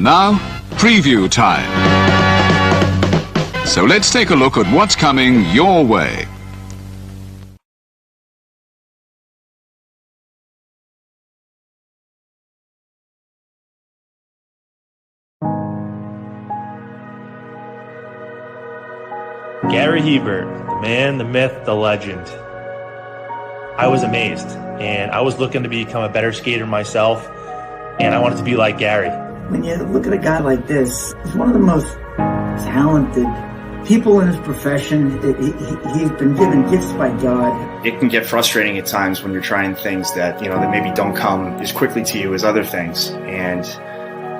now, preview time. So let's take a look at what's coming your way. Gary Hebert, the man, the myth, the legend. I was amazed, and I was looking to become a better skater myself, and I wanted to be like Gary. When you look at a guy like this, he's one of the most talented people in his profession. He's been given gifts by God. It can get frustrating at times when you're trying things that, that maybe don't come as quickly to you as other things. And,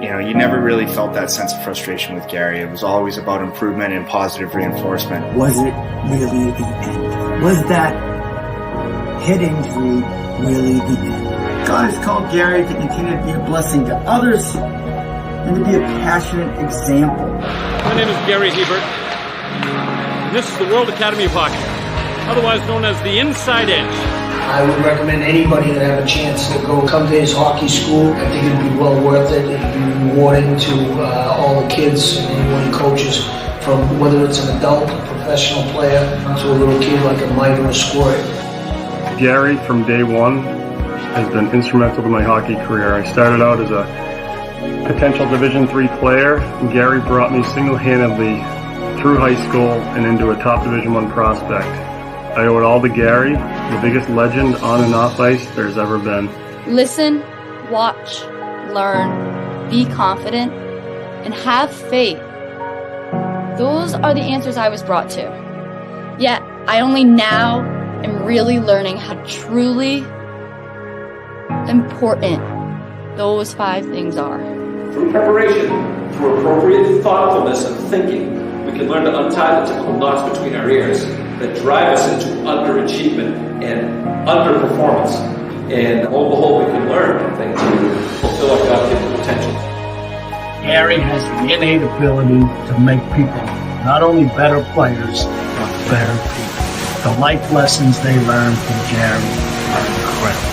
you never really felt that sense of frustration with Gary. It was always about improvement and positive reinforcement. Was it really the end? Was that head injury really the end? God has called Gary to continue to be a blessing to others and to be a passionate example. My name is Gary Hebert, and this is the World Academy of Hockey, otherwise known as the Inside Edge. I would recommend anybody that have a chance to come to his hockey school. I think it'd be well worth it. It'd be rewarding to all the kids and anyone he coaches, from whether it's an adult, a professional player, to a little kid like a Mike or a Squirt. Gary, from day one, has been instrumental to my hockey career. I started out as a potential Division III player, and Gary brought me single-handedly through high school and into a top Division I prospect. I owe it all to Gary, the biggest legend on and off ice there's ever been. Listen, watch, learn, be confident, and have faith. Those are the answers I was brought to. Yet, I only now am really learning how truly important those 5 things are. Through preparation, through appropriate thoughtfulness and thinking, we can learn to untie the typical knots between our ears that drive us into underachievement and underperformance. And lo and behold, we can learn things to fulfill our God-given potential. Gary has the innate ability to make people not only better players, but better people. The life lessons they learn from Gary are incredible.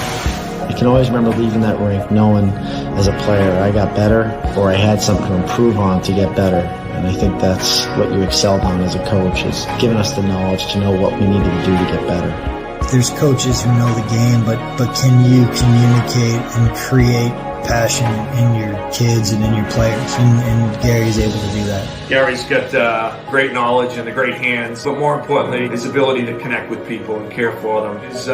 I can always remember leaving that rink knowing as a player I got better, or I had something to improve on to get better. And I think that's what you excelled on as a coach, is giving us the knowledge to know what we needed to do to get better. There's coaches who know the game, but can you communicate and create passion in your kids and in your players? And Gary's able to do that. Gary's got great knowledge and the great hands, but more importantly, his ability to connect with people and care for them. His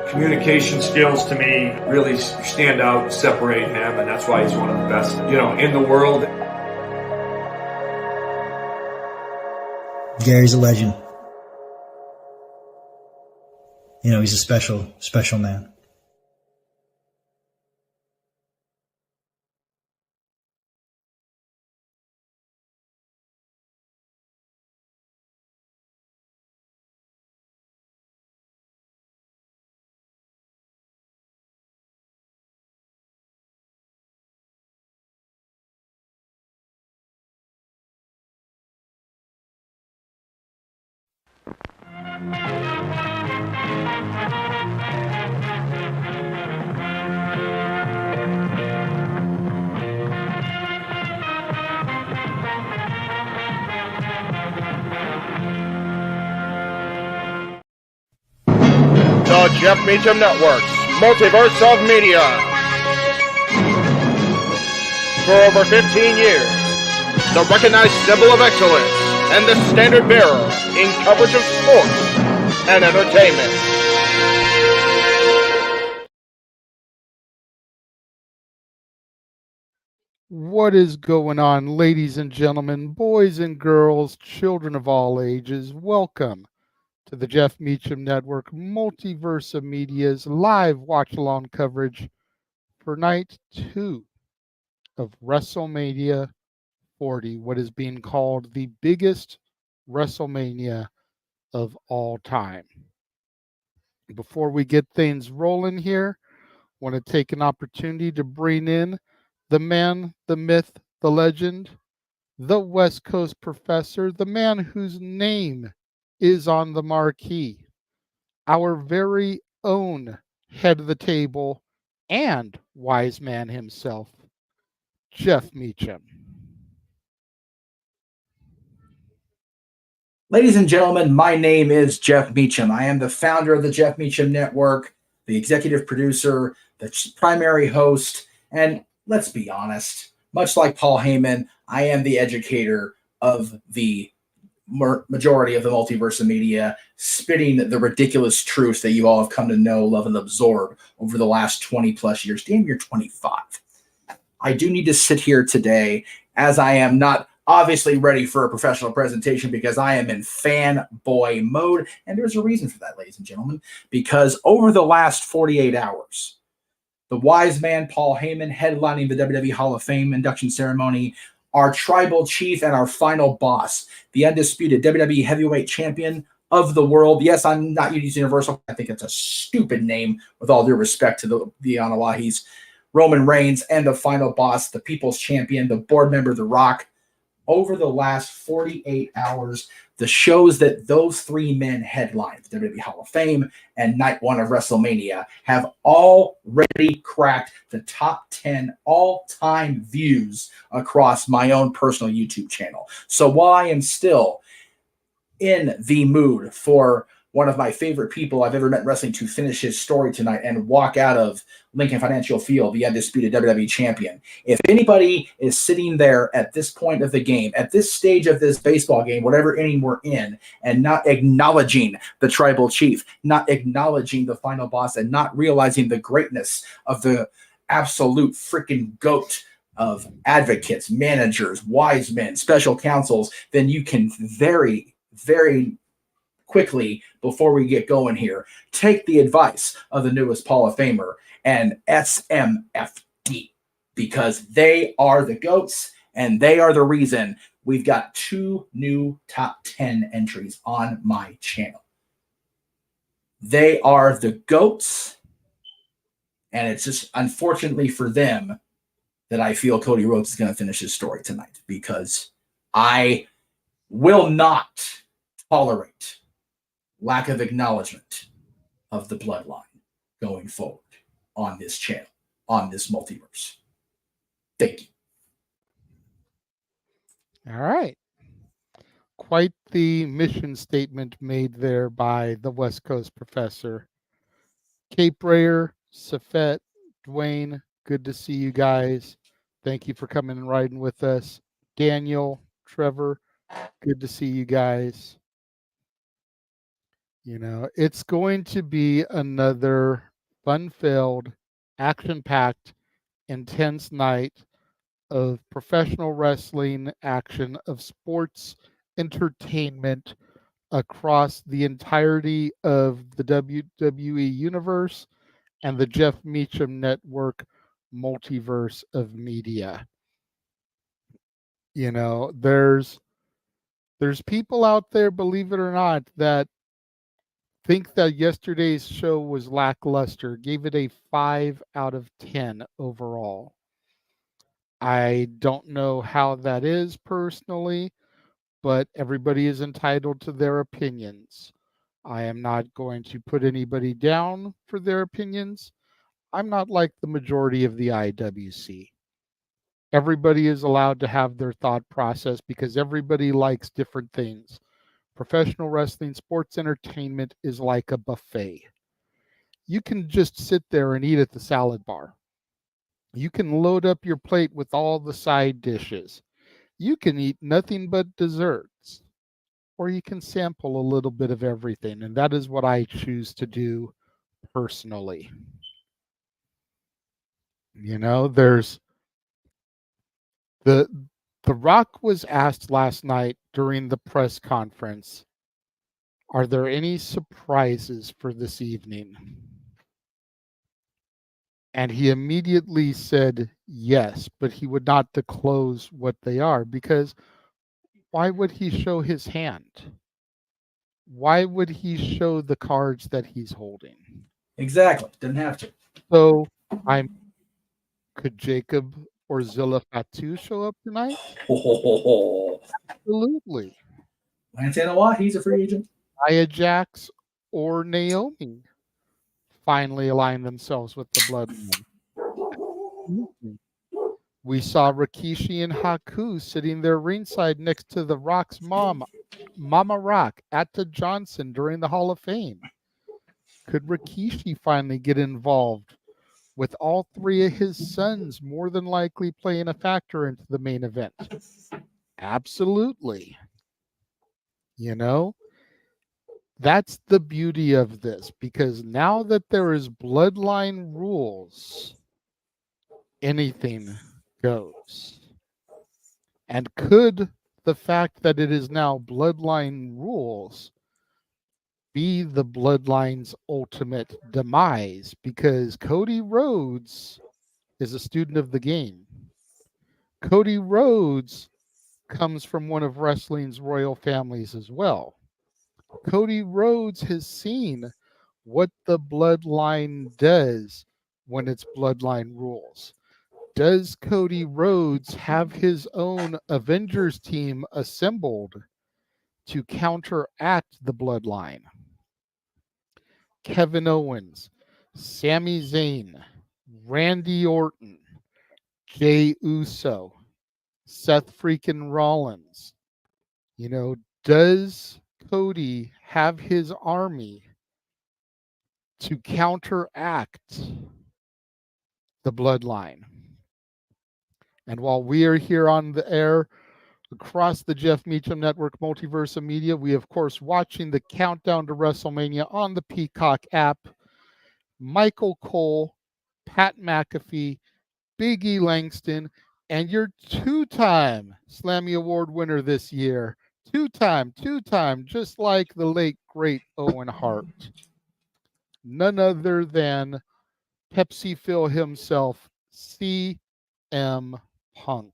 communication skills, to me, really stand out and separate him, and that's why he's one of the best, in the world. Gary's a legend. He's a special man. The Jeff Meacham Network's Multiverse of Media. For over 15 years, the recognized symbol of excellence and the standard bearer in coverage of sports and entertainment. What is going on, ladies and gentlemen, boys and girls, children of all ages? Welcome to the Jeff Meacham Network Multiverse of Media's live watch-along coverage for Night 2 of WrestleMania 40, what is being called the biggest WrestleMania of all time. Before we get things rolling here, I want to take an opportunity to bring in the man, the myth, the legend, the West Coast professor, the man whose name is on the marquee, our very own head of the table and wise man himself, Jeff Meacham. Ladies and gentlemen, my name is Jeff Meacham. I am the founder of the Jeff Meacham Network, the executive producer, the primary host, and let's be honest, much like Paul Heyman, I am the educator of the majority of the multiverse of media, spitting the ridiculous truths that you all have come to know, love, and absorb over the last 20 plus years. Damn, you're 25. I do need to sit here today as I am not obviously ready for a professional presentation because I am in fanboy mode. And there's a reason for that, ladies and gentlemen, because over the last 48 hours, the wise man, Paul Heyman, headlining the WWE Hall of Fame induction ceremony, our tribal chief and our final boss, the undisputed WWE heavyweight champion of the world. Yes, I'm not using Universal. I think it's a stupid name with all due respect to the Anawahis. Roman Reigns and the final boss, the people's champion, the board member, The Rock. Over the last 48 hours, the shows that those three men headlined, the WWE Hall of Fame and Night 1 of WrestleMania, have already cracked the top 10 all-time views across my own personal YouTube channel. So while I am still in the mood for one of my favorite people I've ever met in wrestling to finish his story tonight and walk out of Lincoln Financial Field, the undisputed WWE champion. If anybody is sitting there at this point of the game, at this stage of this baseball game, whatever inning we're in, and not acknowledging the tribal chief, not acknowledging the final boss, and not realizing the greatness of the absolute freaking GOAT of advocates, managers, wise men, special counsels, then you can very, very quickly, before we get going here, take the advice of the newest Hall of Famer and SMFD, because they are the GOATs and they are the reason we've got 2 new top 10 entries on my channel. They are the GOATs, and it's just unfortunately for them that I feel Cody Rhodes is going to finish his story tonight, because I will not tolerate lack of acknowledgement of the bloodline going forward on this channel, on this multiverse. Thank you. All right. Quite the mission statement made there by the West Coast professor. Cape Rayer, Safet, Dwayne, good to see you guys. Thank you for coming and riding with us. Daniel, Trevor, good to see you guys. You know, it's going to be another fun-filled, action-packed, intense night of professional wrestling action, of sports entertainment across the entirety of the WWE universe and the Jeff Meacham Network multiverse of media. You know, there's people out there, believe it or not, that think that yesterday's show was lackluster, gave it a 5 out of 10 overall. I don't know how that is personally, but everybody is entitled to their opinions. I am not going to put anybody down for their opinions. I'm not like the majority of the IWC. Everybody is allowed to have their thought process because everybody likes different things. Professional wrestling, sports entertainment is like a buffet. You can just sit there and eat at the salad bar. You can load up your plate with all the side dishes. You can eat nothing but desserts. Or you can sample a little bit of everything. And that is what I choose to do personally. You know, there's the Rock was asked last night during the press conference, are there any surprises for this evening? And he immediately said yes, but he would not disclose what they are, because why would he show his hand? Why would he show the cards that he's holding? Exactly. Didn't have to. So could Jacob or Zilla Fatu show up tonight? Absolutely. Lance Anoa'i, he's a free agent. Nia Jax or Naomi finally align themselves with the bloodline. We saw Rikishi and Haku sitting there ringside next to The Rock's mom, Mama Rock, Atta Johnson, during the Hall of Fame. Could Rikishi finally get involved with all three of his sons more than likely playing a factor into the main event? Absolutely. You know, that's the beauty of this, because now that there is bloodline rules, anything goes. And could the fact that it is now bloodline rules be the bloodline's ultimate demise? Because Cody Rhodes is a student of the game. Cody Rhodes comes from one of wrestling's royal families as well. Cody Rhodes has seen what the bloodline does when it's bloodline rules. Does Cody Rhodes have his own Avengers team assembled to counteract the bloodline? Kevin Owens, Sami Zayn, Randy Orton, Jey Uso, Seth freaking Rollins. You know, does Cody have his army to counteract the bloodline? And while we are here on the air across the Jeff Meacham Network Multiverse of Media, we of course watching the countdown to WrestleMania on the Peacock app. Michael Cole, Pat McAfee, Big E Langston, and your two-time Slammy Award winner this year. Two-time, just like the late, great Owen Hart. None other than Pepsi Phil himself, CM Punk.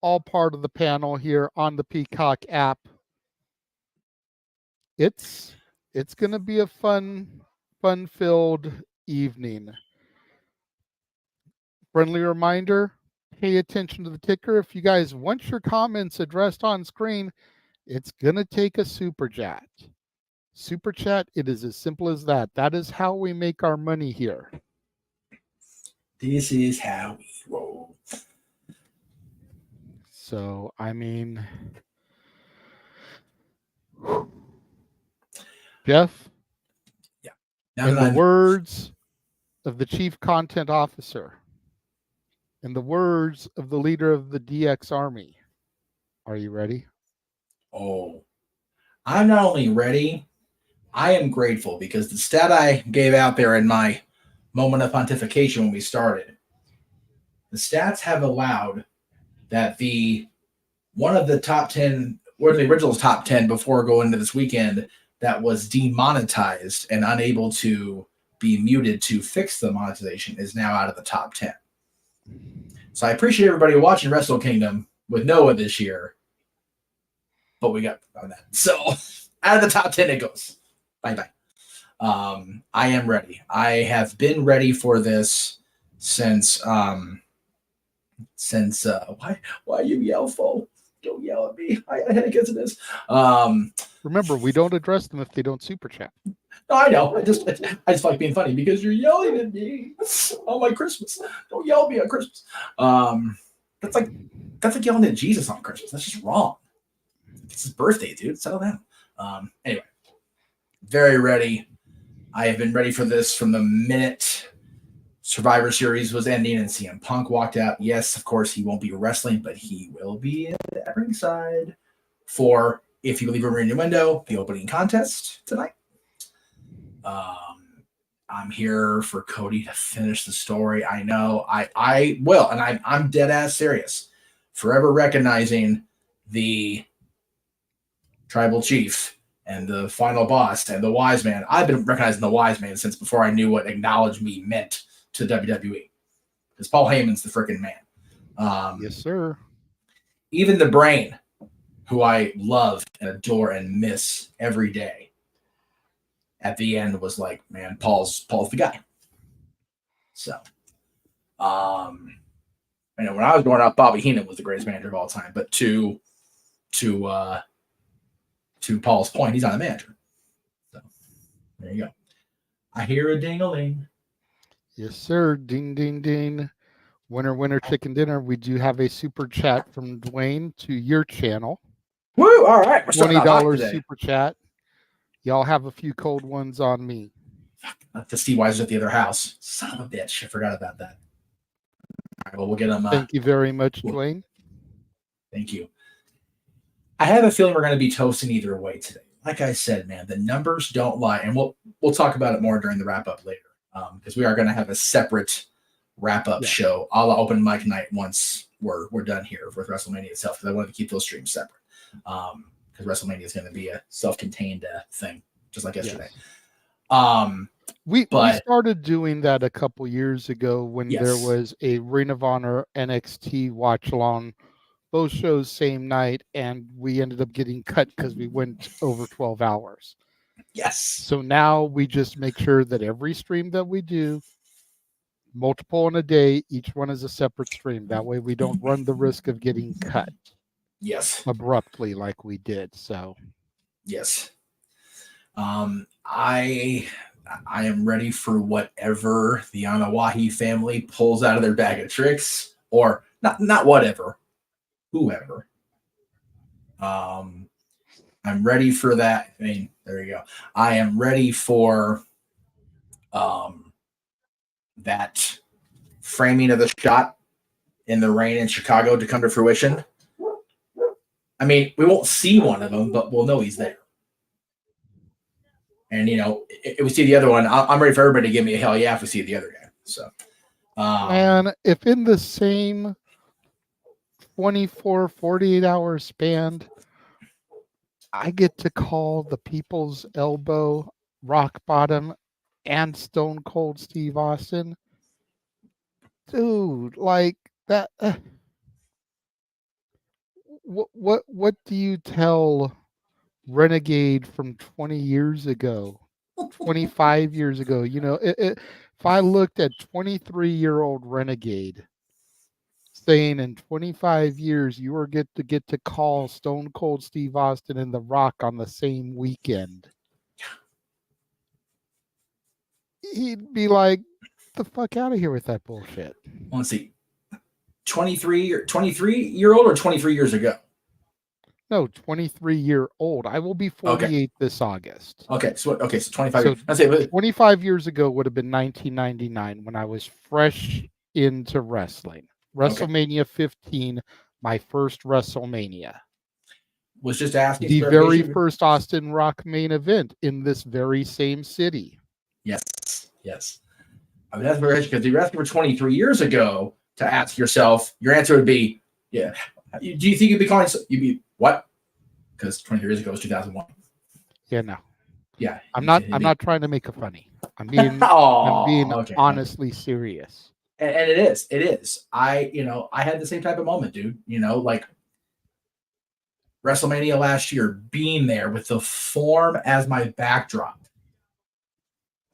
All part of the panel here on the Peacock app. It's going to be a fun-filled evening. Friendly reminder, pay attention to the ticker. If you guys want your comments addressed on screen, it's going to take a super chat. Super chat, it is as simple as that. That is how we make our money here. This is how we roll. So, I mean, Jeff? Yeah. In the words of the chief content officer, in the words of the leader of the DX Army, are you ready? Oh, I'm not only ready, I am grateful, because the stat I gave out there in my moment of pontification when we started, the stats have allowed that one of the top 10, or the original top 10 before going into this weekend, that was demonetized and unable to be muted to fix the monetization, is now out of the top 10. So I appreciate everybody watching Wrestle Kingdom with Noah this year, but we got on that. So out of the top 10 it goes. Bye-bye. I am ready. I have been ready for this since why you yell, Fo? Don't yell at me. I had to get to this. Remember, we don't address them if they don't super chat. No, I know. I just like being funny because you're yelling at me on my Christmas. Don't yell at me on Christmas. That's like yelling at Jesus on Christmas. That's just wrong. It's his birthday, dude. Settle down. Anyway, very ready. I have been ready for this from the minute Survivor Series was ending and CM Punk walked out. Yes, of course, he won't be wrestling, but he will be at ringside for, if you believe in innuendo, the opening contest tonight. I'm here for Cody to finish the story. I know I will, and I'm dead ass serious. Forever recognizing the tribal chief and the final boss and the wise man. I've been recognizing the wise man since before I knew what acknowledge me meant to WWE. Because Paul Heyman's the freaking man. Yes, sir. Even the Brain, who I love and adore and miss every day, at the end was like, man, Paul's the guy. So, when I was growing up, Bobby Heenan was the greatest manager of all time. But to Paul's point, he's not a manager. So there you go. I hear a ding-a-ling. Yes, sir. Ding, ding, ding. Winner, winner, chicken dinner. We do have a super chat from Dwayne to your channel. Woo! All right, we're starting out hot $20 today. super chat. Y'all have a few cold ones on me. The Steve Wise at the other house. Son of a bitch. I forgot about that. All right, well, we'll get them. Thank you very much, Dwayne. Thank you. I have a feeling we're going to be toasting either way today. Like I said, man, the numbers don't lie, and we'll talk about it more during the wrap up later, because we are going to have a separate wrap up show. I'll open mic night once we're done here with WrestleMania itself, because I wanted to keep those streams separate. Because WrestleMania is going to be a self-contained thing, just like yesterday. We started doing that a couple years ago when there was a Ring of Honor NXT watch along, both shows same night, and we ended up getting cut because we went over 12 hours. Yes. So now we just make sure that every stream that we do, multiple in a day, each one is a separate stream. That way we don't run the risk of getting cut. Yes. Abruptly like we did. So yes. I am ready for whatever the Anawahi family pulls out of their bag of tricks, or not whatever, whoever. I'm ready for that. I mean, there you go. I am ready for that framing of the shot in the rain in Chicago to come to fruition. I mean, we won't see one of them, but we'll know he's there. And, if we see the other one, I'm ready for everybody to give me a hell yeah if we see the other guy. So, and if in the same 24, 48 hour span, I get to call the People's Elbow, Rock Bottom, and Stone Cold Steve Austin, dude, like that. What do you tell Renegade from 20 years ago, 25 years ago? If I looked at 23-year-old Renegade saying in 25 years you are get to call Stone Cold Steve Austin and The Rock on the same weekend, he'd be like, the fuck out of here with that bullshit. Let's see. 23-year-old or 23 years ago? No, 23-year-old. I will be 48 this August. Okay, so 25 So years. I'd say, 25 years ago would have been 1999 when I was fresh into wrestling. WrestleMania 15, my first WrestleMania. Was just asking. The very first Austin Rock main event in this very same city. Yes. I mean, that's very interesting, because you're asking for 23 years ago to ask yourself, your answer would be, yeah. Do you think you'd be calling? You'd be what? Because 23 years ago was 2001. Yeah, no. Yeah, I'm not trying to make it funny. I'm being honestly serious. And it is. I had the same type of moment, dude. Like WrestleMania last year, being there with the Forum as my backdrop.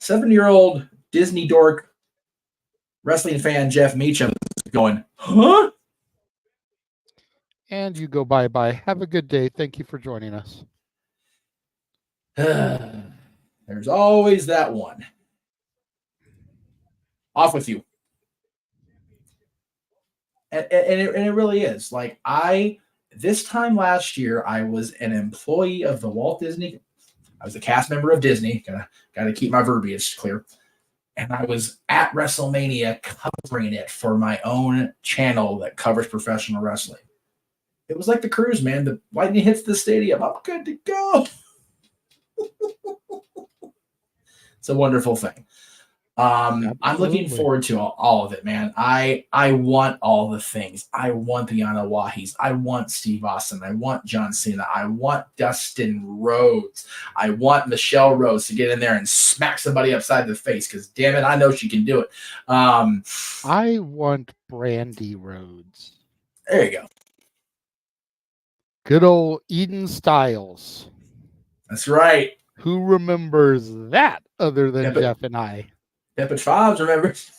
7-year-old Disney dork wrestling fan Jeff Meacham going, huh? And you go bye-bye. Have a good day. Thank you for joining us. There's always that one. Off with you. And it really is. Like, this time last year, I was an employee of the Walt Disney. I was a cast member of Disney. Gotta keep my verbiage clear. And I was at WrestleMania covering it for my own channel that covers professional wrestling. It was like the cruise, man. The lightning hits the stadium. I'm good to go. It's a wonderful thing. I'm looking forward to all of it, man. I want all the things. I want the Anawahis. I want Steve Austin. I want John Cena. I want Dustin Rhodes. I want Michelle Rhodes to get in there and smack somebody upside the face, because damn it, I know she can do it. I want Brandy Rhodes. There you go. Good old Eden Styles. That's right. Who remembers that other than Jeff and I? Pepper Trobs remembers.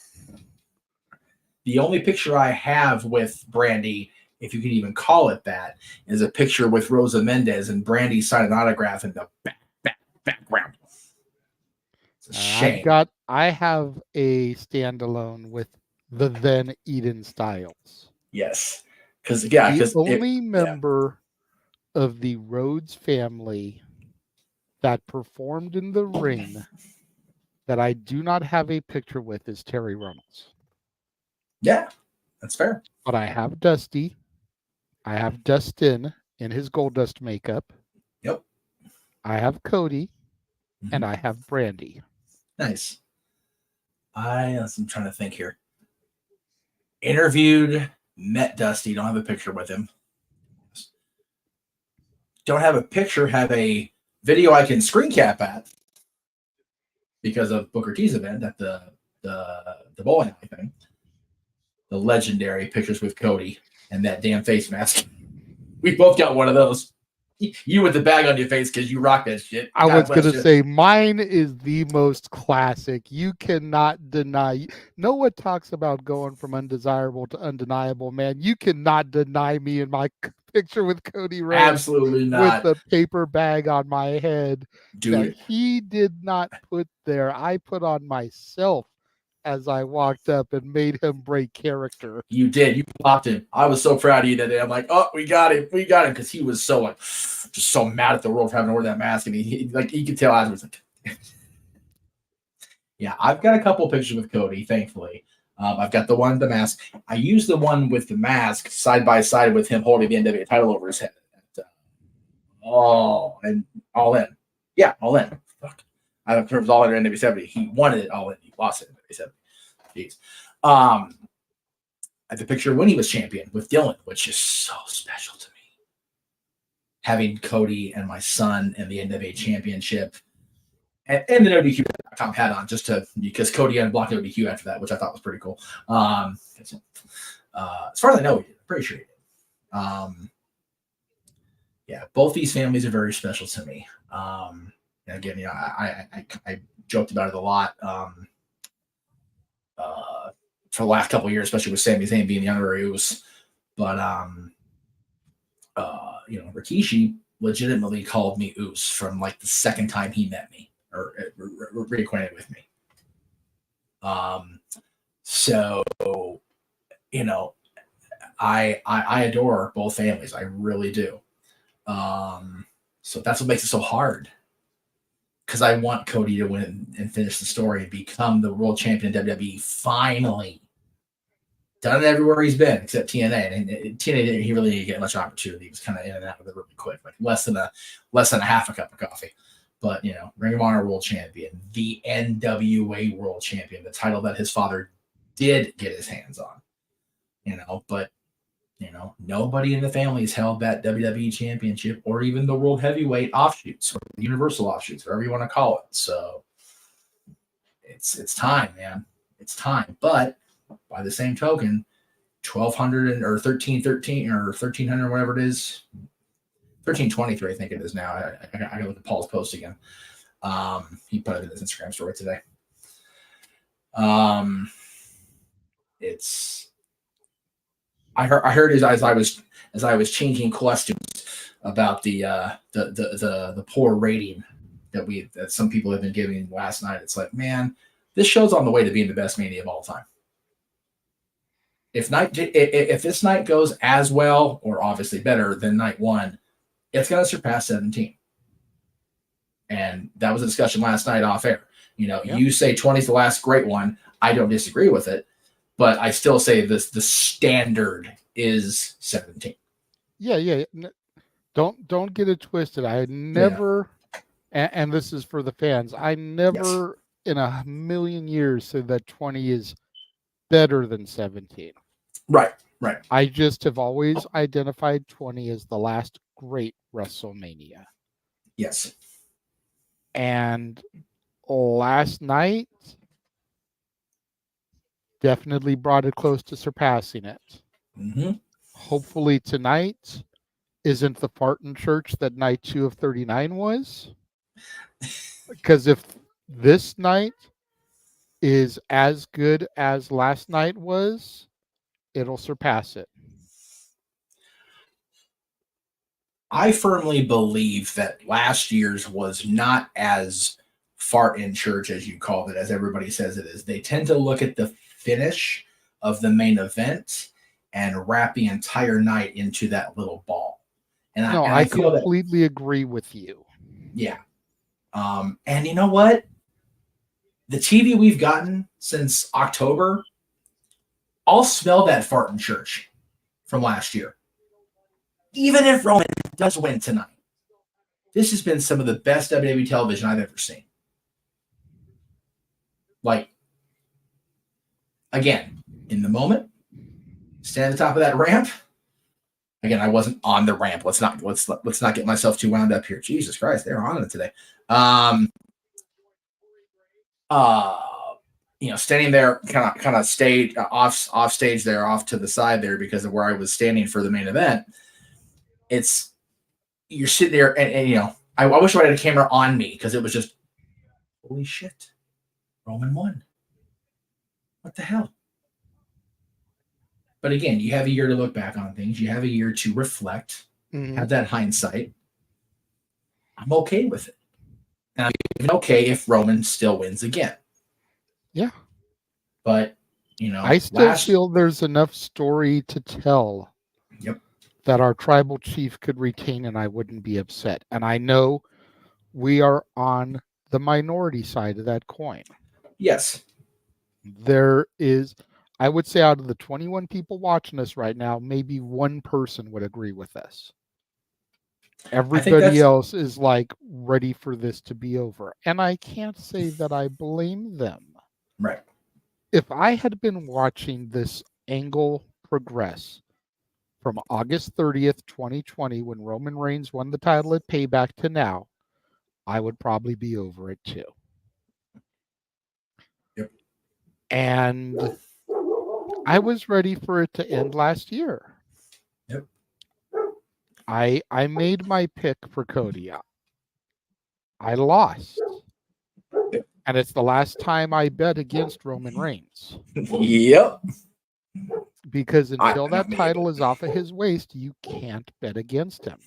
The only picture I have with Brandy, if you can even call it that, is a picture with Rosa Mendez and Brandy signed an autograph in the background. It's a shame. I have a standalone with the then Eden Styles. Yes. The only member of the Rhodes family that performed in the ring that I do not have a picture with is Terry Runnels. Yeah, that's fair. But I have Dusty. I have Dustin in his Goldust makeup. Yep. I have Cody. And I have Brandy. Nice. I'm trying to think here. Interviewed, met Dusty. Don't have a picture with him. Don't have a picture. Have a video I can screen cap at because of Booker T's event at the bowling alley thing. The legendary pictures with Cody and that damn face mask. We both got one of those. You with the bag on your face because you rock that shit. I was going to say mine is the most classic. You cannot deny. Noah talks about going from undesirable to undeniable, man. You cannot deny me in my picture with Cody Rhodes. Absolutely not. With the paper bag on my head. Dude. That he did not put there. I put on myself as I walked up and made him break character. You did. You popped him. I was so proud of you that day. I'm like, oh, we got him. We got him. Because he was so like, just so mad at the world for having to wear that mask. And he could tell afterwards. Like, yeah, I've got a couple pictures with Cody, thankfully. I've got the one with the mask. I used the one with the mask side by side with him holding the NWA title over his head. And all in. Yeah, all in. Fuck. I don't know if it was all in or NWA 70. He wanted it all in. He lost it in NWA 70. Jeez. I have the picture when he was champion with Dylan, which is so special to me. Having Cody and my son in the NWA championship and the ODQ.com hat on because Cody unblocked ODQ after that, which I thought was pretty cool. As far as I know, he did. I'm pretty sure he did. Yeah, both these families are very special to me. And again, you know, I joked about it a lot. For the last couple of years, especially with Sami Zayn being the honorary Uso. But you know, Rikishi legitimately called me Uso from like the second time he met me or reacquainted with me. So you know, I adore both families. I really do. So that's what makes it so hard. Because I want Cody to win and finish the story and become the world champion in WWE finally. Done it everywhere he's been except TNA. And TNA he really didn't get much opportunity. He was kind of in and out of it really quick, like less than a half a cup of coffee. But you know, Ring of Honor world champion, the NWA world champion, the title that his father did get his hands on. You know, but you know, nobody in the family has held that WWE championship or even the world heavyweight offshoots or the universal offshoots, whatever you want to call it. So it's time, man. It's time. But by the same token, 1,200 or 1,313 or 1,300, whatever it is, 1,323, I think it is now. I gotta look at Paul's post again. He put it in his Instagram story today. I heard as I was changing questions about the poor rating that some people have been giving last night. It's like, man, this show's on the way to being the best Mania of all time. If this night goes as well or obviously better than night one, it's going to surpass 17. And that was a discussion last night off air. You know, You say 20 is the last great one. I don't disagree with it. But I still say the standard is 17. Yeah. Don't get it twisted. I never, and this is for the fans, I never in a million years said that 20 is better than 17. Right. I just have always identified 20 as the last great WrestleMania. Yes. And last night definitely brought it close to surpassing it. Mm-hmm. Hopefully tonight isn't the fart in church that night 2 of 39 was. Because if this night is as good as last night was, it'll surpass it. I firmly believe that last year's was not as fart in church as you called it, as everybody says it is. They tend to look at the finish of the main event and wrap the entire night into that little ball. And I feel completely agree with you. Yeah. And you know what? The TV we've gotten since October, I'll smell that fart in church from last year. Even if Roman does win tonight, this has been some of the best WWE television I've ever seen. Like, again, in the moment, stand at the top of that ramp. Again, I wasn't on the ramp. Let's not get myself too wound up here. Jesus Christ, they're on it today. Standing there, kind of stage off stage there, off to the side there because of where I was standing for the main event. You're sitting there, and I wish I had a camera on me because it was just, holy shit, Roman won. What the hell? But again, you have a year to look back on things. You have a year to reflect, have that hindsight. I'm okay with it. And I'm even okay if Roman still wins again. Yeah. But, I still feel there's enough story to tell that our tribal chief could retain and I wouldn't be upset. And I know we are on the minority side of that coin. Yes. There is, I would say out of the 21 people watching us right now, maybe one person would agree with us. Everybody else is like ready for this to be over. And I can't say that I blame them. Right. If I had been watching this angle progress from August 30th, 2020, when Roman Reigns won the title at Payback to now, I would probably be over it too. Yep. And I was ready for it to end last year. Yep. I made my pick for Cody. I lost. And it's the last time I bet against Roman Reigns. Yep. Because until that title is off of his waist, you can't bet against him.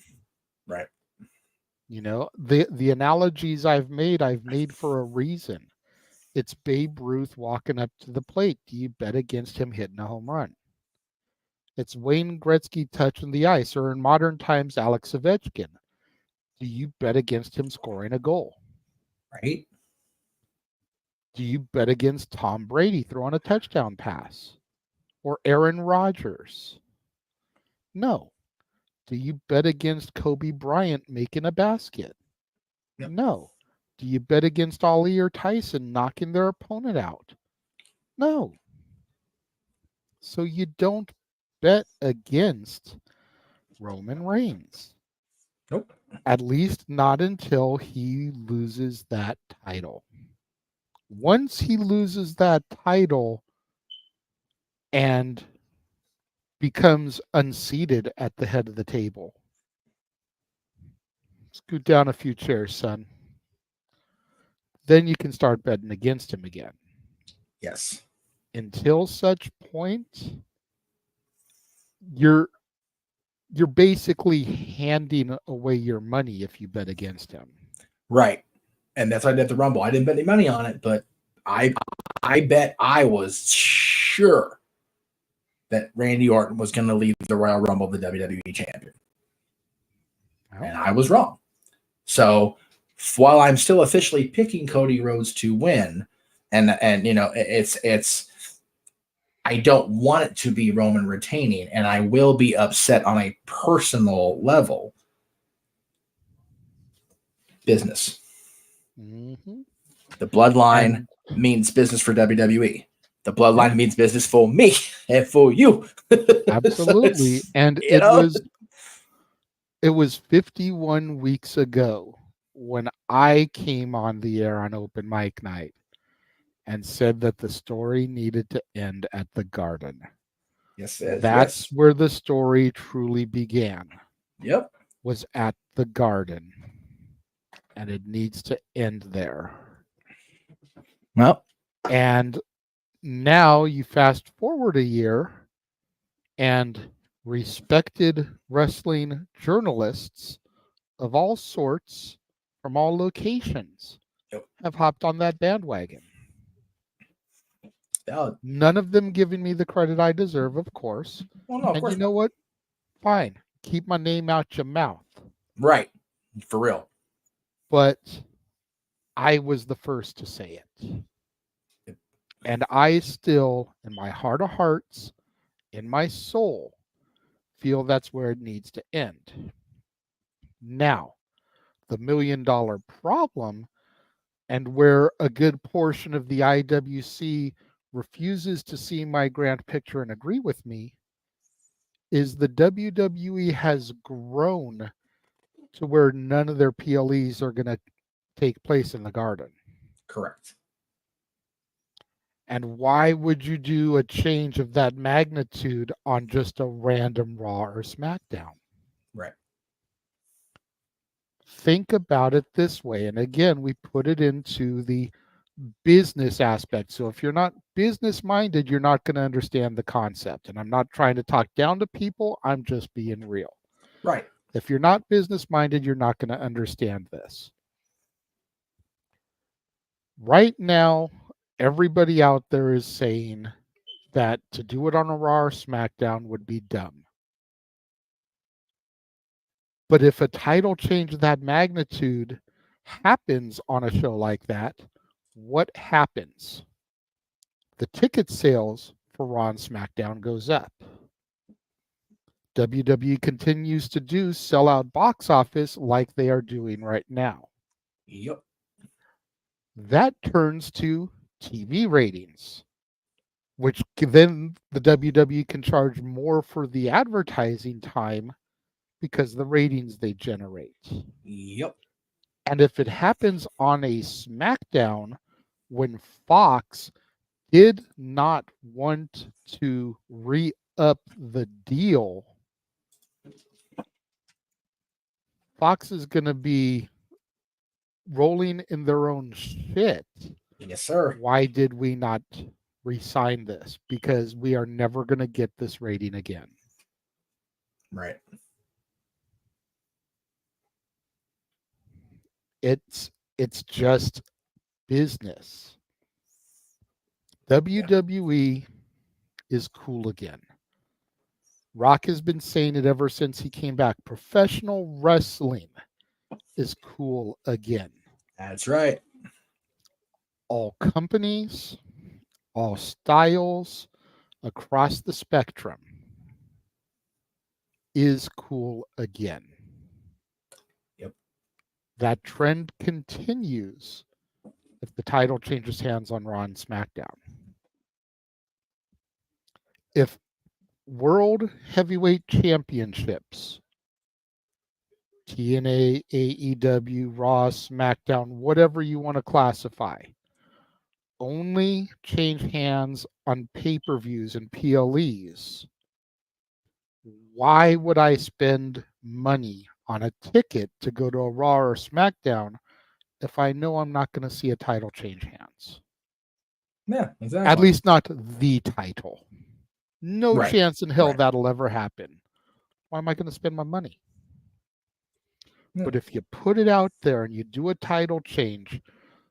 Right. The analogies I've made for a reason. It's Babe Ruth walking up to the plate. Do you bet against him hitting a home run? It's Wayne Gretzky touching the ice, or in modern times, Alex Ovechkin. Do you bet against him scoring a goal? Right. Do you bet against Tom Brady throwing a touchdown pass? Or Aaron Rodgers? No. Do you bet against Kobe Bryant making a basket? Yep. No. Do you bet against Ali or Tyson knocking their opponent out? No. So you don't bet against Roman Reigns. Nope. At least not until he loses that title. Once he loses that title and becomes unseated at the head of the table. Scoot down a few chairs, son. Then you can start betting against him again. Yes. Until such point, you're basically handing away your money if you bet against him. Right. And that's why I did the Rumble. I didn't bet any money on it, but I bet I was sure that Randy Orton was going to lead the Royal Rumble the WWE champion. Oh. And I was wrong. So while I'm still officially picking Cody Rhodes to win, and it's I don't want it to be Roman retaining, and I will be upset on a personal level. Business. Mm-hmm. The bloodline means business for WWE. The bloodline means business for me and for you. Absolutely. And it was 51 weeks ago when I came on the air on open mic night and said that the story needed to end at the Garden. Yes, that's where the story truly began. Yep. Was at the Garden. And it needs to end there. Well, and now you fast forward a year and respected wrestling journalists of all sorts from all locations have hopped on that bandwagon. Valid. None of them giving me the credit I deserve, of course. Well, no, of And course you know what? Fine. Keep my name out your mouth. Right. For real. But I was the first to say it. And I still, in my heart of hearts, in my soul, feel that's where it needs to end. Now, the $1 million problem, and where a good portion of the IWC refuses to see my grand picture and agree with me, is the WWE has grown to where none of their PLEs are going to take place in the Garden. Correct. And why would you do a change of that magnitude on just a random Raw or SmackDown? Right. Think about it this way. And again, we put it into the business aspect. So if you're not business minded, you're not going to understand the concept. And I'm not trying to talk down to people. I'm just being real. Right. If you're not business minded, you're not going to understand this. Right now, everybody out there is saying that to do it on a Raw or SmackDown would be dumb. But if a title change of that magnitude happens on a show like that, what happens? The ticket sales for Raw and SmackDown goes up. WWE continues to do sellout box office like they are doing right now. Yep. That turns to TV ratings, which then the WWE can charge more for the advertising time because of the ratings they generate. Yep. And if it happens on a SmackDown when Fox did not want to re-up the deal, Fox is going to be rolling in their own shit. Yes, sir. Why did we not re-sign this? Because we are never going to get this rating again. Right. It's just business. WWE is cool again. Rock has been saying it ever since he came back. Professional wrestling is cool again. That's right. All companies, all styles, across the spectrum is cool again. Yep. That trend continues if the title changes hands on Raw and SmackDown. If World Heavyweight Championships, TNA, AEW, Raw, SmackDown, whatever you want to classify, only change hands on pay-per-views and PLEs, why would I spend money on a ticket to go to a Raw or SmackDown if I know I'm not going to see a title change hands? Yeah, exactly. At least not the title. No Right. chance in hell Right. that'll ever happen. Why am I going to spend my money? Yeah. But if you put it out there and you do a title change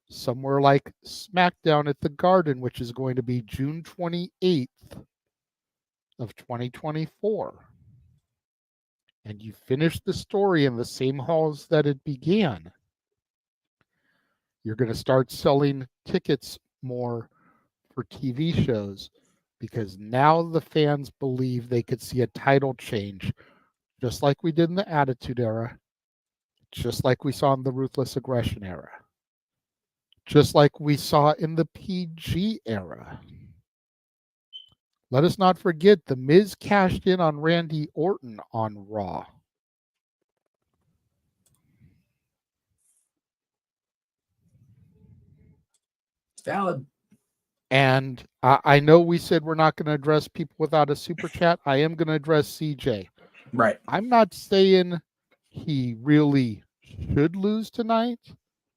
somewhere like SmackDown at the Garden, which is going to be June 28th of 2024, and you finish the story in the same halls that it began, you're going to start selling tickets more for TV shows because now the fans believe they could see a title change, just like we did in the Attitude Era, just like we saw in the Ruthless Aggression Era, just like we saw in the PG era. Let us not forget The Miz cashed in on Randy Orton on Raw. It's valid. And I know we said we're not going to address people without a super chat. I am going to address CJ. Right. I'm not saying he really should lose tonight.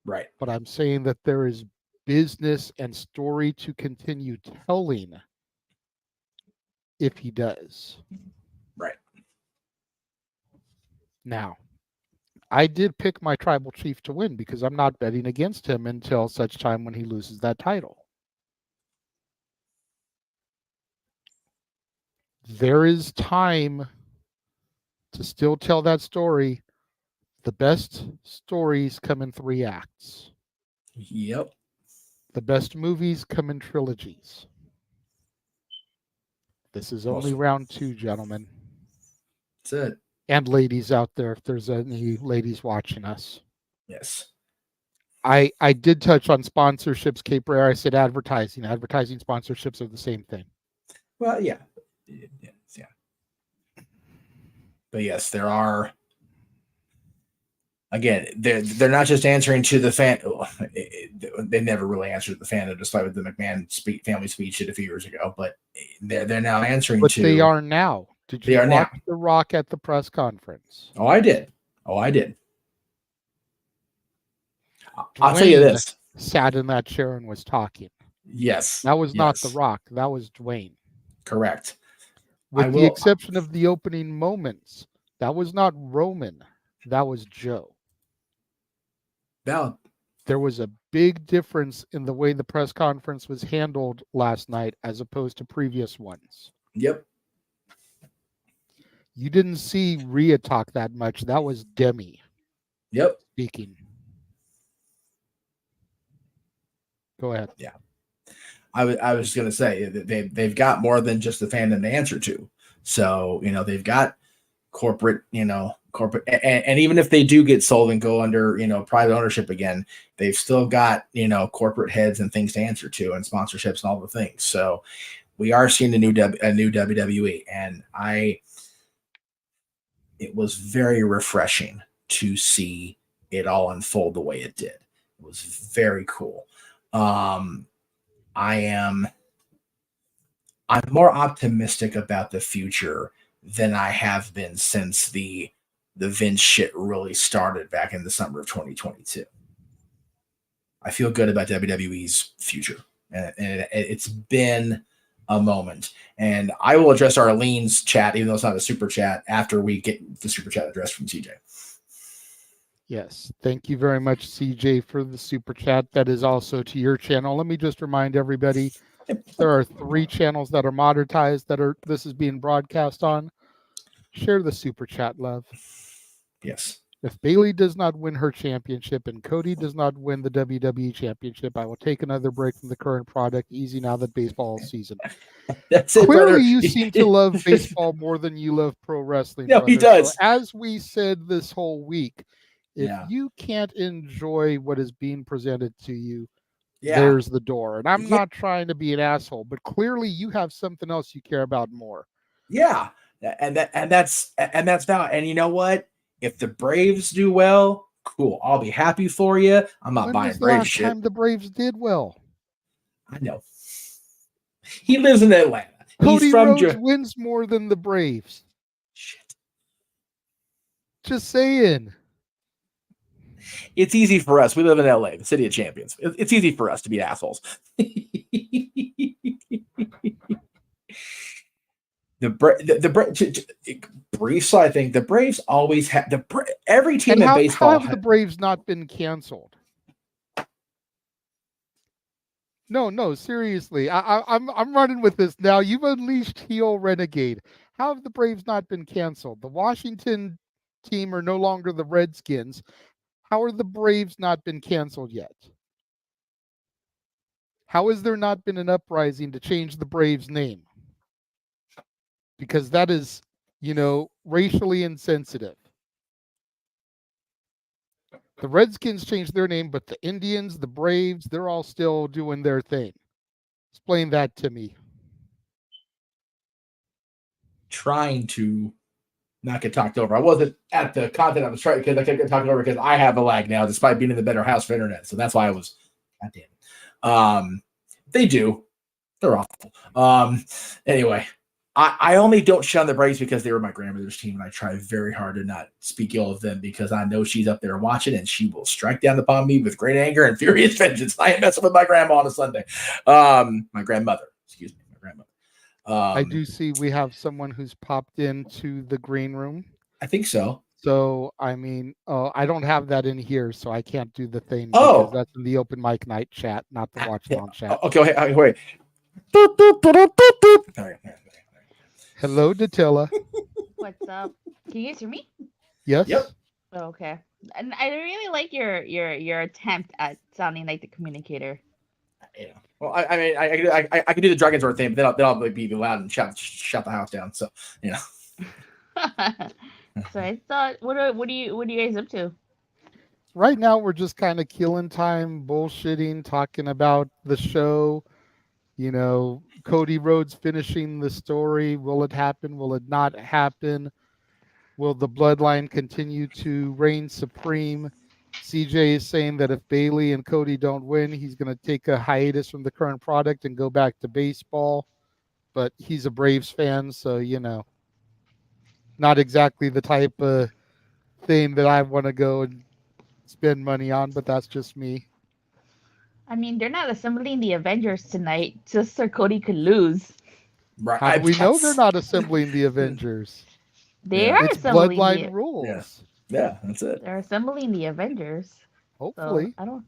Right. But I'm saying that there is business and story to continue telling if he does. Right. Now, I did pick my tribal chief to win because I'm not betting against him until such time when he loses that title. there is time to still tell that story. The best stories come in 3 acts. Yep. The best movies come in trilogies. This is only round 2, gentlemen. That's it. And ladies out there, if there's any ladies watching us. Yes. I did touch on sponsorships, Cape Rare. I said advertising. Advertising sponsorships are the same thing. Well, yeah. Yeah. But yes, there are. Again, they're not just answering to the fan. They never really answered the fan, despite with the McMahon family speech a few years ago. But they're now answering but to. They are now. Did you watch The Rock at the press conference? Oh, I did. I'll tell you this. Sat in that chair and was talking. Yes. That was not The Rock. That was Dwayne. Correct. With the exception of the opening moments, that was not Roman. That was Joe. Valid. There was a big difference in the way the press conference was handled last night as opposed to previous ones. Yep. You didn't see Rhea talk that much. That was Demi. Yep. Speaking. Go ahead. Yeah. I was going to say they've got more than just the fandom to answer to. So, they've got corporate, and even if they do get sold and go under, private ownership again, they've still got, corporate heads and things to answer to and sponsorships and all the things. So we are seeing a new WWE, and it was very refreshing to see it all unfold the way it did. It was very cool. I'm more optimistic about the future than I have been since the Vince shit really started back in the summer of 2022. I feel good about WWE's future, and it's been a moment. And I will address Arlene's chat, even though it's not a super chat, after we get the super chat address from CJ. Yes. Thank you very much, CJ, for the super chat. That is also to your channel. Let me just remind everybody, there are 3 channels that are monetized this is being broadcast on. Share the super chat, love. Yes. If Bayley does not win her championship and Cody does not win the WWE championship, I will take another break from the current product. Easy now that baseball season. That's it, Clearly, brother. you seem to love baseball more than you love pro wrestling. No, brother. he does. So as we said this whole week, if you can't enjoy what is being presented to you, there's the door. And I'm not trying to be an asshole, but clearly you have something else you care about more. Yeah. And that's valid. And you know what? If the Braves do well, cool. I'll be happy for you. I'm not buying Braves shit. When was the last time the Braves did well? I know. He lives in Atlanta. Cody Rhodes wins more than the Braves. Shit. Just saying. It's easy for us. We live in LA, the city of champions. It's easy for us to be assholes. Briefs, I think the Braves always have every team in baseball. How have the Braves not been canceled? No, seriously. I'm running with this now. You've unleashed heel renegade. How have the Braves not been canceled? The Washington team are no longer the Redskins. How are the Braves not been canceled yet? How has there not been an uprising to change the Braves' name? Because that is, racially insensitive. The Redskins changed their name, but the Indians, the Braves, they're all still doing their thing. Explain that to me. Trying to not get talked over. I wasn't at the content I was trying because I kept getting talked over because I have a lag now, despite being in the better house for internet. So that's why I was. Goddamn. They do. They're awful. Anyway, I only don't shun the Braves because they were my grandmother's team, and I try very hard to not speak ill of them because I know she's up there watching, and she will strike down upon me with great anger and furious vengeance. I ain't messing with my grandma on a Sunday. My grandmother. Excuse me, my grandmother. I do see we have someone who's popped into the green room. I think so. So, I mean, I don't have that in here, so I can't do the thing. Oh. Because that's in the open mic night chat, not the watch long chat. Okay, wait. Hello, Datilla. What's up? Can you guys hear me? Yes. Yep. Oh, okay. And I really like your attempt at sounding like the communicator. Yeah. Well, I mean, I can do the Dragon's Roar thing, but then I'll be loud and shout the house down. So, you know. So I thought, what are you guys up to? Right now, we're just kind of killing time, bullshitting, talking about the show. You know, Cody Rhodes finishing the story. Will it happen? Will it not happen? Will the bloodline continue to reign supreme? CJ is saying that if Bailey and Cody don't win, he's going to take a hiatus from the current product and go back to baseball. But he's a Braves fan, so, you know, not exactly the type of thing that I want to go and spend money on, but that's just me. I mean, they're not assembling the Avengers tonight just so Cody could lose. Right. How do we know they're not assembling the Avengers? They are It's assembling bloodline rules. Yeah, that's it. They're assembling the Avengers. Hopefully. So, I don't.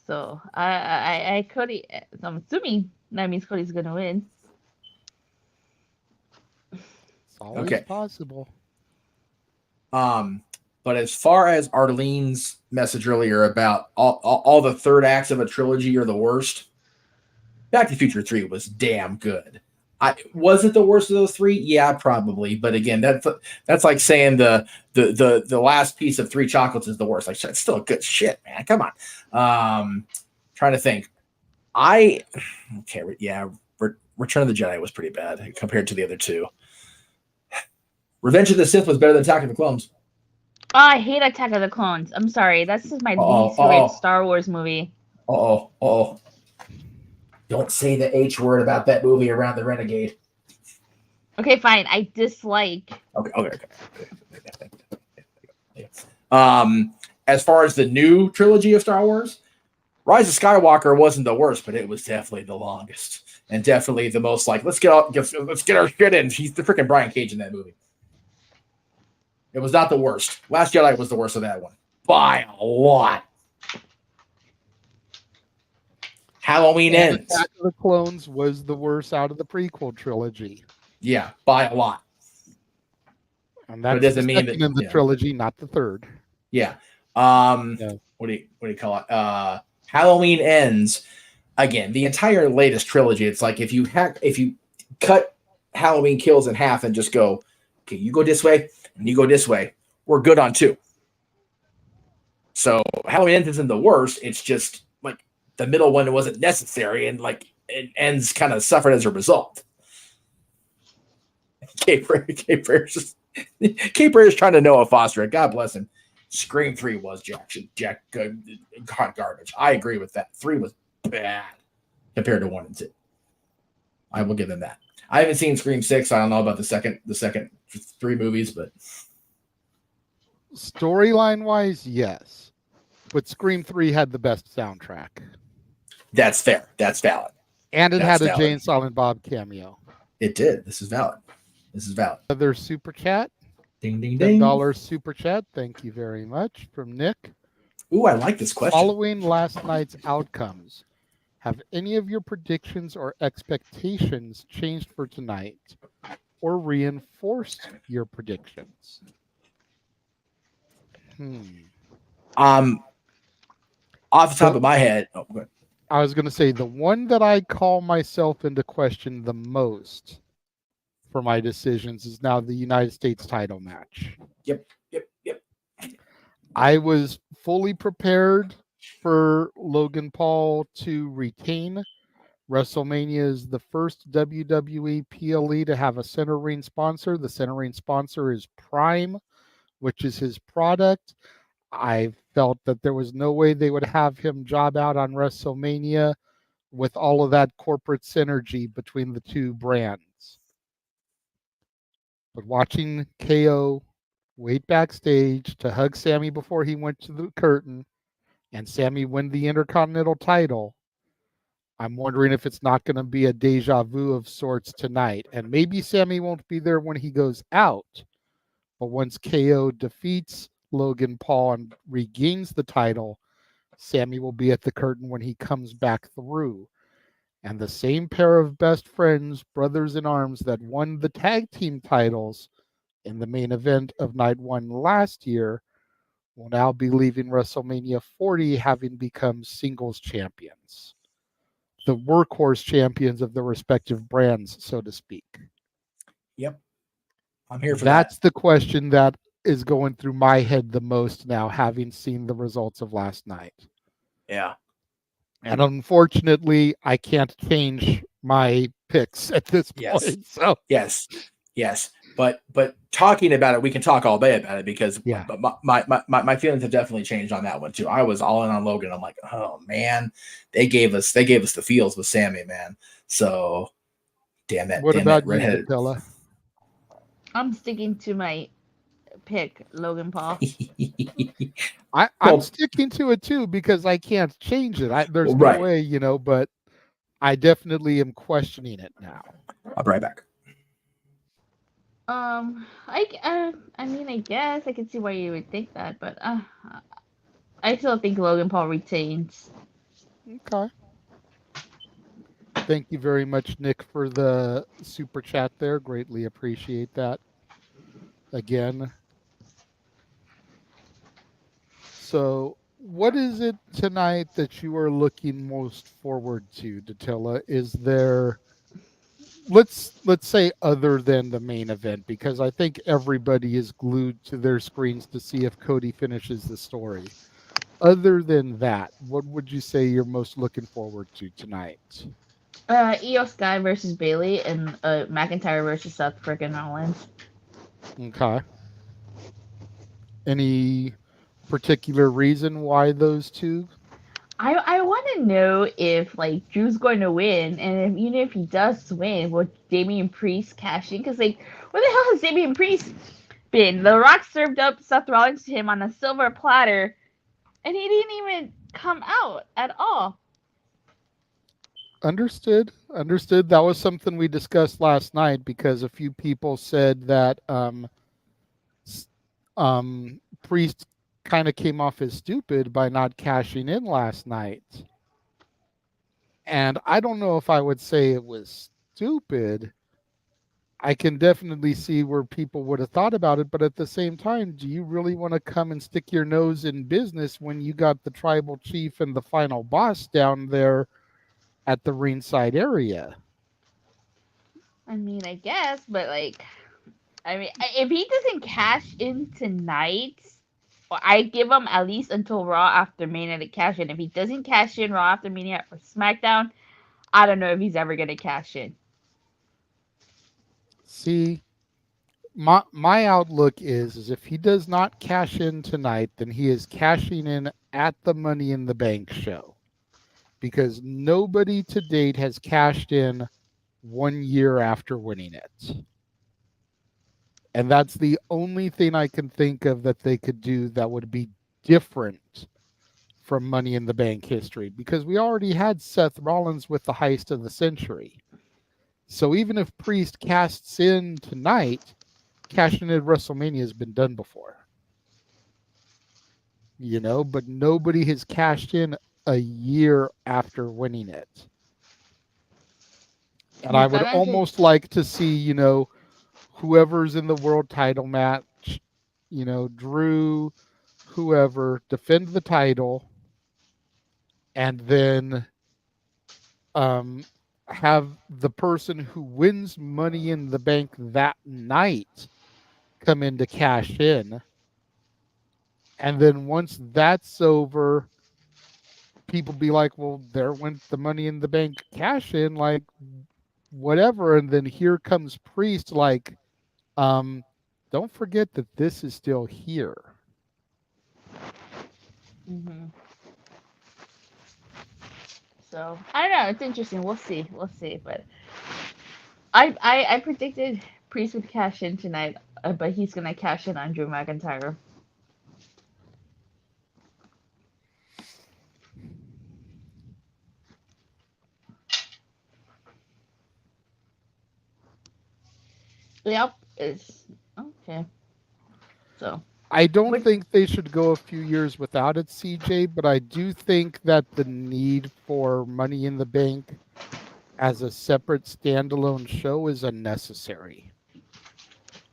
So I Cody. I'm assuming that means Cody's gonna win. It's always possible. But as far as Arlene's message earlier about all the third acts of a trilogy are the worst, Back to the Future 3 was damn good. Was it the worst of those three? Yeah, probably. But again, that's like saying the last piece of Three Chocolates is the worst. Like, it's still good shit, man. Come on. Trying to think. Return of the Jedi was pretty bad compared to the other two. Revenge of the Sith was better than Attack of the Clones. Oh, I hate Attack of the Clones. I'm sorry. That's just my least favorite Star Wars movie. Don't say the H word about that movie around the Renegade. Okay, fine. I dislike. Okay. As far as the new trilogy of Star Wars, Rise of Skywalker wasn't the worst, but it was definitely the longest and definitely the most like let's get our shit in. He's the freaking Brian Cage in that movie. It was not the worst. Last Jedi was the worst of that one by a lot. Halloween Ends. Attack of the Clones was the worst out of the prequel trilogy. Yeah, by a lot. And that's the second in the trilogy, not the third. Yeah. What do you call it? Halloween Ends. Again, the entire latest trilogy. It's like if you cut Halloween Kills in half and just go, okay, you go this way and you go this way, we're good on 2. So Halloween Ends isn't the worst. It's just like the middle one wasn't necessary, and like it ends kind of suffered as a result. Cape Ray's trying to Noah Foster it. God bless him. Scream 3 was garbage. I agree with that. 3 was bad compared to 1 and 2. I will give him that. I haven't seen Scream 6. I don't know about the second 3 movies, but storyline wise, yes. But Scream 3 had the best soundtrack. That's fair. That's valid. And it had a Jay and Silent Bob cameo. It did. This is valid. Another super chat. Ding, ding, ding. $10 super chat. Thank you very much from Nick. Ooh, I like this question. Following last night's outcomes, have any of your predictions or expectations changed for tonight or reinforced your predictions? Off the top of my head. Oh, go ahead. I was going to say the one that I call myself into question the most for my decisions is now the United States title match. Yep. I was fully prepared for Logan Paul to retain. WrestleMania is the first WWE PLE to have a center ring sponsor. The center ring sponsor is Prime, which is his product. I felt that there was no way they would have him job out on WrestleMania with all of that corporate synergy between the two brands. But watching KO wait backstage to hug Sammy before he went to the curtain and Sammy win the Intercontinental title, I'm wondering if it's not going to be a deja vu of sorts tonight. And maybe Sammy won't be there when he goes out. But once KO defeats Logan Paul and regains the title, Sammy will be at the curtain when he comes back through. And the same pair of best friends, brothers in arms, that won the tag team titles in the main event of night 1 last year will now be leaving WrestleMania 40 having become singles champions. The workhorse champions of the respective brands, so to speak. Yep. I'm here for That's the question that is going through my head the most now, having seen the results of last night. Yeah. And unfortunately, I can't change my picks at this point. So yes. But talking about it, we can talk all day about it because but my feelings have definitely changed on that one too. I was all in on Logan. I'm like, oh man, they gave us the feels with Sammy, man. So damn that. What damn about that redheaded. you, Patella? I'm sticking to my pick, Logan Paul. I'm sticking to it too because I can't change it. There's no way, but I definitely am questioning it now. I'll be right back. I mean, I guess I can see why you would think that, but I still think Logan Paul retains. Okay. Thank you very much, Nick, for the super chat there. Greatly appreciate that. Again. So, what is it tonight that you are looking most forward to, Datilla? Is there, let's say, other than the main event, because I think everybody is glued to their screens to see if Cody finishes the story. Other than that, what would you say you're most looking forward to tonight? Io Sky versus Bailey and McIntyre versus Seth frickin' Rollins. Okay. Any particular reason why those two? I want to know if Drew's going to win, and even if he does win, will Damian Priest cash in? Because where the hell has Damian Priest been? The Rock served up Seth Rollins to him on a silver platter, and he didn't even come out at all. Understood. That was something we discussed last night because a few people said that Priest kind of came off as stupid by not cashing in last night. And I don't know if I would say it was stupid. I can definitely see where people would have thought about it, but at the same time, do you really want to come and stick your nose in business when you got the tribal chief and the final boss down there at the ringside area? I mean, I guess, but if he doesn't cash in tonight, I give him at least until Raw after Mania to cash in. If he doesn't cash in Raw after Mania or SmackDown, I don't know if he's ever gonna cash in. See, my outlook is if he does not cash in tonight, then he is cashing in at the Money in the Bank show. Because nobody to date has cashed in 1 year after winning it. And that's the only thing I can think of that they could do that would be different from Money in the Bank history. Because we already had Seth Rollins with the heist of the century. So even if Priest casts in tonight, cashing in at WrestleMania has been done before. But nobody has cashed in a year after winning it. And I would almost like to see, whoever's in the world title match, Drew, whoever, defend the title, and then have the person who wins Money in the Bank that night come in to cash in. And then once that's over, people be like, well, there went the Money in the Bank cash in, whatever. And then here comes Priest, don't forget that this is still here. Mm-hmm. So I don't know. It's interesting. We'll see. But I predicted Priest would cash in tonight, but he's gonna cash in on Drew McIntyre. Yep, it's okay. So I don't think they should go a few years without it, CJ, but I do think that the need for Money in the Bank as a separate standalone show is unnecessary.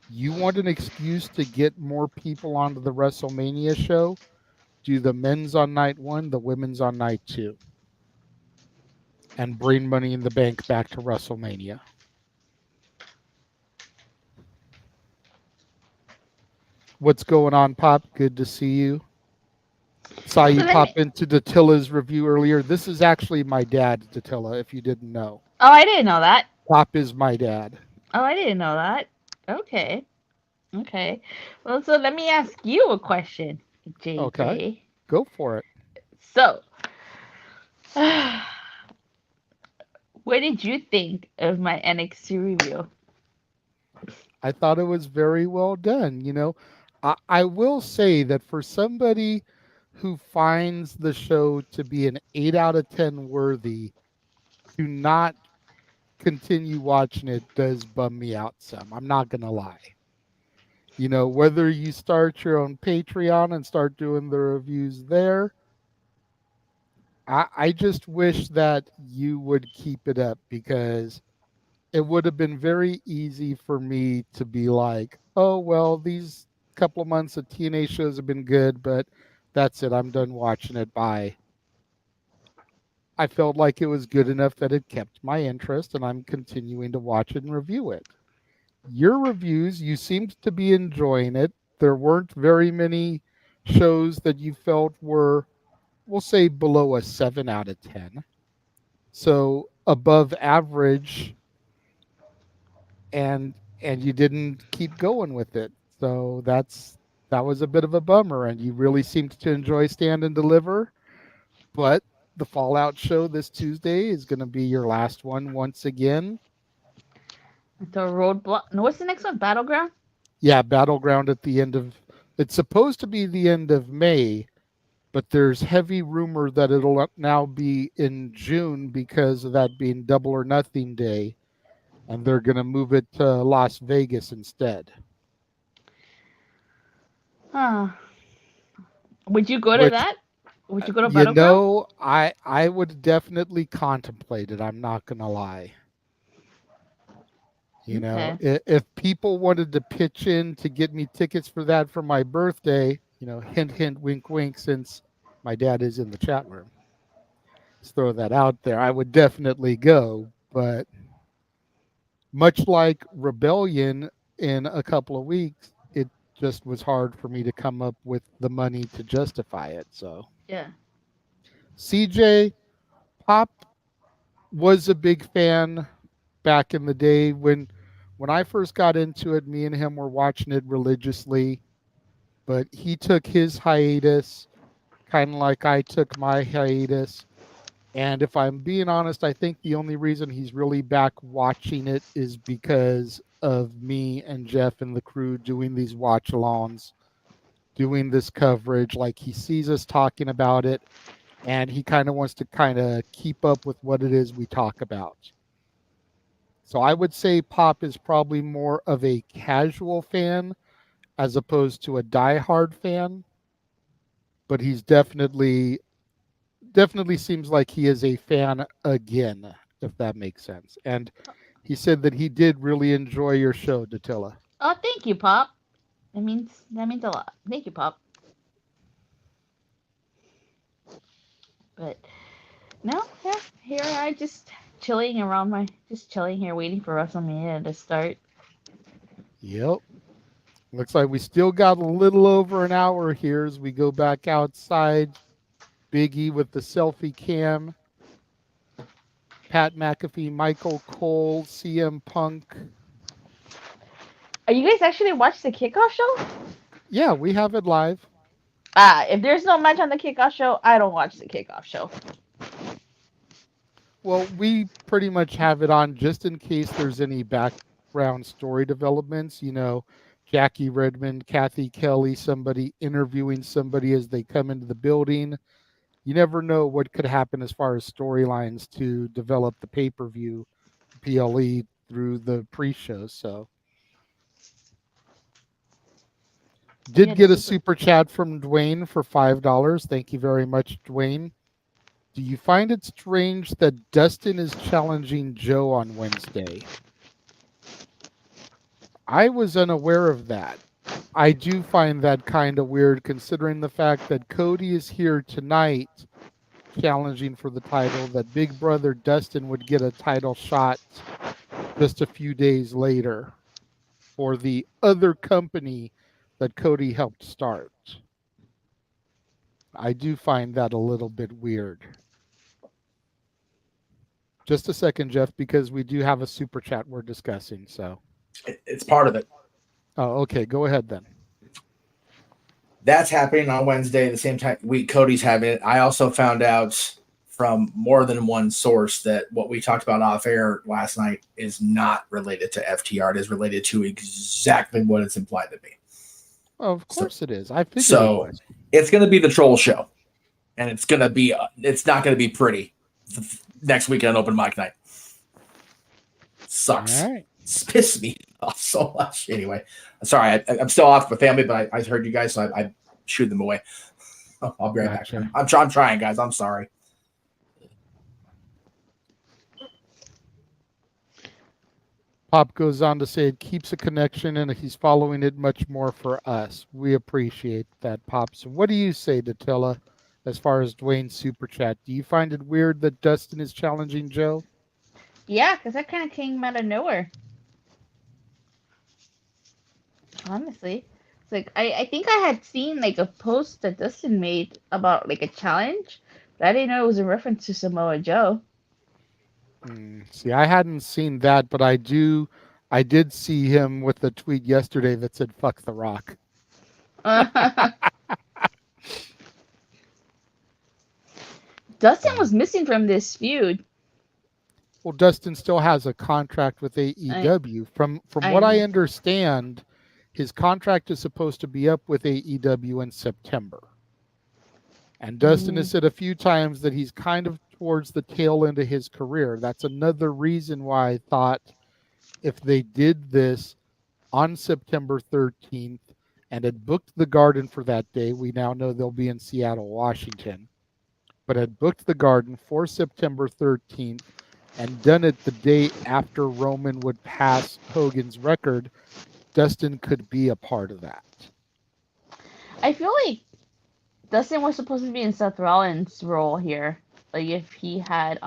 You want an excuse to get more people onto the WrestleMania show? Do the men's on night 1, the women's on night 2, and bring Money in the Bank back to WrestleMania. What's going on, Pop? Good to see you. Saw you pop into Datilla's review earlier. This is actually my dad, Datilla, if you didn't know. Oh, I didn't know that. Pop is my dad. Oh, I didn't know that. Okay. Okay. Well, so let me ask you a question, JJ. Okay. Go for it. So, what did you think of my NXT review? I thought it was very well done. You know, I will say that for somebody who finds the show to be an 8 out of 10 worthy, to not continue watching it does bum me out some. I'm not going to lie. You know, whether you start your own Patreon and start doing the reviews there, I just wish that you would keep it up, because it would have been very easy for me to be like, oh, well, these couple of months of TNA shows have been good, but that's it. I'm done watching it. Bye. I felt like it was good enough that it kept my interest, and I'm continuing to watch it and review it. Your reviews, you seemed to be enjoying it. There weren't very many shows that you felt were, we'll say, below a 7 out of 10. So above average, and you didn't keep going with it. So that was a bit of a bummer, and you really seemed to enjoy Stand and Deliver. But the Fallout show this Tuesday is going to be your last one once again. The Roadblock. No, what's the next one? Battleground? Yeah, Battleground at the end of, it's supposed to be the end of May, but there's heavy rumor that it'll now be in June because of that being Double or Nothing Day, and they're going to move it to Las Vegas instead. Huh. Would you go to that? Would you go to Battleground? You know, I would definitely contemplate it. I'm not going to lie. You know, if people wanted to pitch in to get me tickets for that for my birthday, you know, hint, hint, wink, wink, since my dad is in the chat room. Let's throw that out there. I would definitely go, but much like Rebellion in a couple of weeks, it just was hard for me to come up with the money to justify it. So yeah. CJ, Pop was a big fan back in the day when I first got into it. Me and him were watching it religiously, but he took his hiatus kind of like I took my hiatus. And if I'm being honest, I think the only reason he's really back watching it is because of me and Jeff and the crew doing these watch-alongs, doing this coverage. Like, he sees us talking about it, and he kind of wants to kind of keep up with what it is we talk about. So I would say Pop is probably more of a casual fan as opposed to a diehard fan, but he's definitely seems like he is a fan again, if that makes sense. And he said that he did really enjoy your show, Datilla. Oh, thank you, Pop. That means a lot. Thank you, Pop. But no, yeah, here I just chilling here waiting for WrestleMania to start. Yep. Looks like we still got a little over an hour here as we go back outside. Big E with the selfie cam. Pat McAfee, Michael Cole, CM Punk. Are you guys actually watch the kickoff show? Yeah, we have it live. If there's no match on the kickoff show, I don't watch the kickoff show. Well, we pretty much have it on just in case there's any background story developments. You know, Jackie Redmond, Kathy Kelly, somebody interviewing somebody as they come into the building. You never know what could happen as far as storylines to develop the pay-per-view PLE through the pre-show. So did get a super chat from Dwayne for $5. Thank you very much, Dwayne. Do you find it strange that Dustin is challenging Joe on Wednesday? I was unaware of that. I do find that kind of weird considering the fact that Cody is here tonight challenging for the title, that Big Brother Dustin would get a title shot just a few days later for the other company that Cody helped start. I do find that a little bit weird. Just a second, Jeff, because we do have a super chat we're discussing. So It's part of it. Oh, okay. Go ahead then. That's happening on Wednesday, the same time week Cody's having it. I also found out from more than one source that what we talked about off air last night is not related to FTR. It is related to exactly what it's implied to be. Oh, of course it is. I figured So it was. it's going to be the troll show, and it's going to be it's not going to be pretty next weekend open mic night. Sucks. All right. It's pissed me off so much. Anyway, sorry, I'm still off with family, but I heard you guys, so I shooed them away. I'll be right back. I'm trying, guys. I'm sorry. Pop goes on to say it keeps a connection and he's following it much more for us. We appreciate that, Pop. So what do you say, Datilla, as far as Dwayne's super chat? Do you find it weird that Dustin is challenging Joe? Yeah, because that kind of came out of nowhere. Honestly. It's like, I think I had seen like a post that Dustin made about like a challenge, but I didn't know it was a reference to Samoa Joe. See, I hadn't seen that, but I did see him with a tweet yesterday that said, fuck The Rock. Dustin was missing from this feud. Well, Dustin still has a contract with AEW. From what I understand, his contract is supposed to be up with AEW in September. And Dustin has said a few times that he's kind of towards the tail end of his career. That's another reason why I thought if they did this on September 13th and had booked the Garden for that day, we now know they'll be in Seattle, Washington, but had booked the Garden for September 13th and done it the day after Roman would pass Hogan's record, Dustin could be a part of that. I feel like Dustin was supposed to be in Seth Rollins' role here. Like if he had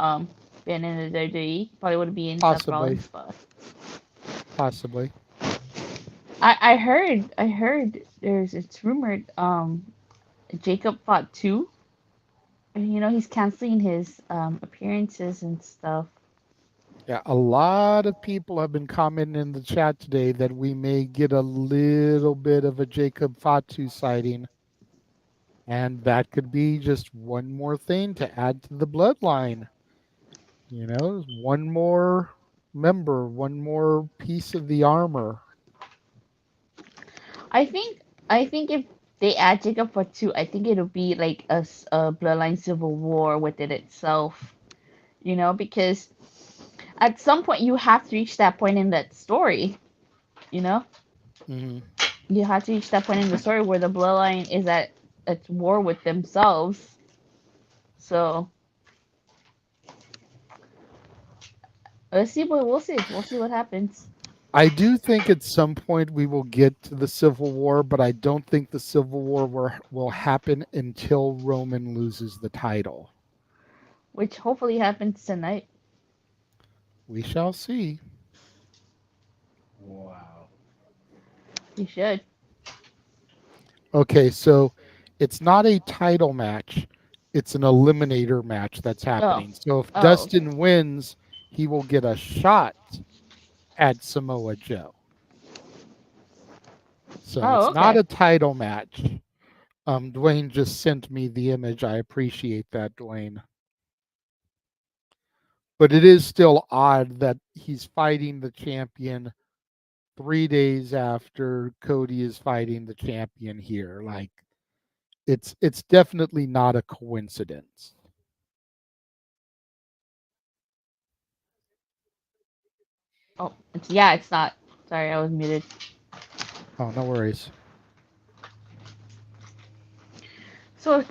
been in the WWE, probably would be in Seth Rollins' spot. Possibly. I heard it's rumored Jacob fought too. You know, he's canceling his appearances and stuff. Yeah, a lot of people have been commenting in the chat today that we may get a little bit of a Jacob Fatu sighting. And that could be just one more thing to add to the bloodline. You know, one more member, one more piece of the armor. I think if they add Jacob Fatu, I think it'll be like a bloodline civil war within itself. You know, because at some point you have to reach that point in that story. You know? Mm-hmm. You have to reach that point in the story where the bloodline is at war with themselves. So we'll see what happens. I do think at some point we will get to the Civil War, but I don't think the Civil War will happen until Roman loses the title. Which hopefully happens tonight. We shall see. Wow. You should. Okay, so it's not a title match. It's an eliminator match that's happening. So if Dustin wins, he will get a shot at Samoa Joe. So it's not a title match. Dwayne just sent me the image. I appreciate that, Dwayne. But it is still odd that he's fighting the champion 3 days after Cody is fighting the champion here. Like, it's definitely not a coincidence. Oh, it's not. Sorry, I was muted. Oh, no worries. So,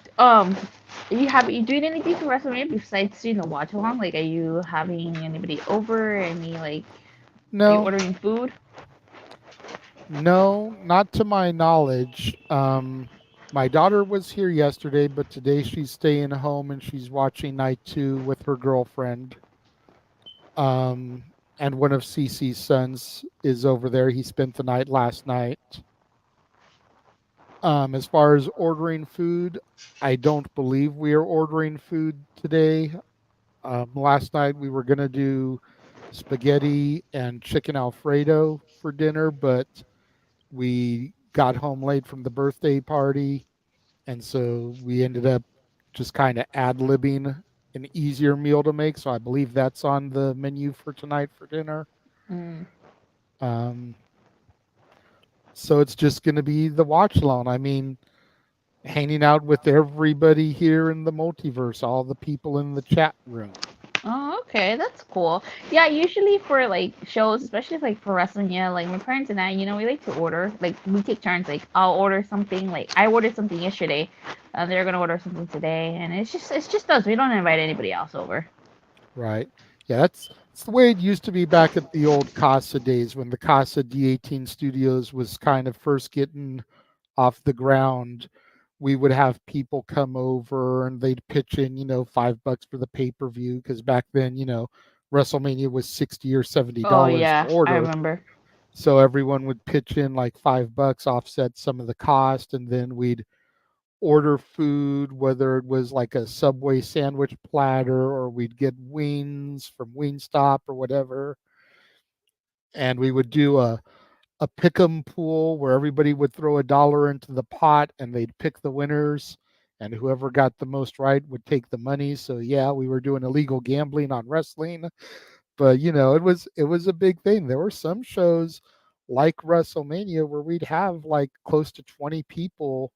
Are you doing anything for WrestleMania besides doing the watch along? Like, are you having anybody over? Any like, are you No, ordering food? no, not to my knowledge. My daughter was here yesterday, but today she's staying home and she's watching night 2 with her girlfriend. And one of Cece's sons is over there. He spent the night last night. As far as ordering food, I don't believe we are ordering food today. Last night we were going to do spaghetti and chicken Alfredo for dinner, but we got home late from the birthday party. And so we ended up just kind of ad-libbing an easier meal to make. So I believe that's on the menu for tonight for dinner. Mm. Um, so it's just going to be the watch along. I mean, hanging out with everybody here in the multiverse, all the people in the chat room. Oh, okay, that's cool. Yeah, usually for like shows, especially like for WrestleMania, like my parents and I, we like to order. Like we take turns. Like I'll order something. Like I ordered something yesterday. They're gonna order something today, and it's just us. We don't invite anybody else over. Right. Yeah, that's the way it used to be back at the old Casa days when the Casa D18 Studios was kind of first getting off the ground. We would have people come over and they'd pitch in, $5 for the pay-per-view because back then, WrestleMania was $60 or Oh $70 to yeah, I order. remember. So everyone would pitch in like $5, offset some of the cost, and then we'd order food, whether it was like a Subway sandwich platter or we'd get wings from Wingstop or whatever. And we would do a pick 'em pool where everybody would throw $1 into the pot and they'd pick the winners. And whoever got the most right would take the money. So yeah, we were doing illegal gambling on wrestling, but it was a big thing. There were some shows like WrestleMania where we'd have like close to 20 people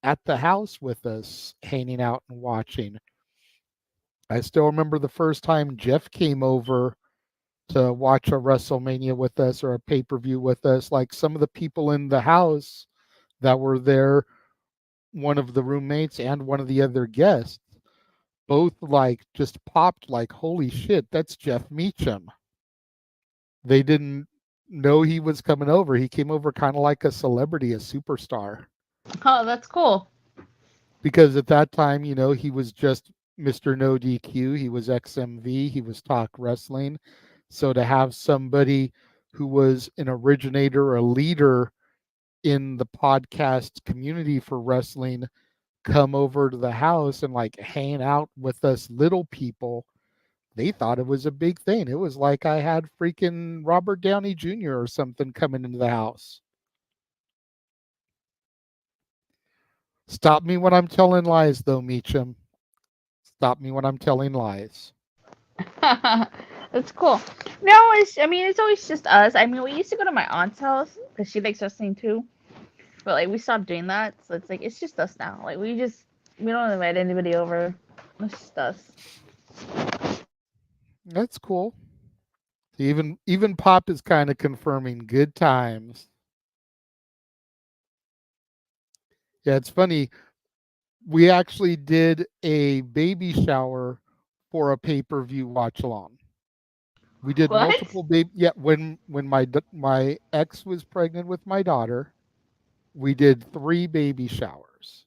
at the house with us hanging out and watching. I still remember the first time Jeff came over to watch a WrestleMania with us or a pay-per-view with us. Like some of the people in the house that were there, one of the roommates and one of the other guests, both like just popped like, holy shit, that's Jeff Meacham. They didn't know he was coming over. He came over kind of like a celebrity, a superstar. Oh, that's cool. Because at that time, he was just Mr. No DQ. He was XMV. He was Talk Wrestling. So to have somebody who was an originator, a leader in the podcast community for wrestling come over to the house and like hang out with us little people, they thought it was a big thing. It was like I had freaking Robert Downey Jr. or something coming into the house. Stop me when I'm telling lies, though, Meacham. Stop me when I'm telling lies. That's cool. No, it's always just us. I mean, we used to go to my aunt's house because she likes wrestling too. But like we stopped doing that, so it's like it's just us now. Like we don't invite anybody over. It's just us. That's cool. Even Pop is kind of confirming good times. Yeah, it's funny. We actually did a baby shower for a pay-per-view watch along. We did What? multiple baby. Yeah, when my ex was pregnant with my daughter, we did 3 baby showers.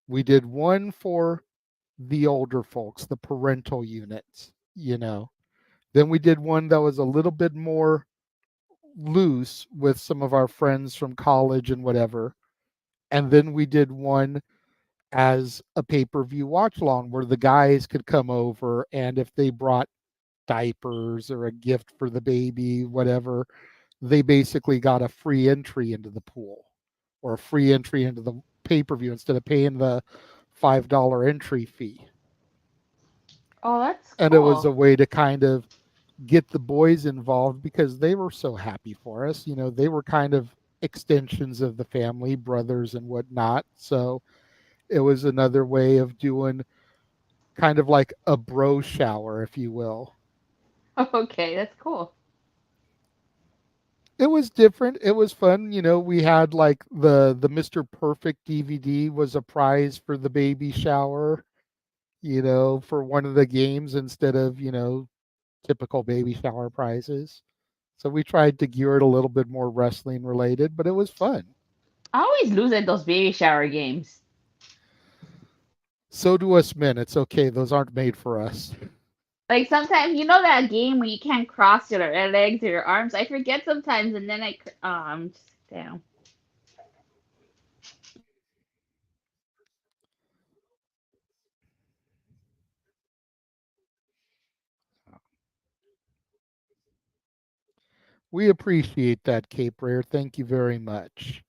We did one for the older folks, the parental units. Then we did one that was a little bit more loose with some of our friends from college and whatever. And then we did one as a pay-per-view watch along where the guys could come over, and if they brought diapers or a gift for the baby, whatever, they basically got a free entry into the pool or a free entry into the pay-per-view instead of paying the $5 entry fee. Oh, that's And cool. it was a way to kind of get the boys involved because they were so happy for us. They were kind of extensions of the family, brothers and whatnot. So it was another way of doing kind of like a bro shower, if you will. Okay, that's cool. It was different. It was fun. We had like the Mr. Perfect DVD was a prize for the baby shower. for one of the games instead of, typical baby shower prizes. So we tried to gear it a little bit more wrestling related, but it was fun. I always lose at those baby shower games. So do us men. It's okay. Those aren't made for us. Like sometimes, you know that game where you can't cross your legs or your arms. I forget sometimes, and then I'm just down. We appreciate that, Cape Rare. Thank you very much.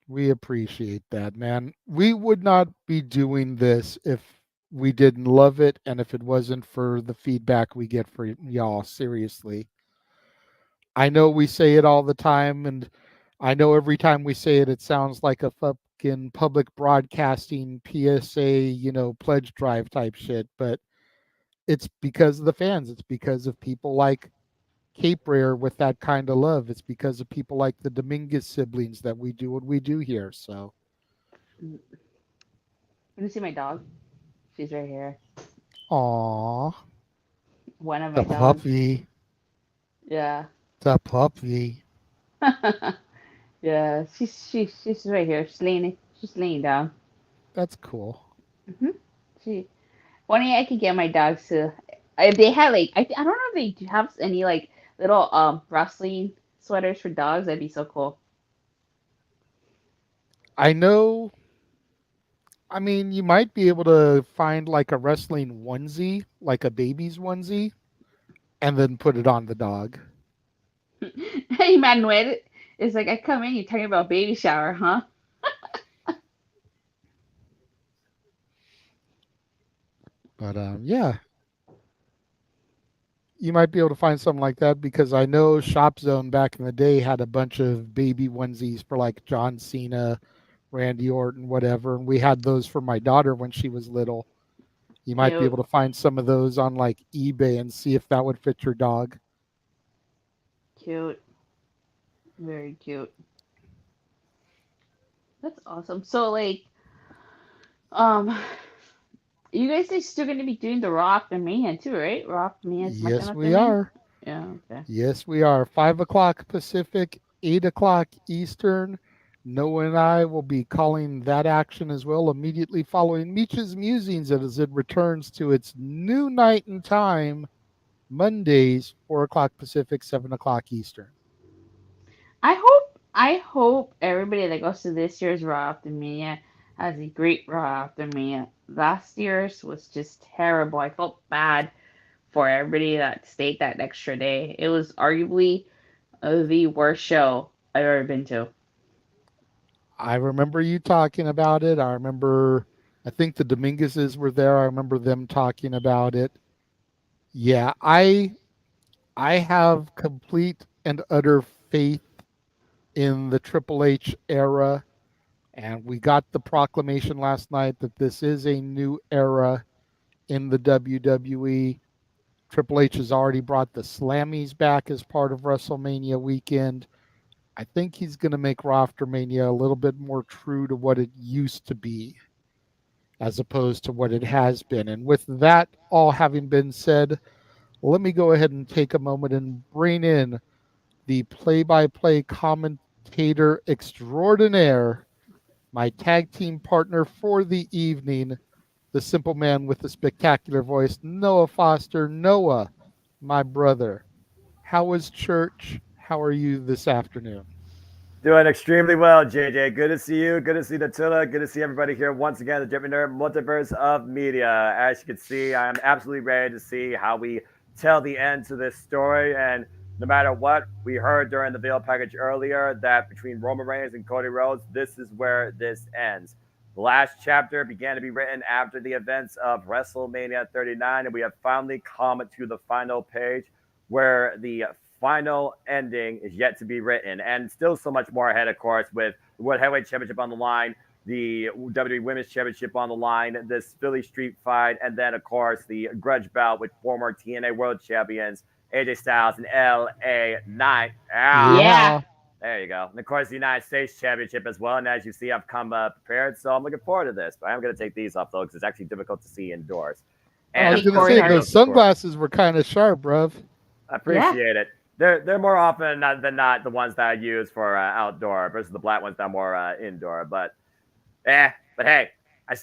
We appreciate that, man. We would not be doing this if we didn't love it and if it wasn't for the feedback we get for y'all. Seriously. I know we say it all the time, and I know every time we say it, it sounds like a fucking public broadcasting PSA, pledge drive type shit, but it's because of the fans. It's because of people like Cape Rare with that kind of love. It's because of people like the Dominguez siblings that we do what we do here. So, You can see my dog. She's right here. aw, One of the my dogs. puppy, Yeah. the puppy. Yeah. She's right here. She's laying down. That's cool. She. One day I could get my dogs to. If they had like, I don't know if they do have any like little wrestling sweaters for dogs. That'd be so cool. I know. I mean, you might be able to find like a wrestling onesie, like a baby's onesie, and then put it on the dog. Hey Manuel, it's like I come in, you're talking about baby shower, huh? But yeah, you might be able to find something like that because I know Shop Zone back in the day had a bunch of baby onesies for like John Cena, Randy Orton, whatever, and we had those for my daughter when she was little. You might be Cute. able to find some of those on like eBay and see if that would fit your dog. Cute. Very cute. That's awesome. So like, um, you guys are still gonna be doing the Raw and Mania too, right? Raw Mania Yes, SmackDown we afternoon. are. Yeah. Okay. Yes, we are. 5 o'clock Pacific, 8 o'clock Eastern. Noah and I will be calling that action as well immediately following Meech's Musings as it returns to its new night and time, Mondays, 4 o'clock Pacific, 7 o'clock Eastern. I hope everybody that goes to this year's Raw After Mania has a great Raw After Mania. Last year's was just terrible. I felt bad for everybody that stayed that extra day. It was arguably the worst show I've ever been to. I remember you talking about it. I think the Dominguezes were there. I remember them talking about it. Yeah, I have complete and utter faith in the Triple H era. And we got the proclamation last night that this is a new era in the WWE. Triple H has already brought the Slammies back as part of WrestleMania weekend. I think he's going to make Raw After Mania a little bit more true to what it used to be as opposed to what it has been. And with that all having been said, let me go ahead and take a moment and bring in the play-by-play commentator extraordinaire, my tag team partner for the evening, the simple man with the spectacular voice, Noah Foster. Noah, my brother, how was church? How are you this afternoon? Doing extremely well, JJ. Good to see you. Good to see Natilla. Good to see everybody here once again, the JMN Multiverse of Media. As you can see, I am absolutely ready to see how we tell the end to this story. And no matter what, we heard during the Veil package earlier that between Roman Reigns and Cody Rhodes, this is where this ends. The last chapter began to be written after the events of WrestleMania 39, and we have finally come to the final page where the final ending is yet to be written, and still so much more ahead, of course, with the World Heavyweight Championship on the line, the WWE Women's Championship on the line, this Philly Street fight, and then, of course, the grudge bout with former TNA World Champions AJ Styles and LA Knight. Yeah. There you go. And of course, the United States Championship as well. And as you see, I've come prepared, so I'm looking forward to this. But I'm going to take these off, though, because it's actually difficult to see indoors. I And was going to say, those sunglasses were kind of sharp, bruv. I appreciate it. They're more often than not the ones that I use for outdoor versus the black ones that are more indoor. But hey,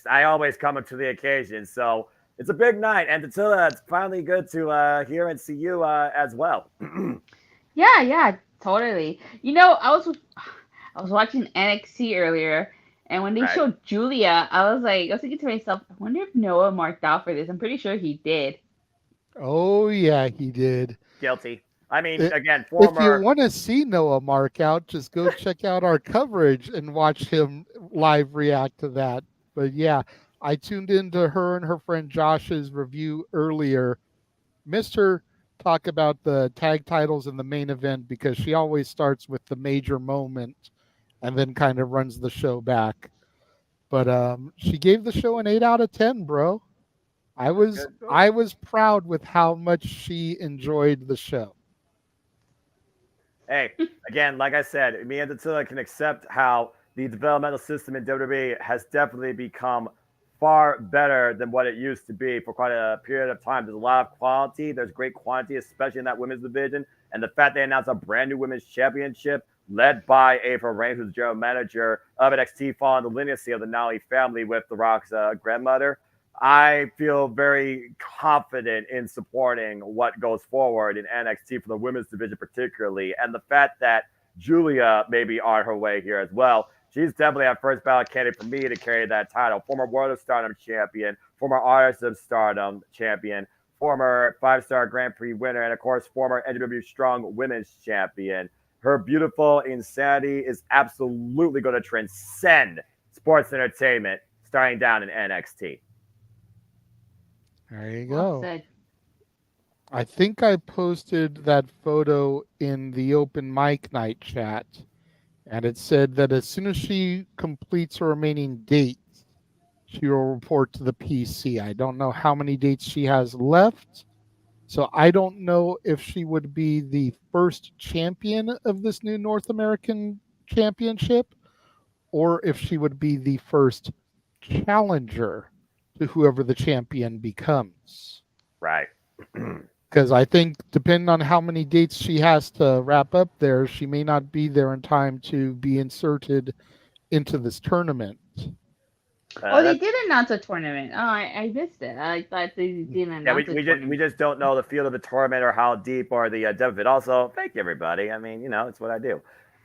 I always come up to the occasion. So it's a big night. And Tatilla, it's finally good to hear and see you as well. Yeah, totally. You know, I was watching NXT earlier, and when they showed Julia, I was thinking to myself, I wonder if Noah marked out for this. I'm pretty sure he did. Oh yeah, he did. Guilty. I mean, again, if you want to see Noah mark out, just go check out our coverage and watch him live react to that. But yeah, I tuned into her and her friend Josh's review earlier. Missed her talk about the tag titles in the main event because she always starts with the major moment and then kind of runs the show back. But she gave the show an 8 out of 10, bro. I was proud with how much she enjoyed the show. Hey, again, like I said, me and Tatilla can accept how the developmental system in WWE has definitely become far better than what it used to be for quite a period of time. There's a lot of quality. There's great quantity, especially in that women's division. And the fact they announced a brand new women's championship led by Ava Rain, who's the general manager of NXT, following the lineage of the Nally family with The Rock's grandmother. I feel very confident in supporting what goes forward in NXT for the women's division particularly. And the fact that Julia may be on her way here as well, she's definitely a first ballot candidate for me to carry that title. Former World of Stardom champion, former Artist of Stardom champion, former 5-star Grand Prix winner, and of course, former NWW Strong Women's champion. Her beautiful insanity is absolutely going to transcend sports entertainment starting down in NXT. There you go. I think I posted that photo in the open mic night chat, and it said that as soon as she completes her remaining dates, she will report to the PC. I don't know how many dates she has left, so I don't know if she would be the first champion of this new North American Championship, or if she would be the first challenger to whoever the champion becomes. Right. Because I think depending on how many dates she has to wrap up there, she may not be there in time to be inserted into this tournament. They did announce a tournament. Oh, I missed it. I thought they didn't announce it. We just don't know the field of the tournament or how deep or the depth of it. Also, thank you, everybody. I mean, it's what I do.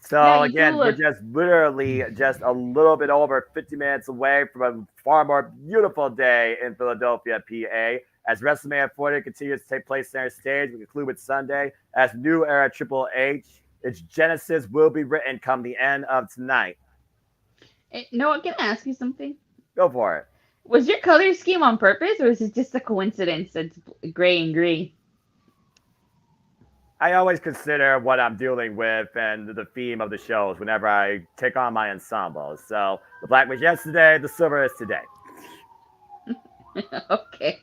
So again, we're just literally just a little bit over 50 minutes away from a far more beautiful day in Philadelphia, PA, as WrestleMania 40 continues to take place center stage. We conclude with Sunday as New Era Triple H. Its genesis will be written come the end of tonight. Hey, Noah, can I ask you something? Go for it. Was your color scheme on purpose, or is it just a coincidence that's gray and green? I always consider what I'm dealing with and the theme of the shows whenever I take on my ensemble. So the black was yesterday, the silver is today. Okay.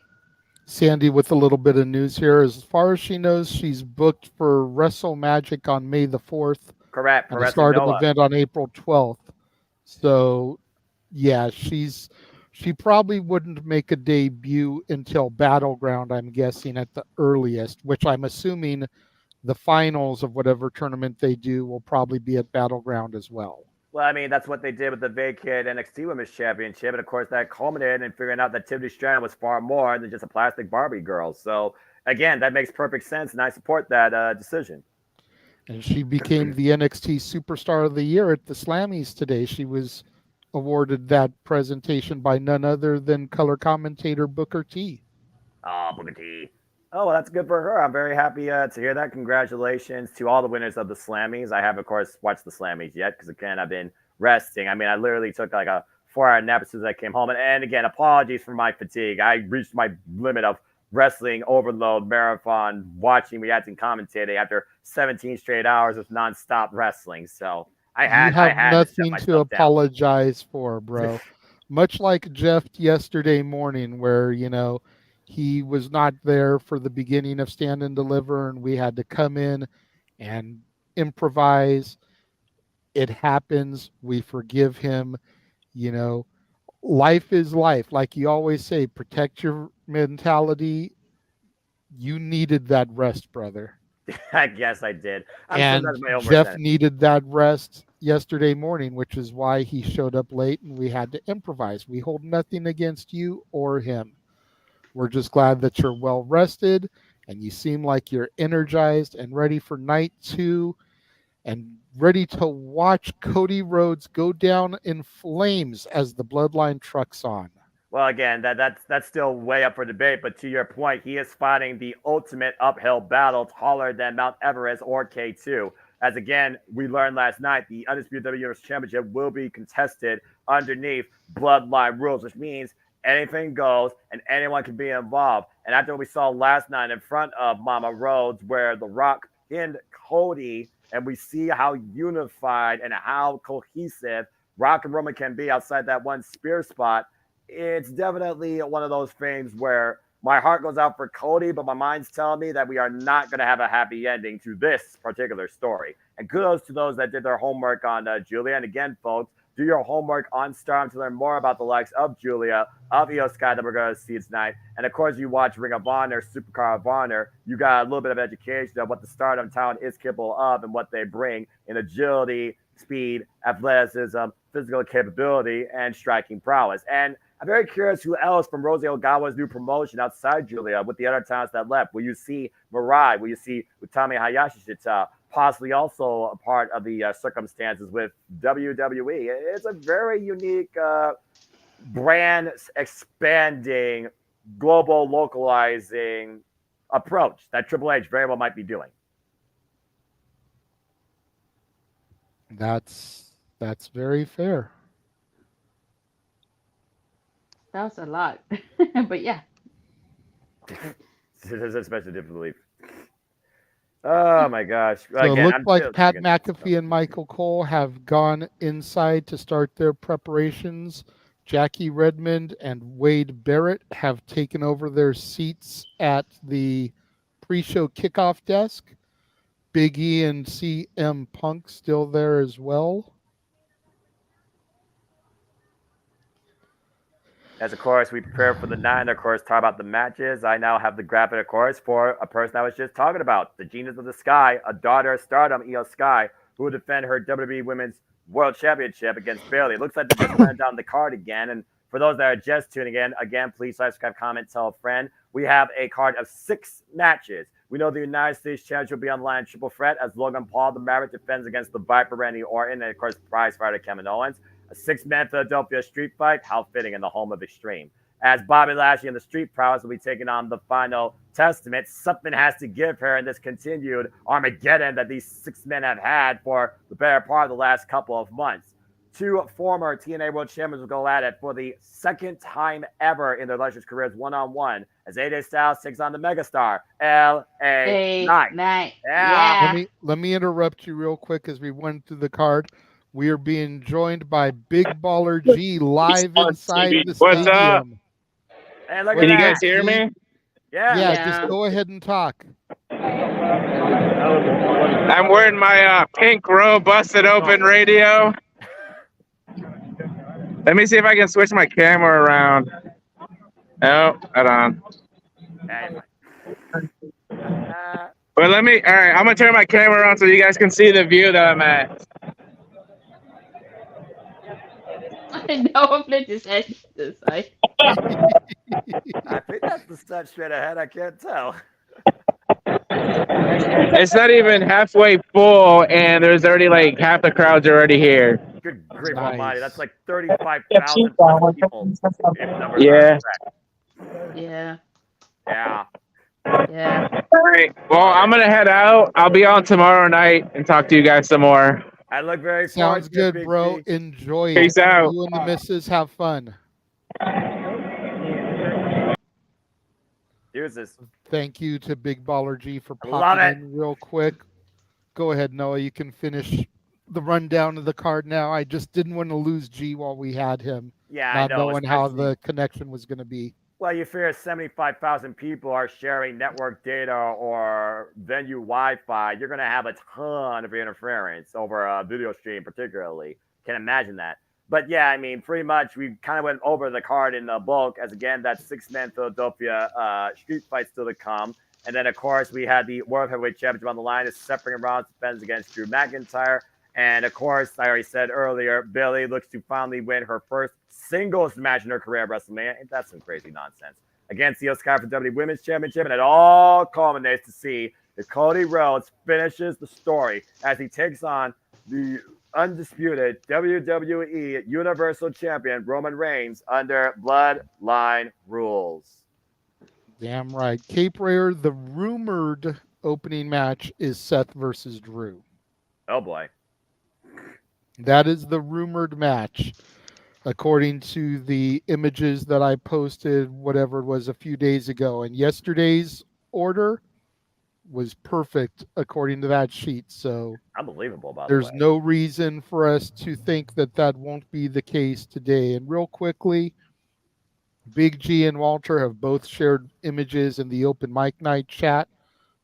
Sandy with a little bit of news here. As far as she knows, she's booked for WrestleMagic on May the 4th. Correct. And the Stardom event on April 12th. So, yeah, she probably wouldn't make a debut until Battleground, I'm guessing, at the earliest, which I'm assuming the finals of whatever tournament they do will probably be at Battleground as well. Well, I mean, that's what they did with the vacated NXT Women's Championship. And, of course, that culminated in figuring out that Tiffany Stratton was far more than just a plastic Barbie girl. So, again, that makes perfect sense, and I support that decision. And she became the NXT Superstar of the Year at the Slammies today. She was awarded that presentation by none other than color commentator Booker T. Oh, Booker T. Oh, well, that's good for her. I'm very happy to hear that. Congratulations to all the winners of the Slammies. I haven't, of course, watched the Slammies yet because, again, I've been resting. I mean, I literally took like a 4-hour nap as soon as I came home. And again, apologies for my fatigue. I reached my limit of wrestling overload marathon, watching, reacting, commentating after 17 straight hours of nonstop wrestling. So I had nothing to apologize for, bro. Much like Jeff yesterday morning, where he was not there for the beginning of Stand and Deliver, and we had to come in and improvise. It happens. We forgive him. You know, life is life. Like you always say, protect your mentality. You needed that rest, brother. I guess I did. I'm sure And that's my own Jeff version. needed that rest yesterday morning, which is why he showed up late and we had to improvise. We hold nothing against you or him. We're just glad that you're well rested and you seem like you're energized and ready for night 2 and ready to watch Cody Rhodes go down in flames as the bloodline trucks on. Well, again, that's still way up for debate. But to your point, he is fighting the ultimate uphill battle, taller than Mount Everest or K2. As again, we learned last night, the Undisputed WWE Universe Championship will be contested underneath bloodline rules, which means anything goes and anyone can be involved. And after what we saw last night in front of Mama Rhodes, where The Rock pinned Cody, and we see how unified and how cohesive Rock and Roman can be outside that one spear spot, it's definitely one of those things where my heart goes out for Cody, but my mind's telling me that we are not going to have a happy ending to this particular story. And kudos to those that did their homework on Julia. And again, folks, do your homework on Stardom to learn more about the likes of Julia, of Io Sky that we're going to see tonight. And of course, you watch Ring of Honor, Supercar of Honor, you got a little bit of education of what the Stardom talent is capable of and what they bring in agility, speed, athleticism, physical capability, and striking prowess. And I'm very curious who else from Rosie Ogawa's new promotion outside Julia with the other talents that left. Will you see Mirai? Will you see Utami Hayashishita? Possibly also a part of the circumstances with WWE. It's a very unique brand expanding, global localizing approach that Triple H very well might be doing. That's very fair. That was a lot. But yeah. There's a special different belief. Oh my gosh. So it looks like Pat McAfee and Michael Cole have gone inside to start their preparations. Jackie Redmond and Wade Barrett have taken over their seats at the pre-show kickoff desk. Big E and CM Punk still there as well. As, of course, we prepare for the night and, of course, talk about the matches. I now have the graphic, of course, for a person I was just talking about, the Genius of the Sky, a daughter of Stardom, Io Sky, who will defend her WWE Women's World Championship against Bayley. It looks like they just ran down the card again. And for those that are just tuning in, again, please subscribe, comment, tell a friend. We have a card of 6 matches. We know the United States Championship will be on the line triple threat as Logan Paul, the Maverick, defends against the Viper, Randy Orton, and, of course, prize fighter Kevin Owens. A 6-man Philadelphia street fight, how fitting in the home of Extreme. As Bobby Lashley and the Street Prowess will be taking on the Final Testament, something has to give her in this continued Armageddon that these 6 men have had for the better part of the last couple of months. 2 former TNA World Champions will go at it for the 2nd time ever in their illustrious careers one-on-one as AJ Styles takes on the megastar, L.A. Knight. Yeah. Let me interrupt you real quick as we went through the card. We are being joined by Big Baller G live inside the What's stadium. up? Hey, look Can at you that. guys hear me? Yeah. Just go ahead and talk. I'm wearing my pink robe busted open radio. Let me see if I can switch my camera around. Oh, hold on. But all right, I'm gonna turn my camera around so you guys can see the view that I'm at. I know I'm going to just head this side. I think that's the set straight ahead. I can't tell. It's not even halfway full, and there's already like half the crowd's already here. Good grief almighty. That's like 35,000 people. Yeah. Yeah. Yeah. Yeah. All right. Well, I'm gonna head out. I'll be on tomorrow night and talk to you guys some more. I look very Sounds good, bro. Enjoy Peace it. out. You and the missus have fun. Here's this. Thank you to Big Baller G for Love popping it. in real quick. Go ahead, Noah. You can finish the rundown of the card now. I just didn't want to lose G while we had him. Yeah, not I know, knowing how especially- the connection was going to be. Well, you figure 75,000 people are sharing network data or venue Wi-Fi. You're going to have a ton of interference over a video stream, particularly. Can imagine that. But yeah, I mean, pretty much we kind of went over the card in the bulk as, again, that 6-man Philadelphia street fight still to come. And then, of course, we had the World Heavyweight Championship on the line as Seth Rollins defends against Drew McIntyre. And, of course, I already said earlier, Billy looks to finally win her first singles match in her career at WrestleMania. That's some crazy nonsense. Against Io Sky for WWE Women's Championship. And it all culminates to see that Cody Rhodes finishes the story as he takes on the undisputed WWE Universal Champion Roman Reigns under Bloodline rules. Damn right. Cape Rare, the rumored opening match is Seth versus Drew. Oh, boy. That is the rumored match, according to the images that I posted, whatever it was, a few days ago. And yesterday's order was perfect according to that sheet. So unbelievable, by the way. There's no reason for us to think that that won't be the case today. And real quickly, Big G and Walter have both shared images in the open mic night chat.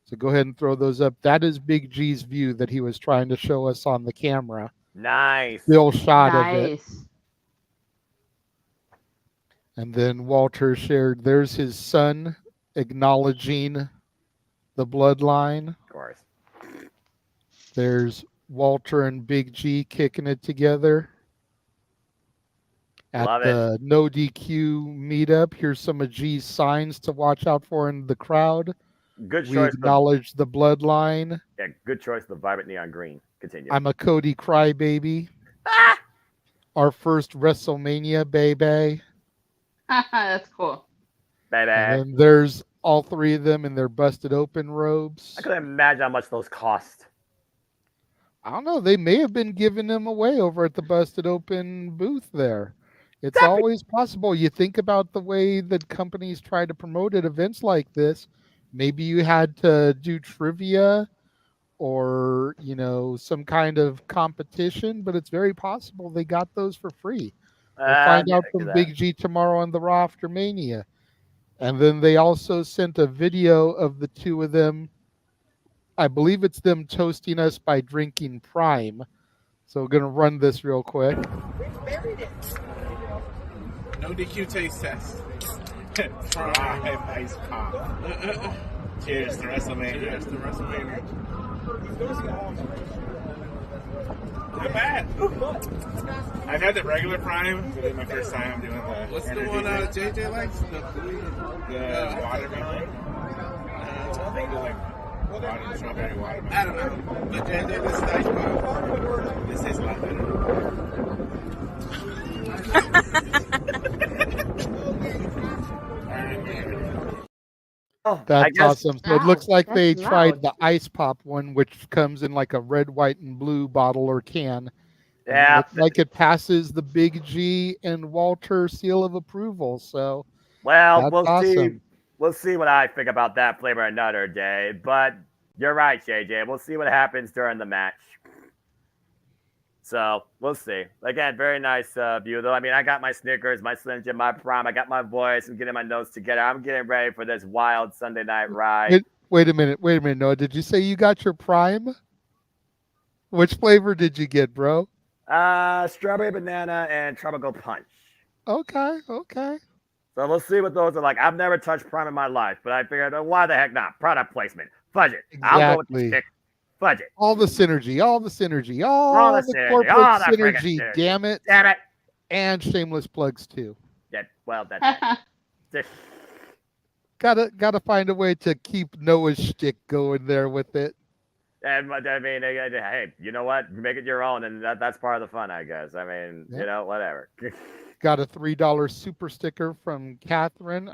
So go ahead and throw those up. That is Big G's view that he was trying to show us on the camera. Nice. Still shot of it. And then Walter shared, there's his son acknowledging the bloodline. Of course. There's Walter and Big G kicking it together at the No DQ meetup. Here's some of G's signs to watch out for in the crowd. Good We choice. acknowledge the bloodline. Yeah, good choice. The vibrant neon green. Continue. I'm a Cody crybaby. Our first WrestleMania, baby. That's cool. Baby. And then there's all three of them in their busted open robes. I couldn't imagine how much those cost. I don't know. They may have been giving them away over at the busted open booth there. It's always possible. You think about the way that companies try to promote at events like this. Maybe you had to do trivia or, you know, some kind of competition, but it's very possible they got those for free. We'll find out from Big G tomorrow on the Raw After Mania. And then they also sent a video of the two of them. I believe it's them toasting us by drinking Prime. So we're going to run this real quick. No DQ taste test. Prime ice pop. Cheers to WrestleMania. Cheers to WrestleMania. Not bad. I've had the regular Prime. This is my first time doing the. What's the one JJ likes? The watermelon. I think it's like strawberry watermelon. I don't know. But JJ, this is ice pop. This tastes a lot better. That's awesome. So it looks like they tried the ice pop one, which comes in like a red, white, and blue bottle or can. Yeah. It looks like it passes the Big G and Walter seal of approval. So well, we'll awesome. see. We'll see what I think about that flavor another day. But you're right, JJ. We'll see what happens during the match. So we'll see. Again, very nice view, though. I mean, I got my Snickers, my Slim Jim, my Prime. I got my voice. I'm getting my notes together. I'm getting ready for this wild Sunday night ride. Wait a minute, Noah. Did you say you got your Prime? Which flavor did you get, bro? Strawberry banana and tropical punch. Okay. So we'll see what those are like. I've never touched Prime in my life, but I figured, why the heck not? Product placement. Fudge it. Exactly. I'll go with the stick. Fudge it. All the synergy, all the corporate synergy. Damn it. And shameless plugs too. Yeah, well, that's Gotta find a way to keep Noah's shtick going there with it. And I mean, hey, you know what? Make it your own, and that's part of the fun, I guess. I mean, you know, whatever. Got a $3 super sticker from Catherine.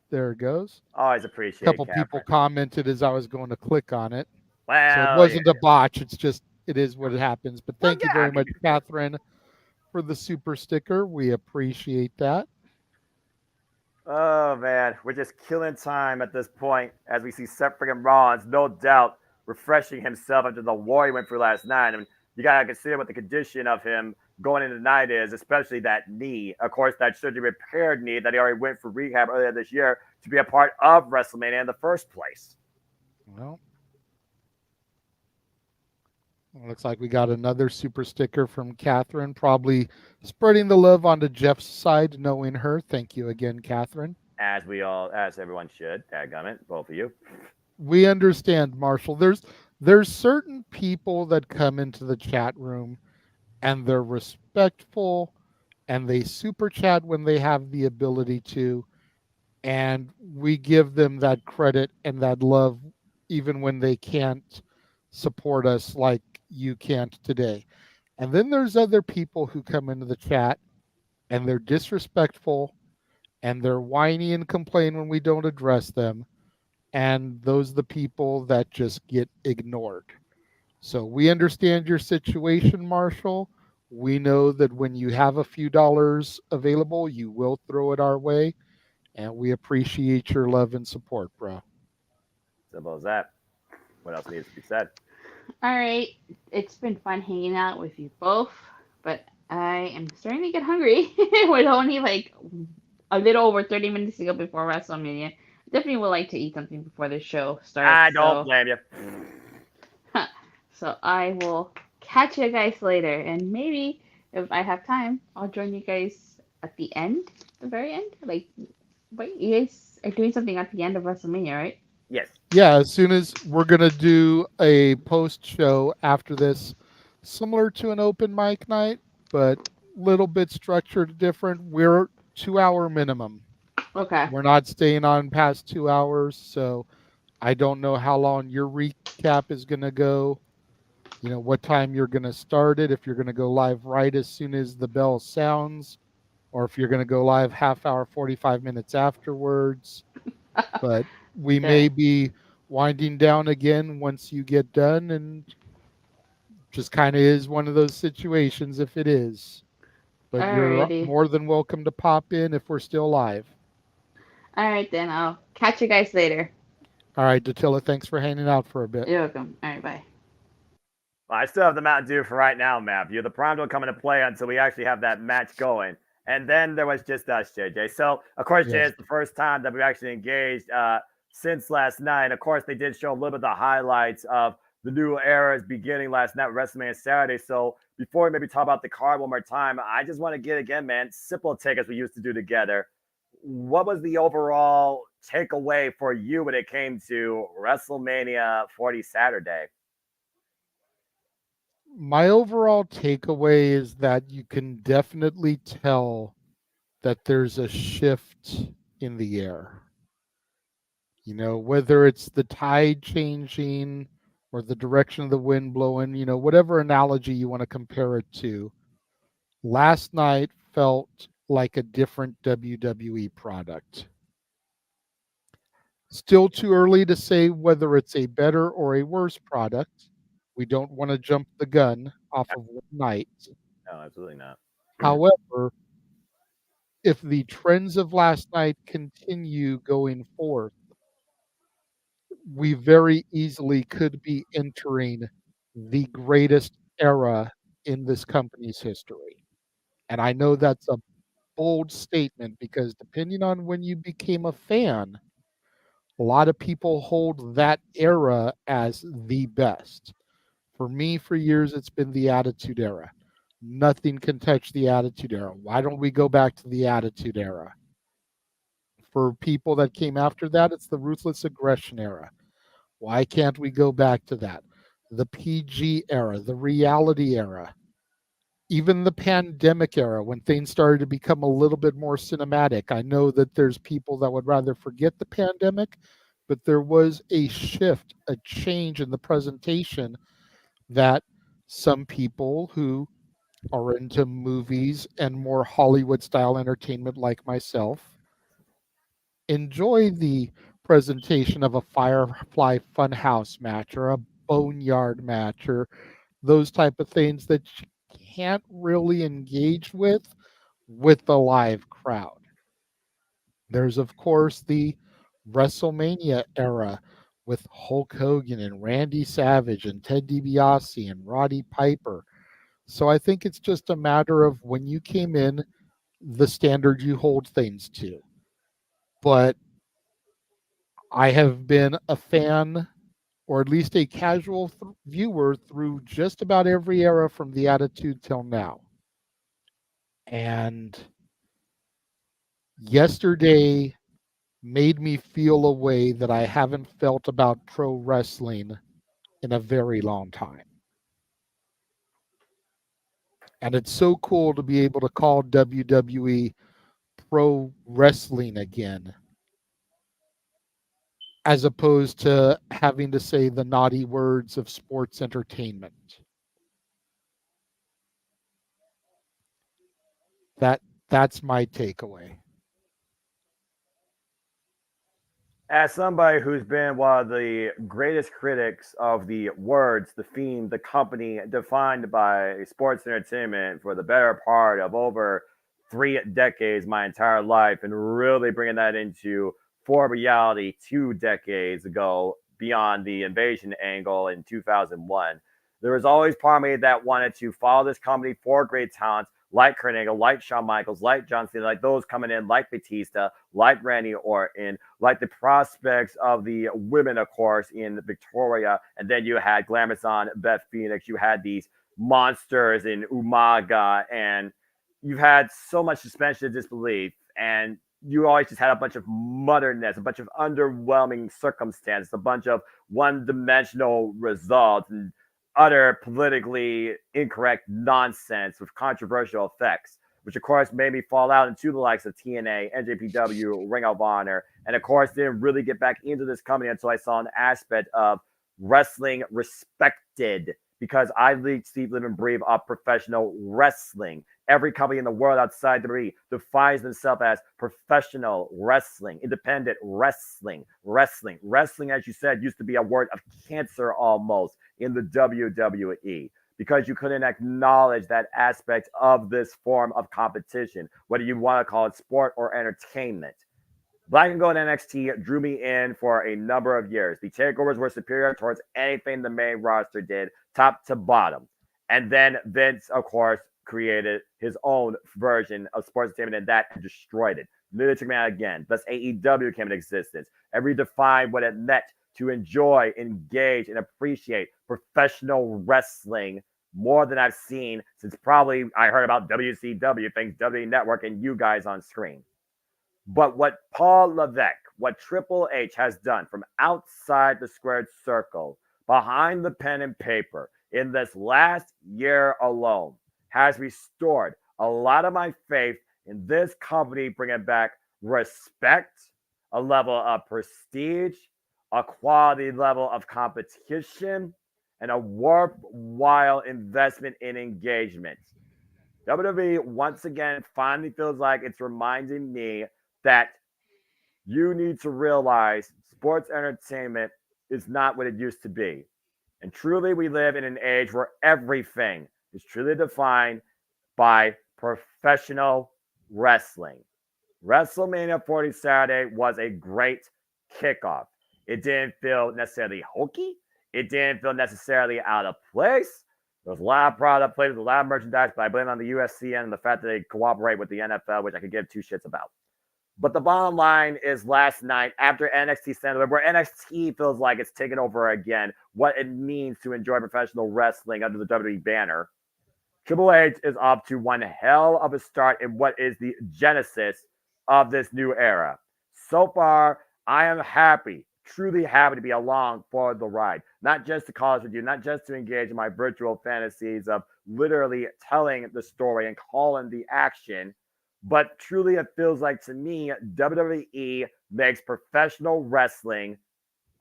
There it goes. Always appreciate it. A couple people commented as I was going to click on it. Well, so it wasn't a botch. It's just, it is what happens. But thank you very much, Catherine, for the super sticker. We appreciate that. Oh, man. We're just killing time at this point as we see Seth freaking Rollins, no doubt, refreshing himself after the war he went through last night. I mean, you got to consider what the condition of him going into tonight is especially that knee. Of course, that surgery repaired knee that he already went for rehab earlier this year to be a part of WrestleMania in the first place. Well, looks like we got another super sticker from Catherine, probably spreading the love onto Jeff's side, knowing her. Thank you again, Catherine. As everyone should. Dadgummit, both of you. We understand, Marshall. There's certain people that come into the chat room and they're respectful and they super chat when they have the ability to, and we give them that credit and that love even when they can't support us like you can't today. And then there's other people who come into the chat and they're disrespectful and they're whiny and complain when we don't address them. And those are the people that just get ignored. So we understand your situation, Marshall. We know that when you have a few dollars available, you will throw it our way. And we appreciate your love and support, bro. Simple as that. What else needs to be said? All right. It's been fun hanging out with you both, but I am starting to get hungry with only like a little over 30 minutes to go before WrestleMania. Definitely would like to eat something before the show starts. I don't blame you. So I will catch you guys later, and maybe if I have time, I'll join you guys at the end, the very end. Like, wait, you guys are doing something at the end of WrestleMania, right? Yes. Yeah, as soon as we're going to do a post show after this, similar to an open mic night, but a little bit structured different. We're 2-hour minimum. Okay. We're not staying on past 2 hours, so I don't know how long your recap is going to go. You know, what time you're going to start it, if you're going to go live right as soon as the bell sounds, or if you're going to go live half hour, 45 minutes afterwards. But we may be winding down again once you get done, and just kind of is one of those situations if it is. But you're Alrighty. more than welcome to pop in if we're still live. All right, then I'll catch you guys later. All right, Datilla, thanks for hanging out for a bit. You're welcome. All right, bye. Well, I still have the Mountain Dew for right now, Matthew. The prime don't come into play until we actually have that match going. And then there was just us, JJ. So, of course, Jay, it's the first time that we actually engaged since last night. Of course, they did show a little bit of the highlights of the new eras beginning last night, WrestleMania Saturday. So before we maybe talk about the card one more time, I just want to get again, man, simple take as we used to do together. What was the overall takeaway for you when it came to WrestleMania 40 Saturday? My overall takeaway is that you can definitely tell that there's a shift in the air. You know, whether it's the tide changing or the direction of the wind blowing, you know, whatever analogy you want to compare it to, last night felt like a different WWE product. Still too early to say whether it's a better or a worse product. We don't want to jump the gun off of one night. No, absolutely not. However, if the trends of last night continue going forth, we very easily could be entering the greatest era in this company's history. And I know that's a bold statement because depending on when you became a fan, a lot of people hold that era as the best. For me, for years, it's been the Attitude Era. Nothing can touch the Attitude Era. Why don't we go back to the Attitude Era? For people that came after that, it's the Ruthless Aggression Era. Why can't we go back to that? The PG era, the reality era, even the pandemic era when things started to become a little bit more cinematic. I know that there's people that would rather forget the pandemic, but there was a shift, a change in the presentation that some people who are into movies and more Hollywood style entertainment like myself enjoy the presentation of a Firefly Funhouse match or a Boneyard match or those type of things that you can't really engage with the live crowd. There's, of course, the WrestleMania era with Hulk Hogan and Randy Savage and Ted DiBiase and Roddy Piper. So I think it's just a matter of when you came in, the standard you hold things to. But I have been a fan, or at least a casual viewer, through just about every era from the Attitude till now. And yesterday made me feel a way that I haven't felt about pro wrestling in a very long time. And it's so cool to be able to call WWE pro wrestling again, as opposed to having to say the naughty words of sports entertainment. That's my takeaway. As somebody who's been one of the greatest critics of the words, the theme, the company defined by sports entertainment for the better part of over 3 decades, my entire life, and really bringing that into for reality 2 decades ago beyond the invasion angle in 2001. There was always part of me that wanted to follow this company for great talents like Kurt Angle, like Shawn Michaels, like John Cena, like those coming in, like Batista, like Randy Orton, like the prospects of the women, of course, in Victoria. And then you had Glamazon, Beth Phoenix. You had these monsters in Umaga. And you've had so much suspension of disbelief. And you always just had a bunch of mutterness, a bunch of underwhelming circumstances, a bunch of one-dimensional results, and utter politically incorrect nonsense with controversial effects, which of course made me fall out into the likes of TNA, NJPW, Ring of Honor, and of course didn't really get back into this company until I saw an aspect of wrestling respected, because I sleep, live, and breathe off professional wrestling. Every company in the world outside WWE defines themselves as professional wrestling, independent wrestling. Wrestling, as you said, used to be a word of cancer almost in the WWE, because you couldn't acknowledge that aspect of this form of competition, whether you want to call it sport or entertainment. Black and Gold NXT drew me in for a number of years. The takeovers were superior towards anything the main roster did, top to bottom. And then Vince, of course, created his own version of sports entertainment, and that destroyed it. Literally took me out again. Thus, AEW came into existence and redefined what it meant to enjoy, engage, and appreciate professional wrestling more than I've seen since probably I heard about WCW, thanks WWE Network and you guys on screen. But what Paul Levesque, what Triple H has done from outside the squared circle, behind the pen and paper, in this last year alone, has restored a lot of my faith in this company, bringing back respect, a level of prestige, a quality level of competition, and a worthwhile investment in engagement. WWE, once again, finally feels like it's reminding me that you need to realize sports entertainment is not what it used to be. And truly, we live in an age where everything is truly defined by professional wrestling. WrestleMania 40 Saturday was a great kickoff. It didn't feel necessarily hokey. It didn't feel necessarily out of place. There was a lot of product played with a lot of merchandise, but I blame it on the USCN and the fact that they cooperate with the NFL, which I could give two shits about. But the bottom line is last night, after NXT Standard, where NXT feels like it's taken over again, what it means to enjoy professional wrestling under the WWE banner, Triple H is off to one hell of a start in what is the genesis of this new era. So far, I am happy, truly happy to be along for the ride. Not just to cause with you, not just to engage in my virtual fantasies of literally telling the story and calling the action, but truly it feels like to me, WWE makes professional wrestling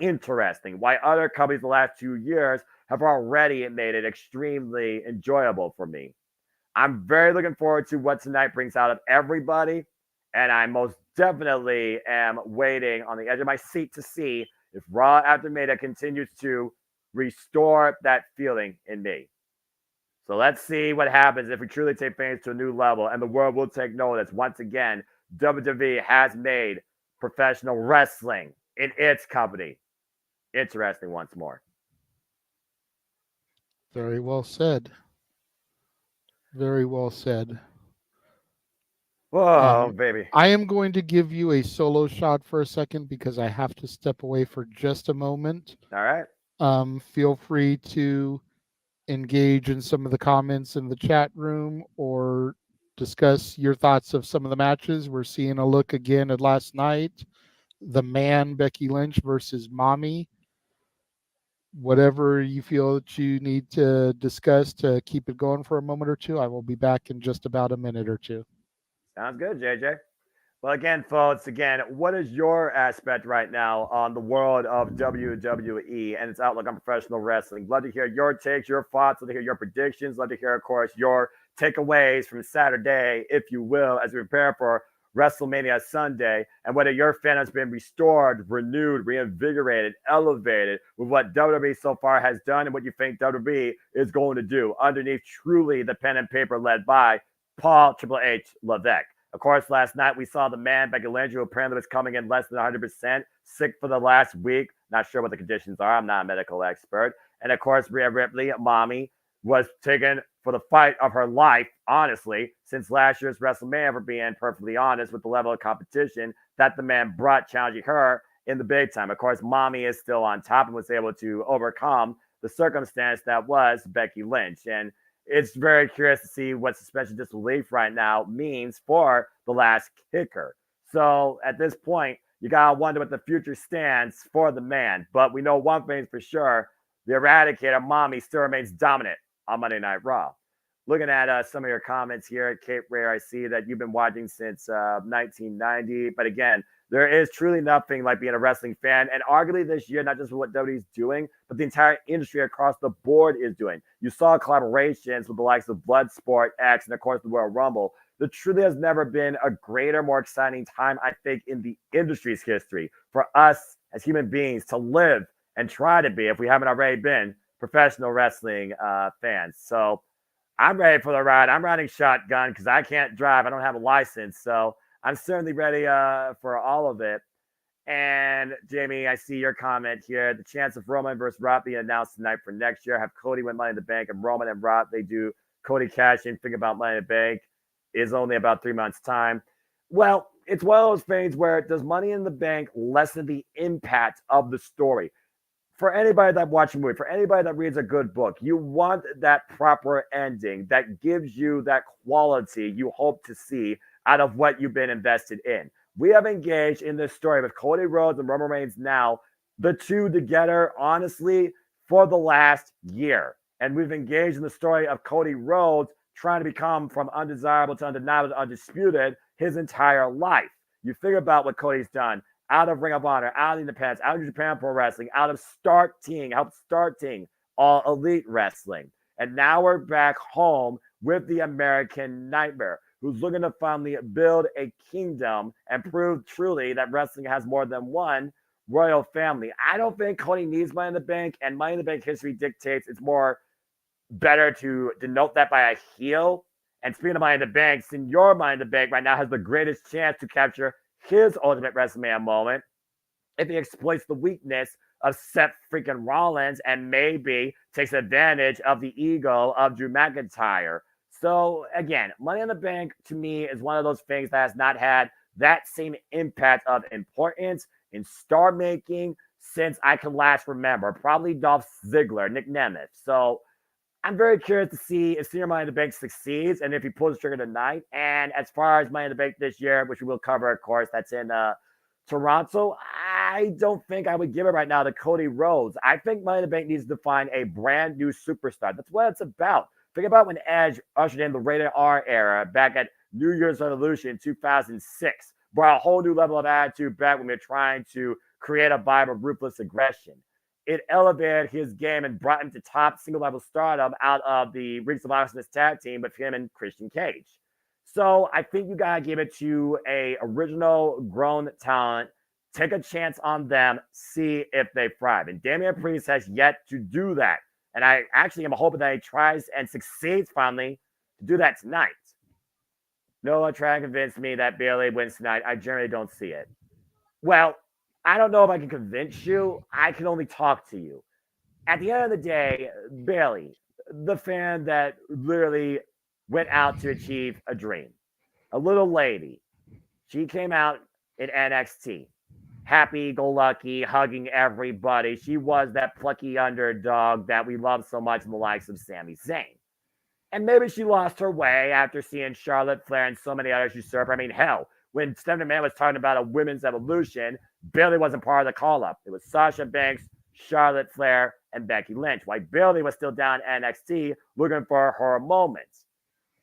interesting. Why other companies the last 2 years have already made it extremely enjoyable for me. I'm very looking forward to what tonight brings out of everybody. And I most definitely am waiting on the edge of my seat to see if Raw after Mania continues to restore that feeling in me. So let's see what happens if we truly take things to a new level, and the world will take notice. Once again, WWE has made professional wrestling in its company interesting once more. Very well said. Very well said. Whoa, baby. I am going to give you a solo shot for a second because I have to step away for just a moment. All right. Feel free to engage in some of the comments in the chat room or discuss your thoughts of some of the matches. We're seeing a look again at last night. The Man, Becky Lynch versus Mommy. Whatever you feel that you need to discuss to keep it going for a moment or two, I will be back in just about a minute or two. Sounds good, JJ. Well, again, folks, what is your aspect right now on the world of WWE and its outlook on professional wrestling? Love to hear your takes, your thoughts. Love to hear your predictions. Love to hear, of course, your takeaways from Saturday, if you will, as we prepare for WrestleMania Sunday, and whether your fan has been restored, renewed, reinvigorated, elevated with what WWE so far has done and what you think WWE is going to do underneath truly the pen and paper led by Paul Triple H Levesque. Of course, last night we saw the Man, Becky Lynch, who apparently was coming in less than 100%, sick for the last week. Not sure what the conditions are. I'm not a medical expert. And of course, Rhea Ripley, Mommy, was taken for the fight of her life, honestly, since last year's WrestleMania, for being perfectly honest with the level of competition that the Man brought challenging her in the big time. Of course, Mommy is still on top and was able to overcome the circumstance that was Becky Lynch. And it's very curious to see what suspension disbelief right now means for the last kicker. So at this point, you got to wonder what the future stands for the Man. But we know one thing for sure. The Eradicator, Mommy, still remains dominant on Monday Night Raw. Looking at some of your comments here at Cape Rare, I see that you've been watching since 1990. But again, there is truly nothing like being a wrestling fan. And arguably this year, not just what WWE's doing, but the entire industry across the board is doing. You saw collaborations with the likes of Bloodsport, X, and of course the Royal Rumble. There truly has never been a greater, more exciting time, I think, in the industry's history for us as human beings to live and try to be, if we haven't already been, professional wrestling fans. So I'm ready for the ride. I'm riding shotgun because I can't drive. I don't have a license. So I'm certainly ready for all of it. And Jamie, I see your comment here. The chance of Roman versus Rock being announced tonight for next year. Have Cody win Money in the Bank and Roman and Rock, they do Cody cash in. Think about Money in the Bank is only about 3 months' time. Well, it's one of those things where does Money in the Bank lessen the impact of the story? For anybody that watches a movie, for anybody that reads a good book, you want that proper ending that gives you that quality you hope to see out of what you've been invested in. We have engaged in this story with Cody Rhodes and Roman Reigns now, the two together, honestly, for the last year. And we've engaged in the story of Cody Rhodes trying to become from undesirable to undeniable to undisputed his entire life. You think about what Cody's done out of Ring of Honor, out of Independence, out of Japan Pro Wrestling, out of helped starting All Elite Wrestling. And now we're back home with the American Nightmare, who's looking to finally build a kingdom and prove truly that wrestling has more than one royal family. I don't think Cody needs Money in the Bank, and Money in the Bank history dictates it's more better to denote that by a heel. And speaking of Money in the Bank, Senor Money in the Bank right now has the greatest chance to capture his ultimate WrestleMania moment if he exploits the weakness of Seth freaking Rollins and maybe takes advantage of the ego of Drew McIntyre. So again, Money in the Bank to me is one of those things that has not had that same impact of importance in star making since I can last remember, probably Dolph Ziggler, Nick Nemeth. So I'm very curious to see if Senior Money in the Bank succeeds and if he pulls the trigger tonight. And as far as Money in the Bank this year, which we will cover, of course, that's in Toronto, I don't think I would give it right now to Cody Rhodes. I think Money in the Bank needs to find a brand new superstar. That's what it's about. Think about when Edge ushered in the Rated R era back at New Year's Revolution 2006. Brought a whole new level of attitude back when we were trying to create a vibe of ruthless aggression. It elevated his game and brought him to top single-level stardom out of the Rings of Awesomeness tag team with him and Christian Cage. So I think you got to give it to a original grown talent, take a chance on them, see if they thrive. And Damian Priest has yet to do that. And I actually am hoping that he tries and succeeds finally to do that tonight. Noah trying to convince me that Bayley wins tonight. I generally don't see it. Well, I don't know if I can convince you. I can only talk to you. At the end of the day, Bayley, the fan that literally went out to achieve a dream. A little lady. She came out in NXT. Happy-go-lucky, hugging everybody. She was that plucky underdog that we love so much in the likes of Sami Zayn. And maybe she lost her way after seeing Charlotte Flair and so many others usurp her. I mean, hell, when Stephanie McMahon was talking about a women's evolution, Bayley wasn't part of the call-up. It was Sasha Banks, Charlotte Flair, and Becky Lynch, while Bayley was still down in NXT looking for her moments.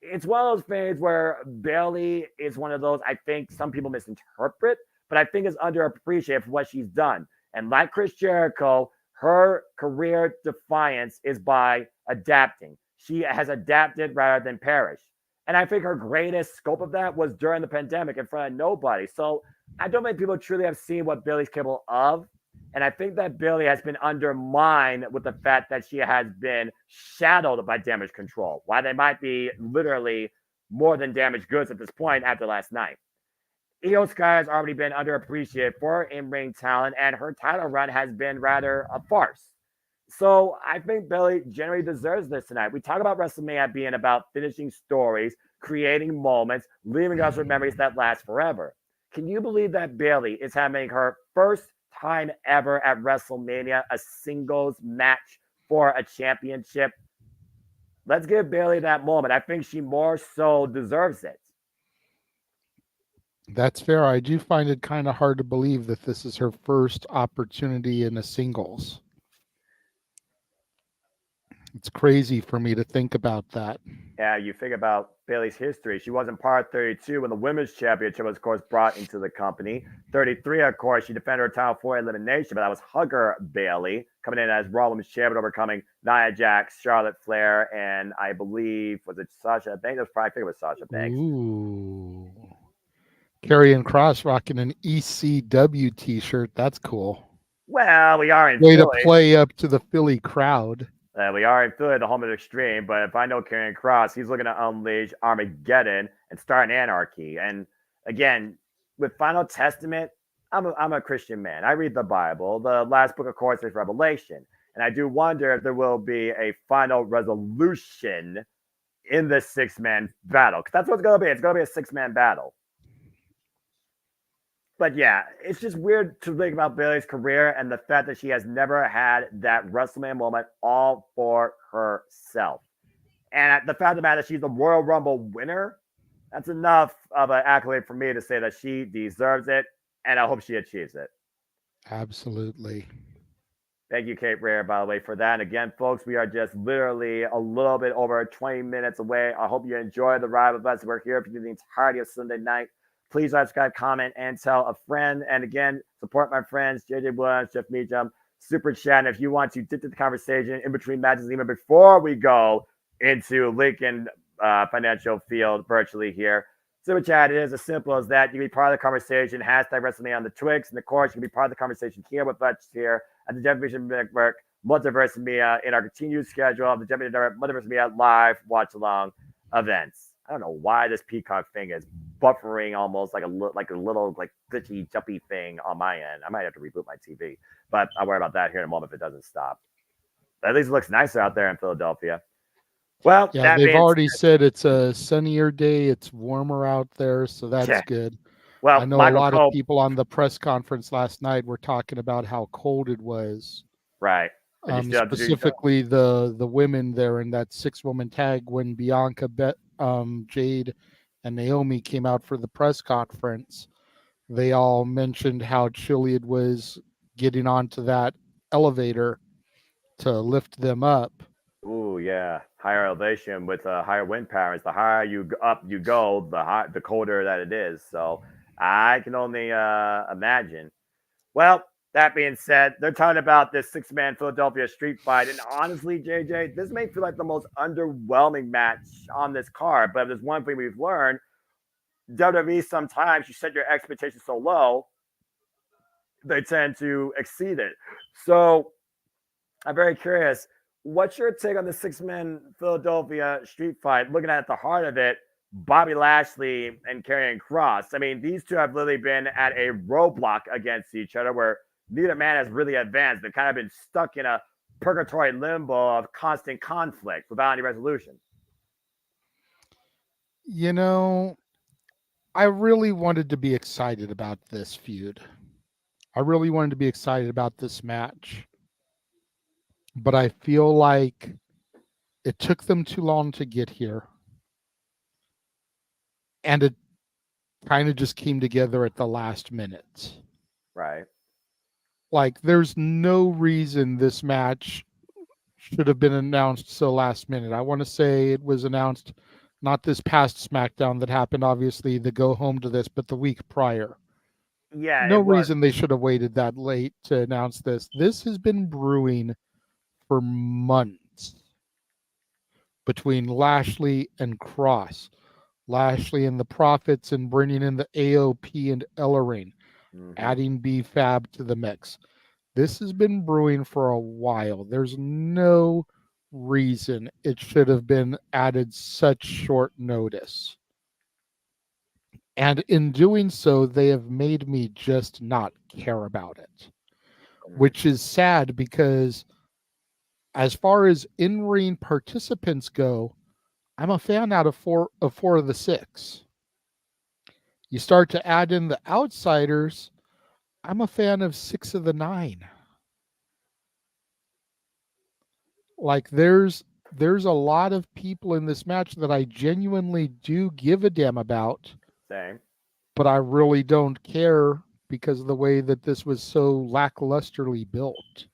It's one of those things where Bayley is one of those I think some people misinterpret, but I think is underappreciated for what she's done. And like Chris Jericho, her career defiance is by adapting. She has adapted rather than perish. And I think her greatest scope of that was during the pandemic in front of nobody. So I don't think people truly have seen what Bayley's capable of. And I think that Bayley has been undermined with the fact that she has been shadowed by Damage Control, while they might be literally more than damaged goods at this point after last night. Io Sky has already been underappreciated for her in-ring talent, and her title run has been rather a farce. So I think Bayley generally deserves this tonight. We talk about WrestleMania being about finishing stories, creating moments, leaving us with memories that last forever. Can you believe that Bayley is having her first time ever at WrestleMania a singles match for a championship? Let's give Bayley that moment. I think she more so deserves it. That's fair. I do find it kind of hard to believe that this is her first opportunity in a singles. It's crazy for me to think about that. Yeah, you think about Bayley's history. She wasn't part of 32 when the women's championship was, of course, brought into the company. 33, of course, she defended her title for elimination, but that was Hugger Bayley coming in as Raw Women's Champion, overcoming Nia Jax, Charlotte Flair, and I believe, was it Sasha Banks? I think it was Sasha Banks. Ooh. Karrion Kross rocking an ECW t-shirt. That's cool. Well, we are in Way Philly. to play up to the Philly crowd. We are in Philly, the home of Extreme, but if I know Karrion Kross, he's looking to unleash Armageddon and start an anarchy. And again, with Final Testament, I'm a Christian man. I read the Bible. The last book, of course, is Revelation. And I do wonder if there will be a final resolution in this six-man battle. Because that's what it's going to be. It's going to be a six-man battle. But yeah, it's just weird to think about Bayley's career and the fact that she has never had that WrestleMania moment all for herself. And the fact of the matter, she's the Royal Rumble winner. That's enough of an accolade for me to say that she deserves it, and I hope she achieves it. Absolutely. Thank you, Kate Rare, by the way, for that. And again, folks, we are just literally a little bit over 20 minutes away. I hope you enjoy the ride with us. We're here for you the entirety of Sunday night. Please subscribe, comment, and tell a friend. And again, support my friends, JJ Williams, Jeff Meacham, Super Chat. And if you want to dip to the conversation in between matches, even before we go into Lincoln Financial Field virtually here, Super Chat, it is as simple as that. You can be part of the conversation, hashtag WrestleMania on the Twix. And of course, you can be part of the conversation here with us here at the Jeff Meacham Network, Multiverse of Media, in our continued schedule of the Jeff Meacham Network, Multiverse of Media live watch-along events. I don't know why this Peacock thing is buffering almost like a little glitchy, jumpy thing on my end. I might have to reboot my TV, but I'll worry about that here in a moment if it doesn't stop. But at least it looks nicer out there in Philadelphia. Well, yeah, they've already said it's a sunnier day. It's warmer out there, so that's good. Well, I know a lot of people on the press conference last night were talking about how cold it was. Right. Specifically, the women there in that 6-woman tag when Bianca, Jade, and Naomi came out for the press conference. They all mentioned how chilly it was getting onto that elevator to lift them up. Ooh, yeah. Higher elevation with higher wind powers. The higher you up you go, the colder that it is. So I can only imagine. Well, that being said, they're talking about this 6-man Philadelphia street fight. And honestly, JJ, this may feel like the most underwhelming match on this card. But if there's one thing we've learned, WWE, sometimes you set your expectations so low, they tend to exceed it. So I'm very curious. What's your take on the 6-man Philadelphia street fight? Looking at the heart of it, Bobby Lashley and Karrion Kross. I mean, these two have literally been at a roadblock against each other where neither man has really advanced. They've kind of been stuck in a purgatory limbo of constant conflict without any resolution. You know, I really wanted to be excited about this feud. I really wanted to be excited about this match. But I feel like it took them too long to get here. And it kind of just came together at the last minute. Right. Like, there's no reason this match should have been announced so last minute. I want to say it was announced not this past SmackDown that happened, obviously, the go home to this, but the week prior. Yeah, No it was. reason they should have waited that late to announce this. This has been brewing for months between Lashley and Cross. Lashley and the Profits and bringing in the AOP and Ellering, adding B-Fab to the mix. This has been brewing for a while. There's no reason it should have been added such short notice. And in doing so, they have made me just not care about it, which is sad because as far as in-ring participants go, I'm a fan out of four of the 6. You start to add in the outsiders, I'm a fan of 6 of the 9. Like there's a lot of people in this match that I genuinely do give a damn about. Same. But I really don't care because of the way that this was so lacklusterly built.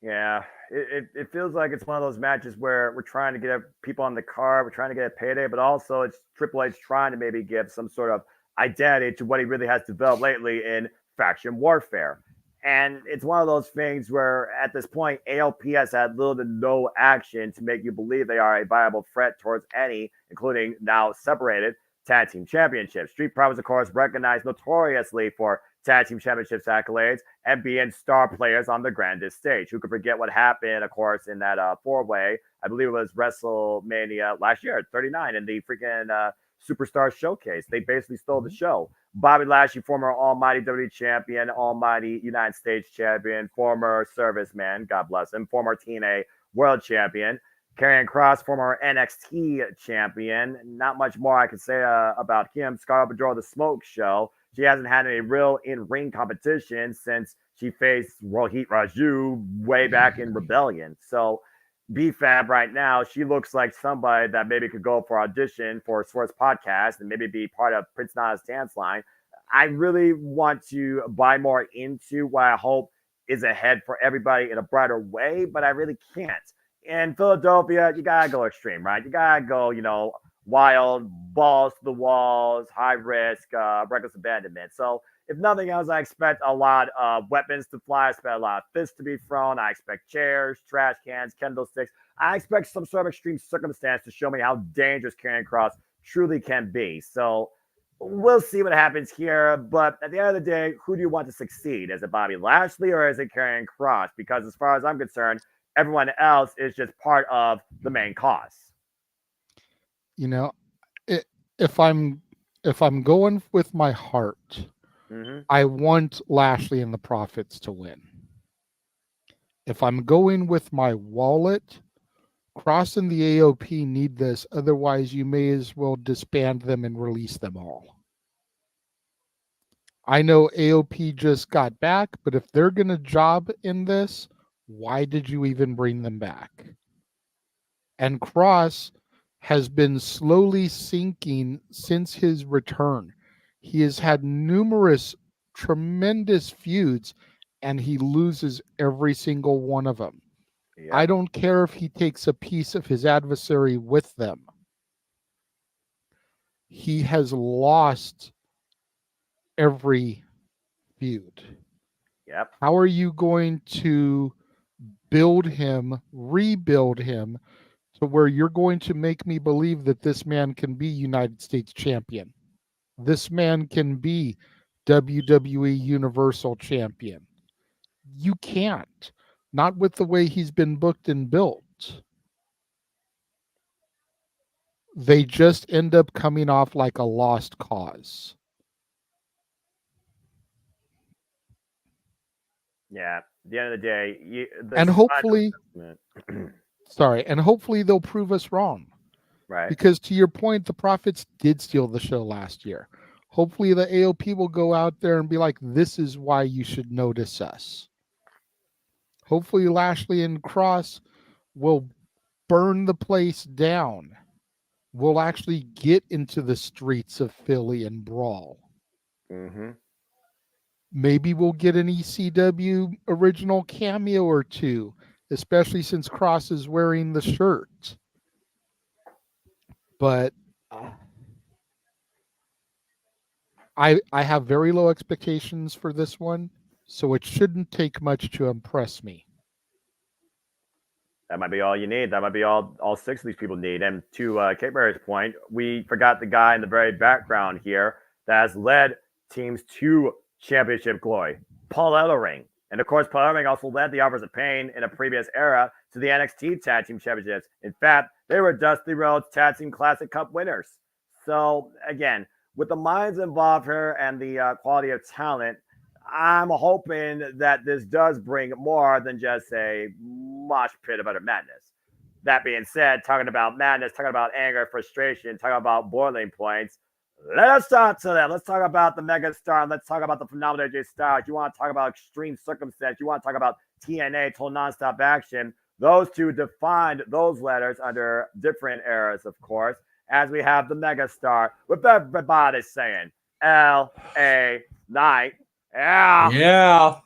Yeah, it feels like it's one of those matches where we're trying to get people on the card, we're trying to get a payday, but also it's Triple H trying to maybe give some sort of identity to what he really has developed lately in faction warfare. And it's one of those things where at this point, ALP has had little to no action to make you believe they are a viable threat towards any, including now separated, tag team championships. Street Profits, of course, recognized notoriously for tag team championships accolades and being star players on the grandest stage. Who could forget what happened, of course, in that four-way? I believe it was WrestleMania last year, 39, in the freaking Superstar Showcase. They basically stole the show. Bobby Lashley, former Almighty WWE champion, Almighty United States champion, former serviceman, God bless him, former TNA world champion. Karrion Kross, former NXT champion. Not much more I can say about him. Scarlett Bordeaux, the Smoke Show. She hasn't had any real in-ring competition since she faced Rohit Raju way back in Rebellion. So B-Fab right now, she looks like somebody that maybe could go for audition for Swerve's podcast and maybe be part of Prince Nana's dance line. I really want to buy more into what I hope is ahead for everybody in a brighter way, but I really can't. In Philadelphia, you gotta go extreme, right? You gotta go, wild, balls to the walls, high risk, reckless abandonment. So if nothing else, I expect a lot of weapons to fly. I expect a lot of fists to be thrown. I expect chairs, trash cans, kendo sticks. I expect some sort of extreme circumstance to show me how dangerous Karrion Kross truly can be. So we'll see what happens here. But at the end of the day, who do you want to succeed? Is it Bobby Lashley or is it Karrion Kross? Because as far as I'm concerned, everyone else is just part of the main cause. If I'm going with my heart, I want Lashley and the Profits to win. If I'm going with my wallet, Cross and the AOP need this. Otherwise, you may as well disband them and release them all. I know AOP just got back, but if they're going to job in this, why did you even bring them back? And Cross has been slowly sinking since his return. He has had numerous tremendous feuds, and he loses every single one of them. Yep. I don't care if he takes a piece of his adversary with them. He has lost every feud. Yep. How are you going to build him, rebuild him, to where you're going to make me believe that this man can be United States champion? This man can be WWE Universal Champion. You can't. Not with the way he's been booked and built. They just end up coming off like a lost cause. Yeah. At the end of the day, and hopefully, Sorry, and hopefully they'll prove us wrong. Right. Because to your point, the Profits did steal the show last year. Hopefully the AOP will go out there and be like, this is why you should notice us. Hopefully Lashley and Cross will burn the place down. We'll actually get into the streets of Philly and brawl. Mm-hmm. Maybe we'll get an ECW original cameo or two, especially since Cross is wearing the shirt. But I have very low expectations for this one, so it shouldn't take much to impress me. That might be all you need. That might be all 6 of these people need. And to Kate Barry's point, we forgot the guy in the very background here that has led teams to championship glory, Paul Ellering. And of course, Paul Ellering also led the Offers of Pain in a previous era to the NXT Tag Team Championships. In fact, they were Dusty Rhodes Tag Team Classic Cup winners. So again, with the minds involved here and the quality of talent, I'm hoping that this does bring more than just a mosh pit of utter madness. That being said, talking about madness, talking about anger, frustration, talking about boiling points, let's talk to them. Let's talk about the mega star. Let's talk about the phenomenal AJ Styles. You want to talk about extreme circumstance. You want to talk about TNA, total nonstop action. Those two defined those letters under different eras, of course, as we have the mega star with everybody saying L.A. Knight. Yeah.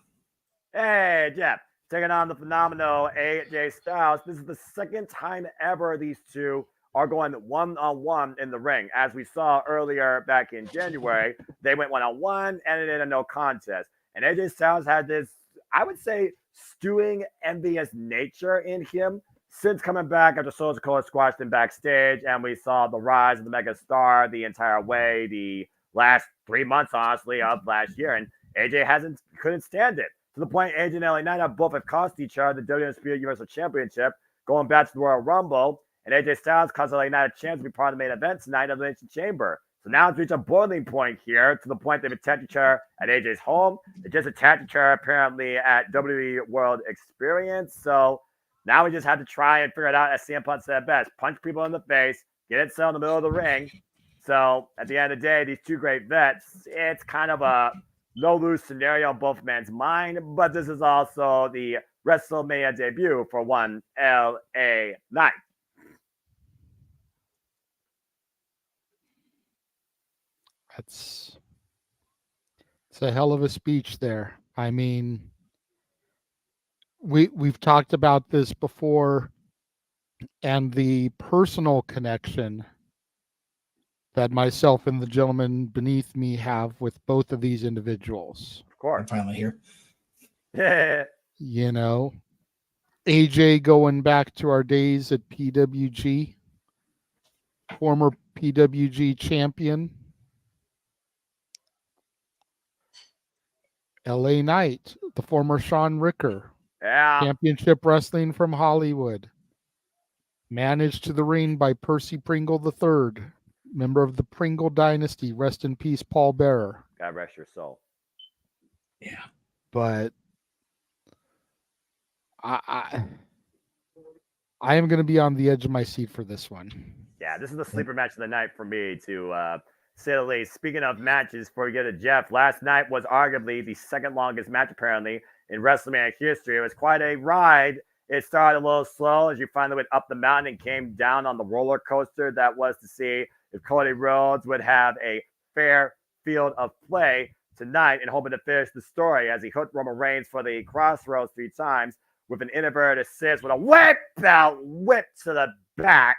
Hey, Jeff, taking on the phenomenal AJ Styles. This is the second time ever these two are going one-on-one in the ring. As we saw earlier back in January, they went one-on-one, ended in a no contest. And AJ Styles had this, I would say, stewing, envious nature in him since coming back after Soul Dakota squashed him backstage, and we saw the rise of the mega star the entire way, the last 3 months, honestly, of last year. And AJ couldn't stand it. To the point AJ and LA Knight have both have cost each other the WWE Universal Championship, going back to the Royal Rumble. And AJ Styles cost LA Knight a chance to be part of the main event tonight of the Elimination Chamber. So now it's reached a boiling point here to the point they've attacked each other at AJ's home. They just attacked each other apparently at WWE World Experience. So now we just have to try and figure it out, as CM Punk said best. Punch people in the face, get it set in the middle of the ring. So at the end of the day, these two great vets, it's kind of a no-lose scenario on both men's mind, but this is also the WrestleMania debut for one LA Knight. It's a hell of a speech there. I mean, we've talked about this before, and the personal connection that myself and the gentleman beneath me have with both of these individuals. Of course. I'm finally here. Yeah. You know, AJ going back to our days at PWG, former PWG champion. LA Knight, the former Shawn Ricker. Yeah. Championship wrestling from Hollywood. Managed to the ring by Percy Pringle III, member of the Pringle dynasty. Rest in peace, Paul Bearer. God rest your soul. Yeah. But I am going to be on the edge of my seat for this one. Yeah, this is the sleeper match of the night for me, to say the least. Speaking of matches, before we get to Jeff, last night was arguably the second longest match, apparently, in WrestleMania history. It was quite a ride. It started a little slow as you finally went up the mountain and came down on the roller coaster that was to see if Cody Rhodes would have a fair field of play tonight, and hoping to finish the story as he hooked Roman Reigns for the crossroads 3 times with an inverted assist with a whip to the back,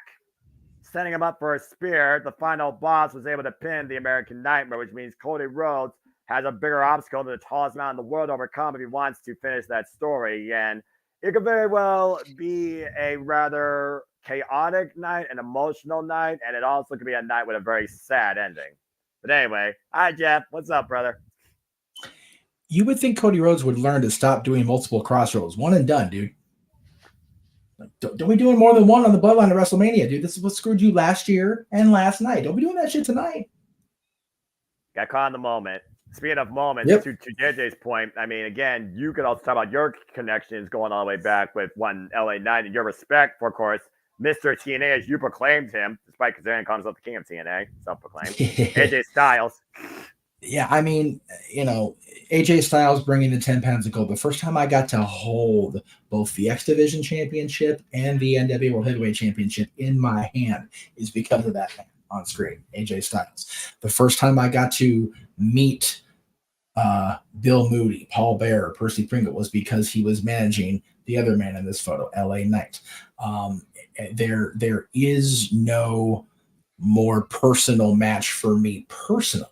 setting him up for a spear. The final boss was able to pin the American Nightmare, which means Cody Rhodes has a bigger obstacle than the tallest man in the world to overcome if he wants to finish that story. And it could very well be a rather chaotic night, an emotional night, and it also could be a night with a very sad ending. But anyway, hi, Jeff. What's up, brother? You would think Cody Rhodes would learn to stop doing multiple crossroads. One and done, dude. Like, don't be doing more than one on the bloodline of WrestleMania, dude. This is what screwed you last year and last night. Don't be doing that shit tonight. Got caught in the moment. Speaking of moments, Yep. to JJ's point, I mean, again, you could also talk about your connections going all the way back with one LA Knight and your respect for, of course, Mr. TNA, as you proclaimed him, despite considering calling himself the king of TNA, self-proclaimed, AJ Styles. Yeah, I mean, AJ Styles bringing the 10 pounds of gold. The first time I got to hold both the X Division Championship and the NWA World Heavyweight Championship in my hand is because of that man on screen, AJ Styles. The first time I got to meet Bill Moody, Paul Bearer, Percy Pringle was because he was managing the other man in this photo, LA Knight. There is no more personal match for me personally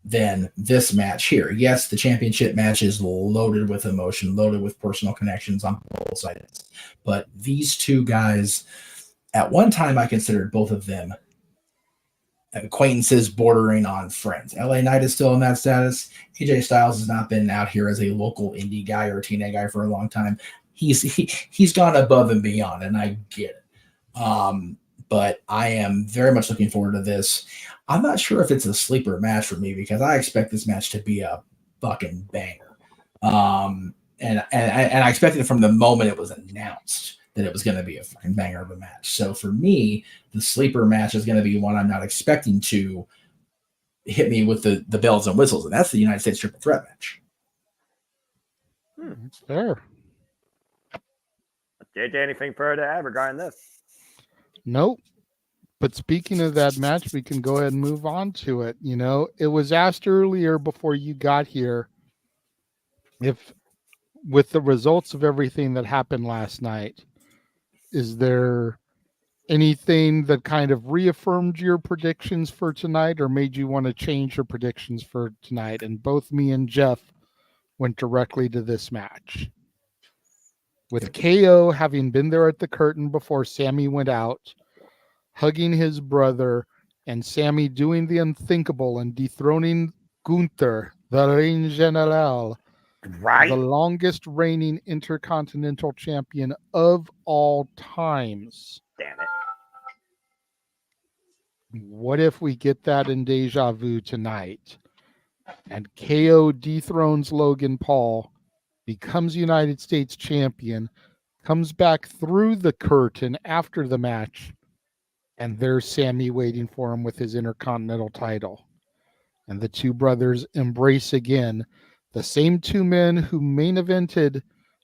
than this match here. Yes, the championship match is loaded with emotion, loaded with personal connections on both sides. But these two guys, at one time, I considered both of them acquaintances bordering on friends. LA Knight is still in that status. AJ Styles has not been out here as a local indie guy or a TNA guy for a long time. He's gone above and beyond, and I get it. But I am very much looking forward to this. I'm not sure if it's a sleeper match for me because I expect this match to be a fucking banger. And I expected it from the moment it was announced that it was going to be a fucking banger of a match. So for me, the sleeper match is going to be one I'm not expecting to hit me with the bells and whistles, and that's the United States Triple Threat match. It's fair. JJ, anything further to add regarding this? Nope. But speaking of that match, we can go ahead and move on to it. It was asked earlier before you got here if, with the results of everything that happened last night, is there anything that kind of reaffirmed your predictions for tonight or made you want to change your predictions for tonight? And both me and Jeff went directly to this match. With KO having been there at the curtain before Sammy went out, hugging his brother, and Sammy doing the unthinkable and dethroning Gunther, the Reign General, the longest reigning Intercontinental Champion of all times. Damn it. What if we get that in Deja Vu tonight? And KO dethrones Logan Paul, becomes United States Champion, comes back through the curtain after the match, and there's Sammy waiting for him with his Intercontinental title. And the two brothers embrace again, the same two men who main evented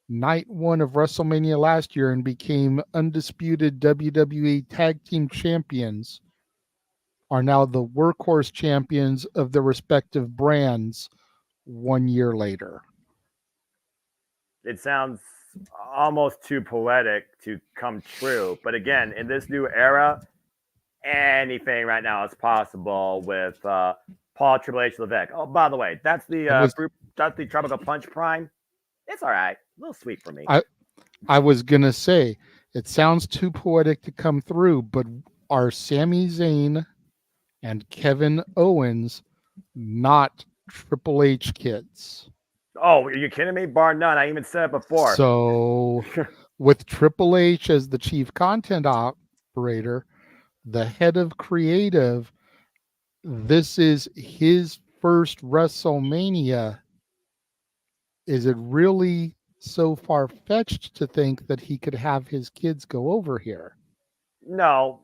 night one of WrestleMania last year and became undisputed WWE Tag Team Champions, are now the workhorse champions of their respective brands 1 year later. It sounds almost too poetic to come true. But again, in this new era, anything right now is possible with Paul, Triple H, Levesque. Oh, by the way, that's the group. That's the Tropical Punch Prime. It's all right. A little sweet for me. I was going to say, it sounds too poetic to come through, but are Sami Zayn and Kevin Owens not Triple H kids? Oh, are you kidding me? Bar none. I even said it before. So with Triple H as the chief content operator, the head of creative, this is his first WrestleMania. Is it really so far-fetched to think that he could have his kids go over here? No,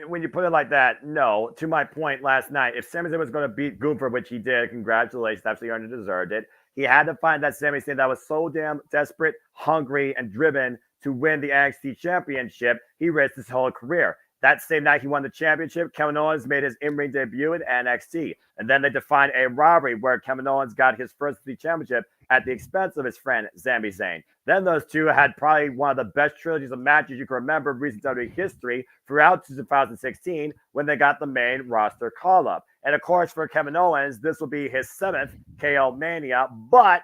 when you put it like that, no. To my point last night, if Sami Zayn was going to beat Gunther, which he did, congratulations, absolutely earned and deserved it. He had to find that Sami Zayn that was so damn desperate, hungry, and driven to win the NXT Championship. He risked his whole career. That same night he won the championship, Kevin Owens made his in-ring debut at NXT. And then they defined a robbery where Kevin Owens got his first championship at the expense of his friend Sami Zayn. Then those two had probably one of the best trilogies of matches you can remember in recent WWE history throughout 2016 when they got the main roster call-up. And of course, for Kevin Owens, this will be his 7th KO Mania. But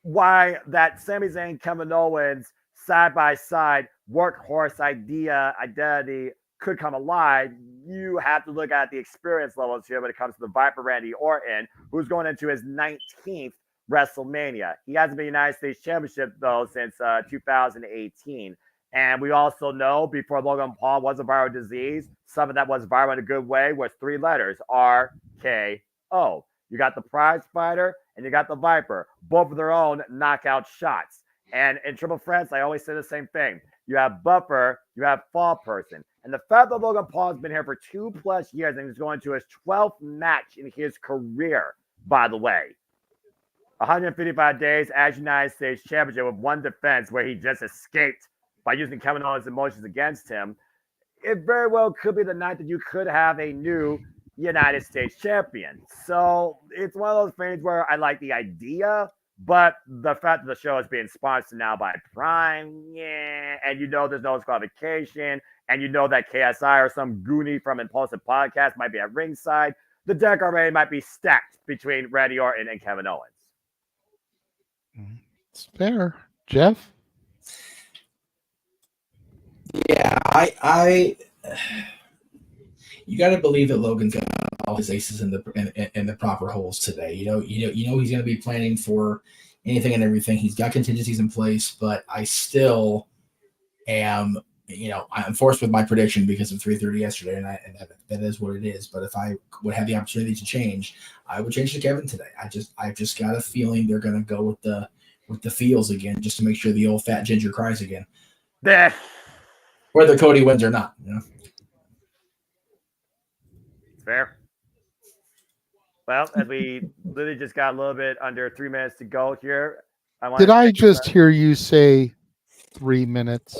why that Sami Zayn, Kevin Owens side-by-side workhorse identity could come alive, you have to look at the experience levels here when it comes to the Viper Randy Orton, who's going into his 19th WrestleMania. He hasn't been United States Championship, though, since 2018. And we also know before Logan Paul was a viral disease, something that was viral in a good way was 3 letters, RKO. You got the prize fighter and you got the Viper, both of their own knockout shots. And in triple threats, I always say the same thing. You have Buffer, you have Fall Person. And the fact that Logan Paul has been here for 2+ years and he's going to his 12th match in his career, by the way. 155 days as United States Championship with one defense where he just escaped by using Kevin Owens' emotions against him. It very well could be the night that you could have a new United States champion. So it's one of those things where I like the idea, but the fact that the show is being sponsored now by Prime, and you know there's no disqualification, and you know that KSI or some goonie from Impulsive Podcast might be at ringside, the deck already might be stacked between Randy Orton and Kevin Owens. It's fair. Jeff? Yeah, I you got to believe that Logan's got all his aces in the proper holes today. You know he's going to be planning for anything and everything. He's got contingencies in place, but I still am, I'm forced with my prediction because of 3:30 yesterday, and that is what it is. But if I would have the opportunity to change, I would change to Kevin today. I just got a feeling they're going to go with the feels again, just to make sure the old fat ginger cries again. Whether Cody wins or not, Fair. Well, as we literally just got a little bit under 3 minutes to go here. Did I just hear you say 3 minutes?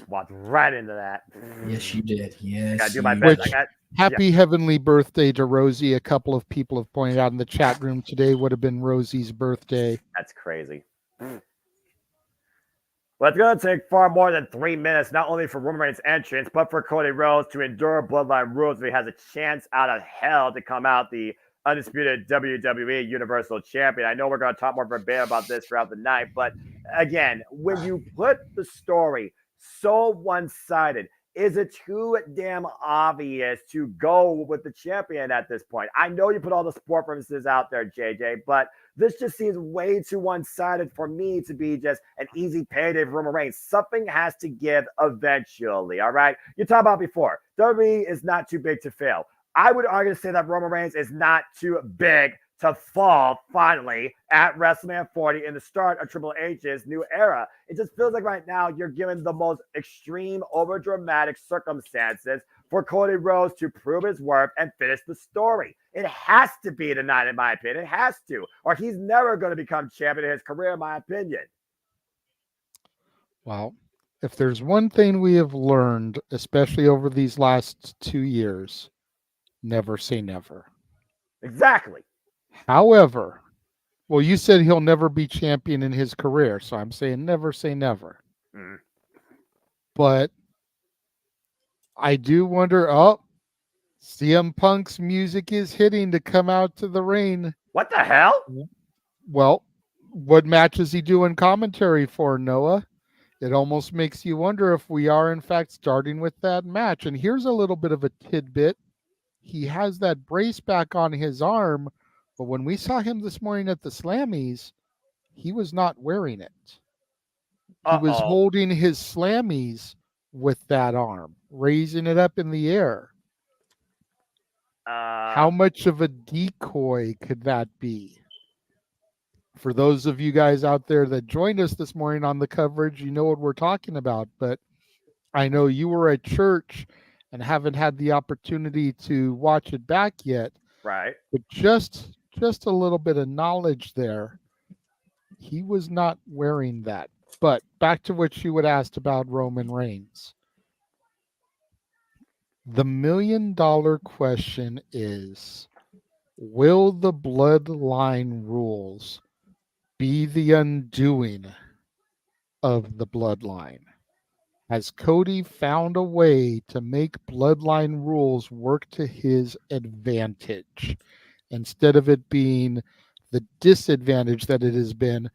Walked right into that. Yes, you did. Yes. Gotta do my best. Happy heavenly birthday to Rosie. A couple of people have pointed out in the chat room today would have been Rosie's birthday. That's crazy. Well, it's going to take far more than 3 minutes, not only for Roman Reigns' entrance, but for Cody Rhodes to endure Bloodline rules so he has a chance out of hell to come out the undisputed WWE Universal Champion. I know we're going to talk more verbatim about this throughout the night, but again, when you put the story so one-sided, is it too damn obvious to go with the champion at this point? I know you put all the sport references out there, JJ, but this just seems way too one-sided for me to be just an easy payday for Roman Reigns. Something has to give eventually, all right? You talked about before, WWE is not too big to fail. I would argue to say that Roman Reigns is not too big to fall finally at WrestleMania 40 in the start of Triple H's new era. It just feels like right now you're given the most extreme, over-dramatic circumstances for Cody Rhodes to prove his worth and finish the story. It has to be tonight, in my opinion. It has to, or he's never going to become champion in his career, in my opinion. Well, if there's one thing we have learned, especially over these last 2 years, never say never. Exactly. However, well, you said he'll never be champion in his career, so I'm saying never say never. Mm. But I do wonder, CM Punk's music is hitting to come out to the ring. What the hell? Well, what match is he doing commentary for, Noah? It almost makes you wonder if we are, in fact, starting with that match. And here's a little bit of a tidbit. He has that brace back on his arm, but when we saw him this morning at the Slammies, he was not wearing it. He was holding his Slammies with that arm, raising it up in the air. How much of a decoy could that be? For those of you guys out there that joined us this morning on the coverage, you know what we're talking about, but I know you were at church and haven't had the opportunity to watch it back yet. Right. But just a little bit of knowledge there. He was not wearing that. But back to what you had asked about Roman Reigns. The $1 million question is, will the bloodline rules be the undoing of the bloodline? Has Cody found a way to make bloodline rules work to his advantage instead of it being the disadvantage that it has been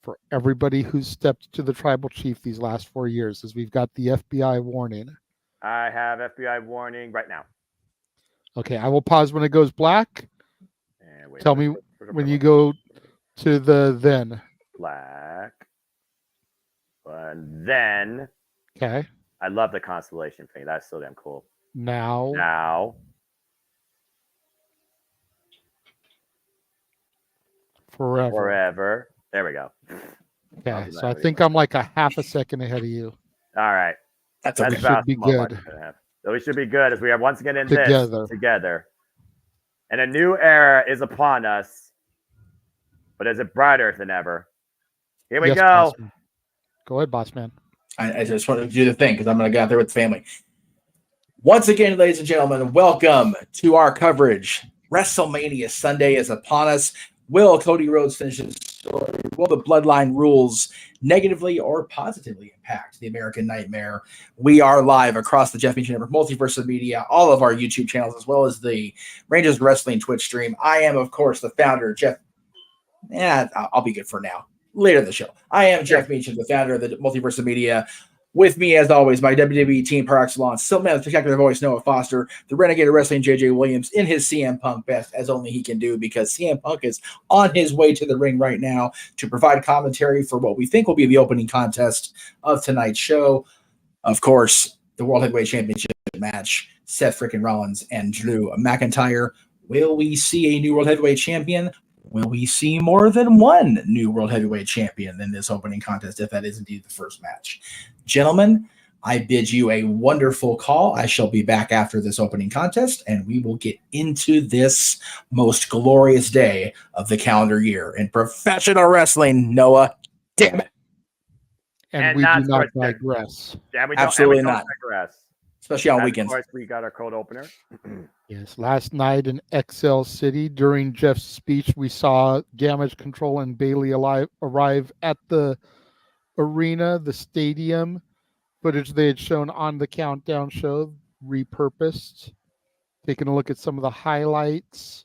for everybody who's stepped to the tribal chief these last 4 years, as we've got the FBI warning? I have FBI warning right now. Okay, I will pause when it goes black. Tell me when you go to the then. Black. And then. Okay. I love the constellation thing. That's so damn cool. Now. Forever. There we go. Okay, so I think I'm like a half a second ahead of you. All right. That's okay. about Should be good. So we should be good as we are once again in Together. this together. And a new era is upon us. But is it brighter than ever? Here we Yes, go. Bossman. Go ahead, boss man. I just wanted to do the thing because I'm going to get out there with the family. Once again, ladies and gentlemen, welcome to our coverage. WrestleMania Sunday is upon us. Will Cody Rhodes finish his story? Will the bloodline rules negatively or positively impact the American Nightmare? We are live across the Jeff Meacham Network, Multiverse of Media, all of our YouTube channels, as well as the Rangers Wrestling Twitch stream. I am, of course, the founder, Jeff. I'll be good for now. Later in the show. I am Jeff Meacham, the founder of the Multiverse of Media. With me, as always, my WWE team par excellence, still man, the spectacular voice, Noah Foster, the Renegade of Wrestling, JJ Williams, in his CM Punk best, as only he can do, because CM Punk is on his way to the ring right now to provide commentary for what we think will be the opening contest of tonight's show. Of course, the World Heavyweight Championship match, Seth freaking Rollins and Drew McIntyre. Will we see a new World Heavyweight Champion? Will we see more than one new World Heavyweight Champion in this opening contest, if that is indeed the first match? Gentlemen, I bid you a wonderful call. I shall be back after this opening contest, and we will get into this most glorious day of the calendar year in professional wrestling. Noah, damn it. And we do not digress. Yeah, we Absolutely don't not. digress. Especially on weekends. Of course, we got our cold opener. Yes, last night in XL City, during Jeff's speech, we saw Damage Control and Bailey arrive at the arena, the stadium. Footage they had shown on the Countdown show, repurposed. Taking a look at some of the highlights.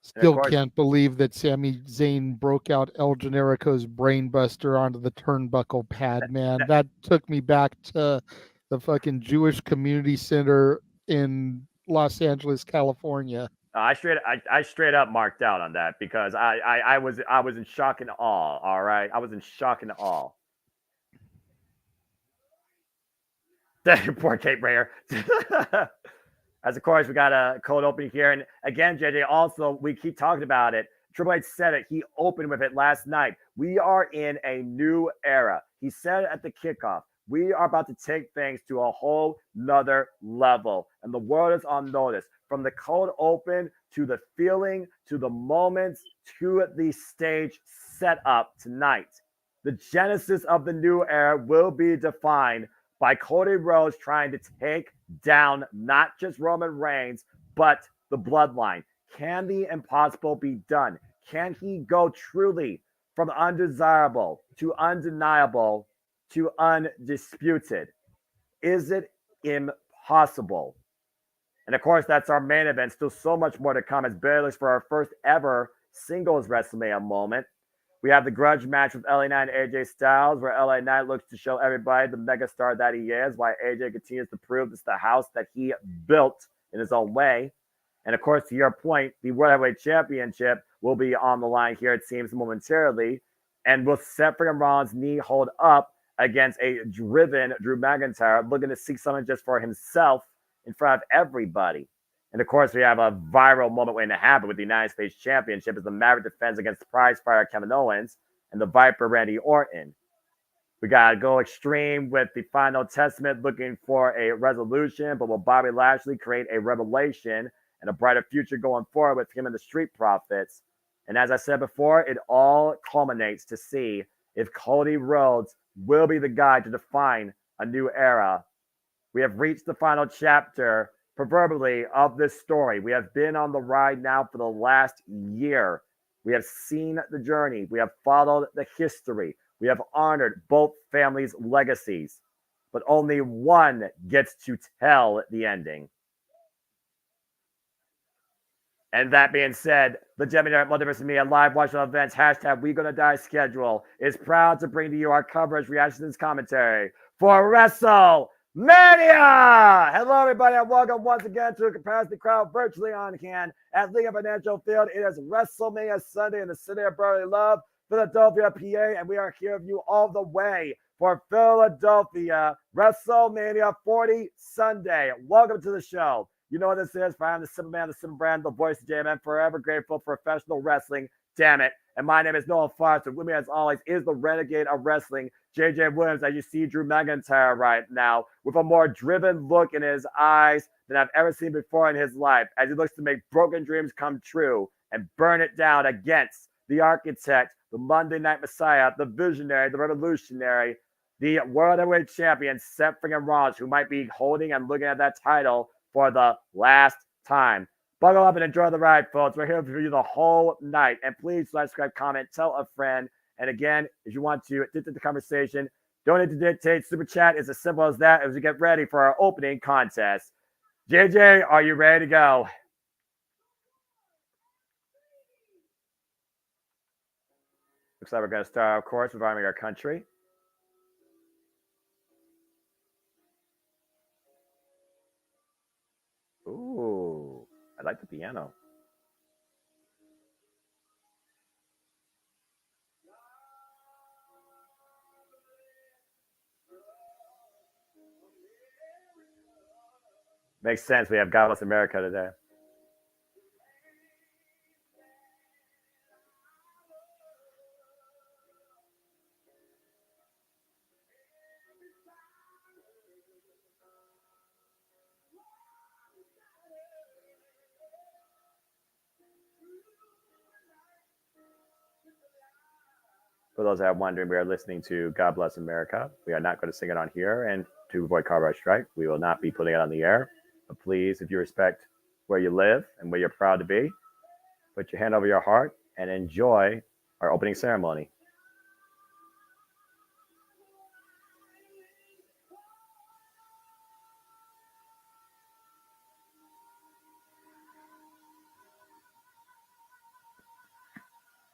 Still can't believe that Sami Zayn broke out El Generico's Brainbuster onto the turnbuckle pad, man. That took me back to the fucking Jewish Community Center in Los Angeles, California. I straight up marked out on that because I was in shock and awe. All right, I was in shock and awe. Poor Kate Brayer. As of course we got a cold opening here, and again, JJ. Also, we keep talking about it. Triple H said it. He opened with it last night. We are in a new era. He said it at the kickoff. We are about to take things to a whole nother level. And the world is on notice. From the cold open to the feeling to the moments to the stage set up tonight. The genesis of the new era will be defined by Cody Rhodes trying to take down not just Roman Reigns, but the bloodline. Can the impossible be done? Can he go truly from undesirable to undeniable to undisputed? Is it impossible? And of course, that's our main event. Still so much more to come as Bayley looks for our first ever singles WrestleMania moment. We have the grudge match with LA Knight and AJ Styles, where LA Knight looks to show everybody the megastar that he is, while AJ continues to prove it's the house that he built in his own way. And of course, to your point, the World Heavyweight Championship will be on the line here, it seems, momentarily. And will Seth Rollins' knee hold up against a driven Drew McIntyre, looking to seek something just for himself in front of everybody. And of course, we have a viral moment waiting to happen with the United States Championship as the Maverick defends against the prize fighter Kevin Owens and the Viper Randy Orton. We got to go extreme with the Final Testament looking for a resolution, but will Bobby Lashley create a revelation and a brighter future going forward with him and the Street Profits? And as I said before, it all culminates to see if Cody Rhodes will be the guy to define a new era. We have reached the final chapter, proverbially, of this story. We have been on the ride now for the last year. We have seen the journey. We have followed the history. We have honored both families' legacies. But only one gets to tell the ending. And that being said, the JMN Multiverse of Media live watch events, hashtag We Gonna Die schedule is proud to bring to you our coverage, reactions, and commentary for WrestleMania. Hello, everybody, and welcome once again to a capacity crowd virtually on hand at League Financial Field. It is WrestleMania Sunday in the city of brotherly love, Philadelphia, PA, and we are here with you all the way for Philadelphia WrestleMania 40 Sunday. Welcome to the show. You know what this is. I'm the simple man, the simple brand, the voice of JMN, forever grateful for professional wrestling. Damn it. And my name is Noah Foster. With me, as always, is the renegade of wrestling, JJ Williams, as you see Drew McIntyre right now, with a more driven look in his eyes than I've ever seen before in his life, as he looks to make broken dreams come true and burn it down against the architect, the Monday Night Messiah, the visionary, the revolutionary, the World Heavyweight Champion, Seth freaking Rollins, who might be holding and looking at that title for the last time. Buckle up and enjoy the ride, folks. We're here for you the whole night. And please subscribe, comment, tell a friend. And again, if you want to dictate the conversation, don't need to dictate. Super chat is as simple as that as we get ready for our opening contest. JJ, are you ready to go? Looks like we're going to start, of course, with arming our country. Ooh, I like the piano. Makes sense. We have God Bless America today. For those that are wondering, we are listening to God Bless America. We are not going to sing it on here, and to avoid copyright strike, we will not be putting it on the air. But please, if you respect where you live and where you're proud to be, put your hand over your heart and enjoy our opening ceremony.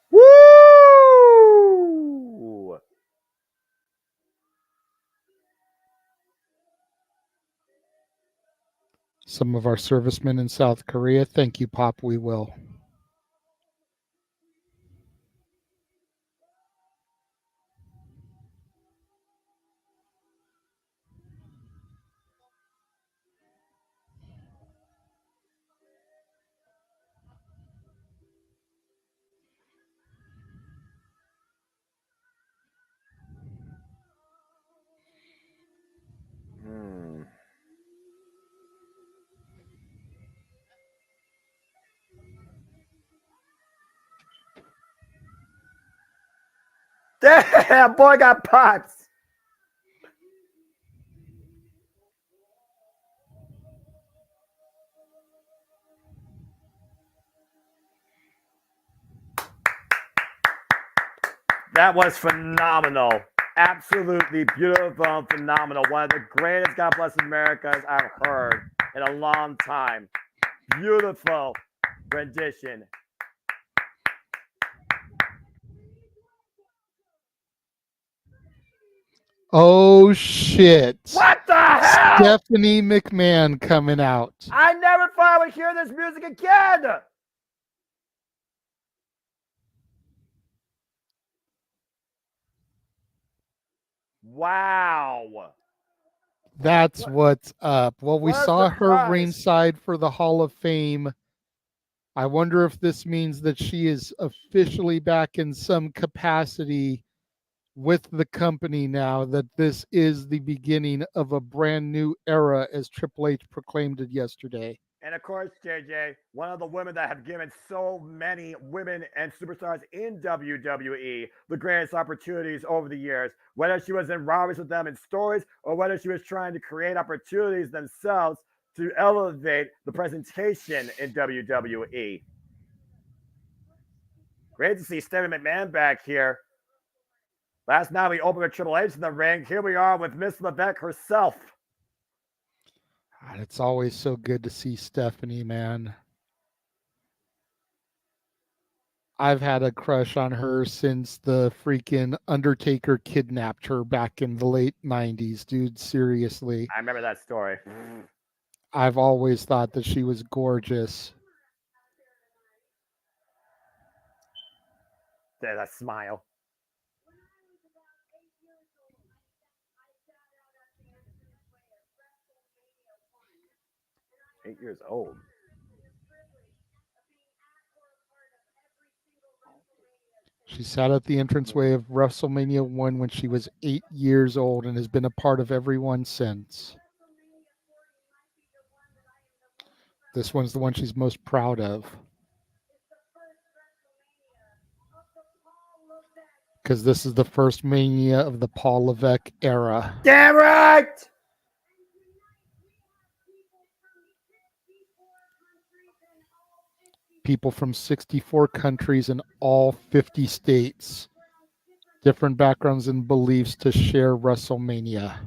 Woo! Some of our servicemen in South Korea. Thank you, Pop. We will. Damn, boy got pots. That was phenomenal. Absolutely beautiful, phenomenal. One of the greatest God Bless Americas I've heard in a long time. Beautiful rendition. Oh, shit. What the hell? Stephanie McMahon coming out. I never thought I would hear this music again. Wow. That's what's up. Well, we What a saw her surprise. ringside for the Hall of Fame. I wonder if this means that she is officially back in some capacity with the company now, that this is the beginning of a brand new era, as Triple H proclaimed it yesterday. And of course, JJ, one of the women that have given so many women and superstars in WWE the greatest opportunities over the years, whether she was in rivalries with them in stories or whether she was trying to create opportunities themselves to elevate the presentation in WWE. Great to see Stephanie McMahon back here. Last night we opened with Triple H in the ring. Here we are with Miss Levesque herself. God, it's always so good to see Stephanie, man. I've had a crush on her since the freaking Undertaker kidnapped her back in the late 90s, dude. Seriously. I remember that story. I've always thought that she was gorgeous. There's that smile. 8 years old. She sat at the entranceway of WrestleMania 1 when she was 8 years old and has been a part of every one since. This one's the one she's most proud of. Because this is the first Mania of the Paul Levesque era. Damn right! People from 64 countries and all 50 states. Different backgrounds and beliefs to share WrestleMania.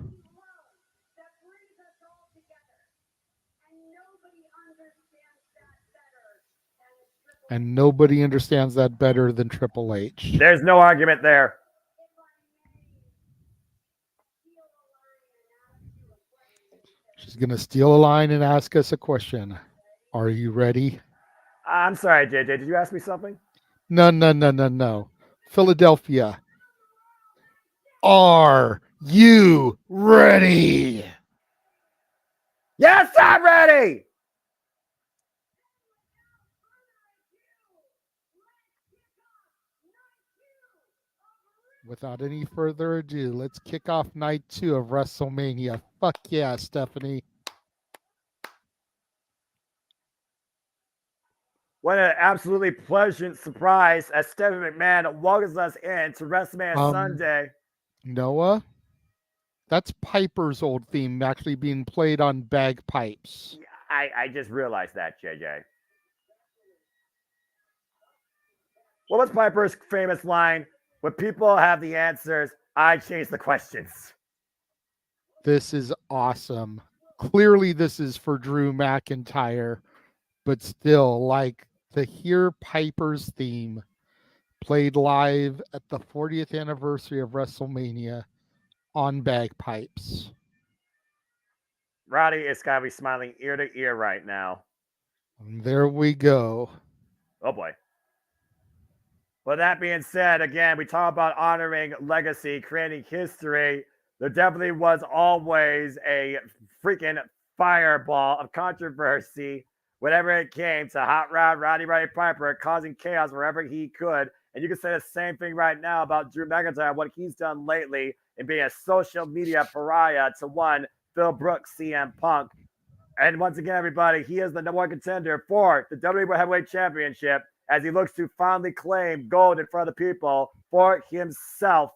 And nobody understands that better than Triple H. There's no argument there. She's going to steal a line and ask us a question. Are you ready? I'm sorry, JJ. Did you ask me something? No. Philadelphia. Are you ready? Yes, I'm ready. Without any further ado, let's kick off night 2 of WrestleMania. Fuck yeah, Stephanie. What an absolutely pleasant surprise as Stephanie McMahon welcomes us in to WrestleMania Sunday. Noah, that's Piper's old theme actually being played on bagpipes. I just realized that, JJ. What was Piper's famous line? When people have the answers, I chase the questions. This is awesome. Clearly, this is for Drew McIntyre, but still, like, to hear Piper's theme played live at the 40th anniversary of WrestleMania on bagpipes. Roddy is got to be smiling ear to ear right now. And there we go. Oh, boy. With that being said, again, we talk about honoring legacy, creating history. There definitely was always a freaking fireball of controversy whenever it came to Hot Rod Roddy Piper causing chaos wherever he could. And you can say the same thing right now about Drew McIntyre, what he's done lately in being a social media pariah to one Phil Brooks, CM Punk. And once again, everybody, he is the number one contender for the WWE Heavyweight Championship as he looks to finally claim gold in front of the people for himself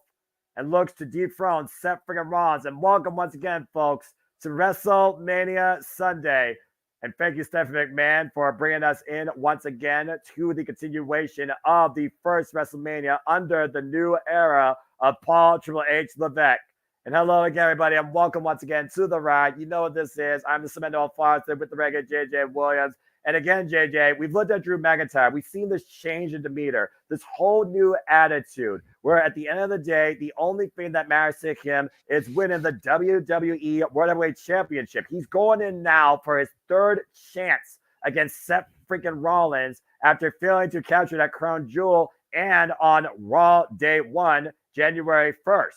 and looks to dethrone Seth freaking Rollins. And welcome once again, folks, to WrestleMania Sunday. And thank you, Stephanie McMahon, for bringing us in once again to the continuation of the first WrestleMania under the new era of Paul Triple H Levesque. And hello again, everybody, and welcome once again to the ride. You know what this is. I'm the Cemento Foster with the regular JJ Williams. And again, JJ, we've looked at Drew McIntyre. We've seen this change in demeanor, this whole new attitude, where at the end of the day, the only thing that matters to him is winning the WWE World Heavyweight Championship. He's going in now for his third chance against Seth freaking Rollins after failing to capture that crown jewel and on Raw Day 1, January 1st.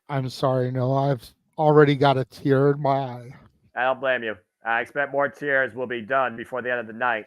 I'm sorry, no, I've already got a tear in my eye. I don't blame you. I expect more tears will be done before the end of the night.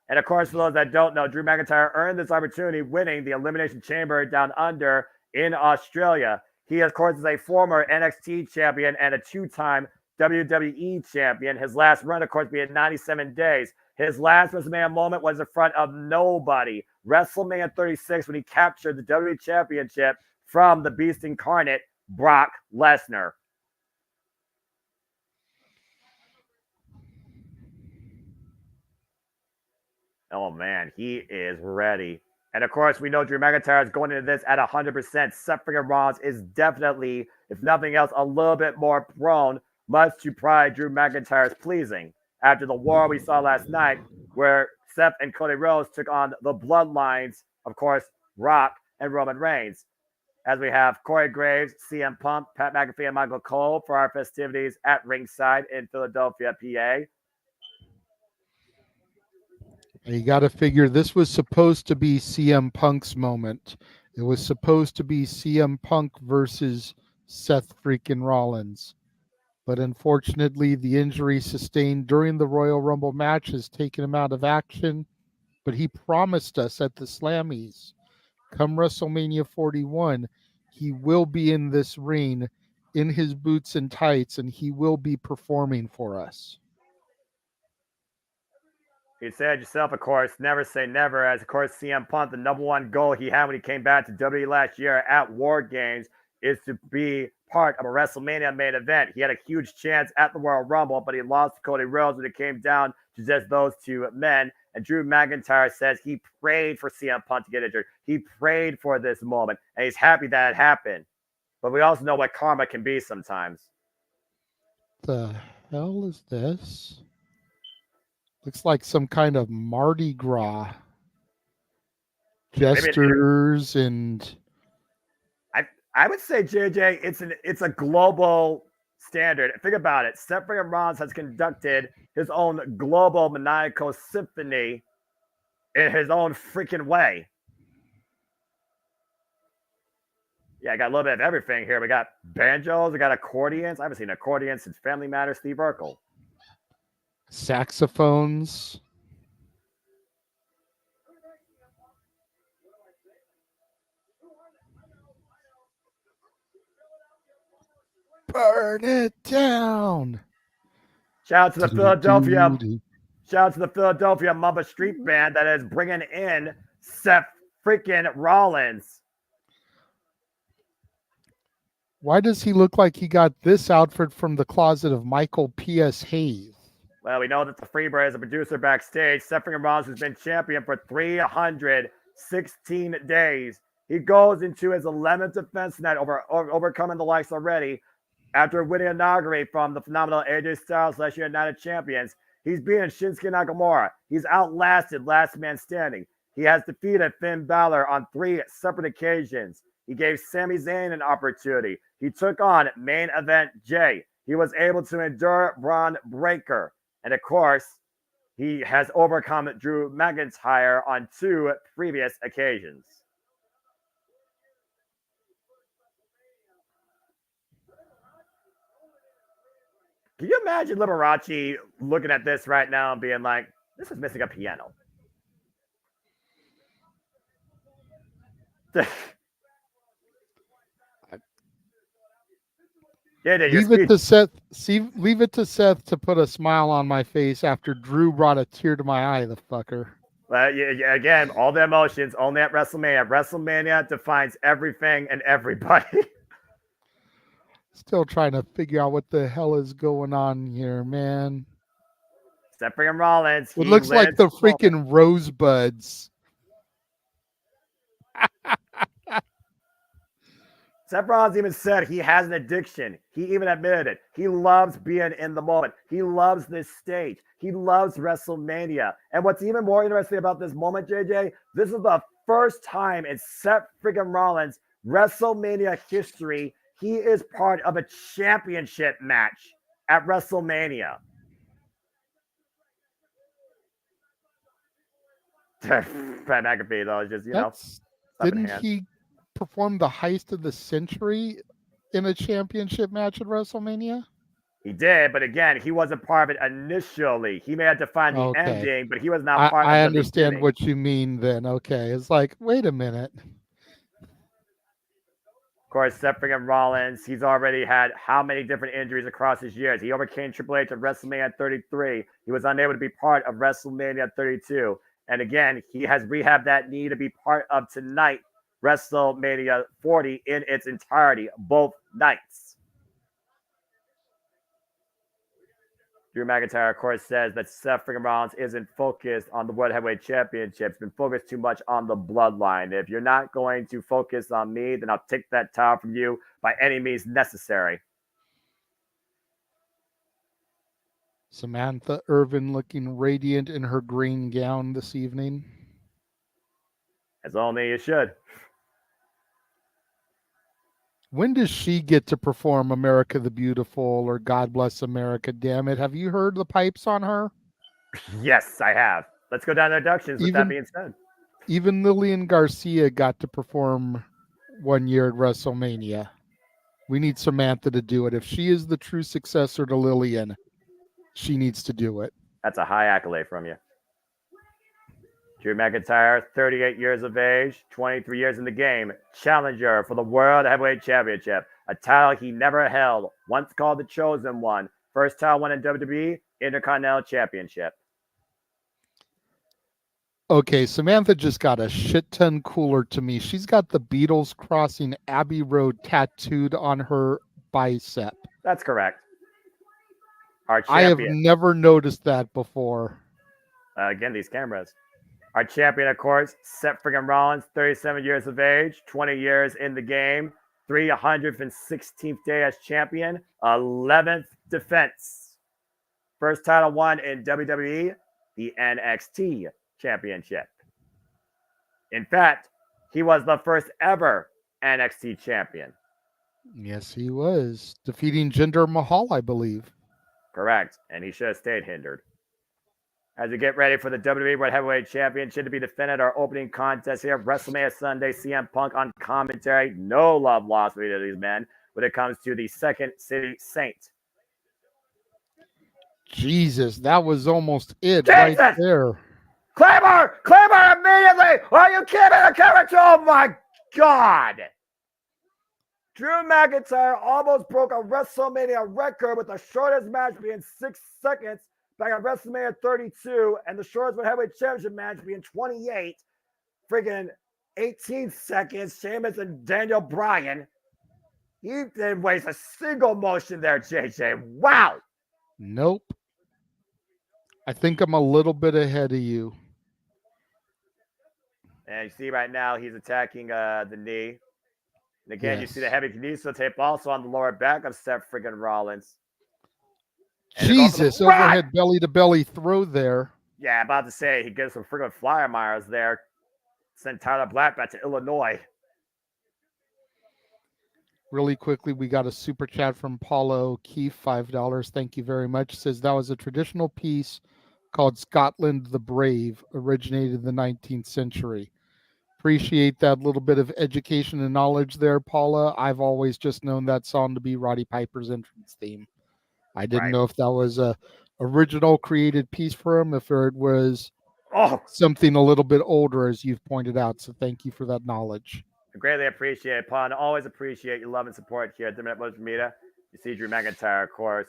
And of course, for those that don't know, Drew McIntyre earned this opportunity winning the Elimination Chamber down under in Australia. He, of course, is a former NXT champion and a two-time WWE champion. His last run, of course, being 97 days. His last WrestleMania moment was in front of nobody. WrestleMania 36 when he captured the WWE Championship from the Beast Incarnate, Brock Lesnar. Oh, man, he is ready. And, of course, we know Drew McIntyre is going into this at 100%. Seth freaking Rollins is definitely, if nothing else, a little bit more prone, much to pride Drew McIntyre's pleasing. After the war we saw last night, where Seth and Cody Rhodes took on the Bloodlines, of course, Rock and Roman Reigns. As we have Corey Graves, CM Punk, Pat McAfee, and Michael Cole for our festivities at ringside in Philadelphia, PA. You got to figure this was supposed to be CM Punk's moment. It was supposed to be CM Punk versus Seth freaking Rollins. But unfortunately, the injury sustained during the Royal Rumble match has taken him out of action. But he promised us at the Slammies, come WrestleMania 41, he will be in this ring in his boots and tights, and he will be performing for us. You said yourself, of course, never say never, as, of course, CM Punk, the number one goal he had when he came back to WWE last year at War Games is to be part of a WrestleMania main event. He had a huge chance at the Royal Rumble, but he lost to Cody Rhodes when it came down to just those two men. And Drew McIntyre says he prayed for CM Punk to get injured. He prayed for this moment, and he's happy that it happened. But we also know what karma can be sometimes. The hell is this? Looks like some kind of Mardi Gras. Gestures and... I would say, JJ, it's a global standard. Think about it. Seth Rollins has conducted his own global maniacal symphony in his own freaking way. Yeah, I got a little bit of everything here. We got banjos, we got accordions. I haven't seen accordions since Family Matters, Steve Urkel. Saxophones. Burn it down. Shout out to the Philadelphia. Shout out to the Philadelphia Mamba Street Band that is bringing in Seth freaking Rollins. Why does he look like he got this outfit from the closet of Michael P.S. Hayes? Well, we know that the Freebird is a producer backstage. Seth freaking Rollins has been champion for 316 days. He goes into his 11th defense tonight, overcoming the likes already. After winning inauguration from the phenomenal AJ Styles last year at Night of Champions, he's beaten Shinsuke Nakamura. He's outlasted Last Man Standing. He has defeated Finn Balor on 3 separate occasions. He gave Sami Zayn an opportunity. He took on Main Event Jay. He was able to endure Braun Breaker. And of course, he has overcome Drew McIntyre on 2 previous occasions. Can you imagine Liberace looking at this right now and being like, this is missing a piano? Leave it to Seth. Leave it to Seth to put a smile on my face after Drew brought a tear to my eye. The fucker. Well, again, all the emotions only at WrestleMania. WrestleMania defines everything and everybody. Still trying to figure out what the hell is going on here, man. Seth freaking Rollins. It looks like the freaking rosebuds. Seth Rollins even said he has an addiction. He even admitted it. He loves being in the moment. He loves this stage. He loves WrestleMania. And what's even more interesting about this moment, JJ, this is the first time in Seth freaking Rollins' WrestleMania history he is part of a championship match at WrestleMania. Pat McAfee, though, is just, Didn't he perform the heist of the century in a championship match at WrestleMania? He did, but again, he wasn't part of it initially. He may have defined the ending, but he was not part of it. I understand what you mean then. Okay. It's like, wait a minute. Of course, Seth freaking Rollins, he's already had how many different injuries across his years. He overcame Triple H at WrestleMania 33. He was unable to be part of WrestleMania 32. And again, he has rehabbed that knee to be part of tonight, WrestleMania 40 in its entirety, both nights. Drew McIntyre, of course, says that Seth freaking Rollins isn't focused on the World Heavyweight Championship. He's been focused too much on the bloodline. If you're not going to focus on me, then I'll take that title from you by any means necessary. Samantha Irvin looking radiant in her green gown this evening. As only you should. When does she get to perform America the Beautiful or God Bless America, damn it? Have you heard the pipes on her? Yes, I have. Let's go down to inductions with that being said. Even Lillian Garcia got to perform one year at WrestleMania. We need Samantha to do it. If she is the true successor to Lillian, she needs to do it. That's a high accolade from you. Drew McIntyre, 38 years of age, 23 years in the game, challenger for the World Heavyweight Championship, a title he never held, once called the Chosen One, first title won in WWE, Intercontinental Championship. Okay, Samantha just got a shit ton cooler to me. She's got the Beatles crossing Abbey Road tattooed on her bicep. That's correct. Our I have champion. never noticed that before. Again, these cameras. Our champion, of course, Seth friggin' Rollins, 37 years of age, 20 years in the game, 316th day as champion, 11th defense. First title won in WWE, the NXT Championship. In fact, he was the first ever NXT champion. Yes, he was. Defeating Jinder Mahal, I believe. Correct. And he should have stayed hindered. As we get ready for the WWE World Heavyweight Championship to be defended, our opening contest here, WrestleMania Sunday, CM Punk on commentary. No love lost for either of these men when it comes to the Second City Saint. Jesus, that was almost it right there. Claymore! Claymore immediately! Are you kidding me? The character? Oh my God! Drew McIntyre almost broke a WrestleMania record with the shortest match being 6 seconds back at WrestleMania 32 and the shortest World Heavyweight Championship match being 28. Friggin' 18 seconds. Sheamus and Daniel Bryan. He didn't waste a single motion there, JJ. Wow. Nope. I think I'm a little bit ahead of you. And you see right now he's attacking the knee. And again, you Yes. see the heavy kineso tape also on the lower back of Seth friggin' Rollins. And Jesus, overhead belly-to-belly throw there. Yeah, about to say he gets some friggin' flyer Myers there. Sent Tyler Black back to Illinois. Really quickly, we got a super chat from Paulo O'Keefe, $5. Thank you very much. Says that was a traditional piece called Scotland the Brave, originated in the 19th century. Appreciate that little bit of education and knowledge there, Paula. I've always just known that song to be Roddy Piper's entrance theme. I didn't know if that was a original created piece for him, if it was something a little bit older, as you've pointed out. So thank you for that knowledge. I greatly appreciate it, Paul, and always appreciate your love and support here at WrestleMania Multiverse of Media. You see Drew McIntyre, of course,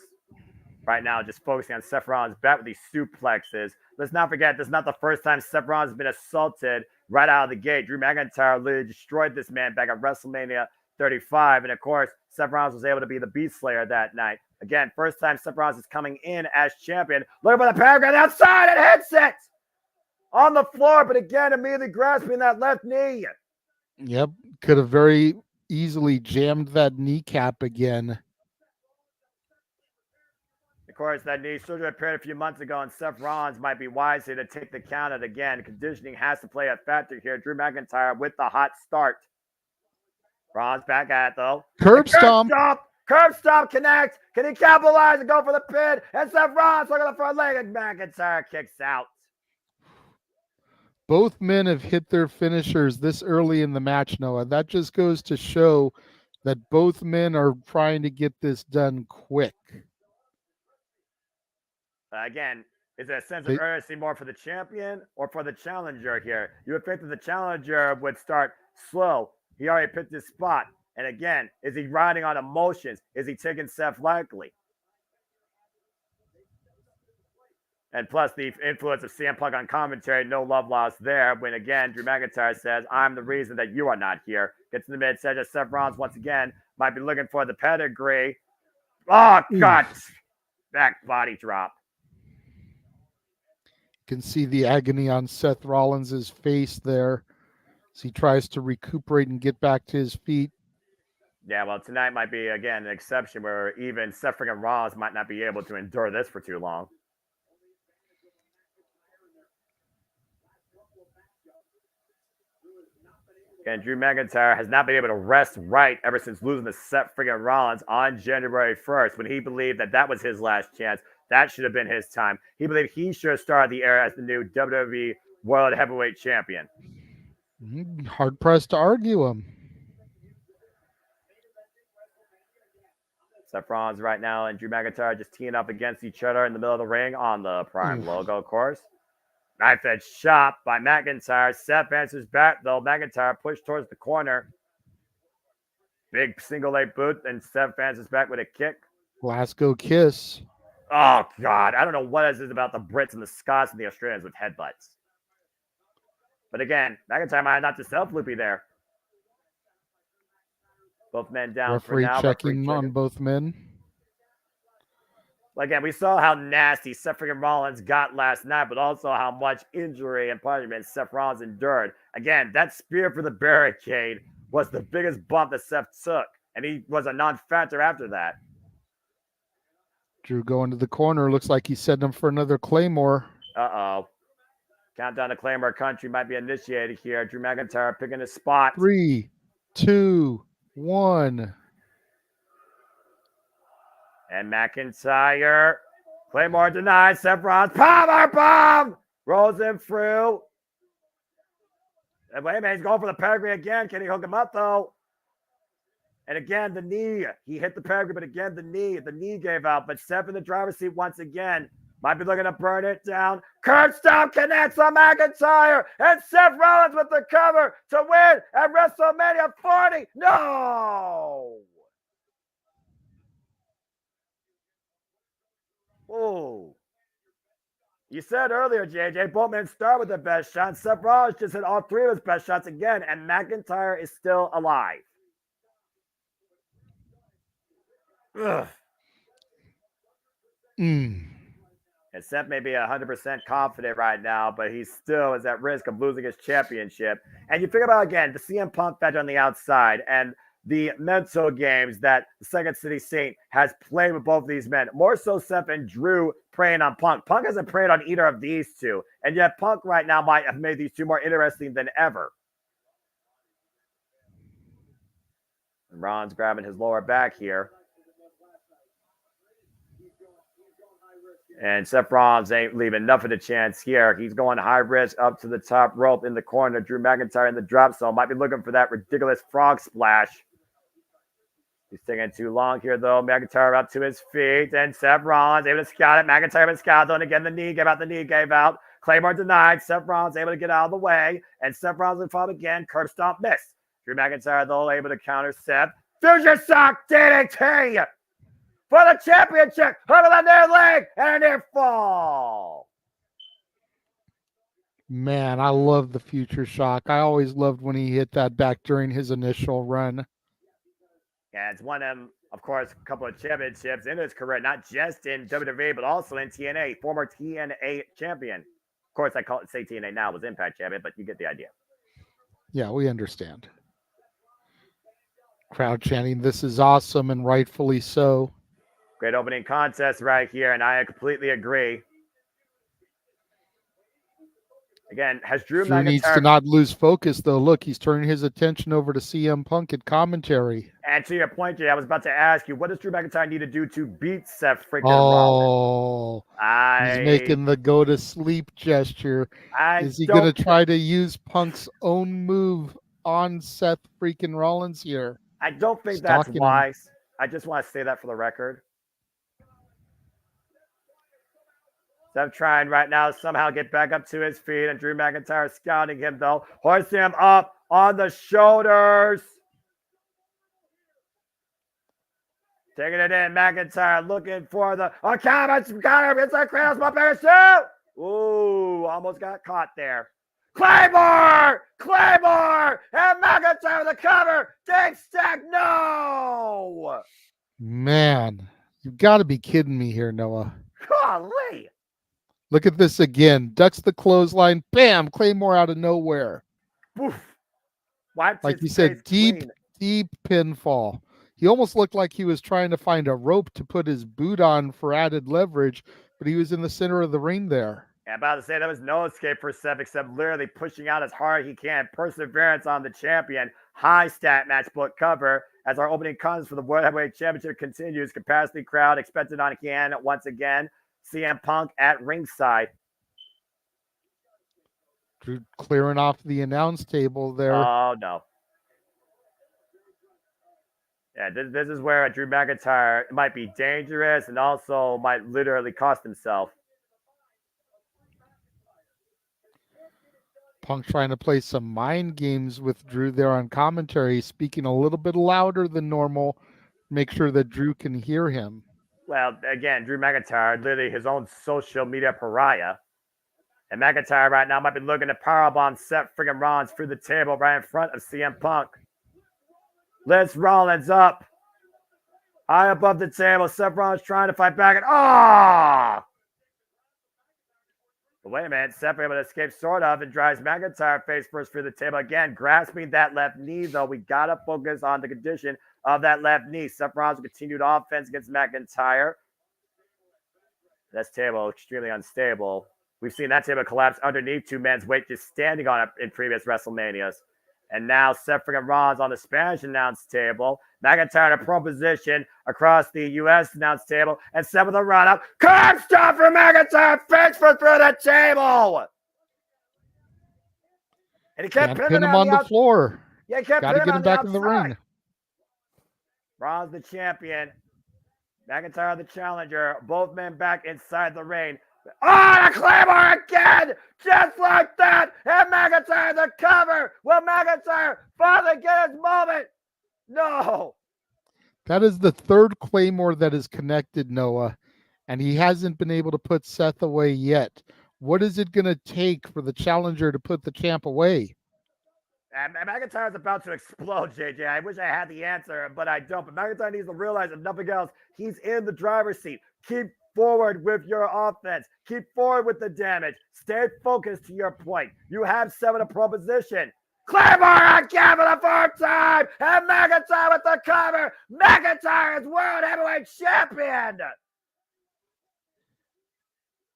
right now just focusing on Seth Rollins' back with these suplexes. Let's not forget, this is not the first time Seth Rollins has been assaulted right out of the gate. Drew McIntyre literally destroyed this man back at WrestleMania 35, and of course, Seth Rollins was able to be the Beast Slayer that night. Again, first time Seth Rollins is coming in as champion. Look for the paragraph outside and hits it on the floor, but again, immediately grasping that left knee. Yep, could have very easily jammed that kneecap again. Of course, that knee surgery appeared a few months ago, and Seth Rollins might be wise here to take the count out again. Conditioning has to play a factor here. Drew McIntyre with the hot start. Rollins back at it, though. Curb stomp. Curb stomp connects. Can he capitalize and go for the pin? And Seth Rollins looking for a leg, and McIntyre kicks out. Both men have hit their finishers this early in the match, Noah. That just goes to show that both men are trying to get this done quick. Again, is it a sense of urgency more for the champion or for the challenger here? You would think that the challenger would start slow. He already picked his spot. And again, is he riding on emotions? Is he taking Seth lightly? And plus the influence of CM Punk on commentary, no love lost there. When again, Drew McIntyre says, I'm the reason that you are not here. Gets in the mid, says that Seth Rollins once again might be looking for the pedigree. Oh, God. Back body drop. You can see the agony on Seth Rollins' face there as he tries to recuperate and get back to his feet. Yeah, well, tonight might be, again, an exception where even Seth freaking Rollins might not be able to endure this for too long. And Drew McIntyre has not been able to rest right ever since losing to Seth freaking Rollins on January 1st when he believed that that was his last chance. That should have been his time. He believed he should have started the era as the new WWE World Heavyweight Champion. Hard pressed to argue him. Seth Rollins right now and Drew McIntyre just teeing up against each other in the middle of the ring on the Prime logo, of course. Knife edge shot by McIntyre. Seth answers back, though. McIntyre pushed towards the corner. Big single leg boot, and Seth answers back with a kick. Glasgow kiss. Oh, God. I don't know what it is about the Brits and the Scots and the Australians with headbutts. But again, McIntyre might not to self-loopy there. Both men down Referee for now. checking on both men. Again, we saw how nasty Seth freaking Rollins got last night, but also how much injury and punishment Seth Rollins endured. Again, that spear for the barricade was the biggest bump that Seth took, and he was a non-factor after that. Drew going to the corner. Looks like he's setting him for another Claymore. Uh-oh. Countdown to Claymore country might be initiated here. Drew McIntyre picking his spot. 3, 2, 1. And McIntyre. Claymore denied. Seth Rollins. Power bomb! Rolls him through. And wait a minute, he's going for the pedigree again. Can he hook him up, though? And again, the knee. He hit the pedigree, but again, the knee. The knee gave out. But Seth in the driver's seat once again. Might be looking to burn it down. Curb stomp connects on McIntyre. And Seth Rollins with the cover to win at WrestleMania 40. No! Oh. You said earlier, JJ, both men start with the best shot. Seth Rollins just hit all three of his best shots again, and McIntyre is still alive. Ugh. And Seth may be 100% confident right now, but he still is at risk of losing his championship. And you figure about, again, the CM Punk factor on the outside and the mental games that the Second City Saint has played with both of these men. More so Seth and Drew preying on Punk. Punk hasn't preyed on either of these two. And yet Punk right now might have made these two more interesting than ever. And Ron's grabbing his lower back here. And Seth Rollins ain't leaving nothing to chance here. He's going high risk up to the top rope in the corner. Drew McIntyre in the drop zone. Might be looking for that ridiculous frog splash. He's taking too long here, though. McIntyre up to his feet. And Seth Rollins able to scout it. McIntyre and scout zone. Again, the knee gave out. The knee gave out. Claymore denied. Seth Rollins able to get out of the way. And Seth Rollins will fall again. Curb stomp miss. Drew McIntyre, though, able to counter Seth. Fusion sock DDT for the championship. Hook on their leg and a near fall. Man, I love the Future Shock. I always loved when he hit that back during his initial run. Yeah, it's won him, of course, a couple of championships in his career, not just in WWE, but also in TNA, former TNA champion. Of course, I say TNA now was Impact champion, but you get the idea. Yeah, we understand. Crowd chanting, "This is awesome," and rightfully so. Great opening contest right here, and I completely agree. Again, has Drew McIntyre needs to not lose focus, though. Look, he's turning his attention over to CM Punk at commentary. And to your point, Jay, I was about to ask you, what does Drew McIntyre need to do to beat Seth freaking Rollins? He's making the go to sleep gesture. Is he going to try to use Punk's own move on Seth freaking Rollins here? I don't think that's wise. I just want to say that for the record. Seth trying right now to somehow get back up to his feet, and Drew McIntyre scouting him, though. Hoisting him up on the shoulders. Taking it in, McIntyre looking for the counter. It's a cross, my parachute. Ooh, almost got caught there. Claymore! Claymore! And McIntyre the cover. Dig stack, no! Man, you've got to be kidding me here, Noah. Golly! Look at this again. Ducks the clothesline. Bam! Claymore out of nowhere. Oof. Like you said, deep pinfall. He almost looked like he was trying to find a rope to put his boot on for added leverage, but he was in the center of the ring there. Yeah, about to say there was no escape for Seth except literally pushing out as hard as he can. Perseverance on the champion. High stat match book cover as our opening comes for the World Heavyweight Championship continues. Capacity crowd expected on hand once again. CM Punk at ringside. Drew clearing off the announce table there. Oh, no. Yeah, this is where Drew McIntyre might be dangerous and also might literally cost himself. Punk trying to play some mind games with Drew there on commentary, speaking a little bit louder than normal, make sure that Drew can hear him. Well, again, Drew McIntyre, literally his own social media pariah. And McIntyre right now might be looking to powerbomb Seth friggin' Rollins through the table right in front of CM Punk. Lifts Rollins up. High above the table. Seth Rollins trying to fight back. And But wait a minute. Seth able to escape sort of and drives McIntyre face first through the table. Again, grasping that left knee, though. We got to focus on the condition of that left knee. Seth Rollins continued offense against McIntyre. This table extremely unstable. We've seen that table collapse underneath two men's weight just standing on it in previous WrestleManias. And now Seth friggin' Rollins on the Spanish announce table. McIntyre in a prone position across the U.S. announce table. And Seth with a run-up. Curb stop for McIntyre. Face for through the table. And he can't pin him on the floor. Yeah, he can't Got to pin get him him on back the in the outside. ring. Rollins the champion. McIntyre the challenger. Both men back inside the ring. Oh, the Claymore again! Just like that! And McIntyre the cover! Will McIntyre finally get his moment? No! That is the third Claymore that is connected, Noah, and he hasn't been able to put Seth away yet. What is it going to take for the challenger to put the champ away? And McIntyre's about to explode, JJ. I wish I had the answer, but I don't. But McIntyre needs to realize, if nothing else, he's in the driver's seat. Keep forward with your offense. Keep forward with the damage. Stay focused to your point. You have 7 in proposition. Claymore again for the 4th time. And McIntyre with the cover. McIntyre is World Heavyweight Champion.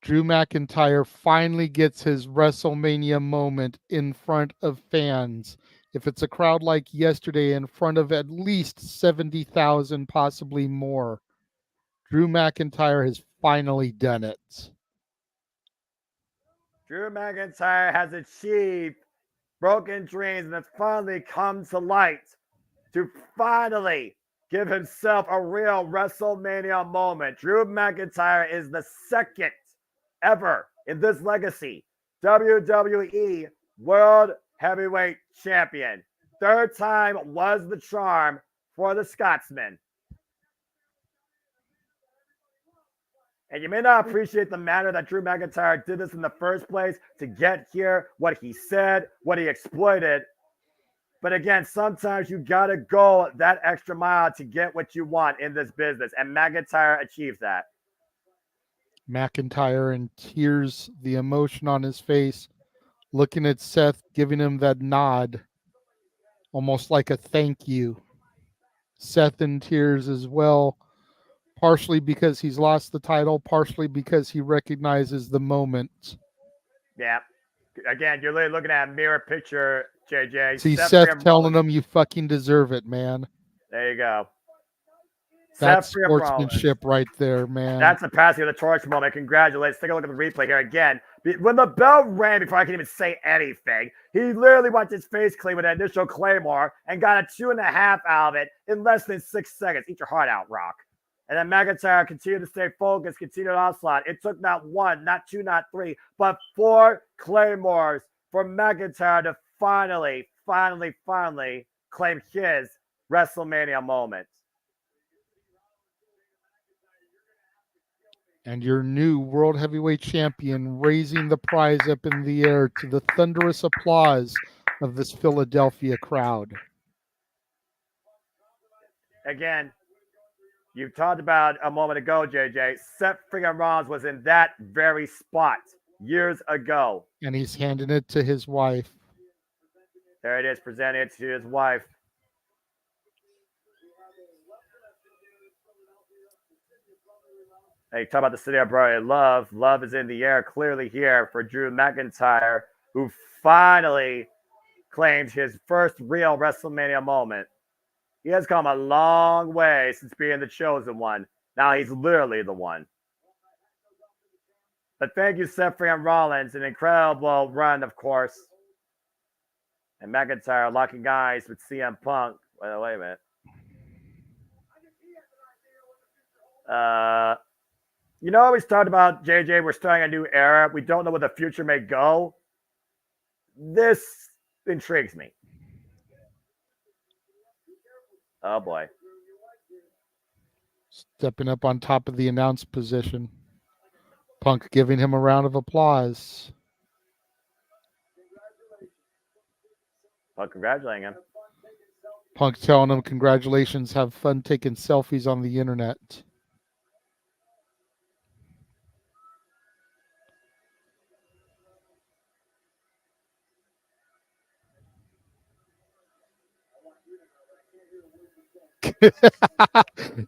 Drew McIntyre finally gets his WrestleMania moment in front of fans. If it's a crowd like yesterday, in front of at least 70,000, possibly more. Drew McIntyre has finally done it. Drew McIntyre has achieved broken dreams and has finally come to light to finally give himself a real WrestleMania moment. Drew McIntyre is the 2nd ever in this legacy WWE World Heavyweight Champion. 3rd time was the charm for the Scotsman. And you may not appreciate the manner that Drew McIntyre did this in the first place to get here, what he said, what he exploited. But again, sometimes you got to go that extra mile to get what you want in this business. And McIntyre achieves that. McIntyre in tears, the emotion on his face, looking at Seth, giving him that nod, almost like a thank you. Seth in tears as well. Partially because he's lost the title, partially because he recognizes the moment. Yeah. Again, you're literally looking at a mirror picture, JJ. See Seth telling him you fucking deserve it, man. There you go. That's sportsmanship right there, man. That's a passing of the torch moment. Congratulations. Take a look at the replay here again. When the bell rang, before I can even say anything, he literally wiped his face clean with an initial Claymore and got a 2.5 out of it in less than 6 seconds. Eat your heart out, Rock. And then McIntyre continued to stay focused, continued onslaught. It took not 1, not 2, not 3, but 4 Claymores for McIntyre to finally claim his WrestleMania moment. And your new World Heavyweight Champion raising the prize up in the air to the thunderous applause of this Philadelphia crowd. Again, you talked about a moment ago, JJ. Seth friggin' Rollins was in that very spot years ago. And he's handing it to his wife. There it is, presenting it to his wife. Hey, talk about the city of brotherly love. Love is in the air clearly here for Drew McIntyre, who finally claimed his first real WrestleMania moment. He has come a long way since being the chosen one. Now he's literally the one. But thank you, Seth Rollins. An incredible run, of course. And McIntyre locking eyes with CM Punk. Wait a minute. You know, we talked about JJ. We're starting a new era. We don't know where the future may go. This intrigues me. Oh boy. Stepping up on top of the announce position. Punk giving him a round of applause. Punk congratulating him. Punk telling him congratulations, have fun taking selfies on the internet.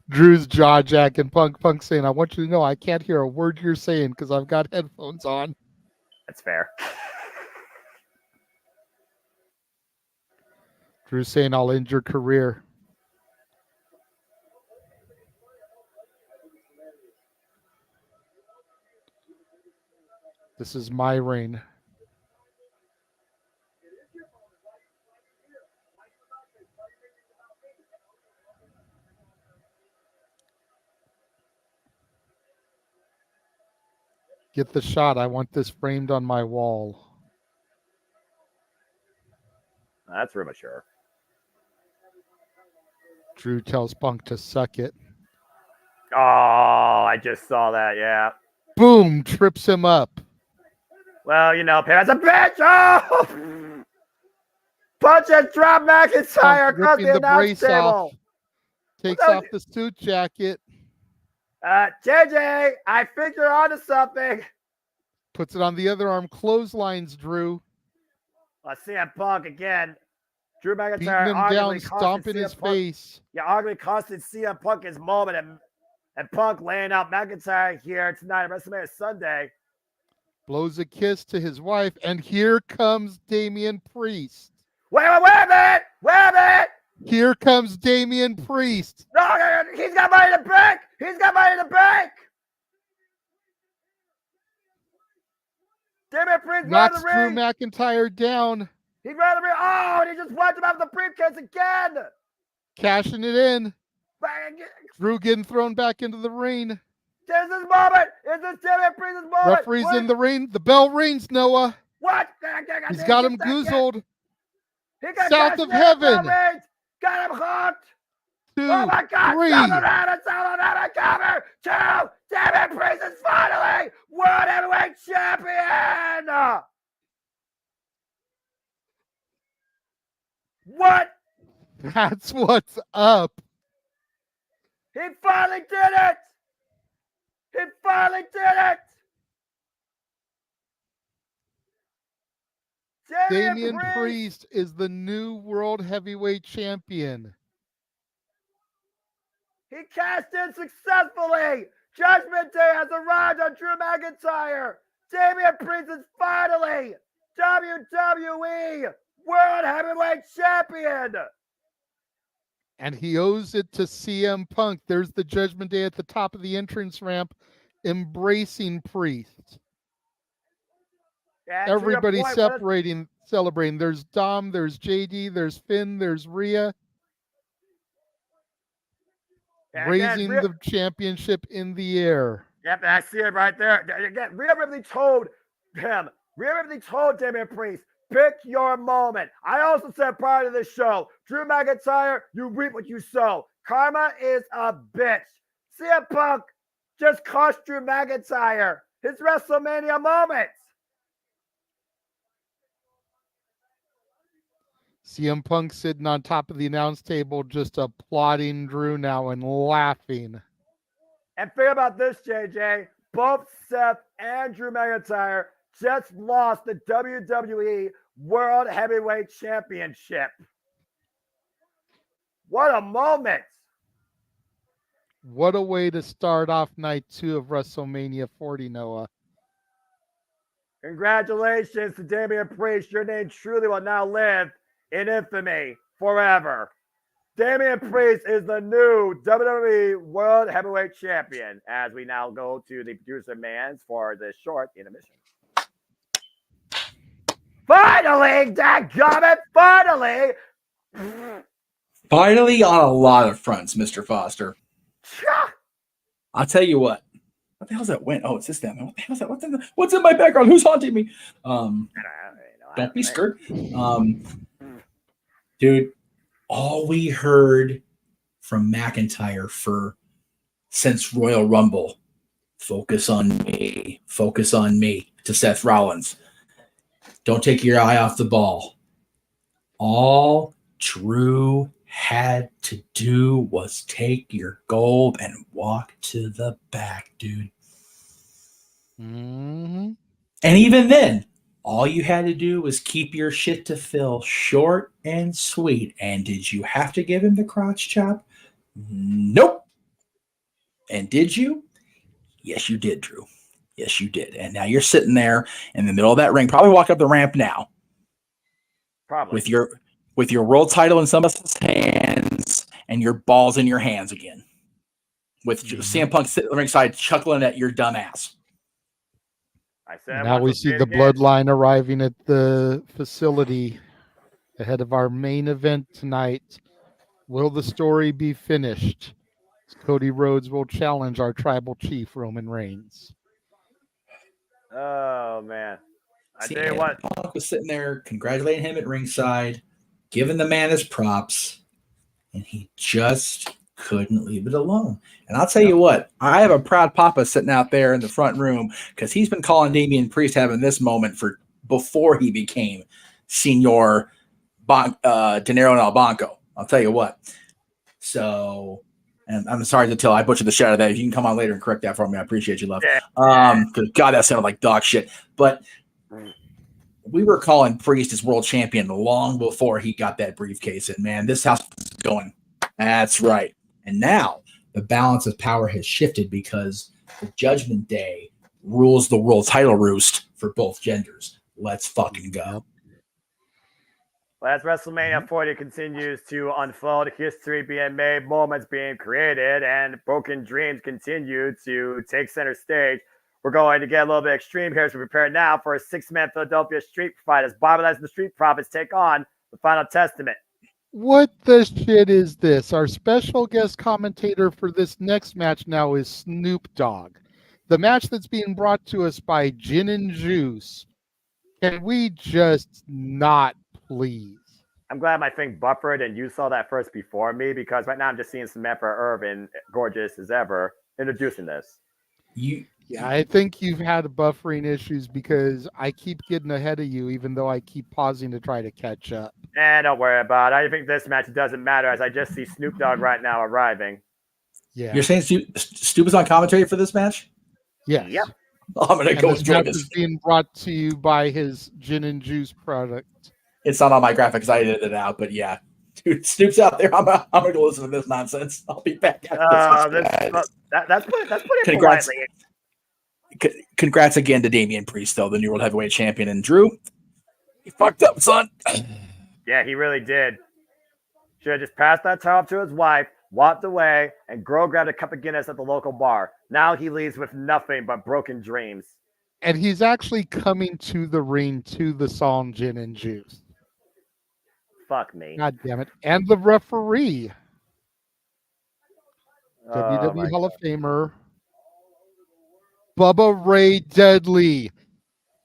Drew's jaw jacking Punk saying, I want you to know I can't hear a word you're saying because I've got headphones on. That's fair. Drew saying, I'll end your career. This is my reign. Get the shot. I want this framed on my wall. That's real mature. Drew tells Punk to suck it. Oh, I just saw that, yeah. Boom, trips him up. Well, you know, Perry's a bitch. Oh! Punch and drop McIntyre across the announce table. Off. Takes off the suit jacket. JJ, I think you're onto something. Puts it on the other arm. Clotheslines Drew. Let's see him Punk again. Drew McIntyre beating him down, stomping his face. Yeah, arguably costing CM Punk his moment, and Punk laying out McIntyre here tonight at WrestleMania Sunday. Blows a kiss to his wife, and here comes Damian Priest. Wait a minute! Wait a minute! Here comes Damian Priest. No, he's got money in the bank! He's got money in the bank! Damian Priest knocks the ring. Drew McIntyre down. He's right the ring. Oh, and he just wiped him out of the briefcase again. Cashing it in. Drew getting thrown back into the ring. This is his moment. Is this Damian Priest's moment? Referee's in the ring. The bell rings, Noah. What? He's got him goozled. South of heaven. Got him hooked. 2, oh my God. 3. Cover. 2. Damian Priest is finally World Heavyweight Champion. What? That's what's up. He finally did it. He finally did it. Damian Priest is the new World Heavyweight Champion. He cashed in successfully. Judgment Day has arrived on Drew McIntyre. Damian Priest is finally WWE World Heavyweight Champion. And he owes it to CM Punk. There's the Judgment Day at the top of the entrance ramp, embracing Priest. Yeah, everybody celebrating. There's Dom, there's JD, there's Finn, there's Rhea. Yeah, raising the championship in the air. Yep, I see it right there. Again, Rhea Ripley told him, Damian Priest, pick your moment. I also said prior to this show, Drew McIntyre, you reap what you sow. Karma is a bitch. CM Punk just cost Drew McIntyre his WrestleMania moments. CM Punk sitting on top of the announce table, just applauding Drew now and laughing. And think about this, JJ. Both Seth and Drew McIntyre just lost the WWE World Heavyweight Championship. What a moment. What a way to start off night 2 of WrestleMania 40, Noah. Congratulations to Damian Priest. Your name truly will now live in infamy forever. Damian Priest is the new WWE World Heavyweight Champion as we now go to the producer mans for this short intermission. Finally, dadgummit, finally! Finally on a lot of fronts, Mr. Foster. I'll tell you what. What the hell's that wind? Oh, it's this damn. What the hell's that? What's in my background? Who's haunting me? Don't be scared. Dude, all we heard from McIntyre since Royal Rumble, focus on me to Seth Rollins. Don't take your eye off the ball. All Drew had to do was take your gold and walk to the back, dude. Mm-hmm. And even then, all you had to do was keep your shit to Phil short and sweet. And did you have to give him the crotch chop? Nope. And did you? Yes, you did, Drew. Yes, you did. And now you're sitting there in the middle of that ring, probably walk up the ramp now. Probably. With your world title in somebody's hands and your balls in your hands again. With CM Punk sitting ringside chuckling at your dumb ass. I said now we see the bloodline arriving at the facility ahead of our main event tonight. Will the story be finished? Cody Rhodes will challenge our tribal chief, Roman Reigns. Oh, man. I tell you what. Punk was sitting there congratulating him at ringside, giving the man his props, and he just couldn't leave it alone. And I'll tell you what, I have a proud papa sitting out there in the front room because he's been calling Damian Priest having this moment for before he became Senor Dinero and Albanco. I'll tell you what. So, and I'm sorry to tell I butchered the shit out of that. If you can come on later and correct that for me, I appreciate you, love. Because God, that sounded like dog shit. But we were calling Priest as world champion long before he got that briefcase. And man, this house is going. That's right. And now the balance of power has shifted because the Judgment Day rules the world title roost for both genders. Let's fucking go. Well, as WrestleMania 40 continues to unfold, history being made, moments being created, and broken dreams continue to take center stage, we're going to get a little bit extreme here as we prepare now for a six-man Philadelphia Street Fight as Bobby Lashley and the Street Profits take on the Final Testament. What the shit is this? Our special guest commentator for this next match now is Snoop Dogg. The match that's being brought to us by Gin and Juice. Can we just not, please? I'm glad my thing buffered and you saw that first before me because right now I'm just seeing Samantha Irvin, gorgeous as ever, introducing this. Yeah, I think you've had buffering issues because I keep getting ahead of you, even though I keep pausing to try to catch up. Don't worry about it. I think this match doesn't matter as I just see Snoop Dogg right now arriving. Yeah. You're saying Snoop is on commentary for this match? Yes. Yep. I'm going to go enjoy this. Is being brought to you by his Gin and Juice product. It's not on my graphics. I edited it out, but yeah. Dude, Snoop's out there. I'm going to listen to this nonsense. I'll be back after this. That's pretty politely. Congrats again to Damian Priest, though, the new World Heavyweight Champion. And Drew, he fucked up, son. Yeah, he really did. Should have just passed that title up to his wife, walked away, and grabbed a cup of Guinness at the local bar. Now he leaves with nothing but broken dreams. And he's actually coming to the ring to the song Gin and Juice. Fuck me. God damn it. And the referee. WWE Hall of Famer. Bubba Ray Dudley.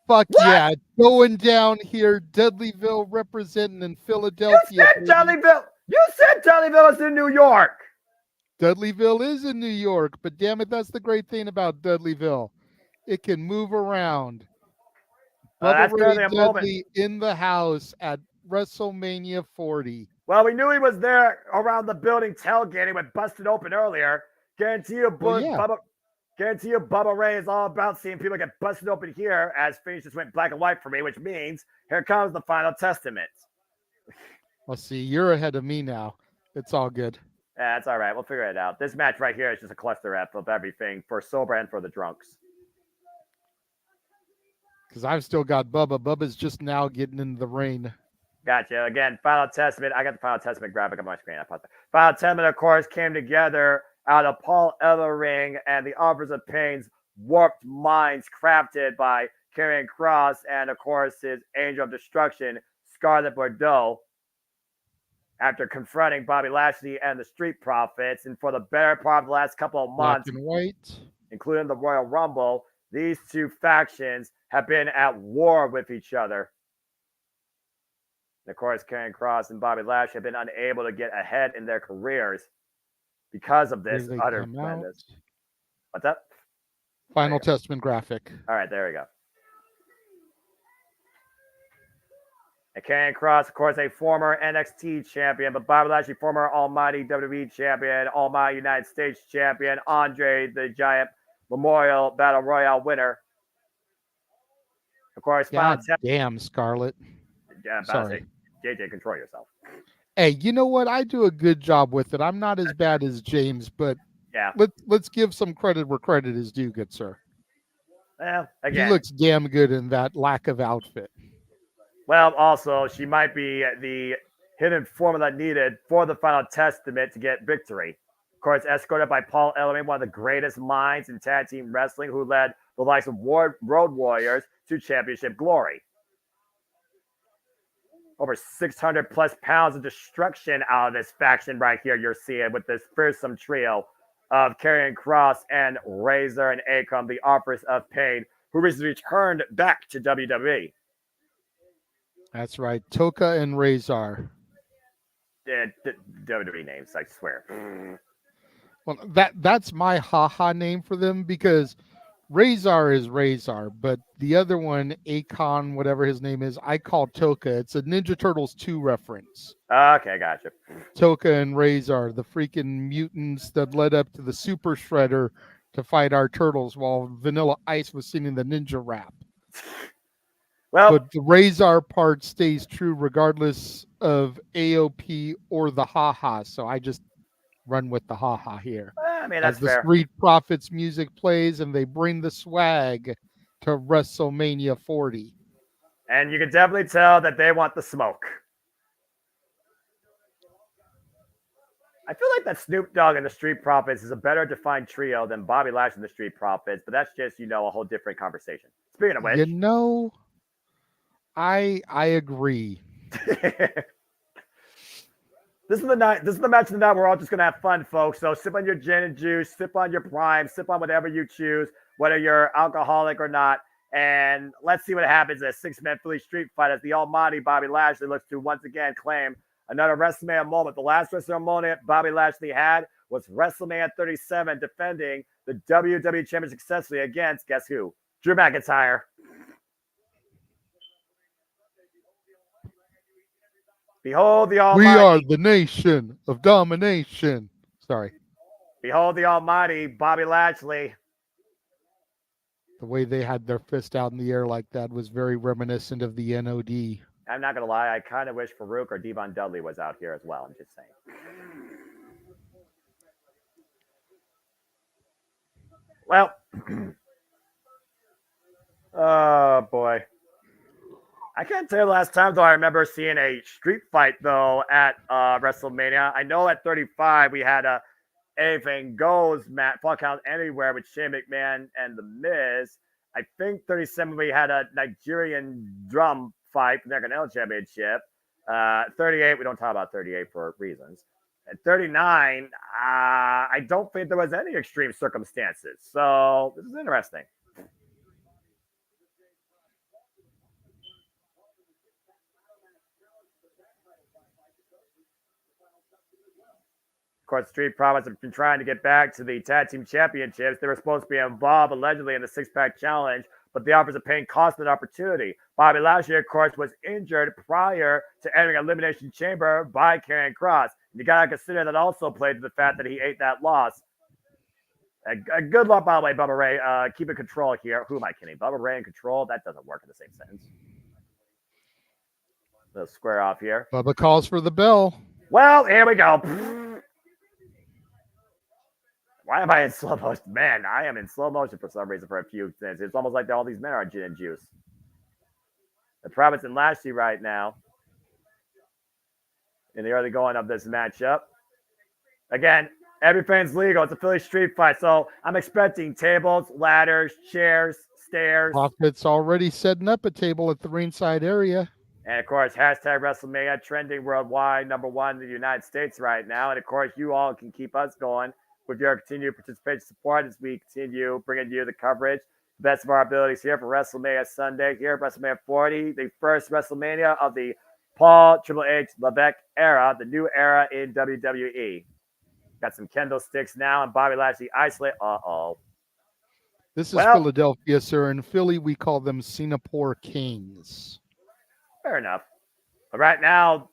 Fuck yeah. Going down here. Dudleyville representing in Philadelphia. You said Dudleyville. You said Dudleyville is in New York. Dudleyville is in New York, but damn it, that's the great thing about Dudleyville. It can move around. Bubba Ray Dudley in the house at WrestleMania 40. Well, we knew he was there around the building tailgating when busted open earlier. Guarantee you, Bubba Ray is all about seeing people get busted open here as things just went black and white for me, which means here comes the Final Testament. Well, see, you're ahead of me now. It's all good. Yeah, that's all right. We'll figure it out. This match right here is just a cluster F of everything for sober and for the drunks. Because I've still got Bubba. Bubba's just now getting into the ring. Gotcha. Again, Final Testament. I got the Final Testament graphic on my screen. Final Testament, of course, came together out of Paul Ellering and the Offers of Pain's warped minds crafted by Karrion Kross and, of course, his Angel of Destruction, Scarlett Bordeaux. after confronting Bobby Lashley and the Street Profits. And for the better part of the last couple of Black months, and white, including the Royal Rumble, these two factions have been at war with each other. And of course, Karrion Kross and Bobby Lashley have been unable to get ahead in their careers because of this utter madness. What's up? Final Testament graphic. All right, there we go. And Karrion Kross, of course, a former NXT champion, but Bobby Lashley, former Almighty WWE champion, Almighty United States champion, Andre the Giant Memorial Battle Royale winner. Of course, God damn, Scarlett. Yeah, sorry. JJ, control yourself. Hey, you know what? I do a good job with it. I'm not as bad as James, but yeah, let's give some credit where credit is due, good sir. Well, again, he looks damn good in that lack of outfit. Well, also, she might be the hidden formula needed for the Final Testament to get victory. Of course, escorted by Paul Ellering, one of the greatest minds in tag team wrestling, who led the likes of Road Warriors to championship glory. Over 600 plus pounds of destruction out of this faction right here you're seeing with this fearsome trio of Karrion Kross and Razor and Akam, the Authors of Pain, who recently returned back to WWE. That's right. Toka and Razor. WWE names, I swear. Well, that's my haha name for them, because Razor is Razor, but the other one, Akon, whatever his name is, I call Toka. It's a Ninja Turtles 2 reference. Okay, gotcha. Toka and Razor, the freaking mutants that led up to the Super Shredder to fight our turtles while Vanilla Ice was singing the ninja rap. Well, but the Razor part stays true regardless of AOP or the haha. So I just run with the haha here. I mean, that's as the fair. Street Profits music plays and they bring the swag to WrestleMania 40. And you can definitely tell that they want the smoke. I feel like that Snoop Dogg and the Street Profits is a better defined trio than Bobby Lashley and the Street Profits, but that's just, a whole different conversation. Speaking of which, I agree. This is the night. This is the match of the night. We're all just gonna have fun, folks. So sip on your gin and juice, sip on your prime, sip on whatever you choose, whether you're alcoholic or not. And let's see what happens at a 6-man Philly street fight as the almighty Bobby Lashley looks to once again claim another WrestleMania moment. The last WrestleMania Bobby Lashley had was WrestleMania 37, defending the WWE Championship successfully against, guess who? Drew McIntyre. Behold the almighty. We are the nation of domination. Sorry. Behold the almighty Bobby Lashley. The way they had their fist out in the air like that was very reminiscent of the NOD. I'm not going to lie. I kind of wish Farouk or Devon Dudley was out here as well. I'm just saying. Well. Oh, boy. I can't tell you the last time, though, I remember seeing a street fight, though, at WrestleMania. I know at 35 we had a Anything Goes match, Fall Count Anywhere with Shane McMahon and The Miz. I think 37 we had a Nigerian drum fight for the Intercontinental Championship. 38, we don't talk about 38 for reasons. At 39, I don't think there was any extreme circumstances. So this is interesting. Of course, Street Profits have been trying to get back to the Tag Team Championships. They were supposed to be involved, allegedly, in the six-pack challenge, but the Authors of Pain cost them an opportunity. Bobby Lashley, of course, was injured prior to entering Elimination Chamber by Karrion Kross. You got to consider that also played to the fact that he ate that loss. A good luck, by the way, Bubba Ray. Keep it control here. Who am I kidding? Bubba Ray and control? That doesn't work in the same sentence. Little square off here. Bubba calls for the bell. Well, here we go. Why am I in slow motion? Man, I am in slow motion for some reason for a few things. It's almost like all these men are gin and juice. The Profits and Lashley right now in the early going of this matchup. Again, everything's legal. It's a Philly street fight, so I'm expecting tables, ladders, chairs, stairs. Profits already setting up a table at the ringside area. And of course, hashtag WrestleMania trending worldwide, #1 in the United States right now. And of course, you all can keep us going with your continued participation support as we continue bringing you the coverage, the best of our abilities here for WrestleMania Sunday here at WrestleMania 40, the first WrestleMania of the Paul Triple H Levesque era, the new era in WWE. Got some kendo sticks now, and Bobby Lashley isolate. This is Philadelphia, sir. In Philly, we call them Singapore Kings. Fair enough. But right now,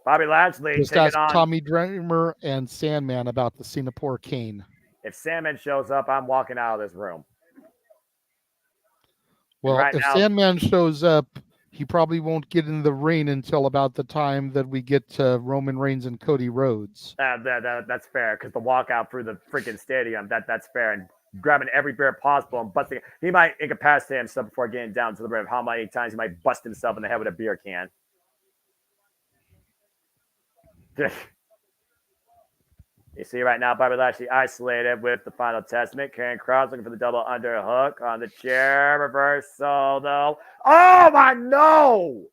Bobby Lashley Just taking ask on Tommy Dreamer and Sandman about the Singapore Cane. If Sandman shows up, I'm walking out of this room. Well, right if now, Sandman shows up, he probably won't get in the ring until about the time that we get to Roman Reigns and Cody Rhodes. That's fair, because the walkout through the freaking stadium, that's fair. And grabbing every beer possible and busting it. He might incapacitate himself before getting down to the rim. How many times he might bust himself in the head with a beer can. You see right now, Bobby Lashley isolated with the Final Testament. Karrion Kross looking for the double underhook on the chair. Reversal, though. Oh, my, no!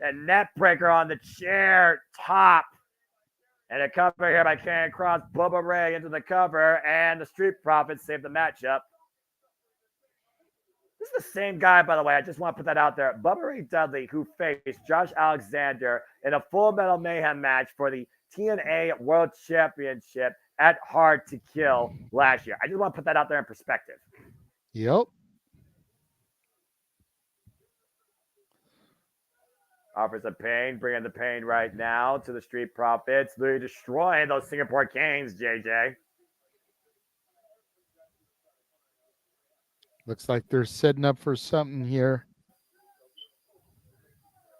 And net breaker on the chair top. And a cover here by Karrion Kross. Bubba Ray into the cover. And the Street Profits save the matchup. This is the same guy, by the way. I just want to put that out there. Bubba Ray Dudley, who faced Josh Alexander in a Full Metal Mayhem match for the TNA World Championship at Hard to Kill last year. I just want to put that out there in perspective. Yep. Offers of pain, bringing the pain right now to the Street Profits. They're destroying those Singapore Canes, JJ. Looks like they're setting up for something here.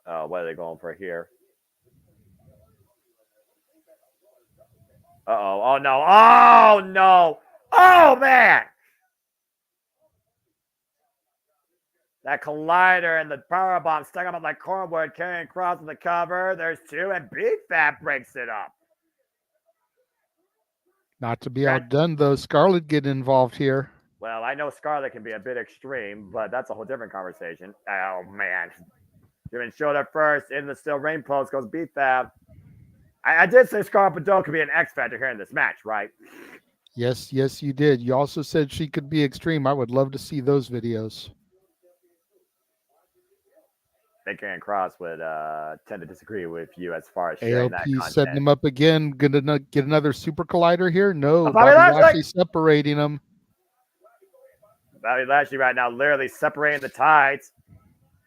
Oh, what are they going for here? Uh-oh. Oh, no. Oh, no. Oh, man. That collider and the powerbomb stuck him up like cornwood. Karrion Kross on the cover. There's two, and Big Fat breaks it up. Not to be outdone, though. Scarlett get involved here. Well, I know Scarlett can be a bit extreme, but that's a whole different conversation. Oh, man. Doing shoulder first. In the steel ring post goes B-Fab. I did say Scarlett Bordeaux could be an X Factor here in this match, right? Yes, you did. You also said she could be extreme. I would love to see those videos. I think Karrion Kross would tend to disagree with you as far as sharing that AOP content. setting him up again. Gonna get another super collider here? No, Bobby Lashley separating them. Bobby Lashley right now literally separating the tides.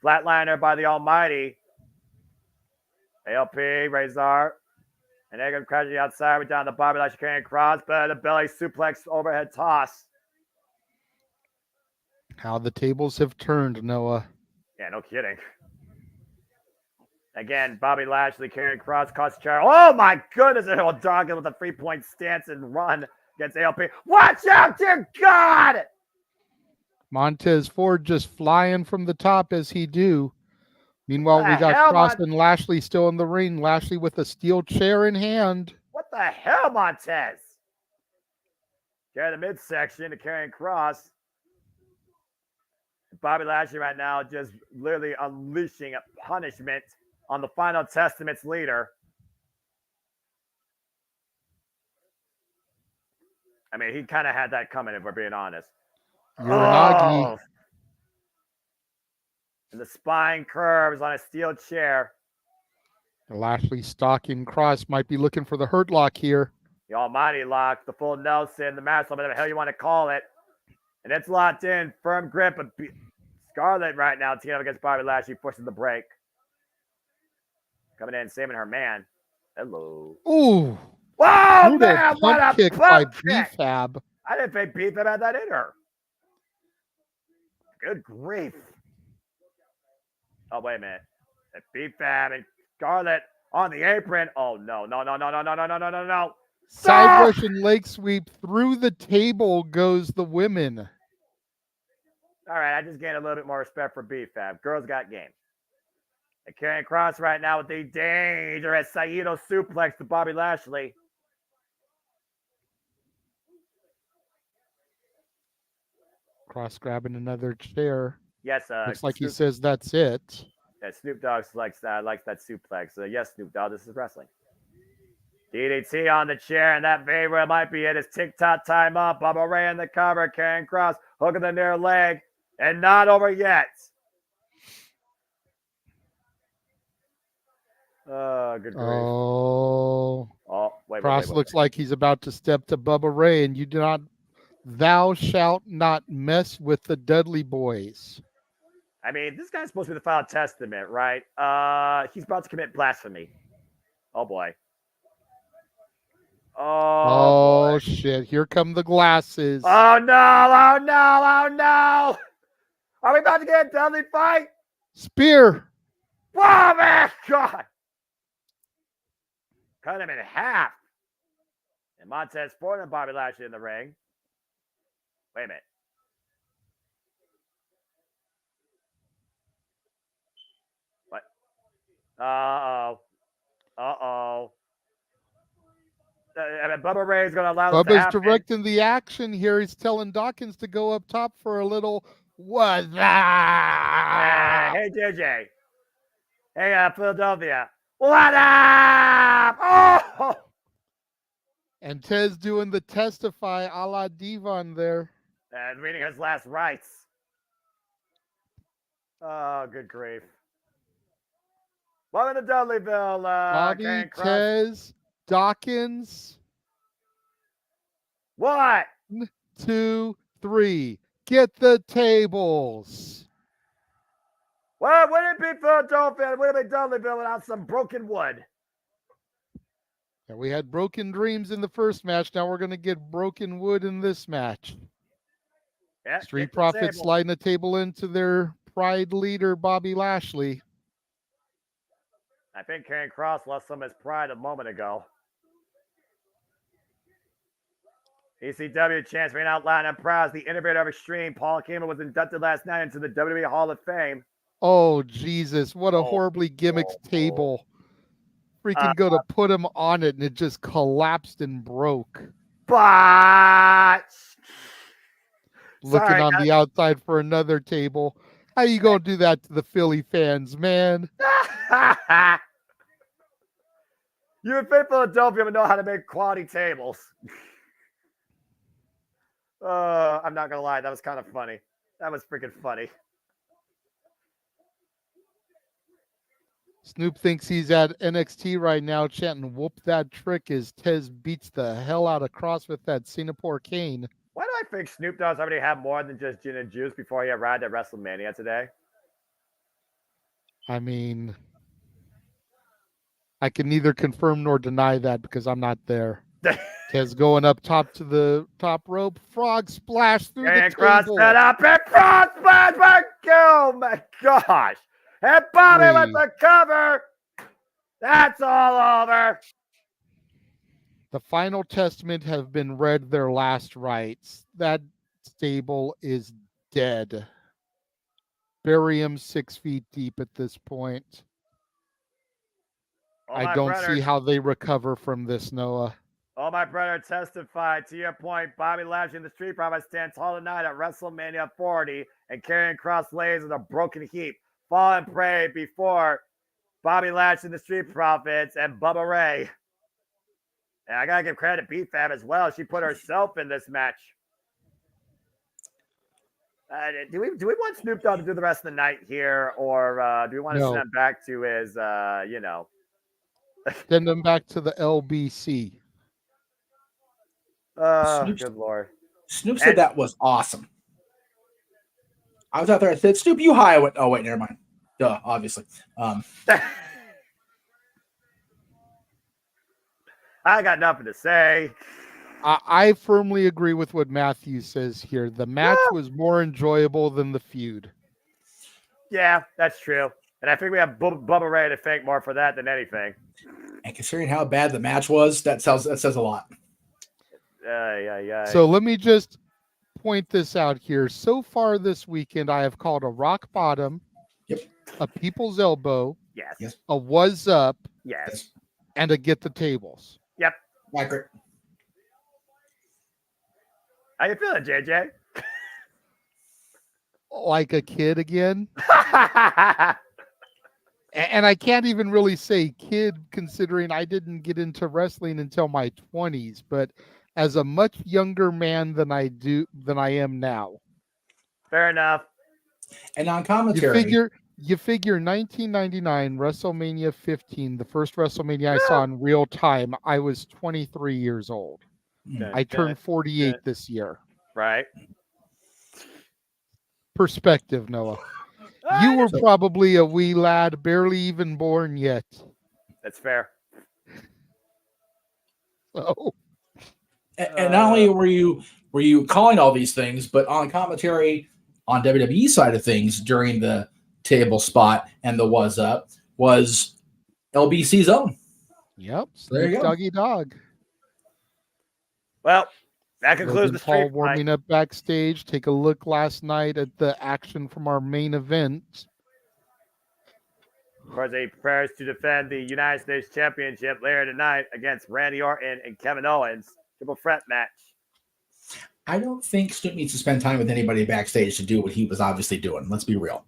Flatliner by the Almighty. AOP, Razor. And they're going to crash the outside. We're down to Bobby Lashley, Karrion Kross, but a belly suplex overhead toss. How the tables have turned, Noah. Yeah, no kidding. Again, Bobby Lashley, Karrion Kross, cost chair. Oh my goodness, they're all dogging with a 3-point stance and run against AOP. Watch out, dear God! Montez Ford just flying from the top as he do. Meanwhile, we got Kross and Lashley still in the ring. Lashley with a steel chair in hand. What the hell, Montez? Carry the midsection to Karrion Kross. Bobby Lashley right now just literally unleashing a punishment on the Final Testament's leader. I mean, he kind of had that coming, if we're being honest. Uranagi. And the spine curves on a steel chair. Lashley stalking Kross. Might be looking for the hurt lock here. The Almighty lock, the full Nelson, the master, whatever the hell you want to call it. And it's locked in. Firm grip. Scarlett right now teaming up against Bobby Lashley, forcing the break. Coming in, saving her man. Hello. Ooh. Whoa, man, what a kick by B-Fab. I didn't think B-Fab had that in her. Good grief. Oh, wait a minute. B-Fab and Scarlett on the apron. Oh, no. Side Russian leg sweep through the table goes the women. All right, I just gained a little bit more respect for B-Fab. Girls got game. And Karrion Kross right now with the dangerous Saito suplex to Bobby Lashley. Kross grabbing another chair. Yes, looks like he says that's it. Yeah, Snoop Dogg likes that suplex. Yes, Snoop Dogg, this is wrestling. DDT on the chair, and that very well might be it. It's tick-tock time up. Bubba Ray in the cover. Karrion Kross hooking the near leg, and not over yet. Oh, good grief. Oh, wait. Cross looks like he's about to step to Bubba Ray, and thou shalt not mess with the Dudley boys. I mean, this guy's supposed to be the Final Testament, right? He's about to commit blasphemy. Oh, boy. Oh shit, here come the glasses. Oh, no. Oh, no. Oh, no. Are we about to get a Dudley fight? Spear. Oh, man. God. Cut him in half. And Montez Ford and Bobby Lashley in the ring. Wait a minute. What? Uh-oh. Bubba Ray is going to allow this to happen. Bubba's directing the action here. He's telling Dawkins to go up top for a little what? Hey, JJ. Hey, Philadelphia. What up? Oh! And Tez doing the testify a la Devon there. And reading his last rites. Oh, good grief. Welcome to Dudleyville. Bobby, Tez, Dawkins. 1, 2, 3. Get the tables. Well, wouldn't it be Philadelphia? It would have been Dudleyville without some broken wood. Yeah, we had broken dreams in the first match. Now we're going to get broken wood in this match. Yeah, Street Profits sliding a table into their pride leader, Bobby Lashley. I think Karrion Kross lost some of his pride a moment ago. ECW champs ran out loud and proud as the innovator of Extreme. Paul Heyman was inducted last night into the WWE Hall of Fame. Oh, Jesus. What a horribly gimmicked table. Freaking go to put him on it, and it just collapsed and broke. But looking on the outside for another table. How you going to do that to the Philly fans, man? You in Philadelphia would know how to make quality tables. I'm not going to lie. That was kind of funny. That was freaking funny. Snoop thinks he's at NXT right now, chanting, whoop that trick as Tez beats the hell out of Cross with that Singapore cane. Why do I think Snoop does already have more than just gin and juice before he arrived at WrestleMania today? I mean, I can neither confirm nor deny that because I'm not there. Tez going up top to the top rope. Frog splash through the Cross table. Set up and frog splash. Oh my gosh. And Bobby with the cover. That's all over. The final testament have been read their last rites. That stable is dead. Bury him 6 feet deep at this point. I don't see how they recover from this, Noah. Oh, my brother testified. To your point, Bobby Lashley in the Street Profits stand tall tonight at WrestleMania 40 and Karrion Kross lays in a broken heap. Fall and pray before Bobby Lashley in the Street Profits and Bubba Ray. And I got to give credit to BFAB as well. She put herself in this match. Do we want Snoop Dogg to do the rest of the night here, or do we want to send him back to his, Send him back to the LBC. Good Lord. Snoop said that was awesome. I was out there. I said, Snoop, you high. I went, oh, wait, never mind. Duh, obviously. I got nothing to say. I firmly agree with what Matthew says here. The match was more enjoyable than the feud. Yeah, that's true. And I think we have Bubba Ray to thank more for that than anything. And considering how bad the match was, that says a lot. Yeah. So let me just point this out here. So far this weekend, I have called a rock bottom, a people's elbow, yes, a was up, yes, and a get the tables. Yep. Like how you feeling, JJ? Like a kid again? And I can't even really say kid, considering I didn't get into wrestling until my 20s, but as a much younger man than I am now. Fair enough. And on commentary, You figure 1999 WrestleMania 15, the first WrestleMania I saw in real time, I was 23 years old. I turned 48 this year. Right. Perspective, Noah. You were probably a wee lad, barely even born yet. That's fair. So, and not only were you calling all these things, but on commentary on WWE side of things during the table spot and the was up was LBC's own. Yep. There you go. Doggy dog. Well, that concludes the Paul stream warming up backstage. Take a look last night at the action from our main event. Of course, he prepares to defend the United States Championship later tonight against Randy Orton and Kevin Owens. Triple threat match. I don't think Snoop needs to spend time with anybody backstage to do what he was obviously doing. Let's be real.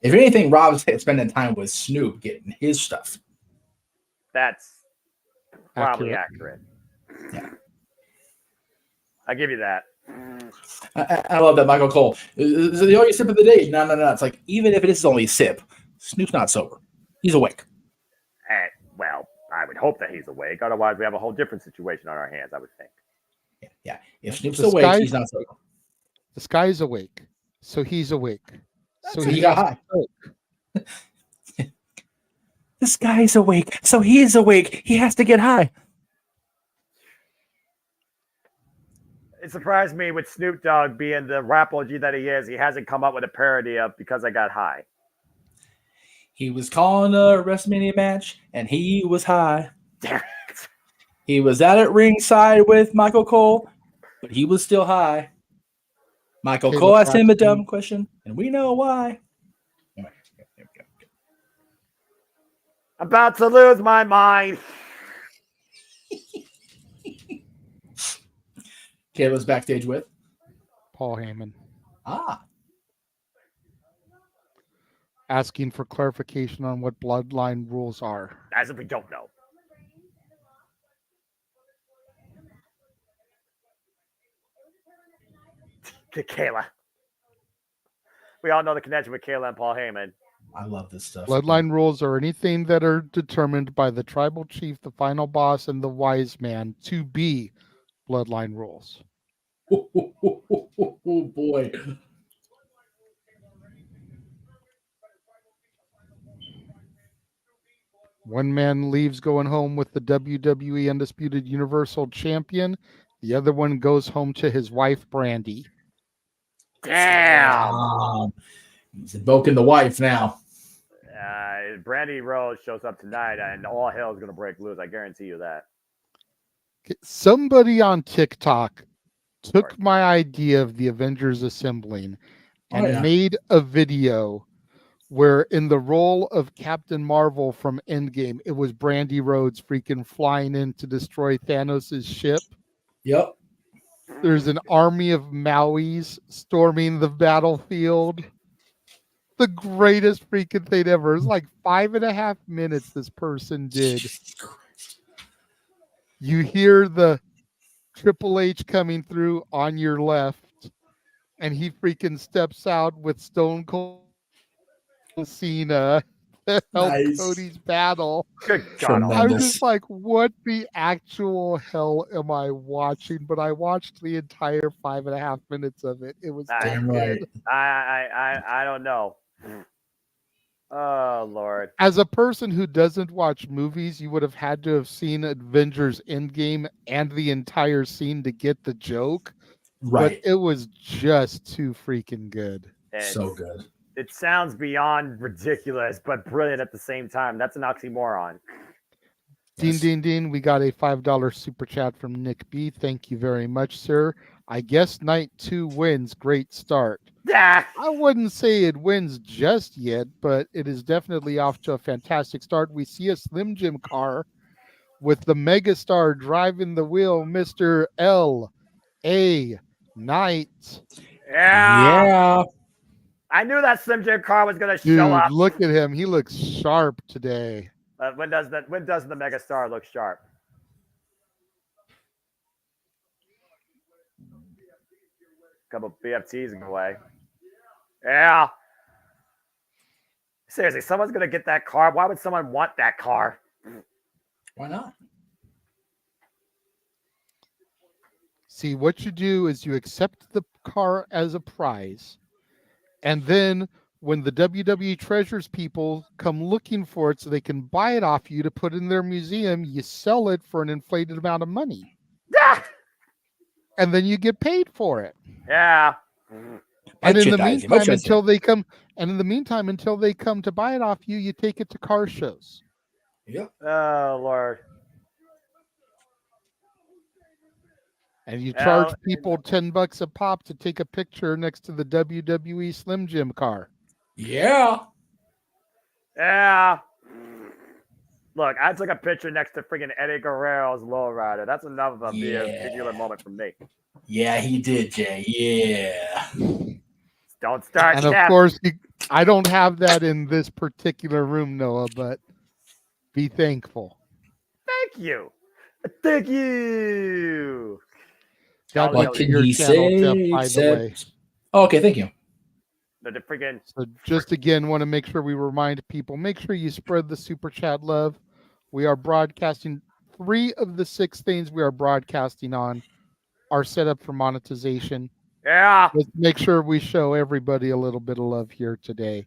If anything, Rob's spending time with Snoop getting his stuff. That's probably accurate. Yeah. I'll give you that. I love that, Michael Cole. Is the only sip of the day? No. It's like, even if it is only a sip, Snoop's not sober. He's awake. Well, I would hope that he's awake. Otherwise, we have a whole different situation on our hands, I would think. Yeah. If Snoop's awake, he's not sober. The sky's awake, so he's awake. So he got high. This guy's awake, so he's awake. He has to get high. It surprised me with Snoop Dogg being the rap OG that he is. He hasn't come up with a parody of Because I Got High. He was calling a WrestleMania match, and he was high. He was at it ringside with Michael Cole, but he was still high. Michael Cole asked him a dumb question, and we know why. About to lose my mind. Kayla's backstage with Paul Heyman. Asking for clarification on what bloodline rules are. As if we don't know. Kayla. We all know the connection with Kayla and Paul Heyman. I love this stuff. Bloodline rules are anything that are determined by the tribal chief, the final boss, and the wise man to be bloodline rules. Oh, boy. One man leaves going home with the WWE Undisputed Universal Champion. The other one goes home to his wife, Brandy. Damn. He's invoking the wife now. Brandy Rose shows up tonight, and all hell is going to break loose. I guarantee you that. Somebody on TikTok took my idea of the Avengers assembling and made a video where in the role of Captain Marvel from Endgame, it was Brandy Rhodes freaking flying in to destroy Thanos' ship. Yep. There's an army of Mauis storming the battlefield. The greatest freaking thing ever. It's like 5.5 minutes this person did. You hear the Triple H coming through on your left, and he freaking steps out with Stone Cold Cena to help Cody's battle. Good God. I was just like, what the actual hell am I watching? But I watched the entire 5.5 minutes of it. It was damn right. I don't know. Oh, Lord. As a person who doesn't watch movies, you would have had to have seen Avengers Endgame and the entire scene to get the joke. Right. But it was just too freaking good. So good. It sounds beyond ridiculous, but brilliant at the same time. That's an oxymoron. Dean, we got a $5 super chat from Nick B. Thank you very much, sir. I guess night 2 wins. Great start. Yeah. I wouldn't say it wins just yet, but it is definitely off to a fantastic start. We see a Slim Jim car with the megastar driving the wheel, Mr. L.A. Knight. Yeah. I knew that Slim Jim car was going to Dude, show up. look at him. He looks sharp today. When doesn't the megastar look sharp? Couple BFTs away. Yeah. Seriously, someone's going to get that car. Why would someone want that car? Why not? See, what you do is you accept the car as a prize. And then when the WWE Treasures people come looking for it so they can buy it off you to put in their museum, you sell it for an inflated amount of money. And then you get paid for it. Yeah. And in the meantime, until they come to buy it off you, you take it to car shows. Yep. Oh, Lord. And you charge people $10 a pop to take a picture next to the WWE Slim Jim car. Yeah. Yeah. Look, I took a picture next to freaking Eddie Guerrero's lowrider. That's enough of a particular moment for me. Yeah, he did, Jay. Yeah. Don't start. And of course, I don't have that in this particular room, Noah, but be thankful. Thank you. Thank you. What can he say? By the way. Oh, okay, thank you. So just again, want to make sure we remind people, make sure you spread the super chat love. We are broadcasting 3 of the 6 things we are broadcasting on are set up for monetization. Yeah. Let's make sure we show everybody a little bit of love here today.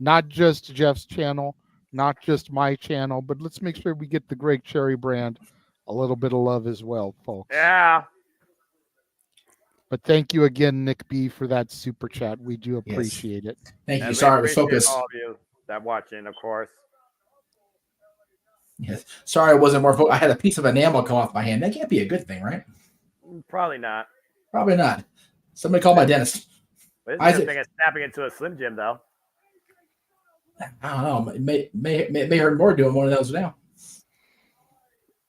Not just Jeff's channel, not just my channel, but let's make sure we get the Greg Cherry brand a little bit of love as well, folks. Yeah. But thank you again, Nick B, for that super chat. We do appreciate it. Thank you. Sorry, I was focused. All of you that watching, of course. Yes. Sorry, I wasn't more focused. I had a piece of enamel come off my hand. That can't be a good thing, right? Probably not. Probably not. Somebody call my dentist. But it's a good thing it's snapping into a Slim Jim, though. I don't know. It may hurt more doing one of those now.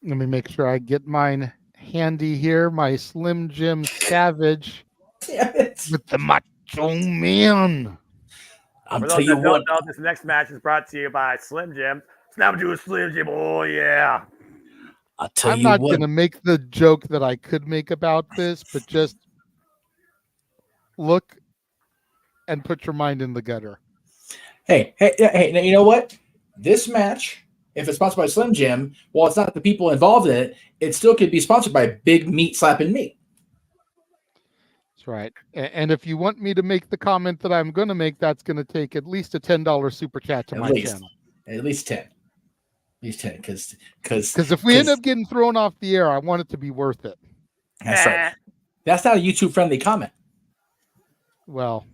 Let me make sure I get mine handy here. My Slim Jim Savage with the Macho Man. For those that don't know, this next match is brought to you by Slim Jim. Snap into a Slim Jim. Oh, yeah. I'm not going to make the joke that I could make about this, but just look and put your mind in the gutter. Hey, now you know what? This match, if it's sponsored by Slim Jim, while it's not the people involved in it, it still could be sponsored by Big Meat Slapping Meat. That's right. And if you want me to make the comment that I'm going to make, that's going to take at least a $10 super chat to my channel. At least 10. At least 10. Because if we end up getting thrown off the air, I want it to be worth it. That's right. That's not a YouTube-friendly comment. Well,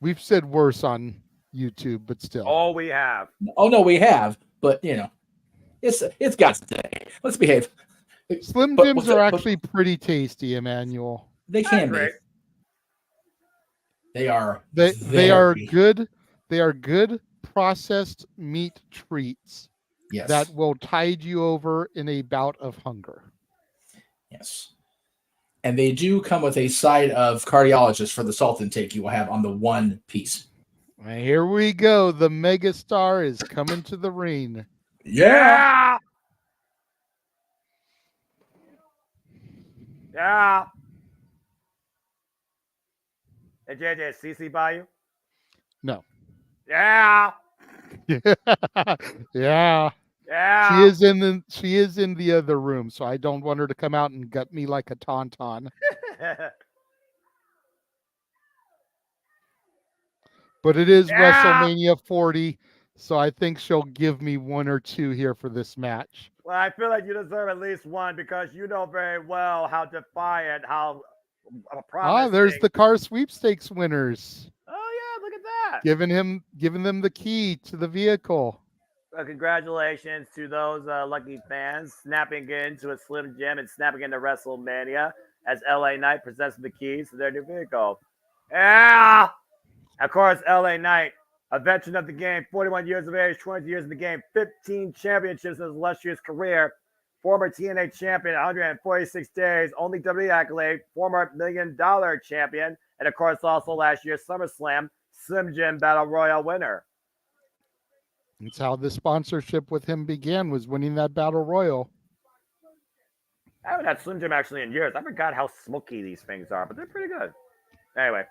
we've said worse on YouTube, but still. Oh, we have. Oh, no, we have. But, you know, it's got to stay. Let's behave. Slim Jims are actually pretty tasty, Emmanuel. They can be. They are. They are good. They are good processed meat treats. Yes. That will tide you over in a bout of hunger. Yes. And they do come with a side of cardiologist for the salt intake you will have on the one piece. And here we go. The megastar is coming to the ring. Yeah. Yeah. Hey, JJ, is CC by you? No. Yeah. Yeah. Yeah. She is in the other room, so I don't want her to come out and gut me like a tauntaun. But it is WrestleMania 40, so I think she'll give me 1 or 2 here for this match. Well, I feel like you deserve at least 1 because you know very well how defiant, how promising. There's the car sweepstakes winners. Oh yeah, look at that. Giving them the key to the vehicle. Well, congratulations to those lucky fans snapping into a Slim Jim and snapping into WrestleMania as LA Knight presents the keys to their new vehicle. Yeah. Of course, LA Knight, a veteran of the game, 41 years of age, 20 years in the game, 15 championships in his illustrious career, former TNA champion, 146 days, only WWE accolade, former $1 million champion, and of course also last year's SummerSlam Slim Jim Battle Royal winner. That's how the sponsorship with him began, was winning that Battle Royal. I haven't had Slim Jim actually in years. I forgot how smoky these things are, but they're pretty good. Anyway.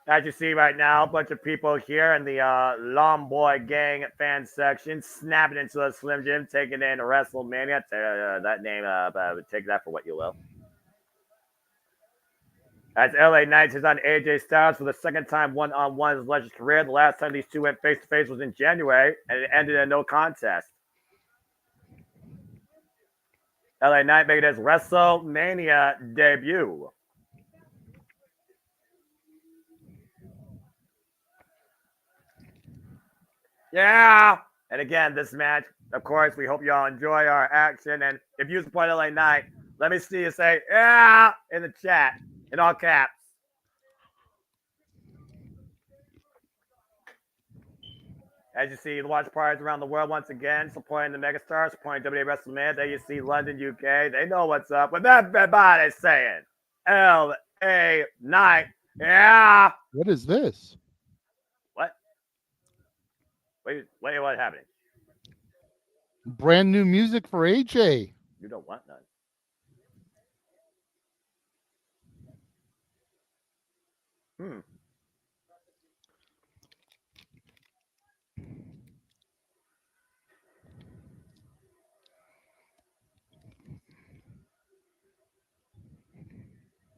As you see right now, a bunch of people here in the Long Boy Gang fan section snapping into a Slim Jim, taking in WrestleMania. That name, take that for what you will. As LA Knight is on AJ Styles for the second time one-on-one in his Legends career. The last time these two went face-to-face was in January, and it ended in no contest. LA Knight making his WrestleMania debut. Yeah! And again, this match, of course, we hope you all enjoy our action. And if you support LA Knight, let me see you say, yeah, in the chat, in all caps. As you see, the watch parties around the world once again, supporting the megastars, supporting WWE WrestleMania. There you see London, UK. They know what's up. With everybody saying, LA Knight, yeah! What is this? What? Wait, what's happening? Brand new music for AJ. You don't want none.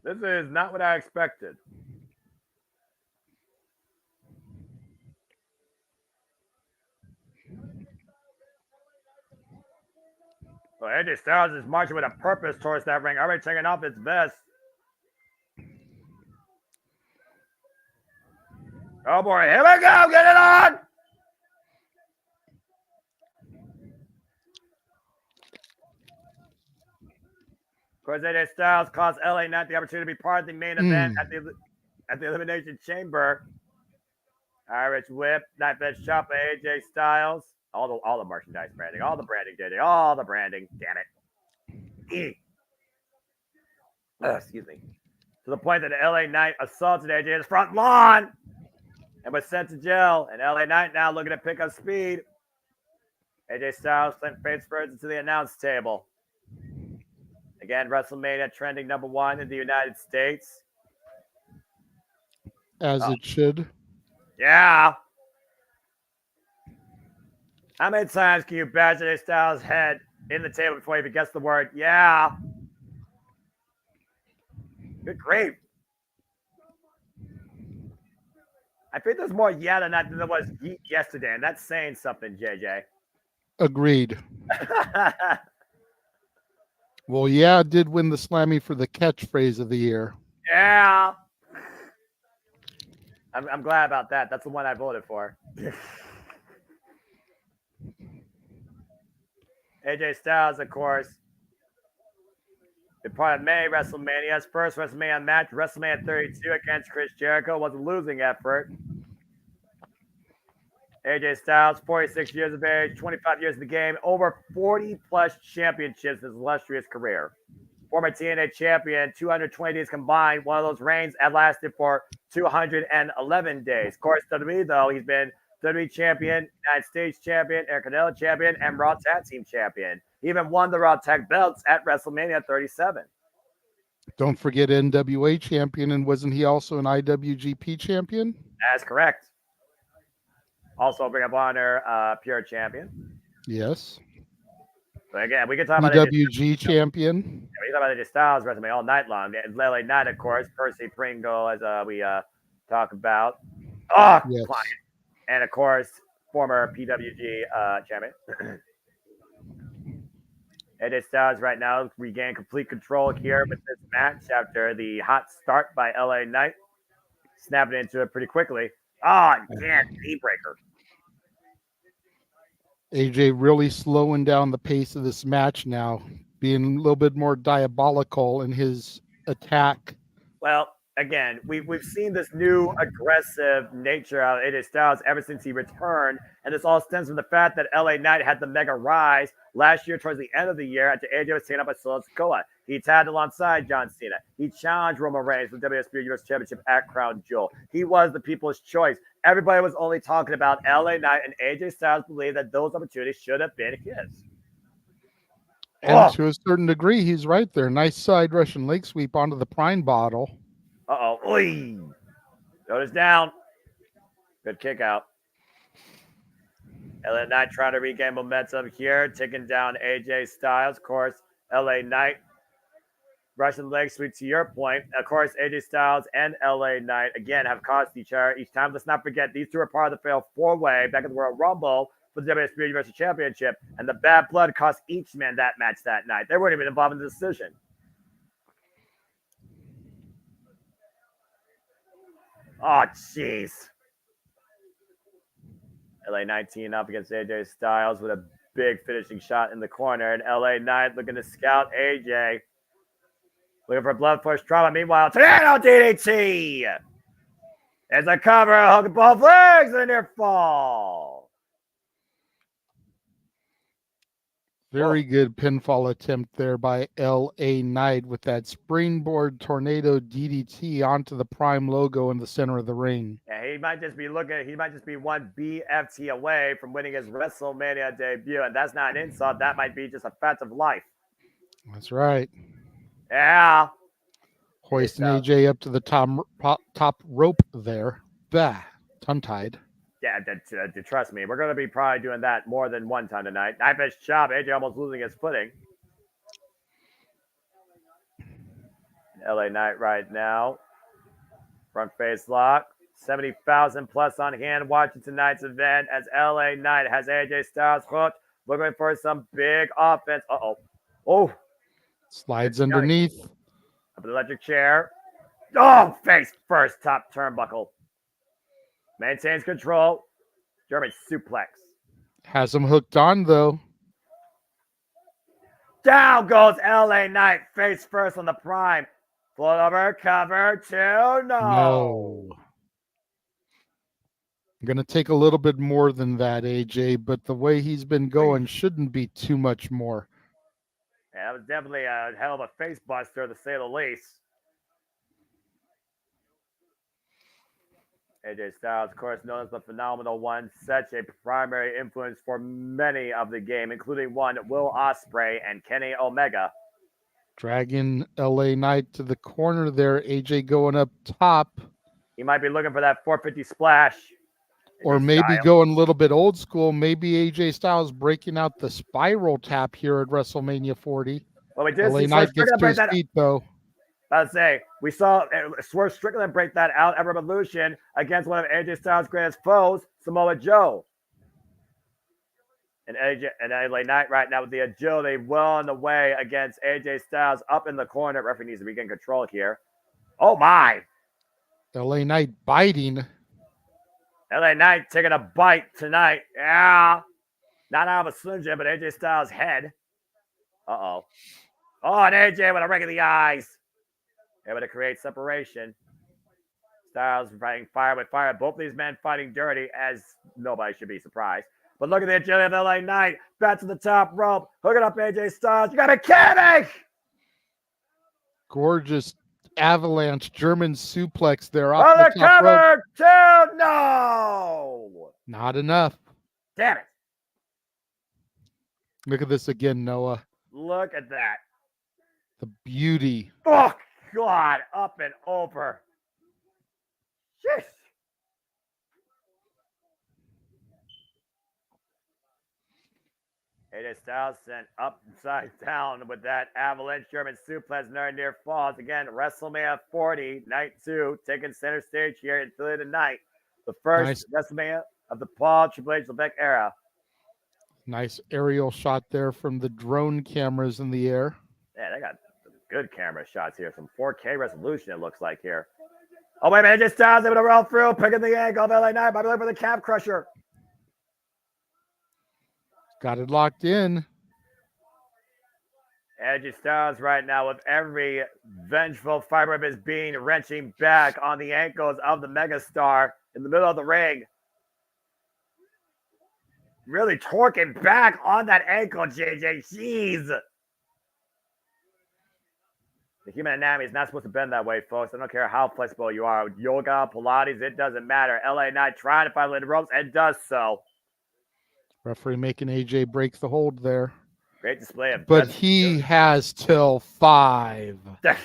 This is not what I expected. Well, AJ Styles is marching with a purpose towards that ring, already taking off its vest. Oh boy, here we go, get it on! Of course, AJ Styles cost LA Knight the opportunity to be part of the main event at the Elimination Chamber. Irish Whip, Knife Edge Chop by AJ Styles. All the merchandise branding, all the branding, all the branding. Damn it. Excuse me. To the point that the LA Knight assaulted AJ in his front lawn and was sent to jail. And LA Knight now looking to pick up speed. AJ Styles sent face first into the announce table. Again, WrestleMania trending #1 in the United States. As it should. Yeah. How many times can you bash AJ Styles' head in the table before he even gets the word, yeah? Good grief. I think there's more yeah than that than there was yeet yesterday, and that's saying something, JJ. Agreed. Well, yeah, did win the Slammy for the catchphrase of the year. Yeah. I'm glad about that. That's the one I voted for. AJ Styles, of course, been part of many WrestleManias. First WrestleMania match, WrestleMania 32 against Chris Jericho, was a losing effort. AJ Styles, 46 years of age, 25 years in the game, over 40-plus championships in his illustrious career. Former TNA champion, 220 days combined. One of those reigns had lasted for 211 days. Of course, WWE, though, he's been WWE champion, United States champion, Intercontinental champion, and Raw Tag Team champion. He even won the Raw Tag belts at WrestleMania 37. Don't forget NWA champion, and wasn't he also an IWGP champion? That's correct. Also, Ring of Honor Pure champion. Yes. But again, we can talk about EWG champion. Yeah, we can talk about AJ Styles' resume all night long. And LA Knight, of course, Percy Pringle, as we talk about. Oh, yes. Client. And of course, former PWG champion. AJ Styles right now regained complete control here with this match after the hot start by LA Knight. Snapping into it pretty quickly. Oh, yeah, knee breaker. AJ really slowing down the pace of this match now, being a little bit more diabolical in his attack. Well, again, we've seen this new aggressive nature out of AJ Styles ever since he returned, and this all stems from the fact that LA Knight had the mega rise last year towards the end of the year after AJ was taken up by Solo Sikoa. He tagged alongside John Cena. He challenged Roman Reigns for the WSW Universal Championship at Crown Jewel. He was the people's choice. Everybody was only talking about LA Knight, and AJ Styles believed that those opportunities should have been his. And to a certain degree, he's right there. Nice side Russian leg sweep onto the prime bottle. Uh-oh. Oy. Notice down. Good kick out. LA Knight trying to regain momentum here, taking down AJ Styles. Of course, LA Knight. Russian leg sweep to your point. Of course, AJ Styles and LA Knight, again, have cost each other each time. Let's not forget, these two are part of the failed four-way back in the Royal Rumble for the WSW Universal Championship, and the bad blood cost each man that match that night. They weren't even involved in the decision. Oh, jeez. LA 19 up against AJ Styles with a big finishing shot in the corner, and LA Knight looking to scout AJ. Looking for blood push trauma. Meanwhile, Tornado DDT. There's a cover, hook both legs, and a near fall. Very good pinfall attempt there by LA Knight with that springboard tornado DDT onto the Prime logo in the center of the ring. Yeah, he might just be one BFT away from winning his WrestleMania debut, and that's not an insult. That might be just a fact of life. That's right. Yeah. Hoisting AJ up to the top rope there. Bah, tongue-tied. Yeah, trust me, we're going to be probably doing that more than one time tonight. Knife edge chop, AJ almost losing his footing. LA Knight right now. Front face lock. 70,000 plus on hand watching tonight's event as LA Knight has AJ Styles hooked, looking for some big offense. Uh-oh. Oh. Slides underneath. Up the electric chair. Oh, face first, top turnbuckle. Maintains control. German suplex. Has him hooked on, though. Down goes LA Knight, face first on the Prime. Float over, cover, 2, no. I'm going to take a little bit more than that, AJ, but the way he's been going shouldn't be too much more. Yeah, that was definitely a hell of a face buster, to say the least. AJ Styles, of course, known as the Phenomenal One, such a primary influence for many of the game, including one Will Ospreay and Kenny Omega. Dragging LA Knight to the corner there. AJ going up top. He might be looking for that 450 splash. Or maybe going a little bit old school. Maybe AJ Styles breaking out the spiral tap here at WrestleMania 40. Well, we did LA see Knight gets to his feet, though. I'd say we saw Swerve Strickland break that out at Revolution against one of AJ Styles' greatest foes, Samoa Joe. And LA Knight right now with the agility well on the way against AJ Styles up in the corner. Referee needs to regain control here. Oh my! LA Knight biting. LA Knight taking a bite tonight. Yeah. Not out of a Slim Jim, but AJ Styles' head. Uh-oh. Oh, and AJ with a rake of the eyes. Able to create separation. Styles fighting fire with fire. Both these men fighting dirty, as nobody should be surprised. But look at the agility of LA Knight. Back to the top rope. Hooking up AJ Styles. You got a kidding! Gorgeous avalanche German suplex there off the top rope. 2, no! Not enough. Damn it. Look at this again, Noah. Look at that. The beauty. Oh, God. Up and over. Jeez. AJ Styles sent upside down with that avalanche German suplex near falls. Again, WrestleMania 40, night 2, taking center stage here in Philly tonight. The first WrestleMania of the Paul Triple H Levesque era. Nice aerial shot there from the drone cameras in the air. Yeah, they got some good camera shots here. Some 4K resolution, it looks like here. Oh, wait a minute. AJ Styles able to roll through, picking the angle of LA Knight. Might be looking for the calf crusher. Got it locked in. AJ Styles right now with every vengeful fiber of his being wrenching back on the ankles of the megastar in the middle of the ring. Really torquing back on that ankle, JJ. Jeez. The human anatomy is not supposed to bend that way, folks. I don't care how flexible you are. Yoga, Pilates, it doesn't matter. LA Knight trying to find the ropes and does so. Referee making AJ break the hold there. Great display of But he has till 5. Well,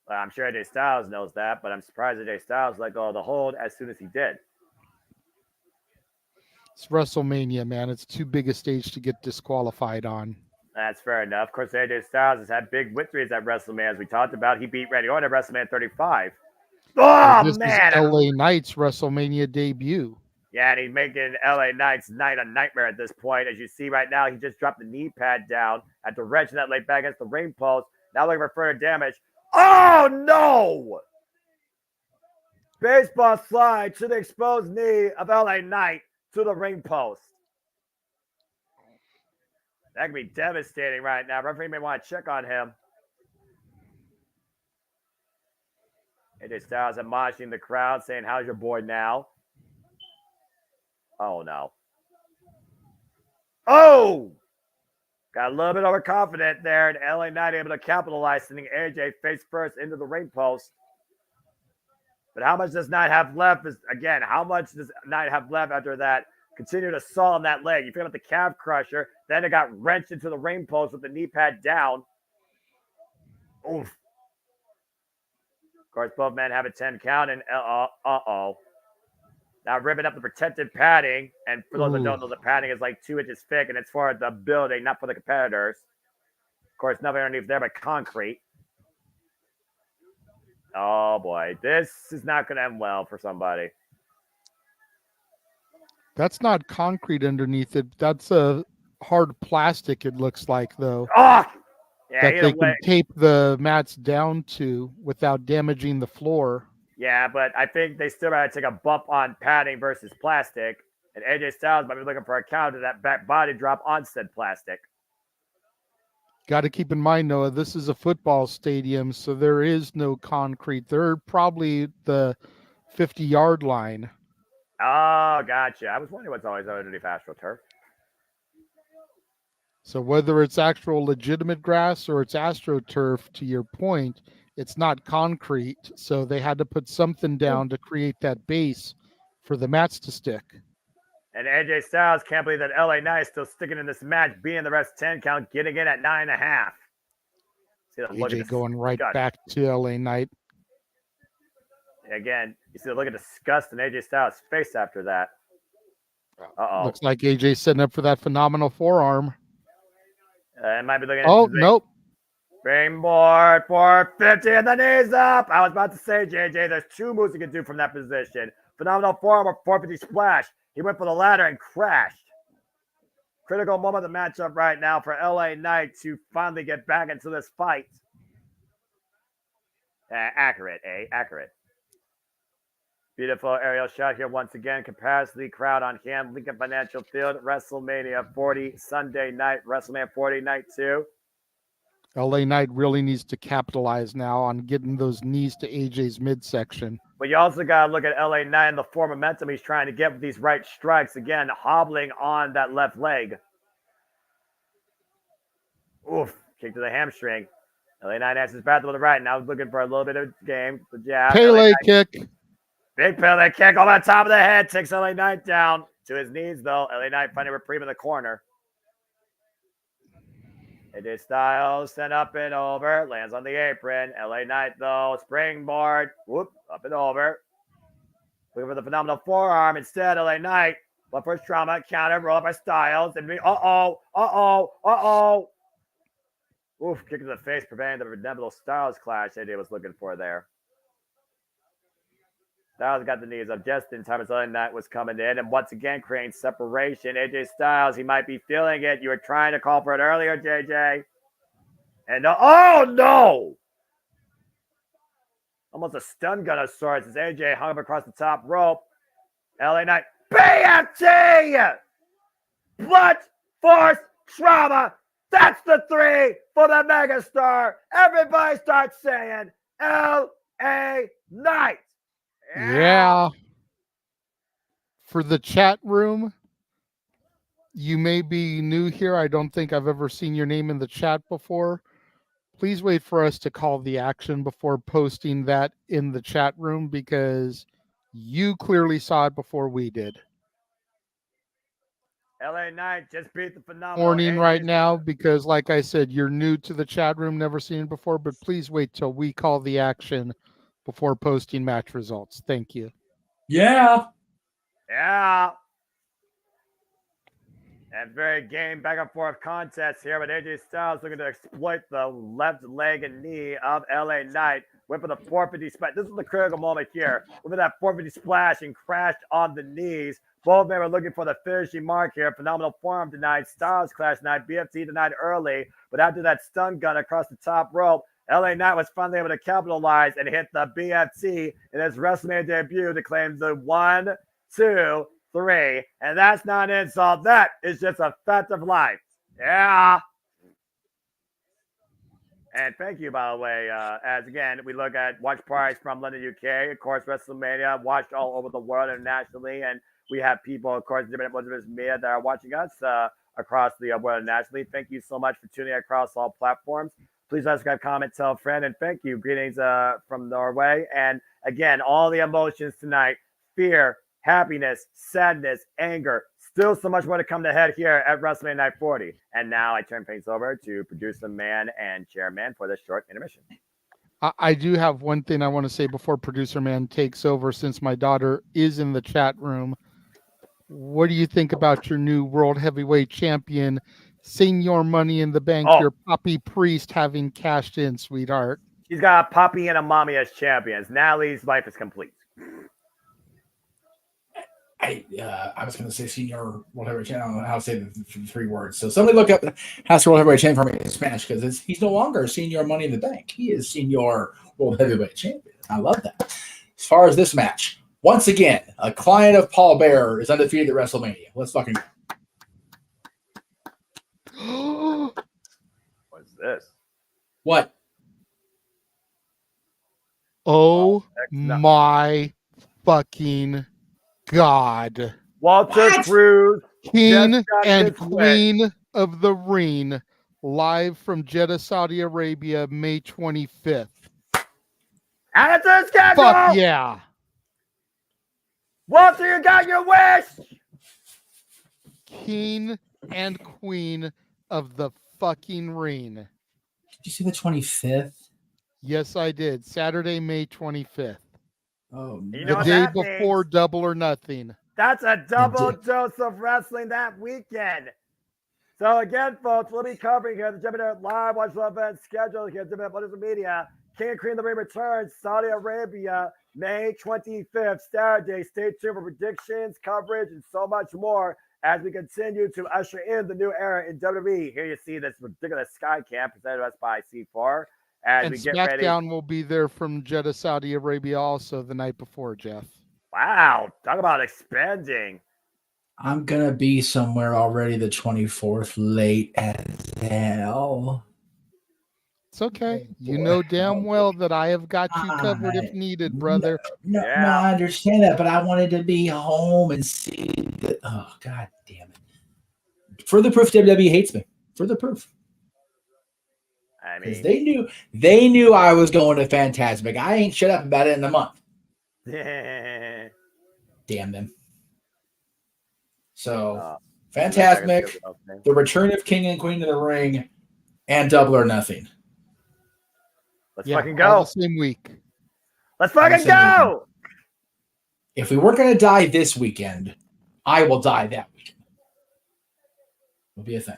I'm sure AJ Styles knows that, but I'm surprised AJ Styles let go of the hold as soon as he did. It's WrestleMania, man. It's too big a stage to get disqualified on. That's fair enough. Of course, AJ Styles has had big victories at WrestleMania, as we talked about. He beat Randy Orton at WrestleMania 35. Oh, this man. Is LA Knight's WrestleMania debut. Yeah, and he's making LA Knight's night a nightmare at this point. As you see right now, he just dropped the knee pad down at the wrench that laid back against the ring post. Now looking for further damage. Oh, no! Baseball slide to the exposed knee of LA Knight to the ring post. That could be devastating right now. Referee may want to check on him. AJ Styles admonishing the crowd, saying, "How's your boy now?" Oh, no. Oh! Got a little bit overconfident there, and LA Knight able to capitalize, sending AJ face first into the ring post. But how much does Knight have left? Again, how much does Knight have left after that continued assault on that leg? You forget about the calf crusher. Then it got wrenched into the ring post with the knee pad down. Oof. Of course, both men have a 10 count, and uh-oh. Now ripping up the protective padding, and for those that don't know, the padding is like 2 inches thick, and it's for the building, not for the competitors. Of course, nothing underneath there but concrete. Oh, boy. This is not going to end well for somebody. That's not concrete underneath it. That's a hard plastic, it looks like, though. Oh! Yeah, that they can tape the mats down to without damaging the floor. Yeah, but I think they still got to take a bump on padding versus plastic. And AJ Styles might be looking for a counter to that back body drop on said plastic. Got to keep in mind, Noah, this is a football stadium, so there is no concrete. They're probably the 50-yard line. Oh, gotcha. I was wondering what's always underneath AstroTurf. So whether it's actual legitimate grass or it's AstroTurf, to your point, it's not concrete. So they had to put something down to create that base for the mats to stick. And AJ Styles can't believe that LA Knight is still sticking in this match, being the rest 10 count, getting in at 9.5. See the look AJ going right back to LA Knight. Again, you see the look of disgust in AJ Styles' face after that. Uh-oh. Looks like AJ setting up for that phenomenal forearm. It might be looking at nope. Springboard 450 and the knees up. I was about to say, JJ, there's 2 moves you can do from that position. Phenomenal forearm or 450 splash. He went for the ladder and crashed. Critical moment of the matchup right now for LA Knight to finally get back into this fight. Accurate, Accurate. Beautiful aerial shot here once again. Capacity crowd on hand. Lincoln Financial Field, WrestleMania 40 Sunday night. WrestleMania 40 night 2. LA Knight really needs to capitalize now on getting those knees to AJ's midsection. But you also got to look at LA Knight and the form momentum he's trying to get with these right strikes. Again, hobbling on that left leg. Oof. Kick to the hamstring. LA Knight has his back to the right. Now looking for a little bit of game. The jab. Pele kick. Big Pele kick over the top of the head. Takes LA Knight down to his knees, though. LA Knight finding reprieve in the corner. AJ Styles sent up and over. Lands on the apron. LA Knight, though. Springboard. Whoop. Up and over. Looking for the phenomenal forearm. Instead, LA Knight. But first trauma. Counter. Roll up by Styles. And Oof. Kick to the face. Preventing the inevitable Styles clash AJ was looking for there. Styles got the knees up just in time as LA Knight was coming in. And once again, creating separation. AJ Styles, he might be feeling it. You were trying to call for it earlier, JJ. And oh, no! Almost a stun gun of sorts as AJ hung up across the top rope. LA Knight, BFT! Blunt force trauma That's the 3 for the megastar. Everybody start saying L.A. Knight. Yeah. For the chat room, you may be new here. I don't think I've ever seen your name in the chat before. Please wait for us to call the action before posting that in the chat room because you clearly saw it before we did. L.A. Knight just beat the phenomenal Warning right AJ now because, like I said, you're new to the chat room, never seen it before, but please wait till we call the action before posting match results. Thank you. Yeah. Yeah. And very game back and forth contest here with AJ Styles looking to exploit the left leg and knee of LA Knight. Went for the 450 splash. This is the critical moment here. Went for that 450 splash and crashed on the knees. Both men were looking for the finishing mark here. Phenomenal form tonight. Styles clash tonight. BFT tonight early. But after that stun gun across the top rope, LA Knight was finally able to capitalize and hit the BFT in his WrestleMania debut to claim the 1, 2, 3. And that's not an insult. That is just a fact of life. Yeah. And thank you, by the way, as again, we look at watch parties from London, UK, of course, WrestleMania, watched all over the world internationally. And we have people, of course, JMN Multiverse of Media that are watching us across the world nationally. Thank you so much for tuning in across all platforms. Please subscribe, comment, tell a friend, and thank you. Greetings from Norway. And again, all the emotions tonight, fear, happiness, sadness, anger, still so much more to come to head here at WrestleMania Night 40. And now I turn things over to producer man and chairman for this short intermission. I do have one thing I want to say before producer man takes over, since my daughter is in the chat room. What do you think about your new world heavyweight champion, Senior Money in the Bank, your Poppy Priest, having cashed in, sweetheart? He's got a Poppy and a Mommy as champions. Natalie's life is complete. I was going to say Senior World Heavyweight Champion. I don't know how to say the 3 words. So somebody look up House World Heavyweight Champion for me in Spanish because he's no longer Senior Money in the Bank. He is Senior World Heavyweight Champion. I love that. As far as this match, once again, a client of Paul Bearer is undefeated at WrestleMania. Let's fucking go. What's this? What? Oh my fucking God. Walter Cruz, King and Queen of the Ring, live from Jeddah, Saudi Arabia, May 25th. And it's a schedule. Fuck yeah. Walter, you got your wish. King and Queen of the fucking Ring. Did you see the 25th? Yes, I did. Saturday, May 25th. Oh, the day before Double or Nothing. That's a double dose of wrestling that weekend. So again, folks, we'll be covering here the JMN live watch event schedule here at JMN Multiverse of Media. King and Queen of the Ring returns Saudi Arabia, May 25th, Saturday. Stay tuned for predictions, coverage, and so much more as we continue to usher in the new era in WWE. Here you see this ridiculous sky cam presented to us by C4. And SmackDown will be there from Jeddah, Saudi Arabia also the night before, Jeff. Wow, talk about expanding. I'm going to be somewhere already the 24th, late as hell. It's okay. You know damn well that I have got you covered if needed, brother. No, I understand that, but I wanted to be home and see the. Oh, God damn it. Further proof WWE hates me. Further proof. I mean, they knew I was going to Fantasmic. I ain't shut up about it in a month. Damn them. So, Fantasmic, the return of King and Queen of the Ring, and Double or Nothing. Let's fucking go. The same week. Let's fucking go. If we weren't going to die this weekend, I will die that weekend. Will be a thing.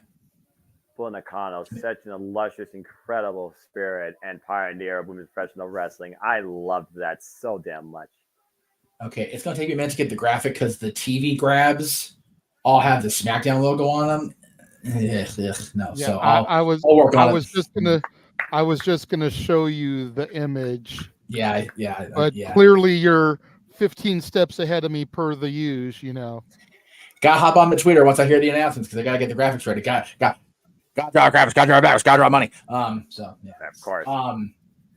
Bull Nakano, such an illustrious, incredible spirit and pioneer of women's professional wrestling. I loved that so damn much. Okay, it's going to take me a minute to get the graphic because the TV grabs all have the SmackDown logo on them. No, yeah, so I was just gonna show you the image. Yeah. But clearly you're 15 steps ahead of me per the use, you know. Gotta hop on the Twitter once I hear the announcements because I gotta get the graphics ready. Got God draw crap, God draw back, God draw money. So yeah, of course.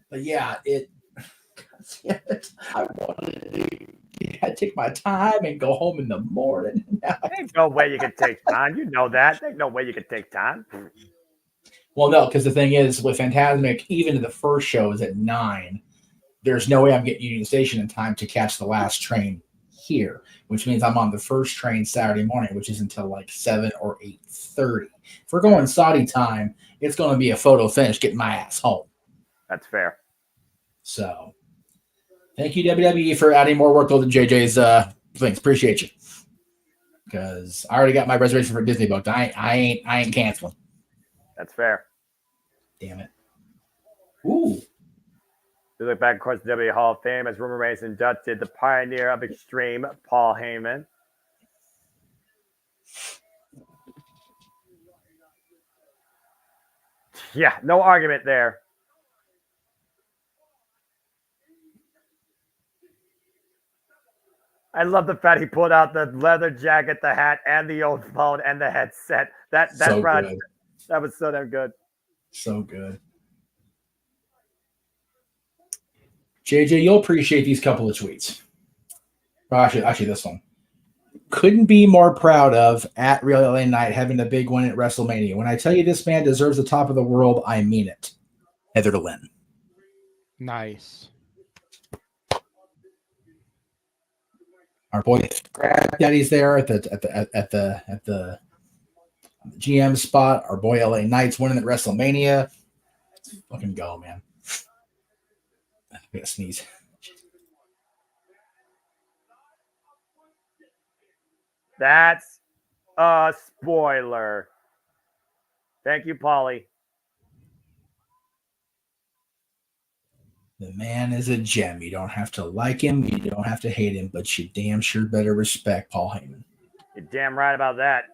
But yeah, I wanted to take my time and go home in the morning. There's no way you could take time. You know that. There's no way you could take time. Well, no, because the thing is, with Phantasmic, even the first show is at 9. There's no way I'm getting Union Station in time to catch the last train here, which means I'm on the first train Saturday morning, which is until like 7 or 8:30. If we're going Saudi time, it's going to be a photo finish getting my ass home. That's fair. So, thank you, WWE, for adding more workload to JJ's things. Appreciate you. Because I already got my reservation for Disney booked. I ain't canceling. That's fair. Damn it. Ooh. We look back, of course, the WWE Hall of Fame as rumor has inducted the pioneer of Extreme, Paul Heyman. Yeah, no argument there. I love the fact he pulled out the leather jacket, the hat, and the old phone and the headset. That was so damn good. So good. JJ, you'll appreciate these couple of tweets. Well, actually, this one. Couldn't be more proud of at Real LA Knight having a big win at WrestleMania. When I tell you this man deserves the top of the world, I mean it. Heather to Lynn. Nice. Our boy Daddy's there at the GM spot. Our boy LA Knight's winning at WrestleMania. Let's fucking go, man. I'm gonna sneeze. That's a spoiler. Thank you, Paulie. The man is a gem. You don't have to like him. You don't have to hate him, but you damn sure better respect Paul Heyman. You're damn right about that.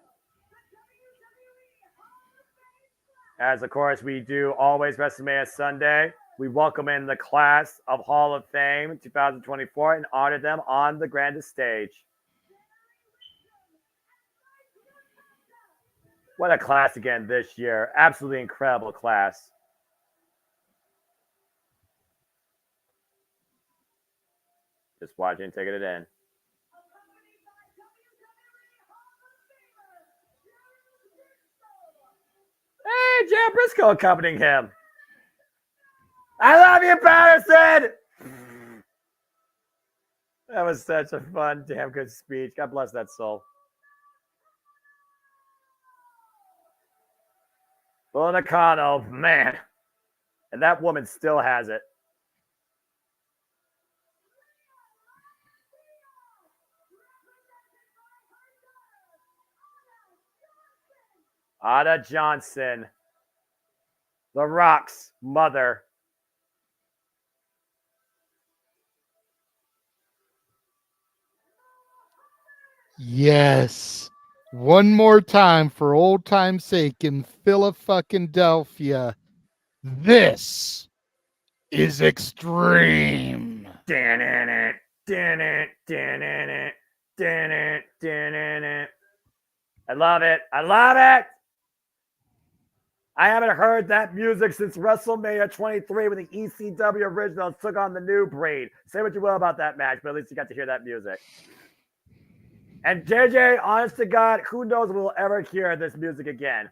As, of course, we do always WrestleMania Sunday, we welcome in the class of Hall of Fame 2024 and honor them on the grandest stage. What a class again this year. Absolutely incredible class. Just watching, taking it in. Hey, Jeff Briscoe accompanying him. I love you, Patterson! That was such a fun, damn good speech. God bless that soul. Bull Nakano, man. And that woman still has it. Ada Johnson, The Rock's mother. Yes. One more time for old time's sake in Philadelphia. This is extreme. I love it. I love it. I haven't heard that music since WrestleMania 23 when the ECW originals took on the new breed. Say what you will about that match, but at least you got to hear that music. And JJ, honest to God, who knows if we'll ever hear this music again.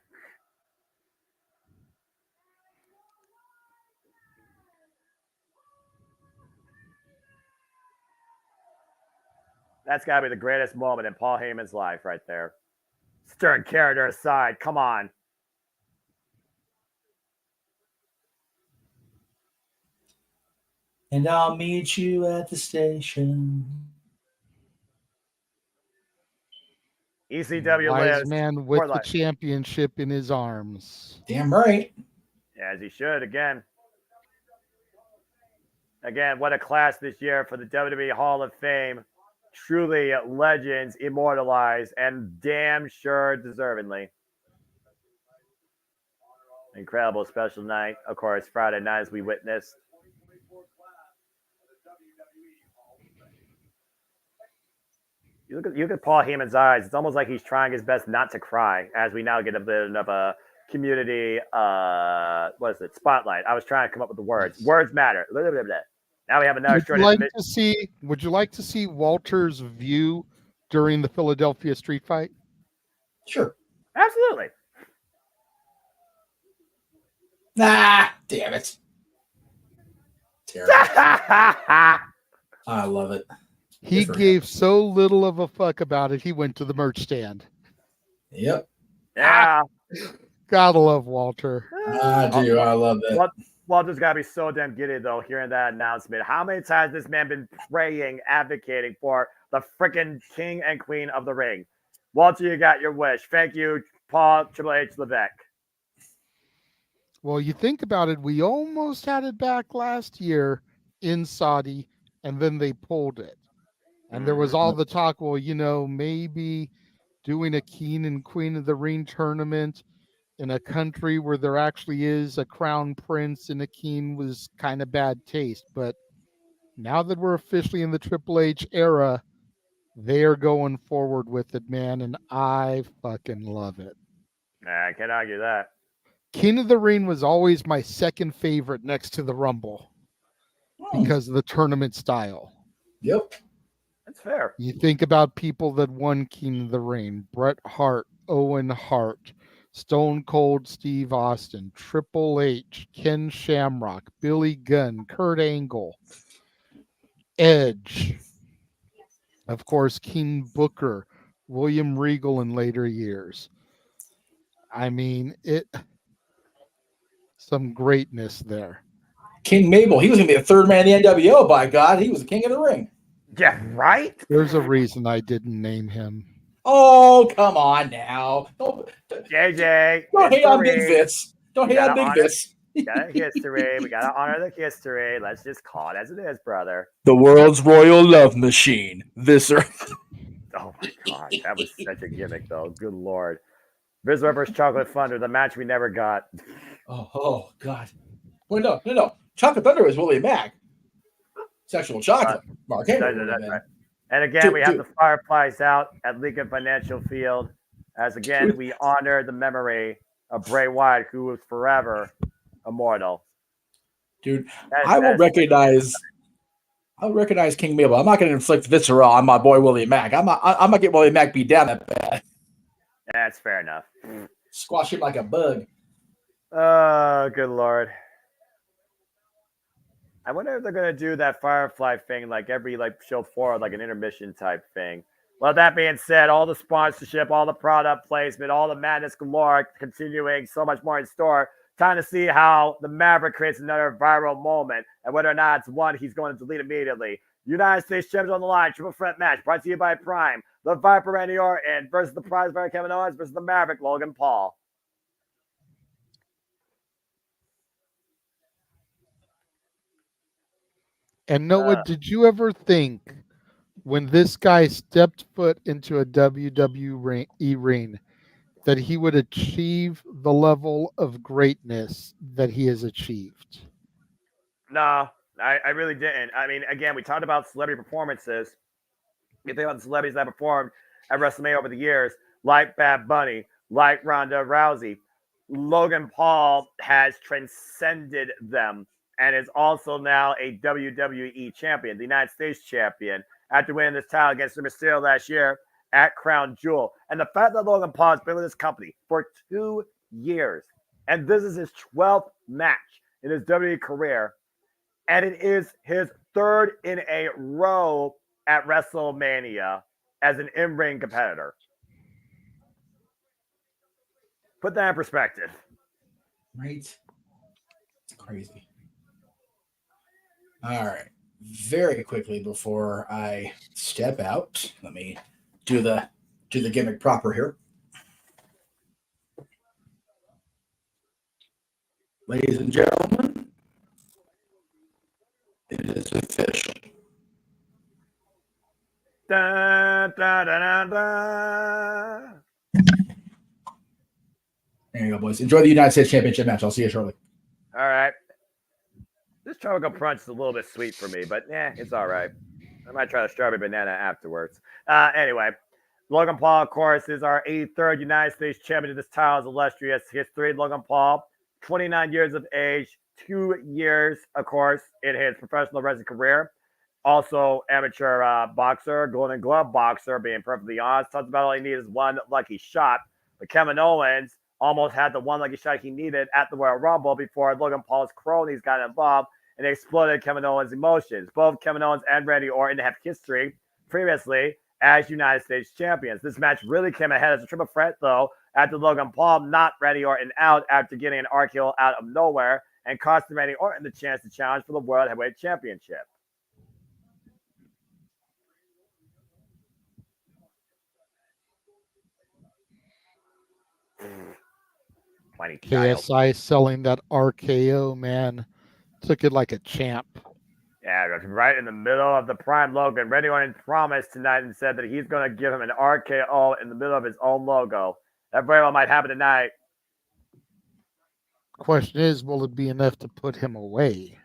That's got to be the greatest moment in Paul Heyman's life right there. Stern character aside, come on. And I'll meet you at the station. ECW Wise lives. man with the championship in his arms. Damn right. As he should, again. Again, what a class this year for the WWE Hall of Fame. Truly legends immortalized and damn sure deservingly. Incredible special night. Of course, Friday night as we witnessed. You look at Paul Heyman's eyes. It's almost like he's trying his best not to cry as we now get a bit of a community, what is it? Spotlight. I was trying to come up with the words. Words matter. Blah, blah, blah, blah. Now we have another short intermission. Would you like to see Walter's view during the Philadelphia street fight? Sure. Absolutely. Ah, damn it. Terrible. I love it. He gave so little of a fuck about it, he went to the merch stand. Yep. Yeah. Gotta love Walter. I do. I love that. Walter's got to be so damn giddy, though, hearing that announcement. How many times has this man been praying, advocating for the freaking king and queen of the ring? Walter, you got your wish. Thank you, Paul Triple H Levesque. Well, you think about it, we almost had it back last year in Saudi, and then they pulled it. And there was all the talk, well, maybe doing a king and queen of the ring tournament in a country where there actually is a crown prince and a king was kind of bad taste. But now that we're officially in the Triple H era, they are going forward with it, man, and I fucking love it. I can't argue that. King of the Ring was always my second favorite next to the Rumble because of the tournament style. Yep. That's fair. You think about people that won King of the Ring: Bret Hart, Owen Hart, Stone Cold Steve Austin, Triple H, Ken Shamrock, Billy Gunn, Kurt Angle, Edge, of course, King Booker, William Regal in later years. I mean, some greatness there. King Mabel, he was going to be the third man in the NWO, by God. He was the king of the ring. Yeah, right? There's a reason I didn't name him. Oh, come on now. JJ. Don't hate on Big Fitz. Don't hate on Big Fitz. We got a history. We got to honor the history. Let's just call it as it is, brother. The world's royal love machine. Viscera. Oh, my God. That was such a gimmick, though. Good Lord. Viscera versus Chocolate Thunder, the match we never got. Oh God. Well, no. Chocolate Thunder was Willie Mack. Sexual chocolate. Mark Henry. That's right. And again, we have the Fireflies out at Lincoln Financial Field. As again, we honor the memory of Bray Wyatt, who was forever immortal. Dude, I will recognize King Mabel. I'm not going to inflict viscera on my boy Willie Mack. I'm gonna get Willie Mack beat down that bad. That's fair enough. Squash him like a bug. Oh, good Lord. I wonder if they're going to do that Firefly thing like every show forward, like an intermission type thing. Well, that being said, all the sponsorship, all the product placement, all the madness galore continuing, so much more in store. Time to see how the Maverick creates another viral moment and whether or not it's one he's going to delete immediately. United States Champions on the line, triple threat match brought to you by Prime. The Viper Randy Orton versus the Prize Fighter Kevin Owens versus the Maverick Logan Paul. And Noah, did you ever think when this guy stepped foot into a WWE ring that he would achieve the level of greatness that he has achieved? No, I really didn't. I mean, again, we talked about celebrity performances. You think about the celebrities that performed at WrestleMania over the years, like Bad Bunny, like Ronda Rousey. Logan Paul has transcended them and is also now a WWE champion, the United States champion, after winning this title against the Mysterio last year at Crown Jewel. And the fact that Logan Paul has been with this company for 2 years, and this is his 12th match in his WWE career, and it is his third in a row at WrestleMania as an in-ring competitor. Put that in perspective. Right? It's crazy. All right. Very quickly before I step out, let me do the gimmick proper here. Ladies and gentlemen, it is official. Da, da, da, da, da. There you go, boys. Enjoy the United States Championship match. I'll see you shortly. All right. This tropical punch is a little bit sweet for me, but it's all right. I might try the strawberry banana afterwards. Anyway, Logan Paul, of course, is our 83rd United States champion. This title is illustrious history. Logan Paul, 29 years of age, 2 years, of course, in his professional wrestling career. Also, amateur boxer, Golden Glove boxer, being perfectly honest. Talks about all he needs is one lucky shot. But Kevin Owens almost had the one lucky shot he needed at the Royal Rumble before Logan Paul's cronies got involved and exploded Kevin Owens' emotions. Both Kevin Owens and Randy Orton have history previously as United States champions. This match really came ahead as a triple threat, though, after Logan Paul knocked Randy Orton out after getting an RKO out of nowhere and costing Randy Orton the chance to challenge for the World Heavyweight Championship. KSI selling that RKO, man. Took it like a champ. Yeah, right in the middle of the prime Logan. Randy Orton promised tonight and said that he's going to give him an RKO in the middle of his own logo. That very well might happen tonight. Question is, will it be enough to put him away?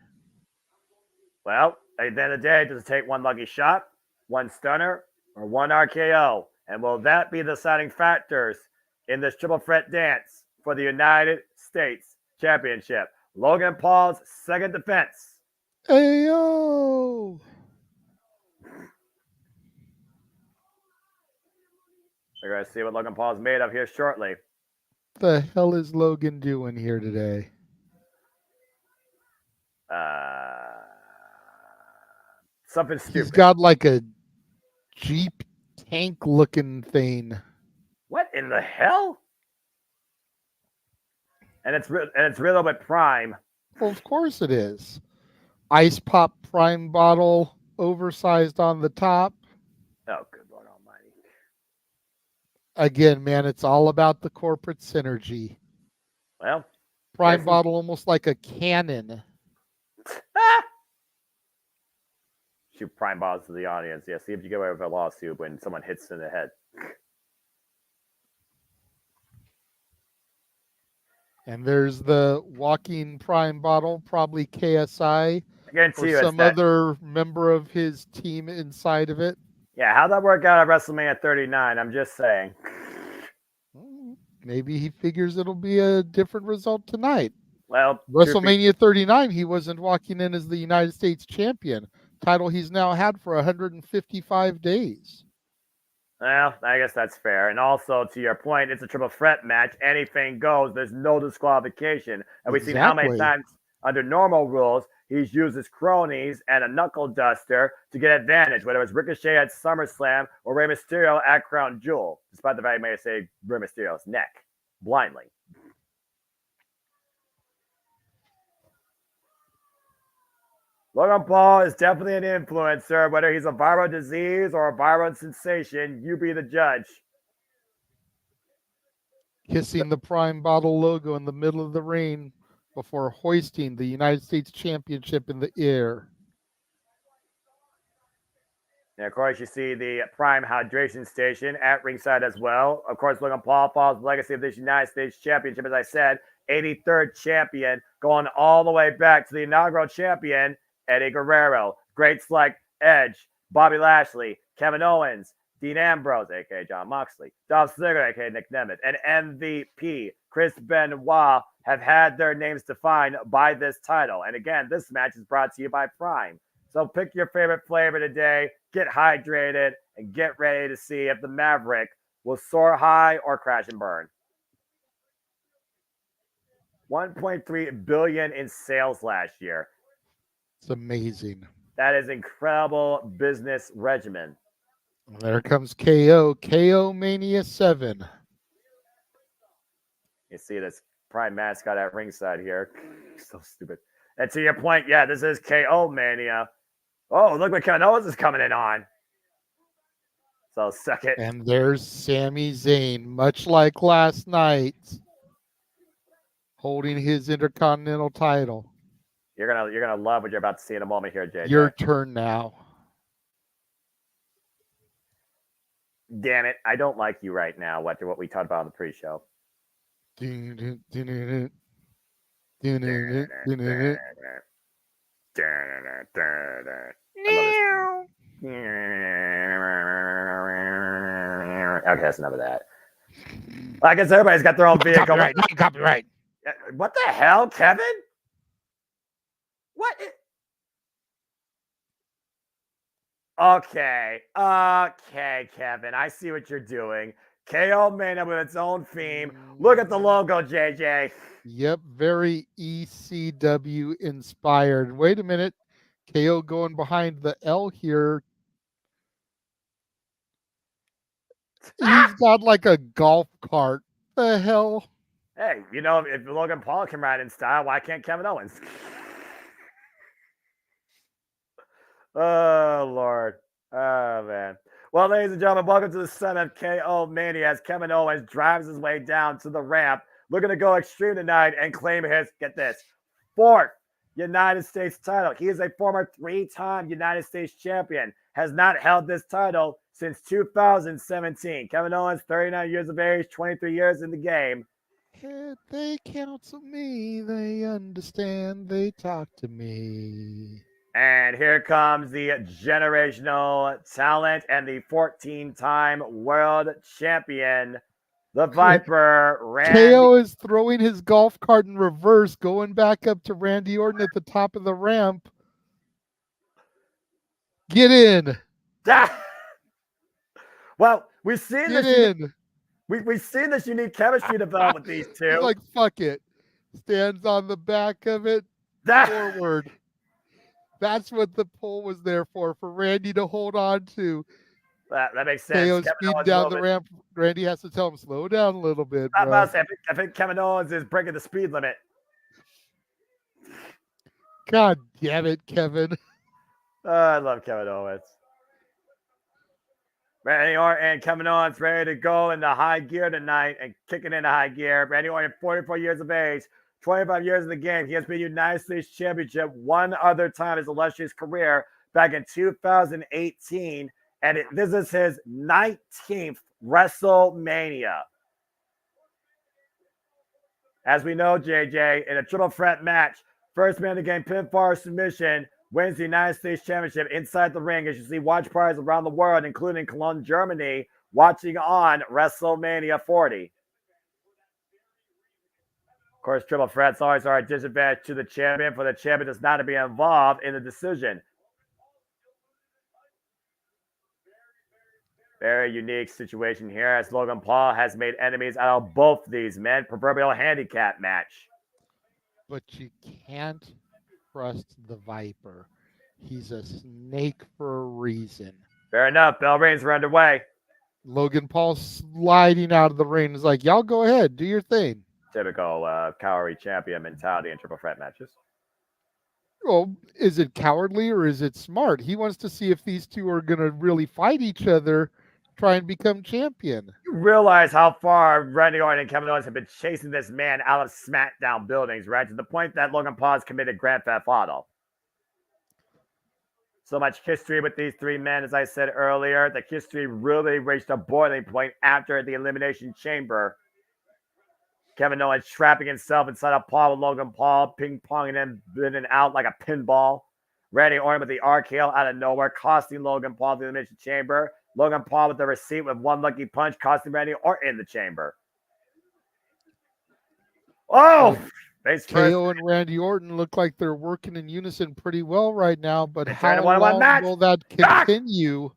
Well, at the end of the day, does it take one lucky shot, one stunner, or one RKO? And will that be the deciding factors in this triple threat dance for the United States Championship? Logan Paul's second defense. Ayo! We're going to see what Logan Paul's made of here shortly. The hell is Logan doing here today? Something stupid. He's got like a Jeep tank looking thing. What in the hell? And it's real bit prime. Well, of course it is. Ice pop prime bottle, oversized on the top. Oh, good Lord Almighty! Again, man, it's all about the corporate synergy. Well, prime bottle, almost like a cannon. Shoot prime bottles to the audience. Yeah, see if you get away with a lawsuit when someone hits in the head. And there's the walking prime bottle, probably KSI or some other member of his team inside of it. Yeah, how'd that work out at WrestleMania 39? I'm just saying. Maybe he figures it'll be a different result tonight. Well, WrestleMania 39, he wasn't walking in as the United States champion. Title he's now had for 155 days. Well, I guess that's fair. And also, to your point, it's a triple threat match. Anything goes. There's no disqualification. And we've seen how many times under normal rules he's used his cronies and a knuckle duster to get advantage, whether it's Ricochet at SummerSlam or Rey Mysterio at Crown Jewel, despite the fact he may say Rey Mysterio's neck blindly. Logan Paul is definitely an influencer. Whether he's a viral disease or a viral sensation, you be the judge. Kissing the prime bottle logo in the middle of the ring before hoisting the United States Championship in the air. And of course, you see the Prime Hydration Station at ringside as well. Of course, Logan Paul follows the legacy of this United States Championship, as I said, 83rd champion, going all the way back to the inaugural champion, Eddie Guerrero. Greats like Edge, Bobby Lashley, Kevin Owens, Dean Ambrose, a.k.a. John Moxley, Dolph Ziggler, a.k.a. Nick Nemeth, and MVP Chris Benoit have had their names defined by this title. And again, this match is brought to you by Prime. So pick your favorite flavor today, get hydrated, and get ready to see if the Maverick will soar high or crash and burn. $1.3 billion in sales last year. It's amazing. That is incredible business regimen. There comes KO. KO Mania 7. You see this Prime mascot at ringside here. So stupid. And to your point, yeah, this is KO Mania. Oh, look what Kevin Owens is coming in on. So suck it. And there's Sami Zayn, much like last night, holding his Intercontinental title. You're gonna love what you're about to see in a moment here, JJ. Your turn now. Damn it, I don't like you right now after what we talked about on the pre-show. Okay, that's enough of that. I guess everybody's got their own vehicle. Copyright. What the hell, Kevin? What? Okay, Kevin. I see what you're doing. KO Mania with its own theme. Look at the logo, JJ. Yep, very ECW inspired. Wait a minute. KO going behind the L here. He's got like a golf cart. The hell? Hey, you know, if Logan Paul can ride in style, why can't Kevin Owens? Oh, Lord. Oh, man. Well, ladies and gentlemen, welcome to the Son of KO Mania as Kevin Owens drives his way down to the ramp, looking to go extreme tonight and claim his, get this, 4th United States title. He is a former 3-time United States champion, has not held this title since 2017. Kevin Owens, 39 years of age, 23 years in the game. They counsel me, they understand, they talk to me. And here comes the generational talent and the 14-time world champion, the Viper, Randy. KO is throwing his golf cart in reverse, going back up to Randy Orton at the top of the ramp. Get in. Well, we've seen Get this. in. We've seen this unique chemistry develop with these two. He's like, fuck it. Stands on the back of it. Forward. That's what the pole was there for Randy to hold on to. That makes sense. KO speeding down the ramp. Randy has to tell him, slow down a little bit, bro. I think Kevin Owens is breaking the speed limit. God damn it, Kevin. I love Kevin Owens. Randy Orton and Kevin Owens ready to go into high gear tonight and kicking into high gear. Randy Orton, 44 years of age, 25 years in the game. He has been United States Championship one other time in his illustrious career back in 2018. And this is his 19th WrestleMania. As we know, JJ, in a triple threat match, first man to gain pinfall or submission wins the United States Championship inside the ring. As you see, watch parties around the world, including Cologne, Germany, watching on WrestleMania 40. Of course, triple threats always are a disadvantage to the champion, for the champion does not to be involved in the decision. Very unique situation here as Logan Paul has made enemies out of both these men. Proverbial handicap match. But you can't trust the Viper. He's a snake for a reason. Fair enough. Bell rings are underway. Logan Paul sliding out of the ring is like, y'all go ahead, do your thing. Typical cowardly champion mentality in triple threat matches. Well, is it cowardly or is it smart? He wants to see if these two are going to really fight each other, try and become champion. You realize how far Randy Orton and Kevin Owens have been chasing this man out of SmackDown buildings, right? To the point that Logan Paul has committed Grand Theft Auto. So much history with these three men, as I said earlier. The history really reached a boiling point after the Elimination Chamber. Kevin Owens trapping himself inside a Paul with Logan Paul, ping-ponging him in and out like a pinball. Randy Orton with the RKO out of nowhere, costing Logan Paul the Elimination Chamber. Logan Paul with the receipt with one lucky punch, costing Randy Orton in the chamber. Oh! KO and Randy Orton look like they're working in unison pretty well right now, but how long will that continue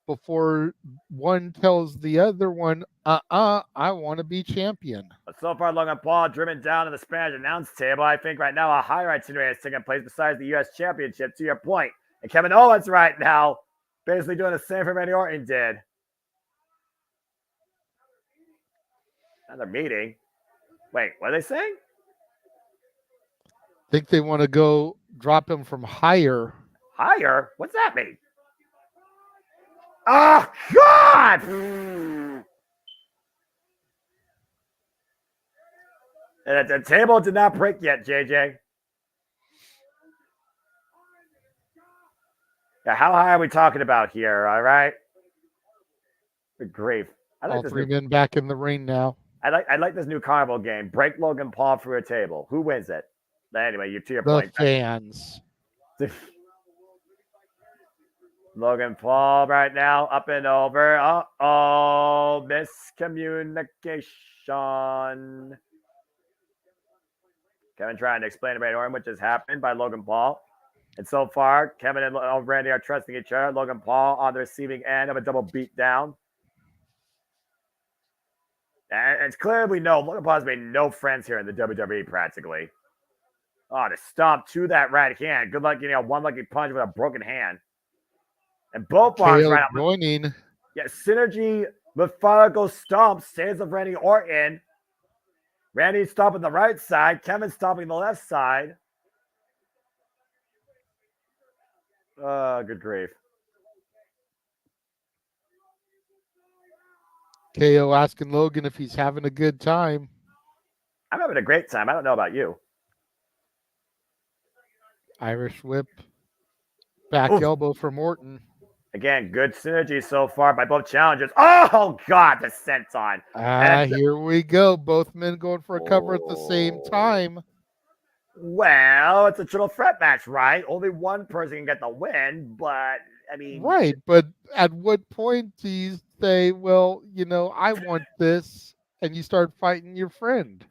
before one tells the other one, I want to be champion? But so far, Logan Paul driven down to the Spanish announce table. I think right now a higher itinerary is taking place besides the U.S. Championship, to your point. And Kevin Owens right now basically doing the same for Randy Orton did. Another meeting. Wait, what are they saying? Think they want to go drop him from higher. Higher? What's that mean? Oh, God! And the table did not break yet, JJ. Yeah, how high are we talking about here, all right? Good grief. All three men back in the ring now. I like this new carnival game. Break Logan Paul through a table. Who wins it? Anyway, to your point. The fans. Logan Paul right now up and over. Uh-oh, miscommunication. Kevin trying to explain to Randy Orton what just happened by Logan Paul. And so far, Kevin and Randy are trusting each other. Logan Paul on the receiving end of a double beatdown. And it's clear we know Logan Paul has made no friends here in the WWE practically. Oh, to stomp to that right hand. Good luck getting a one lucky punch with a broken hand. And both arms right out. Joining. Yeah, synergy, methodical stomp, stands of Randy Orton. Randy stomping the right side. Kevin stomping the left side. Good grief. KO asking Logan if he's having a good time. I'm having a great time. I don't know about you. Irish whip. Back elbow from Orton. Again, good synergy so far by both challengers. Oh, God, the senton. Here we go. Both men going for a cover at the same time. Well, it's a triple threat match, right? Only one person can get the win, but, I mean... Right, but at what point do you say, well, I want this, and you start fighting your friend?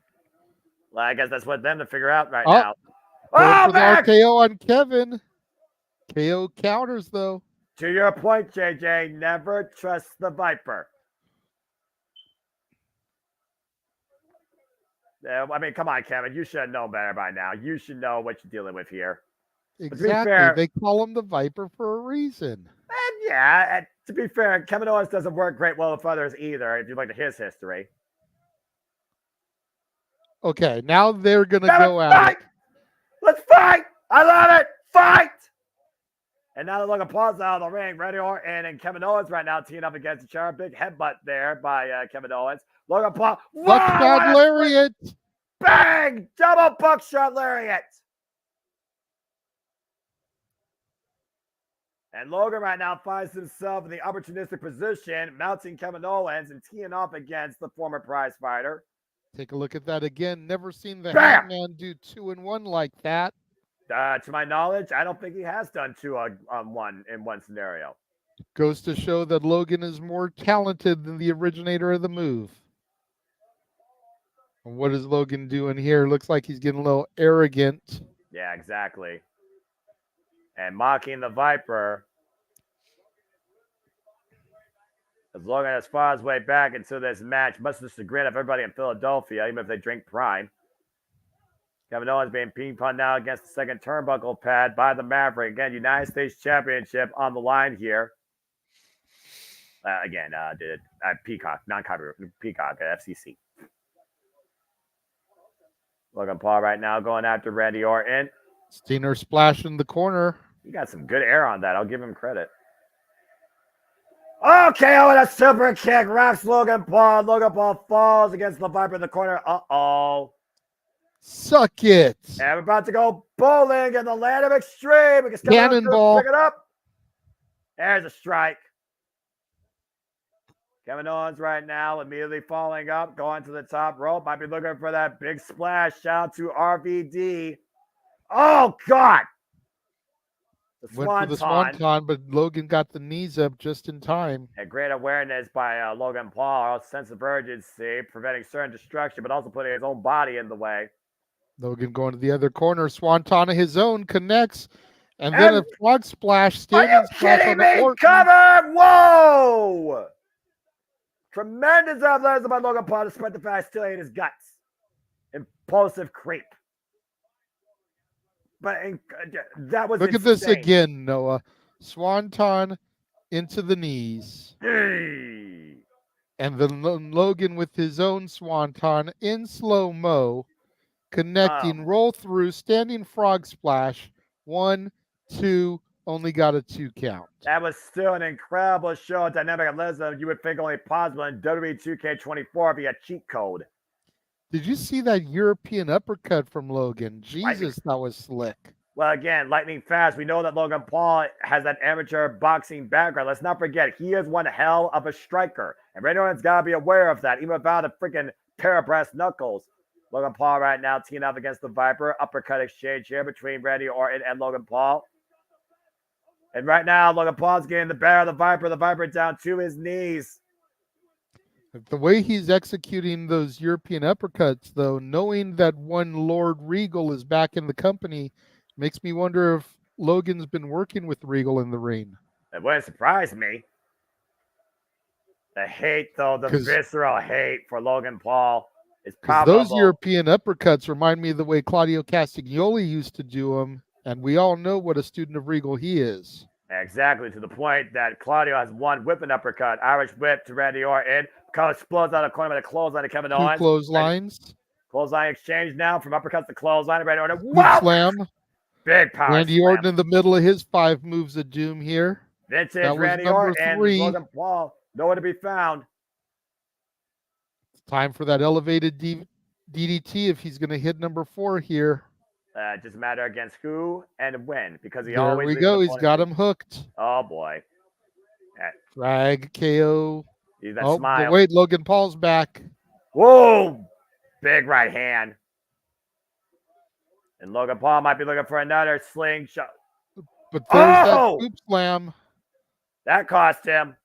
Well, I guess that's what them to figure out right now. Going for the RKO on Kevin. KO counters, though. To your point, JJ, never trust the Viper. I mean, come on, Kevin. You should know better by now. You should know what you're dealing with here. Exactly. To be fair, they call him the Viper for a reason. And to be fair, Kevin Owens doesn't work great well with others either, if you look at his history. Okay, now they're going to go at it. Let's fight! I love it! Fight! And now that Logan Paul's out of the ring, Randy Orton and Kevin Owens right now teeing up against each other. Big headbutt there by Kevin Owens. Logan Paul. Buckshot lariat. Bang! Double buckshot lariat. And Logan right now finds himself in the opportunistic position, mounting Kevin Owens and teeing up against the former prize fighter. Take a look at that again. Never seen the Hangman do 2-in-1 like that. To my knowledge, I don't think he has done 2-on-1 in one scenario. Goes to show that Logan is more talented than the originator of the move. And what is Logan doing here? Looks like he's getting a little arrogant. Yeah, exactly. And mocking the Viper. As Logan has fought his way back into this match, much to the chagrin of everybody in Philadelphia, even if they drink Prime. Kevin Owens being ping-ponged now against the second turnbuckle pad by the Maverick. Again, United States Championship on the line here. Peacock, non-copyright, Peacock at FCC. Logan Paul right now going after Randy Orton. Steiner splash in the corner. He got some good air on that. I'll give him credit. Okay, with a super kick. Rocks Logan Paul. Logan Paul falls against the Viper in the corner. Uh-oh. Suck it. And we're about to go bowling in the land of extreme. Cannonball. Pick it up. There's a strike. Kevin Owens right now immediately falling up, going to the top rope. Might be looking for that big splash. Shout out to RVD. Oh, God. Went for the swanton, but Logan got the knees up just in time. And great awareness by Logan Paul. Sense of urgency, preventing certain destruction, but also putting his own body in the way. Logan going to the other corner. Swanton of his own connects. And then a frog splash. Standing splash on the Orton. Cover! Whoa! Tremendous athleticism by Logan Paul, despite the fact I still hate his guts. Impulsive creep. But that was Look at this again, Noah. Swanton into the knees. Hey. And then Logan with his own swanton in slow-mo, connecting, roll through, standing frog splash. 1, 2, only got a 2 count. That was still an incredible show of dynamic athleticism you would think only possible in WWE 2K24 via cheat code. Did you see that European uppercut from Logan? Jesus, that was slick. Well, again, lightning fast. We know that Logan Paul has that amateur boxing background. Let's not forget, he is one hell of a striker. And Randy Orton's got to be aware of that, even without a freaking pair of brass knuckles. Logan Paul right now teeing up against the Viper. Uppercut exchange here between Randy Orton and Logan Paul. And right now, Logan Paul's getting the bear of the Viper down to his knees. The way he's executing those European uppercuts, though, knowing that one Lord Regal is back in the company, makes me wonder if Logan's been working with Regal in the ring. It wouldn't surprise me. The hate, though, the visceral hate for Logan Paul is palpable. Those European uppercuts remind me of the way Claudio Castagnoli used to do them, and we all know what a student of Regal he is. Exactly, to the point that Claudio has one whip and uppercut. Irish whip to Randy Orton. Explodes out of the corner with a clothesline to Kevin Owens. Two clotheslines. Clothesline exchange now from uppercuts to clothesline. Randy Orton. Wow! Slam. Big power Randy slam. Orton in the middle of his 5 moves of doom here. Vintage Randy Orton and Logan Paul. Nowhere to be found. It's time for that elevated DDT if he's going to hit number 4 here. Just a matter against who and when, because he there always. There we go. He's got him hooked. Oh boy. Drag KO. Oh, smile. But wait, Logan Paul's back. Whoa! Big right hand. And Logan Paul might be looking for another slingshot. But there's that scoop slam. That cost him.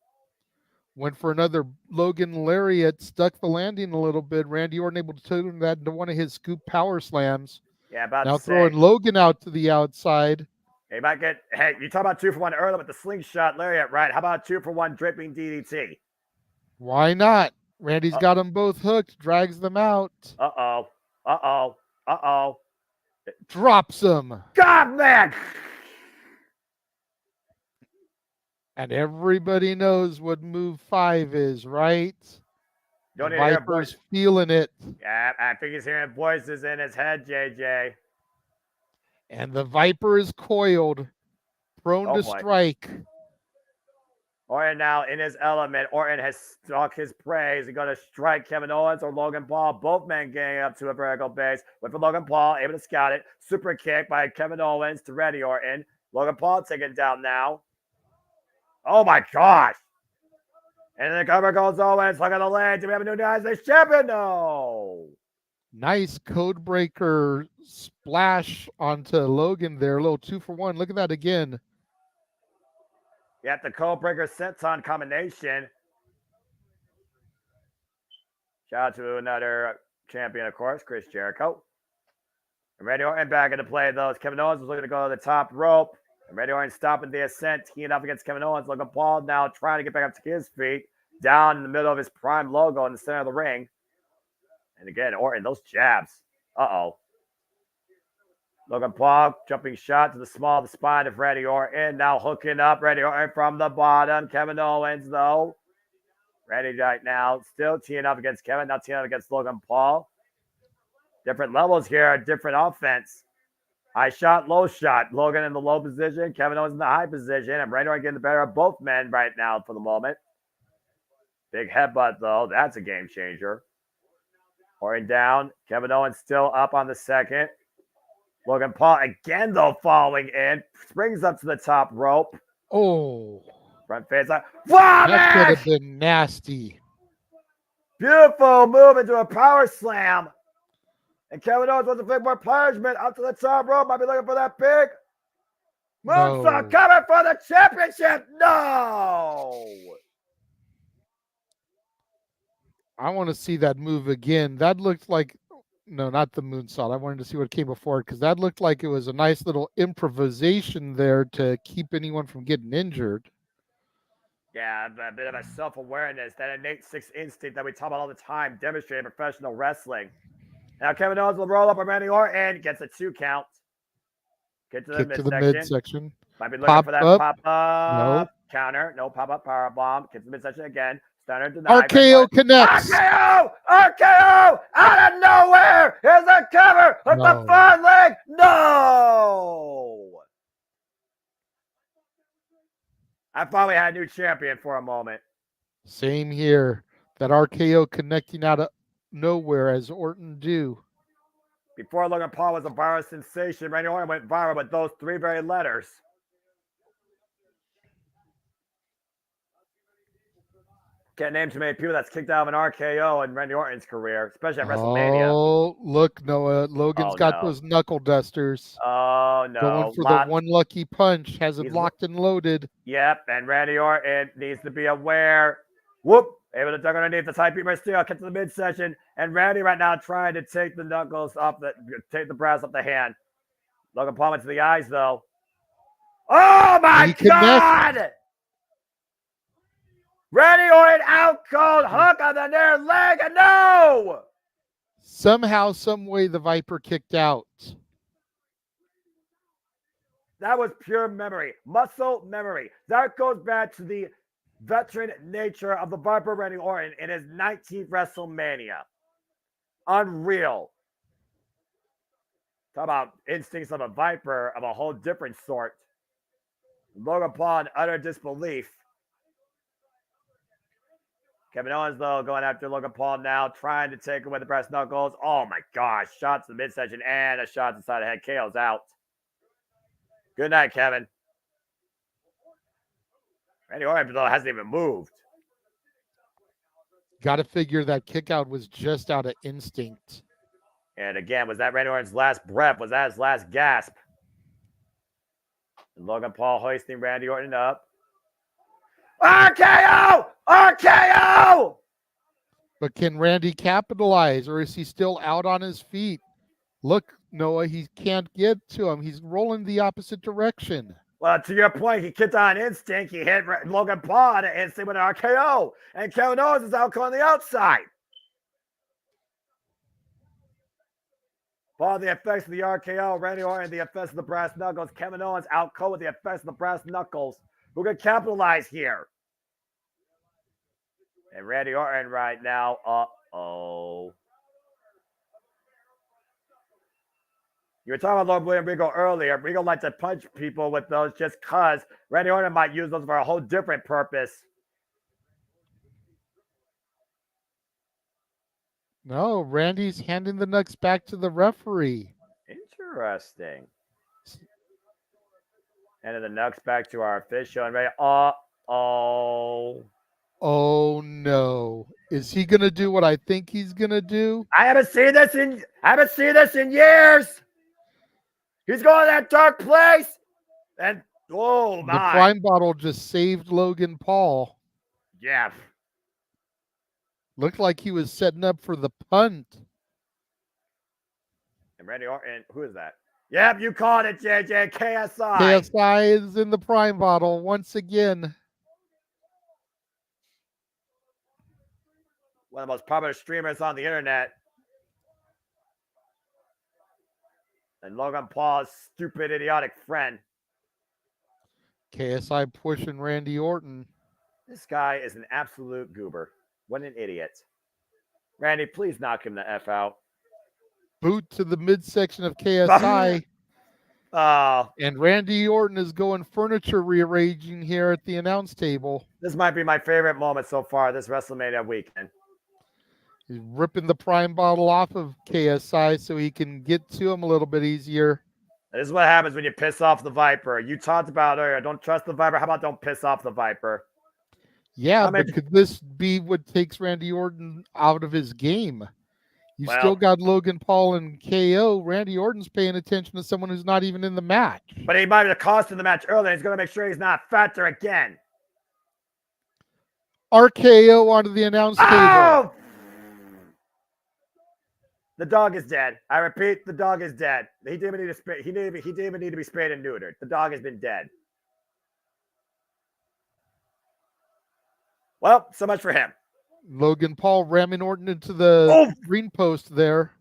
Went for another Logan lariat, stuck the landing a little bit. Randy Orton able to turn that into one of his scoop power slams. Yeah, about now throwing Logan out to the outside. He might get. Hey, you talk about 2 for 1 earlier with the slingshot lariat, right? How about 2 for 1 dripping DDT? Why not? Randy's got them both hooked, drags them out. Uh-oh. Uh-oh. Uh-oh. Drops them. God, man! And everybody knows what move 5 is, right? Don't the Viper's feeling it. Yeah, I think he's hearing voices in his head, JJ. And the Viper is coiled, prone to strike. Orton now in his element. Orton has struck his prey. Is he going to strike Kevin Owens or Logan Paul? Both men getting up to a vertical base. Went for Logan Paul, able to scout it. Super kick by Kevin Owens to Randy Orton. Logan Paul taken down now. Oh my gosh. And then the cover goes Owens. Look at the leg. Do we have a new United States champion? No. Nice code breaker splash onto Logan there. A little 2 for 1. Look at that again. Yeah, the code breaker senton combination. Shout out to another champion, of course, Chris Jericho. And Randy Orton back into play, though. Kevin Owens was looking to go to the top rope. And Randy Orton stopping the ascent, teeing up against Kevin Owens. Logan Paul now trying to get back up to his feet. Down in the middle of his prime logo in the center of the ring. And again, Orton, those jabs. Uh-oh. Logan Paul, jumping shot to the small of the spine of Randy Orton. Now hooking up Randy Orton from the bottom. Kevin Owens, though. Randy right now still teeing up against Kevin. Now teeing up against Logan Paul. Different levels here, different offense. High shot, low shot. Logan in the low position. Kevin Owens in the high position. And Randy Orton getting the better of both men right now for the moment. Big headbutt, though. That's a game changer. Orton down. Kevin Owens still up on the second. Logan Paul again, though, falling in. Springs up to the top rope. Oh. Front face up. Wow, that could have been nasty. Beautiful move into a power slam. And Kevin Owens wants to take more punishment up to the top rope. Might be looking for that big moonsault coming for the championship. No. I want to see that move again. That looked like, no, not the moonsault. I wanted to see what came before it because that looked like it was a nice little improvisation there to keep anyone from getting injured. Yeah, a bit of a self-awareness, that innate sixth instinct that we talk about all the time, demonstrated in professional wrestling. Now Kevin Owens will roll up on Randy Orton, gets a 2 count. Get to the midsection. Might be looking for that pop-up. No. Counter. No pop-up powerbomb. Get to the midsection again. Stunner denied. RKO connects. RKO! RKO! Out of nowhere! Here's a cover with the front leg. No! I thought we had a new champion for a moment. Same here. That RKO connecting out of nowhere as Orton do. Before Logan Paul was a viral sensation, Randy Orton went viral with those 3 very letters. Can't name too many people that's kicked out of an RKO in Randy Orton's career, especially at WrestleMania. Oh, look, Noah. Logan's got no. those knuckle dusters. Oh, no. Going for the one lucky punch. Has it He's locked and loaded. Yep, and Randy Orton needs to be aware. Whoop! Able to duck underneath the side beat Mysterio, get to the midsection, and Randy right now trying to take the knuckles off take the brass off the hand. Logan Paul went to the eyes, though. Oh, my God! Randy Orton out cold, hook on the near leg, and no! Somehow, some way, the Viper kicked out. That was pure memory, muscle memory. That goes back to the veteran nature of the Viper Randy Orton in his 19th WrestleMania. Unreal. Talk about instincts of a Viper of a whole different sort. Logan Paul in utter disbelief. Kevin Owens, though, going after Logan Paul now, trying to take away the brass knuckles. Oh, my gosh. Shots to the midsection and a shot to the side of the head. KO's out. Good night, Kevin. Randy Orton, though, hasn't even moved. Got to figure that kick out was just out of instinct. And again, was that Randy Orton's last breath? Was that his last gasp? And Logan Paul hoisting Randy Orton up. RKO! RKO! But can Randy capitalize, or is he still out on his feet? Look, Noah, he can't get to him. He's rolling the opposite direction. Well, to your point, he kicked on instinct. He hit Logan Paul on instinct with an RKO. And Kevin Owens is out on the outside. Paul, the effects of the RKO. Randy Orton, the effects of the brass knuckles. Kevin Owens out cold with the effects of the brass knuckles. Who can capitalize here? And Randy Orton right now, uh-oh. You were talking about Lord William Regal earlier. Regal likes to punch people with those just because Randy Orton might use those for a whole different purpose. No, Randy's handing the nuts back to the referee. Interesting. Handing the nuts back to our official. And Randy, uh-oh. Oh no. Is he gonna do what I think he's gonna do? I haven't seen this in years. He's going to that dark place. And oh my. The prime bottle just saved Logan Paul. Yeah. Looked like he was setting up for the punt. And Randy Orton, who is that? Yep, you called it, JJ. KSI. KSI is in the prime bottle once again. One of the most popular streamers on the internet. And Logan Paul's stupid, idiotic friend. KSI pushing Randy Orton. This guy is an absolute goober. What an idiot. Randy, please knock him the F out. Boot to the midsection of KSI. Oh. And Randy Orton is going furniture rearranging here at the announce table. This might be my favorite moment so far this WrestleMania weekend. He's ripping the prime bottle off of KSI so he can get to him a little bit easier. This is what happens when you piss off the Viper. You talked about earlier, don't trust the Viper. How about don't piss off the Viper? Yeah, but could this be what takes Randy Orton out of his game? You still got Logan Paul and KO. Randy Orton's paying attention to someone who's not even in the match. But he might have cost in the match earlier. He's going to make sure he's not fatter again. RKO onto the announce table. The dog is dead. I repeat, the dog is dead. He didn't even need to spray. He didn't even need to be sprayed and neutered. The dog has been dead. Well, so much for him. Logan Paul ramming Orton into the green post there.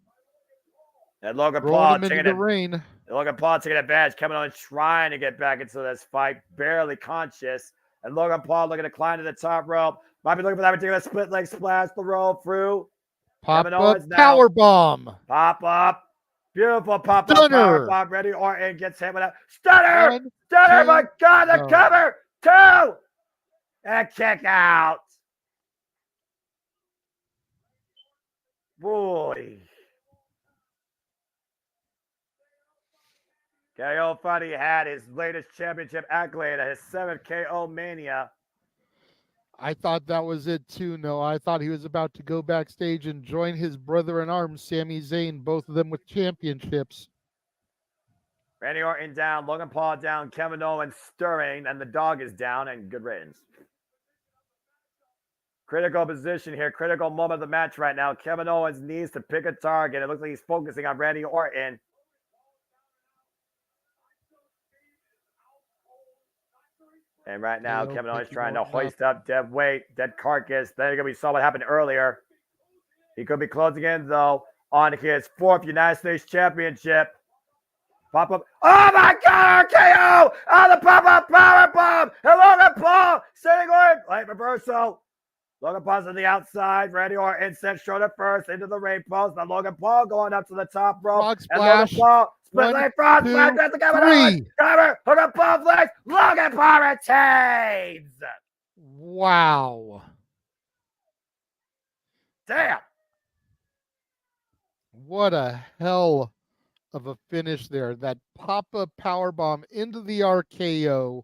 And Logan Paul taking the rain. Logan Paul taking advantage. Kevin Owens trying to get back into this fight, barely conscious. And Logan Paul looking to climb to the top rope. Might be looking for that particular split leg splash to roll through. Pop up, power bomb. Pop up. Beautiful pop up, power bomb. Randy Orton gets hit with a stunner. Stunner, my God, the cover. 2. And kick out. Boy. KO finally had his latest championship accolade at his 7th KO Mania. I thought that was it too. No, I thought he was about to go backstage and join his brother in arms, Sami Zayn, both of them with championships. Randy Orton down, Logan Paul down, Kevin Owens stirring, and the dog is down, and good riddance. Critical position here, critical moment of the match right now. Kevin Owens needs to pick a target. It looks like he's focusing on Randy Orton. And right now, Kevin Owens trying to hoist up dead weight, dead carcass. Then again, we saw what happened earlier. He could be closing in, though, on his 4th United States Championship. Pop-up. Oh, my God, RKO! Oh, the pop-up powerbomb! And Logan Paul sitting on light reversal. Logan Paul's on the outside. Randy Orton sent shoulder first into the ring post. Now Logan Paul going up to the top rope. Frog and Logan splash. Paul split leg frog splash. That's the Kevin Owens. Cover. Logan Paul flex. Logan Paul retains. Wow. Damn. What a hell of a finish there. That pop-up powerbomb into the RKO.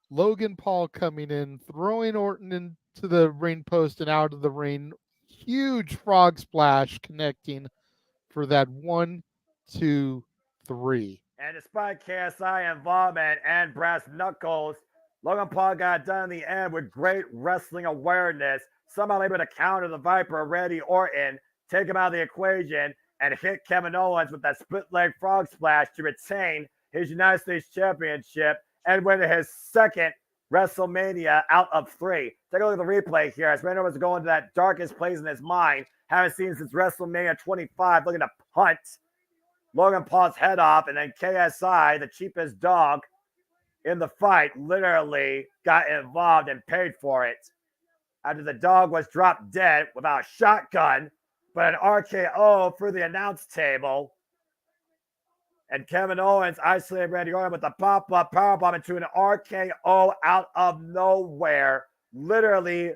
Logan Paul coming in, throwing Orton into the ring post and out of the ring. Huge frog splash connecting for that 1, 2, 3. And despite KSI involvement and brass knuckles, Logan Paul got done in the end with great wrestling awareness. Somehow able to counter the Viper, Randy Orton, take him out of the equation, and hit Kevin Owens with that split leg frog splash to retain his United States Championship and win his 2nd WrestleMania out of 3. Take a look at the replay here as Randy Orton was going to that darkest place in his mind. Haven't seen since WrestleMania 25, looking to punt Logan Paul's head off, and then KSI, the cheapest dog in the fight, literally got involved and paid for it. After the dog was dropped dead without a shotgun, but an RKO through the announce table. And Kevin Owens isolated Randy Orton with a pop-up powerbomb into an RKO out of nowhere. Literally,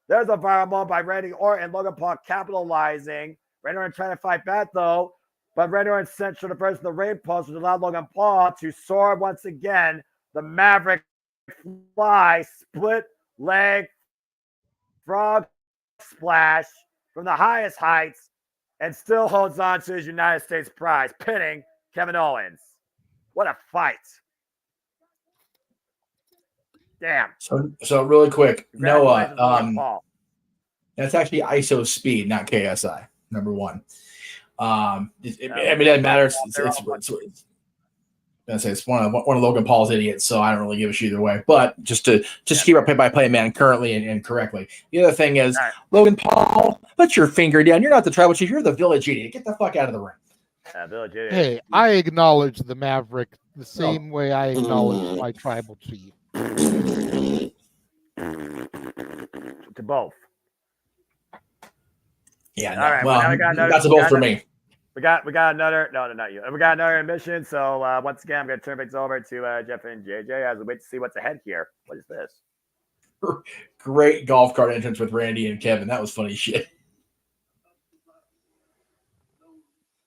there's a viral moment by Randy Orton. Logan Paul capitalizing. Randy Orton trying to fight back, though. But Randy Orton sent to the first of the ring post, which allowed Logan Paul to soar once again. The Maverick fly, split leg, frog splash from the highest heights, and still holds on to his United States prize, pinning Kevin Owens. What a fight. Damn. So really quick, Noah, Paul. that's actually ISO speed, not KSI, number 1. I mean, it doesn't matter. It's one of Logan Paul's idiots, so I don't really give a shit either way. But just keep our play-by-play man currently and correctly. The other thing is, Logan Paul, put your finger down. You're not the tribal chief. You're the village idiot. Get the fuck out of the ring. Village idiot. Hey, I acknowledge the Maverick the same way I acknowledge my tribal chief. To both. Yeah. No. All right. Well, that's a vote for me. We got another. No, not you. We got another admission. So once again, I'm going to turn things over to Jeff and JJ as we wait to see what's ahead here. What is this? Great golf cart entrance with Randy and Kevin. That was funny shit.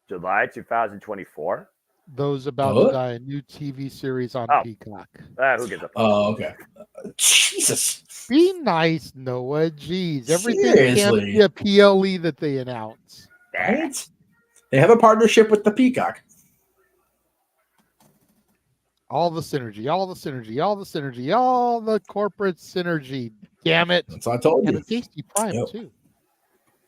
July 2024. Those about to die, a new TV series on Peacock. Who gives a fuck? Oh, okay. Jesus. Be nice, Noah. Jeez. Everything Seriously. can't be a PLE that they announce. Right? They have a partnership with the Peacock. All the synergy, all the synergy, all the synergy, all the corporate synergy. Damn it. That's what I told you. And a tasty prime, too.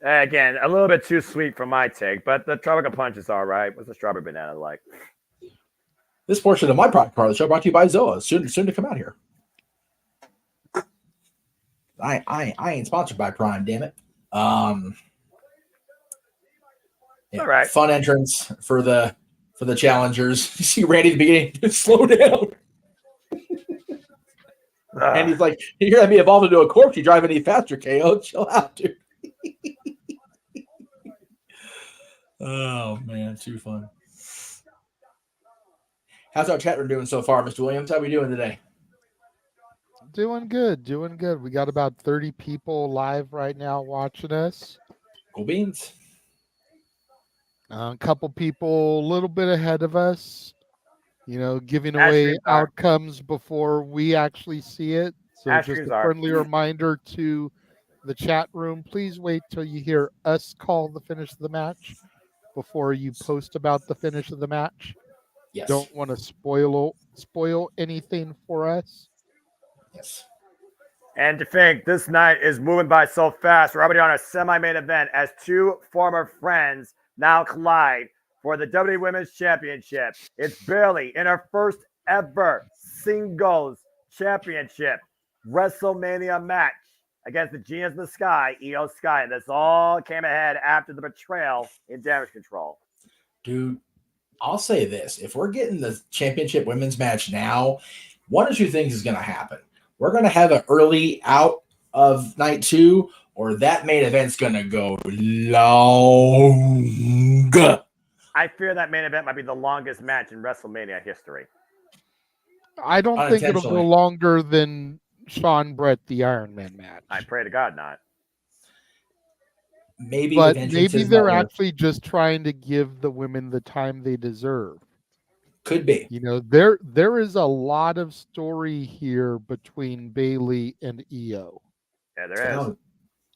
Again, a little bit too sweet for my take, but the tropical punch is all right. What's the strawberry banana like? This portion of my product part of the show brought to you by Zoa. Soon to come out here. I ain't sponsored by Prime, damn it. All right. Fun entrance for the challengers. You see Randy at the beginning, slow down. And he's like, you're gonna be evolved into a corpse. You drive any faster, KO. Chill out, dude. Oh man, too fun. How's our chat room doing so far, Mr. Williams? How are we doing today? Doing good. We got about 30 people live right now watching us. Cool beans. A couple people a little bit ahead of us, giving away outcomes before we actually see it. So just a friendly reminder to the chat room, please wait till you hear us call the finish of the match before you post about the finish of the match. Yes. Don't want to spoil anything for us. Yes. And to think this night is moving by so fast. We're already on our semi-main event as two former friends now collide for the WWE Women's Championship. It's Bayley in her first ever singles championship WrestleMania match against the Genius of the Sky, Io Sky. And this all came ahead after the betrayal in Damage Control. Dude, I'll say this. If we're getting the championship women's match now, one or two things is going to happen. We're going to have an early out of night 2, or that main event's going to go long. I fear that main event might be the longest match in WrestleMania history. I don't think it'll go longer than Sean Brett, the Iron Man match. I pray to God not. Maybe they're actually just trying to give the women the time they deserve. Could be. You know, there is a lot of story here between Bayley and Io. Yeah, there is.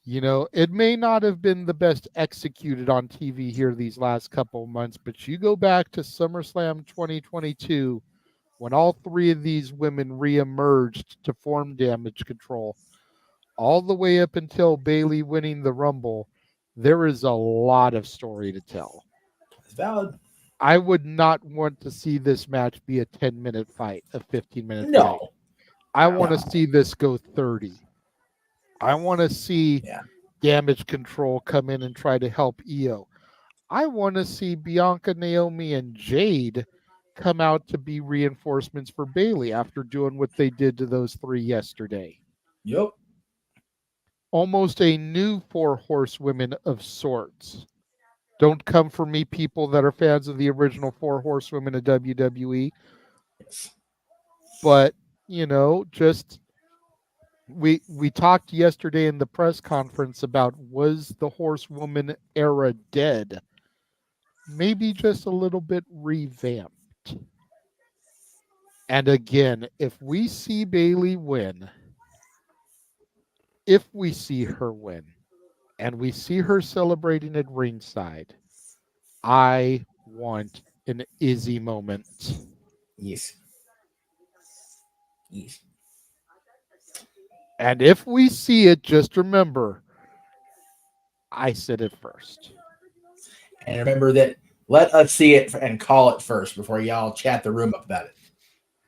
You know, it may not have been the best executed on TV here these last couple of months, but you go back to SummerSlam 2022 when all three of these women reemerged to form Damage Control, all the way up until Bayley winning the Rumble. There is a lot of story to tell. It's valid. I would not want to see this match be a 10-minute fight, a 15-minute No. fight. I want to see this go 30. I want to see Damage Control come in and try to help Io. I want to see Bianca, Naomi, and Jade come out to be reinforcements for Bayley after doing what they did to those three yesterday. Yep. Almost a new 4 horsewomen of sorts. Don't come for me, people that are fans of the original 4 horsewomen of WWE. But, you know, just we talked yesterday in the press conference about, was the horsewoman era dead? Maybe just a little bit revamped. And again, if we see Bayley win, if we see her win, and we see her celebrating at ringside, I want an Izzy moment. Yes. Yes. And if we see it, just remember, I said it first. And remember that, let us see it and call it first before y'all chat the room up about it.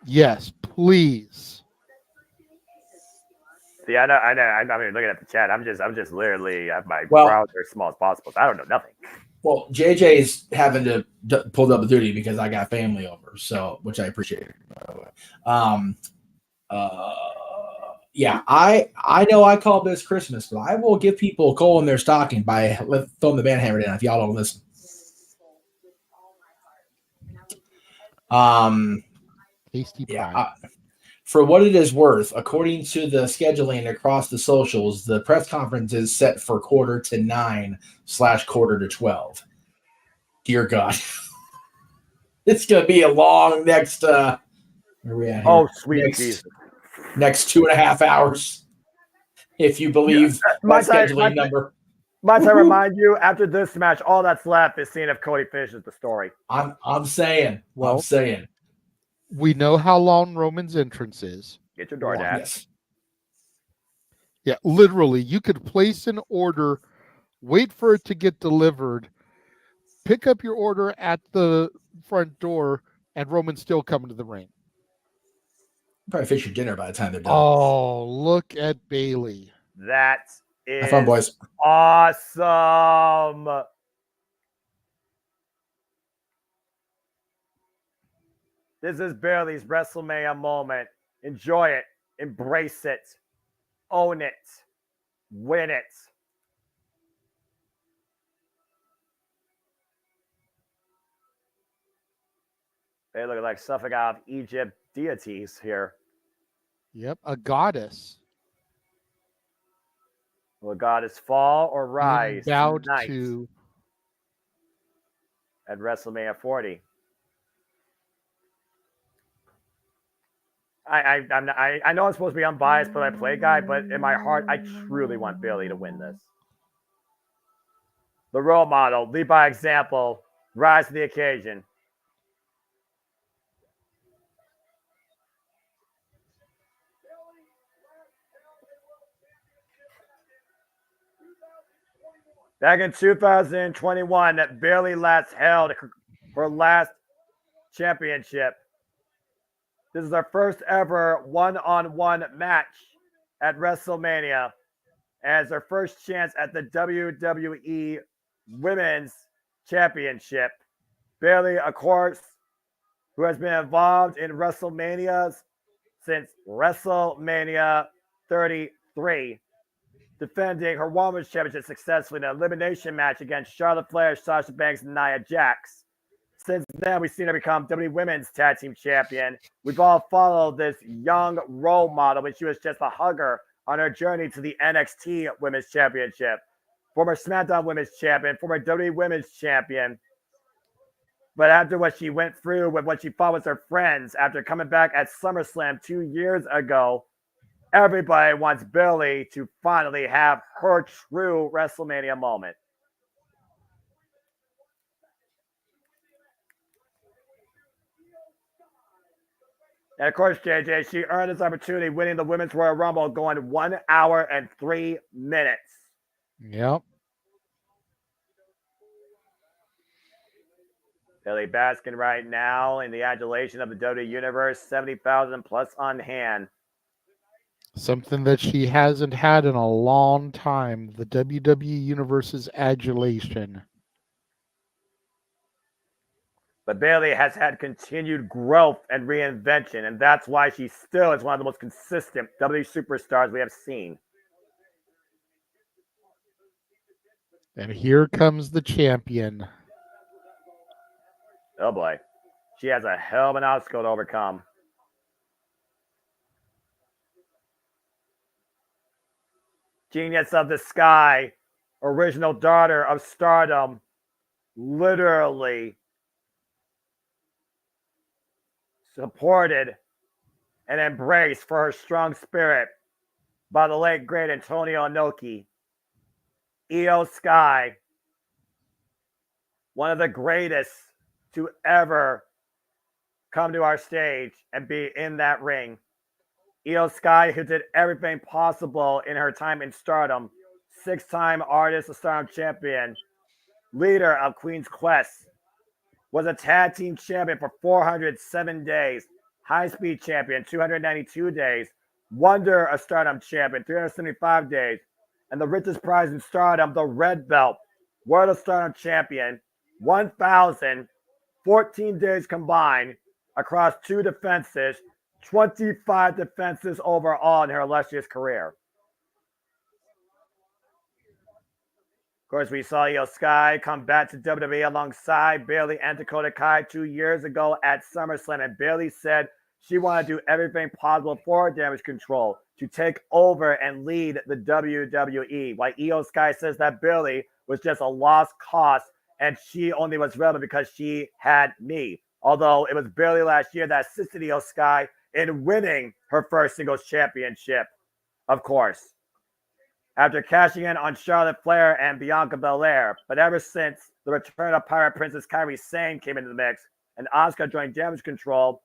Yes, please. See, I know. I'm looking at the chat. I'm just literally have my browser as small as possible. So I don't know nothing. Well, JJ's having to pull double duty because I got family over, so which I appreciate. Yeah, I know I called this Christmas, but I will give people coal in their stocking by throwing the band hammer down if y'all don't listen. Tasty pie. Yeah. For what it is worth, according to the scheduling across the socials, the press conference is set for 9:45/12. Dear God. It's going to be a long next, where are we at here? Oh, sweet Jesus. Next 2.5 hours, if you believe my scheduling number. Must I remind you, after this match, all that's left is seeing if Cody finishes the story. I'm saying. We know how long Roman's entrance is. Get your door down. Yes. Yeah, literally, you could place an order, wait for it to get delivered, pick up your order at the front door, and Roman's still coming to the ring. Probably fix your dinner by the time they're done. Oh, look at Bayley. That is Have fun, boys. Awesome. This is Bayley's WrestleMania moment. Enjoy it. Embrace it. Own it. Win it. They look like something out of Egypt deities here. Yep, a goddess. Will a goddess fall or rise tonight to at WrestleMania 40? I know I'm supposed to be unbiased play-by-play guy, but in my heart, I truly want Bayley to win this. The role model, lead by example, rise to the occasion. Back in 2021, Bayley last held her last championship. This is her first ever one-on-one match at WrestleMania, as her first chance at the WWE Women's Championship. Bayley, of course, who has been involved in WrestleManias since WrestleMania 33, defending her Women's Championship successfully in an elimination match against Charlotte Flair, Sasha Banks, and Nia Jax. Since then, we've seen her become WWE Women's Tag Team Champion. We've all followed this young role model when she was just a hugger on her journey to the NXT Women's Championship. Former SmackDown Women's Champion, former WWE Women's Champion. But after what she went through with what she fought with her friends after coming back at SummerSlam 2 years ago, everybody wants Bayley to finally have her true WrestleMania moment. And of course, JJ, she earned this opportunity winning the Women's Royal Rumble, going 1 hour and 3 minutes. Yep. Bayley basking right now in the adulation of the WWE Universe, 70,000 plus on hand. Something that she hasn't had in a long time, the WWE Universe's adulation. But Bayley has had continued growth and reinvention, and that's why she still is one of the most consistent WWE superstars we have seen. And here comes the champion. Oh boy. She has a hell of an obstacle to overcome. Genius of the Sky, original daughter of Stardom, literally supported and embraced for her strong spirit by the late great Antonio Inoki. Io Sky, one of the greatest to ever come to our stage and be in that ring. Io Sky, who did everything possible in her time in Stardom, 6-time Artist of Stardom champion, leader of Queen's Quest, was a tag team champion for 407 days, high-speed champion 292 days, Wonder of Stardom champion 375 days, and the richest prize in Stardom, the Red Belt, World of Stardom champion, 1,014 days combined across 2 defenses, 25 defenses overall in her illustrious career. Of course, we saw Io Sky come back to WWE alongside Bayley and Dakota Kai 2 years ago at SummerSlam, and Bayley said she wanted to do everything possible for Damage Control to take over and lead the WWE. While Io Sky says that Bayley was just a lost cause and she only was relevant because she had me. Although it was Bayley last year that assisted Io Sky in winning her first singles championship, of course, after cashing in on Charlotte Flair and Bianca Belair. But ever since the return of Pirate Princess Kairi Sane came into the mix and Asuka joined Damage Control,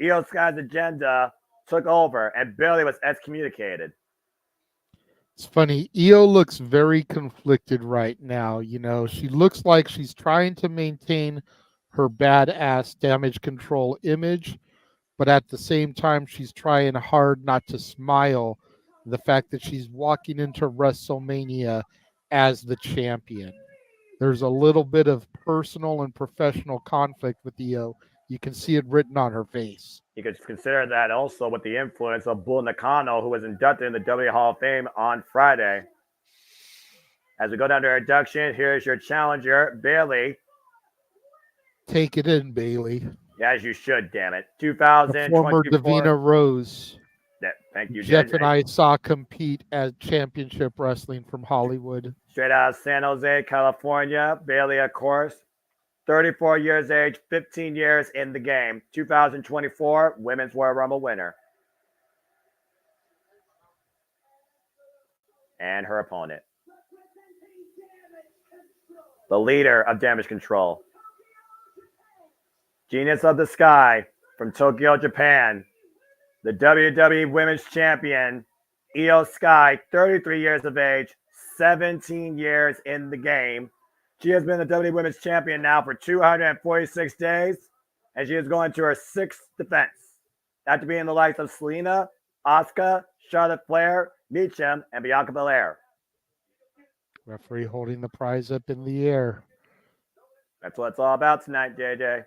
Io Sky's agenda took over and Bayley was excommunicated. It's funny. Io looks very conflicted right now. You know, she looks like she's trying to maintain her badass Damage Control image, but at the same time, she's trying hard not to smile the fact that she's walking into WrestleMania as the champion. There's a little bit of personal and professional conflict with Io. You can see it written on her face. You could consider that also with the influence of Bull Nakano, who was inducted in the WWE Hall of Fame on Friday. As we go down to our induction, here's your challenger, Bayley. Take it in, Bayley. As you should, damn it. The former 2024. Davina Rose. Yeah, thank you, Jeff JJ. and I saw compete at Championship Wrestling from Hollywood. Straight out of San Jose, California. Bayley, of course, 34 years age, 15 years in the game. 2024 Women's Royal Rumble winner. And her opponent. The leader of Damage Control. Genius of the Sky from Tokyo, Japan. The WWE Women's Champion, Io Sky, 33 years of age, 17 years in the game. She has been the WWE Women's Champion now for 246 days, and she is going to her 6th defense. After being the likes of Selena, Asuka, Charlotte Flair, Meacham, and Bianca Belair. Referee holding the prize up in the air. That's what it's all about tonight, JJ.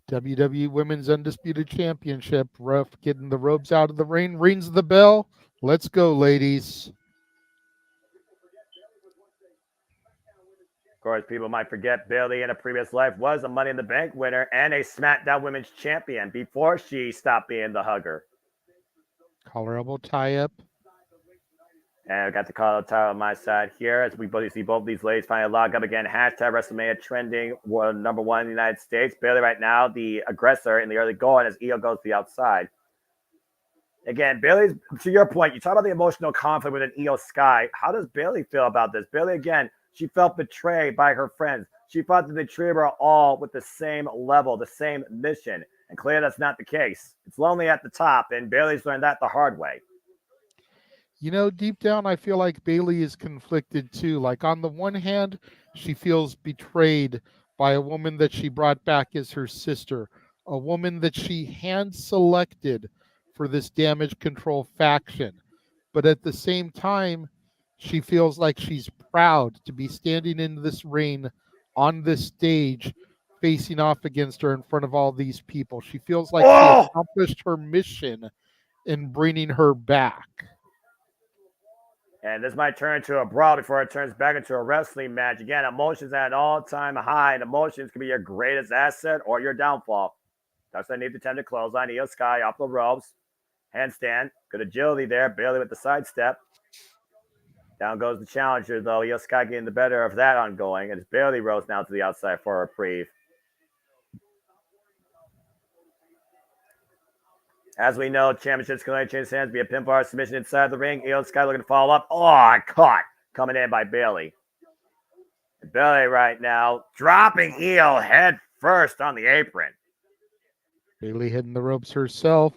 WWE Women's Undisputed Championship. Ref getting the ropes out of the ring. Rings the bell. Let's go, ladies. Of course, people might forget Bayley in a previous life was a Money in the Bank winner and a SmackDown Women's Champion before she stopped being the hugger. Collar elbow tie up. And we got the call out title on my side here as we both see both these ladies finally log up again. Hashtag WrestleMania trending number 1 in the United States. Bayley right now, the aggressor in the early going as Io goes to the outside. Again, Bayley's, to your point, you talk about the emotional conflict with an Io Sky. How does Bayley feel about this? Bayley, again, she felt betrayed by her friends. She thought that they treated her all with the same level, the same mission. And clearly that's not the case. It's lonely at the top, and Bayley's learned that the hard way. You know, deep down, I feel like Bayley is conflicted too. Like, on the one hand, she feels betrayed by a woman that she brought back as her sister, a woman that she hand-selected for this Damage Control faction. But at the same time, she feels like she's proud to be standing in this ring on this stage, facing off against her in front of all these people. She feels like she accomplished her mission in bringing her back. And this might turn into a brawl before it turns back into a wrestling match. Again, emotions at an all-time high, and emotions can be your greatest asset or your downfall. That's why I need the tender clothesline. Io Sky off the ropes. Handstand. Good agility there. Bayley with the sidestep. Down goes the challenger, though. Io Sky getting the better of that ongoing. And it's Bayley Rose now to the outside for a reprieve. As we know, championships can only change hands via pinfall or submission inside the ring. Io Sky looking to follow up. Oh, caught. Coming in by Bayley. And Bayley right now dropping Io head first on the apron. Bayley hitting the ropes herself.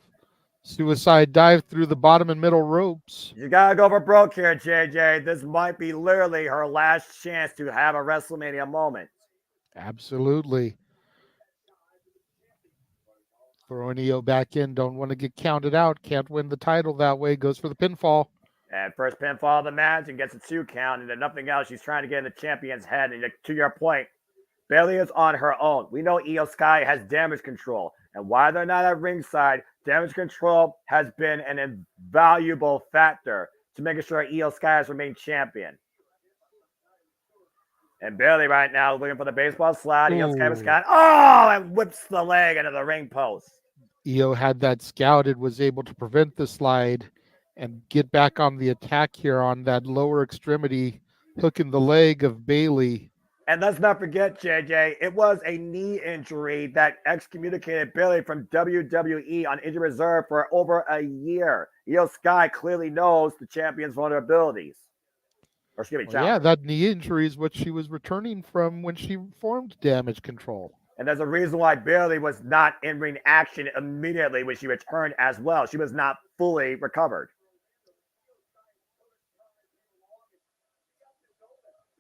Suicide dive through the bottom and middle ropes. You got to go for broke here, JJ. This might be literally her last chance to have a WrestleMania moment. Absolutely. Throwing Io back in. Don't want to get counted out. Can't win the title that way. Goes for the pinfall. And first pinfall of the match and gets a 2 count. And then nothing else. She's trying to get in the champion's head. And to your point, Bayley is on her own. We know Io Sky has Damage Control. And while they're not at ringside, Damage Control has been an invaluable factor to making sure Io Sky has remained champion. And Bayley right now looking for the baseball slide. Io Sky was got, and whips the leg into the ring post. Io had that scouted, was able to prevent the slide and get back on the attack here on that lower extremity, hooking the leg of Bayley. And let's not forget, JJ, it was a knee injury that excommunicated Bayley from WWE on injury reserve for over a year. Io Sky clearly knows the champion's vulnerabilities. Or excuse me, yeah, that knee injury is what she was returning from when she formed Damage Control. And there's a reason why Bayley was not in ring action immediately when she returned as well. She was not fully recovered.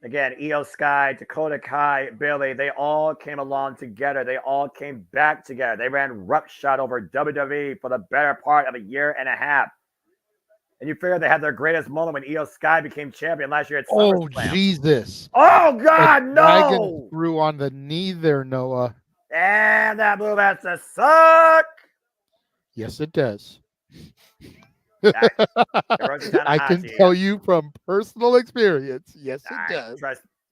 Again, Io Sky, Dakota Kai, Bayley, they all came along together. They all came back together. They ran roughshod over WWE for the better part of a year and a half. And you figure they had their greatest moment when Io Sky became champion last year at SummerSlam. Oh, Jesus. Oh, God, no! Dragon threw on the knee there, Noah. And that move has to suck. Yes, it does. I can tell you from personal experience. Yes, it does.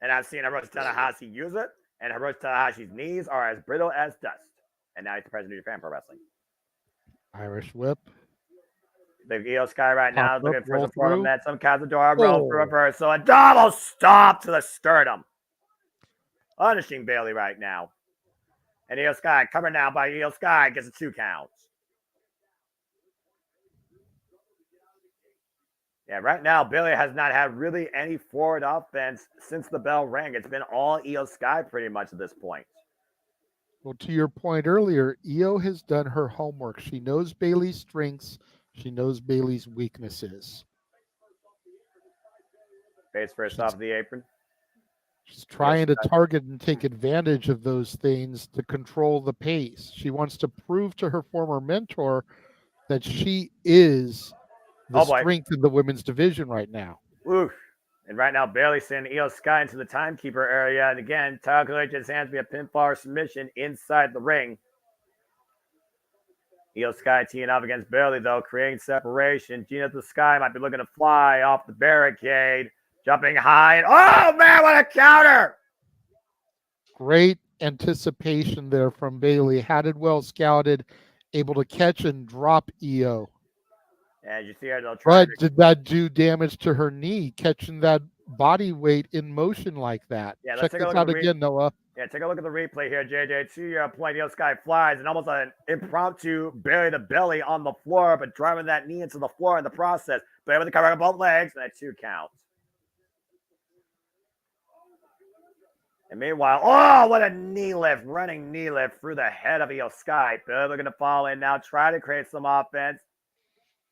And I've seen Hiroshi Tanahashi use it, and Hiroshi Tanahashi's knees are as brittle as dust. And now he's the president of Japan Pro Wrestling. Irish whip. The Io Sky right now looking for support on that. Some Cazadora roll through a reversal. A double stop to the sternum. punishing Bailey right now. And Io Sky covered now by Io Sky, gets a 2 count. Yeah, right now, Bailey has not had really any forward offense since the bell rang. It's been all Io Sky pretty much at this point. Well, to your point earlier, Io has done her homework. She knows Bailey's strengths. She knows Bailey's weaknesses. Face first off the apron. She's trying to target and take advantage of those things to control the pace. She wants to prove to her former mentor that she is the strength in the women's division right now. Oof. And right now, Bailey sending Io Sky into the timekeeper area. And again, calculates his hands via pinfall or submission inside the ring. Io Sky teeing up against Bailey, though, creating separation. Gina the Sky might be looking to fly off the barricade. Jumping high. And, oh, man, what a counter! Great anticipation there from Bailey. Had it well scouted, able to catch and drop Io. And you see her, they'll try. But did that do damage to her knee, catching that body weight in motion like that? Yeah, check this out again, Noah. Yeah, take a look at the replay here, JJ. To your point, Io Sky flies and almost an impromptu bury the belly on the floor, but driving that knee into the floor in the process. But able to cover both legs, and that 2 counts. And meanwhile, oh, what a knee lift, running knee lift through the head of Io Sky. Bailey looking to fall in now, try to create some offense.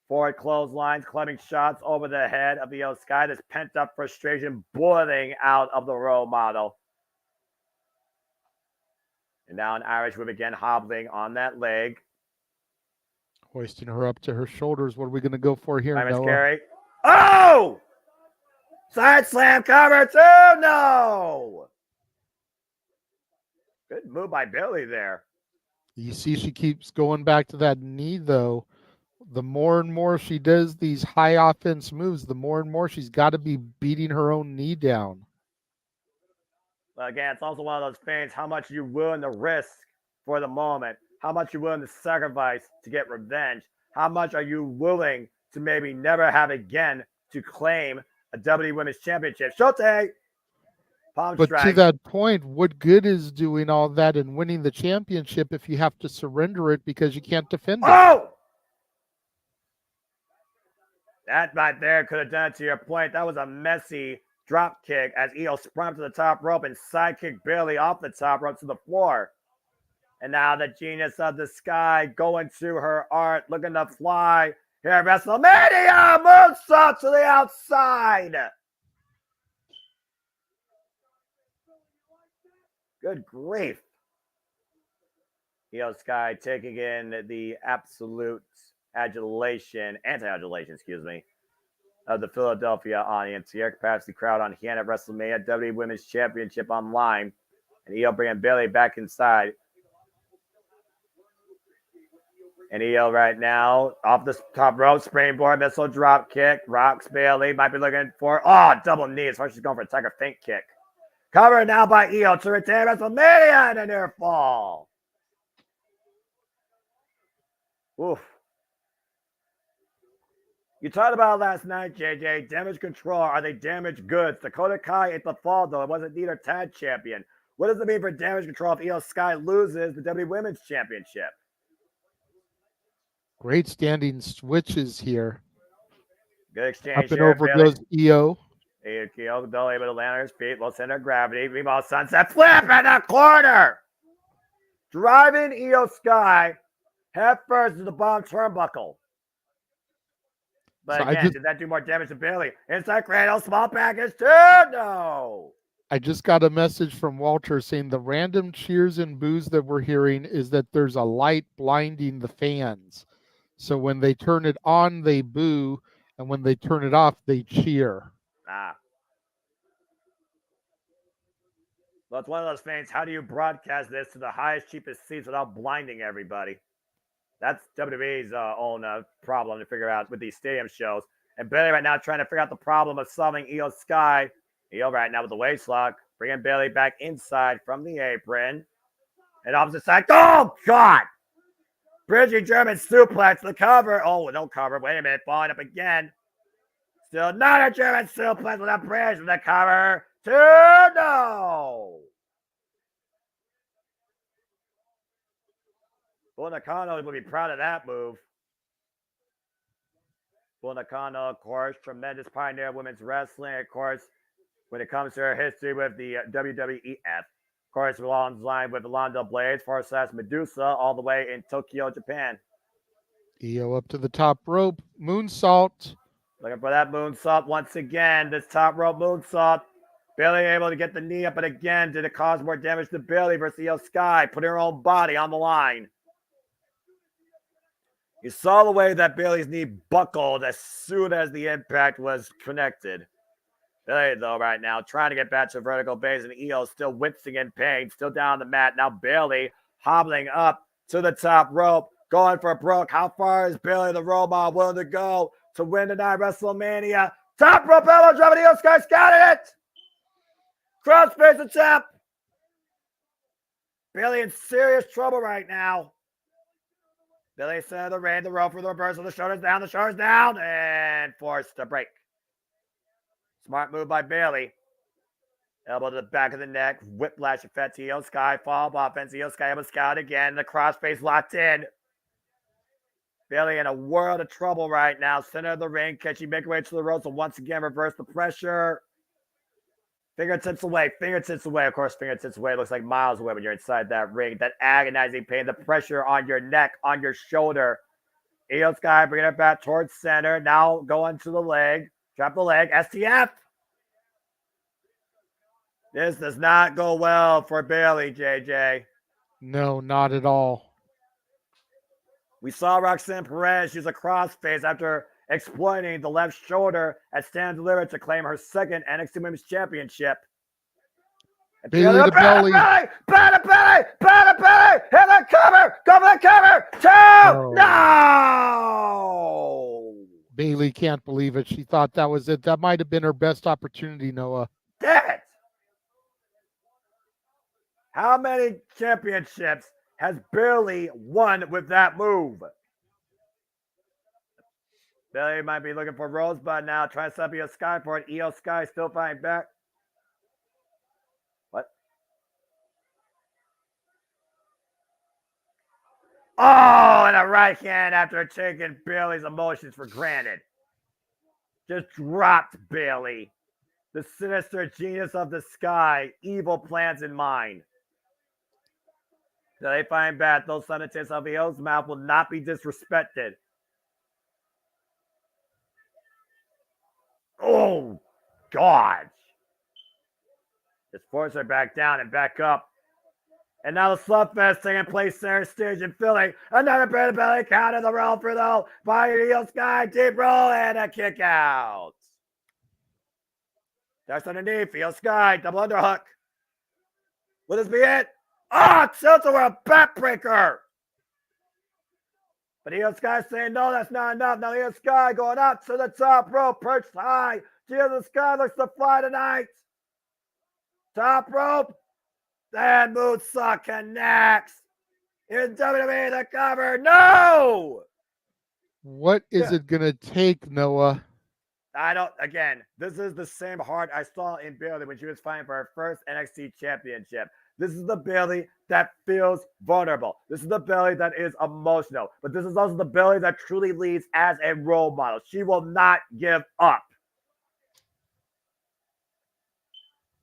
Forward clotheslines, clubbing shots over the head of Io Sky. This pent-up frustration boiling out of the role model. And now an Irish whip again, hobbling on that leg. Hoisting her up to her shoulders. What are we going to go for here, Noah? Carey. Oh! Side slam cover too! No! Good move by Bailey there. You see she keeps going back to that knee, though. The more and more she does these high offense moves, the more and more she's got to be beating her own knee down. But again, it's also one of those things, how much you're willing to risk for the moment, how much you're willing to sacrifice to get revenge, how much are you willing to maybe never have again to claim a WWE Women's Championship. Shote! Palm but strike. To that point, what good is doing all that and winning the championship if you have to surrender it because you can't defend it? Oh! That right there could have done it to your point. That was a messy drop kick as Io sprung up to the top rope and sidekick Bailey off the top rope to the floor. And now the genius of the sky going to her art, looking to fly here at WrestleMania. Moonsault to the outside. Good grief. Io Sky taking in the absolute anti-adulation, of the Philadelphia audience. The air capacity crowd on hand at WrestleMania, WWE Women's Championship online. And Io bringing Bailey back inside. And Io right now, off the top rope, springboard, missile drop kick, rocks Bailey, might be looking for, double knee, as far as she's going for a tiger feint kick. Covered now by Io to retain WrestleMania and a near fall. Oof. You talked about last night, JJ, damage control. Are they damaged goods? Dakota Kai ate the fall, though. It wasn't neither tag champion. What does it mean for damage control if Io Sky loses the WWE Women's Championship? Great standing switches here. Good exchange. Up and over goes Io. Io, though, able to land on his feet, low center of gravity. Meanwhile, sunset flip in the corner. Driving Io Sky head first to the bottom turnbuckle. But so again, did that do more damage to Bailey? Inside cradle, small package too? No. I just got a message from Walter saying the random cheers and boos that we're hearing is that there's a light blinding the fans. So when they turn it on, they boo. And when they turn it off, they cheer. Well, it's one of those things. How do you broadcast this to the highest, cheapest seats without blinding everybody? That's WWE's own problem to figure out with these stadium shows. And Bailey right now trying to figure out the problem of solving Io Sky. Io right now with the waist lock, bringing Bailey back inside from the apron. And opposite side. Oh, God! Bridging German suplex, the cover. Oh, no cover. Wait a minute. Falling up again. Still not a German suplex with a bridge with the cover. 2, no! Bull Nakano will be proud of that move. Bull Nakano, of course, tremendous pioneer of women's wrestling. Of course, when it comes to her history with the WWEF, of course, belongs line with Alonzo Blades, / Medusa, all the way in Tokyo, Japan. Io up to the top rope, moonsault. Looking for that moonsault once again. This top rope moonsault. Bailey able to get the knee up, but again, did it cause more damage to Bailey versus Io Sky, putting her own body on the line. You saw the way that Bailey's knee buckled as soon as the impact was connected. Bailey, though, right now, trying to get back to vertical base, and Io still wincing in pain, still down on the mat. Now Bailey hobbling up to the top rope, going for Brooke. How far is Bailey, the role model, willing to go to win tonight WrestleMania? Top rope elbow drop, and Io Sky scouted it! Crossface attempt. Bailey in serious trouble right now. Bailey center the ring, the rope for the reversal, the shoulders down, and forced to break. Smart move by Bailey. Elbow to the back of the neck, whiplash effect to Io Sky, follow-up offense. Io Sky able to scout again, the crossface locked in. Bailey in a world of trouble right now. Center of the ring, can she make her way to the ropes and once again reverse the pressure? Fingertips away. Of course, fingertips away looks like miles away when you're inside that ring. That agonizing pain, the pressure on your neck, on your shoulder. Io Sky bringing it back towards center. Now going to the leg. Drop the leg. STF. This does not go well for Bailey, JJ. No, not at all. We saw Roxanne Perez use a crossface after exploiting the left shoulder at Stand Delivered to claim her second NXT Women's Championship. Bailey the belly. Belly! Hit the cover! Go for the cover! Two! No! Bailey can't believe it. She thought that was it. That might have been her best opportunity, Noah. Damn it! How many championships has Bailey won with that move? Bailey might be looking for Rosebud now. Trying to set up Io Sky for it. Io Sky still fighting back. What? Oh, and a right hand after taking Bailey's emotions for granted. Just dropped Bailey. The sinister genius of the sky. Evil plans in mind. So they find bad. Those sentences of Io's mouth will not be disrespected. Oh, God. Just force her back down and back up. And now the slugfest taking place center stage in Philly. Another belly count in the roll for the by Io Sky. Deep roll and a kick out. That's underneath. Io Sky. Double underhook. Will this be it? Oh, tilt-a-whirl backbreaker. But Io Sky saying, no, that's not enough. Now Io Sky going up to the top rope, perched high. Io Sky looks to fly tonight. Top rope. And moonsault connects. Here's WWE the cover. No! What is it going to take, Noah? Again, this is the same heart I saw in Bailey when she was fighting for her first NXT championship. This is the Bailey that feels vulnerable. This is the Bailey that is emotional. But this is also the Bailey that truly leads as a role model. She will not give up.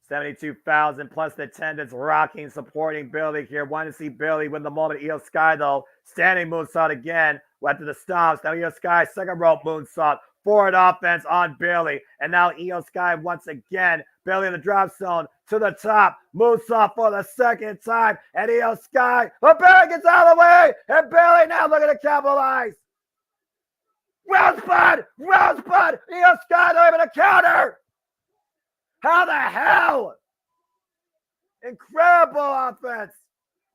72,000 plus the attendance rocking, supporting Bailey here. Want to see Bailey win the moment. Io Sky, though, standing moonsault again after the stomps. Now Io Sky, second rope moonsault. Forward offense on Bailey. And now Io Sky once again. Bailey in the drop zone to the top. Moonsault for the second time. And Io Sky. But Bailey gets out of the way. And Bailey now looking to capitalize. Rosebud! Io Sky not able to counter. How the hell? Incredible offense.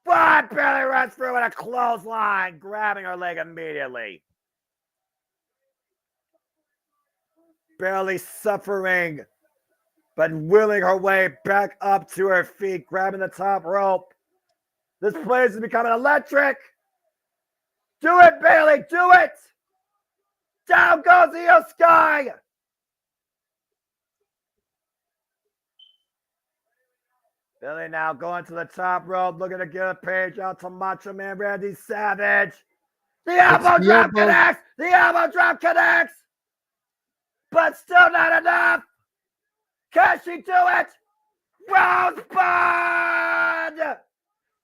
But Bailey runs through with a clothesline, grabbing her leg immediately. Bailey suffering, but willing her way back up to her feet, grabbing the top rope. This place is becoming electric. Do it, Bailey, do it. Down goes Io Sky. Billy now going to the top rope, looking to get a page out to Macho Man Randy Savage. The elbow drop connects! The elbow drop connects! But still not enough! Can she do it? Rosebud!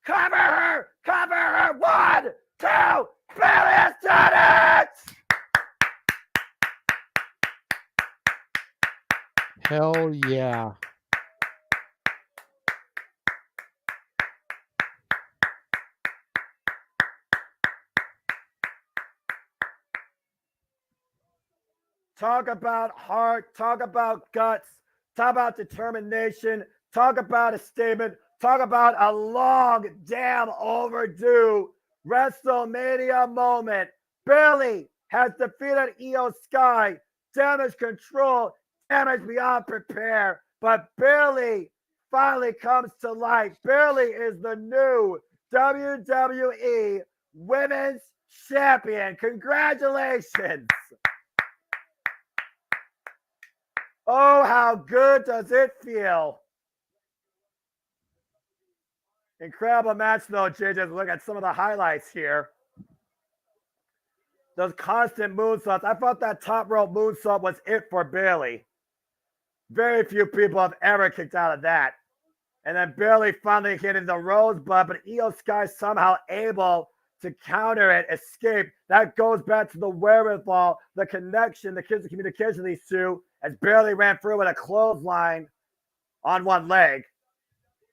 Cover her! Cover her! 1, 2, Billy has done it! Hell yeah. Talk about heart, talk about guts, talk about determination, talk about a statement, talk about a long, damn overdue WrestleMania moment. Billy has defeated Io Sky, Damage Control, Damage Beyond Prepare, but Billy finally comes to light. Billy is the new WWE Women's Champion. Congratulations. Oh, how good does it feel? Incredible match, though, JJ. Look at some of the highlights here. Those constant moonsaults. I thought that top rope moonsault was it for Bayley. Very few people have ever kicked out of that. And then Bayley finally hitting the Rosebud, but Io Sky somehow able to counter it, escape. That goes back to the wherewithal, the connection, the communication of these two, as Bayley ran through with a clothesline on one leg.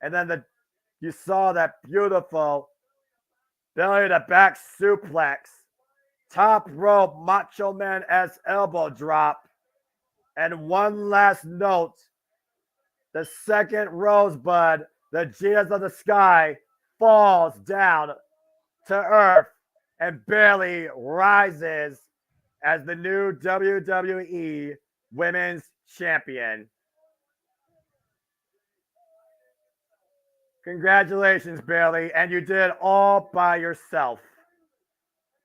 And then you saw that beautiful belly to back suplex, top rope Macho Man S elbow drop. And one last note, the second Rosebud, the Jesus of the Sky, falls down to earth and Bayley rises as the new WWE Women's Champion. Congratulations, Bayley, and you did it all by yourself.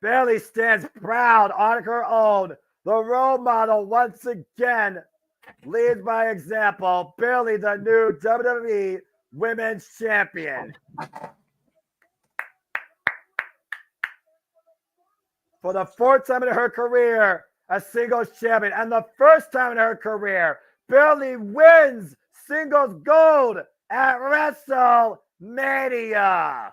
Bayley stands proud on her own. The role model once again leads by example. Bayley, the new WWE Women's Champion. For the fourth time in her career, a singles champion, and the first time in her career, Bayley wins singles gold at WrestleMania.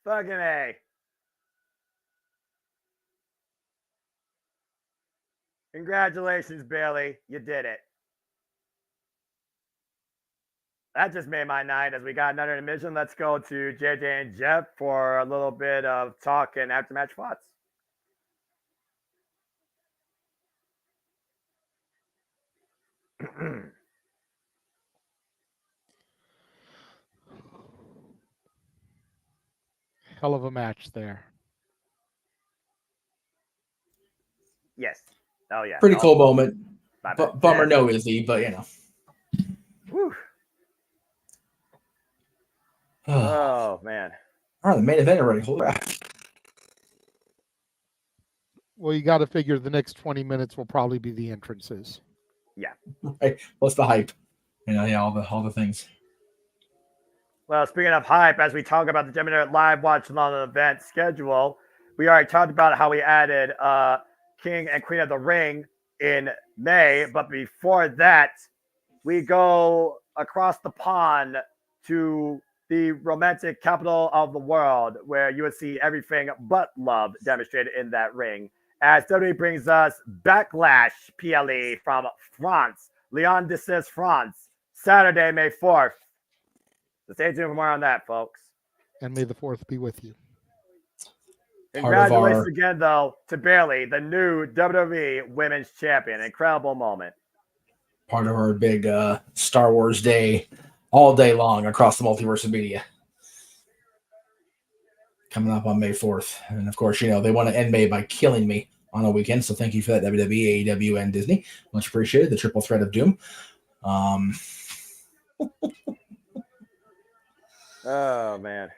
Fucking A. Congratulations, Bayley. You did it. That just made my night as we got another intermission. Let's go to JJ and Jeff for a little bit of talk and after-match thoughts. Hell of a match there. Yes. Oh, yeah. Pretty cool moment. Bummer no Izzy, but you know. Whew. Oh, man. All right, the main event already. Holy crap. Well, you got to figure the next 20 minutes will probably be the entrances. Yeah. Right. What's the hype? You know, yeah, all the things. Well, speaking of hype, as we talk about the JMN live watch along event schedule, we already talked about how we added King and Queen of the Ring in May. But before that, we go across the pond to the romantic capital of the world, where you would see everything but love demonstrated in that ring. As WWE brings us Backlash PLE from France, Lyon d'Assist, France, Saturday, May 4th. So stay tuned for more on that, folks. And may the 4th be with you. Congratulations again, though, to Bayley, the new WWE Women's Champion. Incredible moment. Part of our big Star Wars day, all day long across the multiverse of media. Coming up on May 4th. And of course, you know, they want to end May by killing me on a weekend. So thank you for that, WWE, AEW, and Disney. Much appreciated. The triple threat of doom. Oh, man.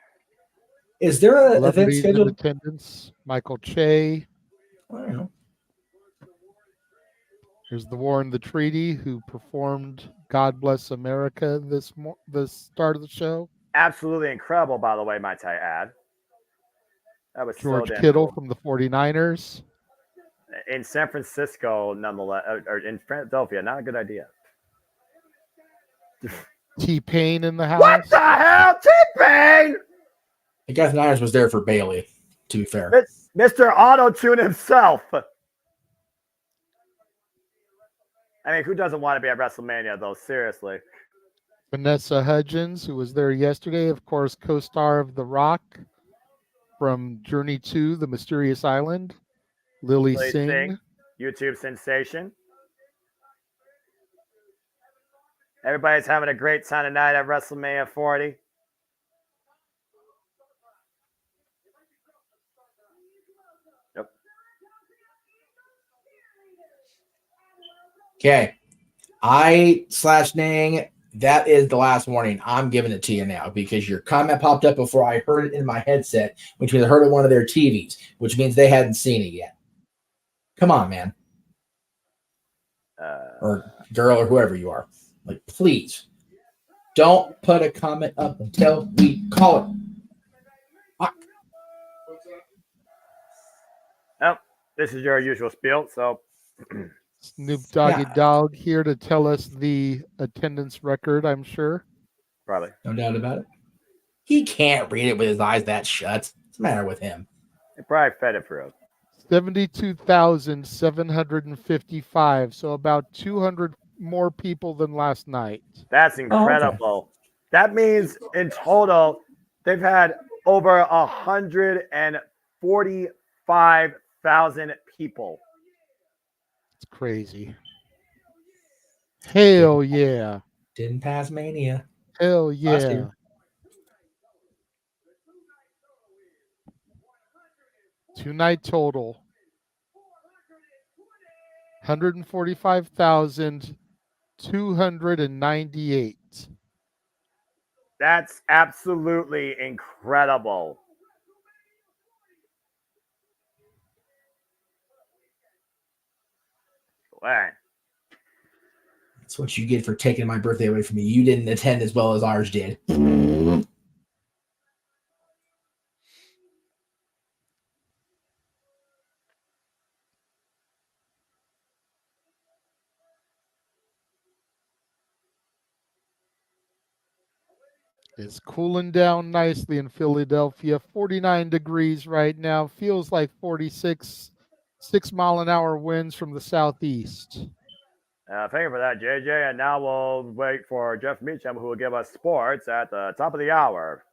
Is there an event scheduled? In attendance, Michael Che. I don't know. Here's the War and the Treaty, who performed "God Bless America" the start of the show. Absolutely incredible, by the way, might I add. That was George so damn Kittle cool. from the 49ers. In San Francisco, nonetheless, or in Philadelphia, not a good idea. T-Pain in the house. What the hell? T-Pain? The guy from the Niners was there for Bailey, to be fair. Mr. Auto-Tune himself. I mean, who doesn't want to be at WrestleMania, though? Seriously. Vanessa Hudgens, who was there yesterday, of course, co-star of The Rock from Journey to the Mysterious Island. Lily Singh. YouTube sensation. Everybody's having a great time tonight at WrestleMania 40. Yep. Okay. I/Nang, that is the last warning. I'm giving it to you now because your comment popped up before I heard it in my headset, which means I heard it on one of their TVs, which means they hadn't seen it yet. Come on, man. Or girl or whoever you are. Like, please. Don't put a comment up until we call it. Fuck. Oh, this is your usual spiel, so... Snoop Doggy Dogg here to tell us the attendance record, I'm sure. Probably. No doubt about it. He can't read it with his eyes that shut. What's the matter with him? They probably fed it for us. 72,755, so about 200 more people than last night. That's incredible. Oh, okay. That means in total, they've had over 145,000 people. It's crazy. Hell yeah. Didn't pass Mania. Hell yeah. Two-night total. 145,298. That's absolutely incredible. Wow. That's what you get for taking my birthday away from me. You didn't attend as well as ours did. It's cooling down nicely in Philadelphia. 49 degrees right now. Feels like 46. 6-mile-an-hour winds from the southeast. Thank you for that, JJ. And now we'll wait for Jeff Meacham, who will give us sports at the top of the hour.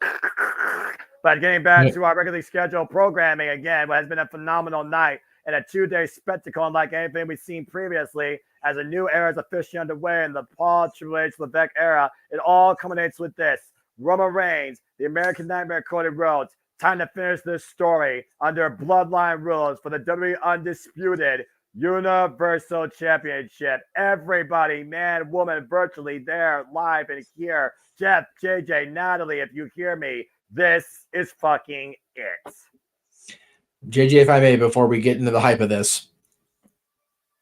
But getting back to our regularly scheduled programming again, what has been a phenomenal night and a 2-day spectacle unlike anything we've seen previously, as a new era is officially underway in the Paul Triple H Levesque era. It all culminates with this. Roman Reigns, the American Nightmare Cody Rhodes, time to finish this story under bloodline rules for the WWE Undisputed Universal Championship. Everybody, man, woman, virtually there, live and here. Jeff, JJ, Natalie, if you hear me, this is fucking it. JJ, if I may, before we get into the hype of this.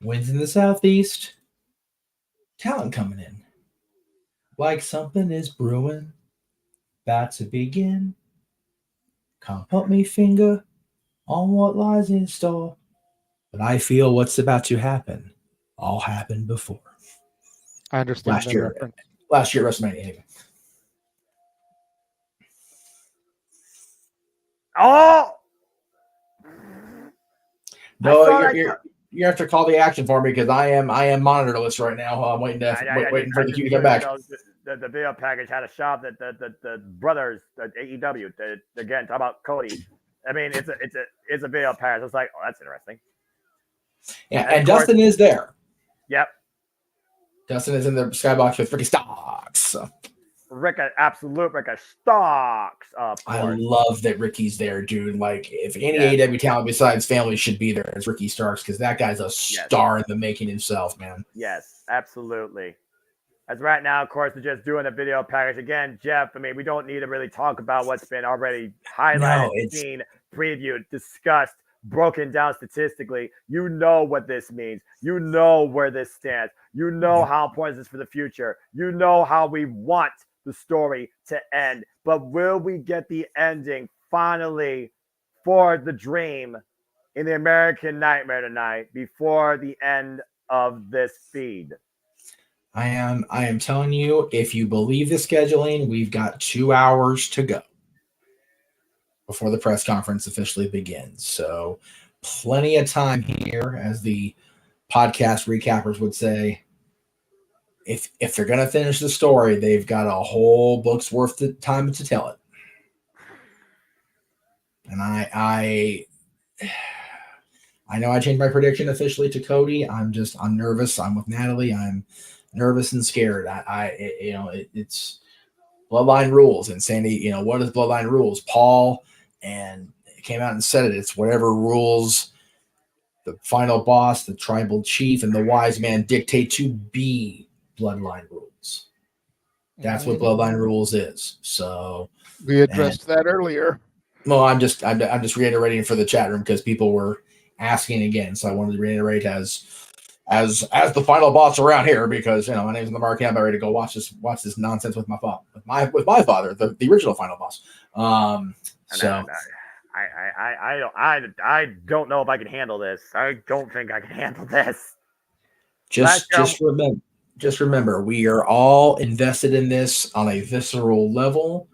Winds in the southeast. Talent coming in. Like something is brewing. About to begin. Can't put me finger on what lies in store. But I feel what's about to happen all happened before. I understand last year at WrestleMania anyway. Oh! No, you have to call the action for me because I am monitorless right now. I'm waiting for the cue to come back. The video package had a shot that the brothers at AEW again talk about Cody. I mean, it's a video package. It's like, oh, that's interesting. Yeah, and Dustin is there. Yep. Dustin is in the skybox with Ricky Starks. Absolute Ricky Starks. I love that Ricky's there, dude. Like, if any AEW talent besides family should be there, it's Ricky Starks because that guy's a star in the making himself, man. Yes, absolutely. As right now, of course, we're just doing a video package. Again, Jeff, I mean, we don't need to really talk about what's been already highlighted, seen, previewed, discussed. broken down statistically, you know what this means. You know where this stands. You know how important this is for the future. You know how we want the story to end. But will we get the ending finally for the dream in the American Nightmare tonight before the end of this feed? I am telling you, if you believe the scheduling, we've got 2 hours to go before the press conference officially begins. So plenty of time here, as the podcast recappers would say. If they're going to finish the story, they've got a whole book's worth of time to tell it. And I know I changed my prediction officially to Cody. I'm nervous. I'm with Natalie. I'm nervous and scared. It's Bloodline rules, and Sandy, what is Bloodline rules? Paul and came out and said it. It's whatever rules the final boss, the tribal chief, and the wise man dictate to be Bloodline rules. That's what Bloodline rules is. So we addressed that earlier. Well, I'm just reiterating for the chat room because people were asking again, so I wanted to reiterate as the final boss around here, because my name's in the market. I'm ready to go watch this nonsense with my father, the original final boss. I don't know if I can handle this. I don't think I can handle this. Just remember, we are all invested in this on a visceral level,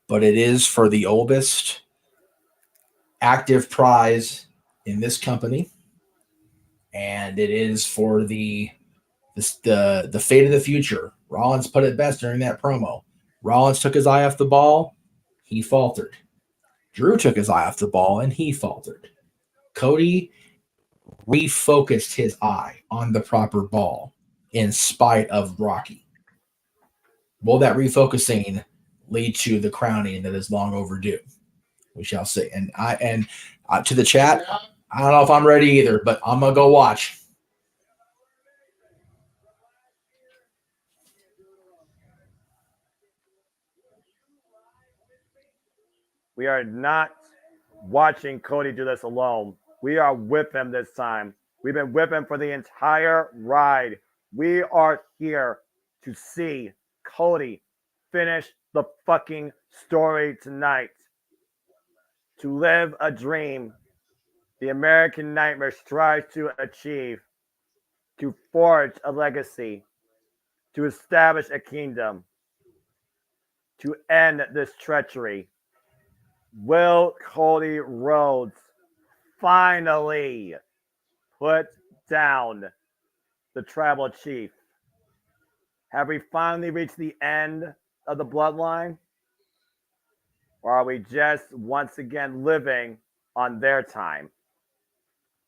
but it is for the oldest active prize in this company, and it is for the fate of the future. Rollins put it best during that promo. Rollins took his eye off the ball, he faltered. Drew took his eye off the ball, and he faltered. Cody refocused his eye on the proper ball in spite of Rocky. Will that refocusing lead to the crowning that is long overdue? We shall see. And to the chat, I don't know if I'm ready either, but I'm gonna go watch. We are not watching Cody do this alone. We are with him this time. We've been with him for the entire ride. We are here to see Cody finish the fucking story tonight. To live a dream the American Nightmare strives to achieve, to forge a legacy, to establish a kingdom, to end this treachery. Will Cody Rhodes finally put down the tribal chief? Have we finally reached the end of the bloodline? Or are we just once again living on their time?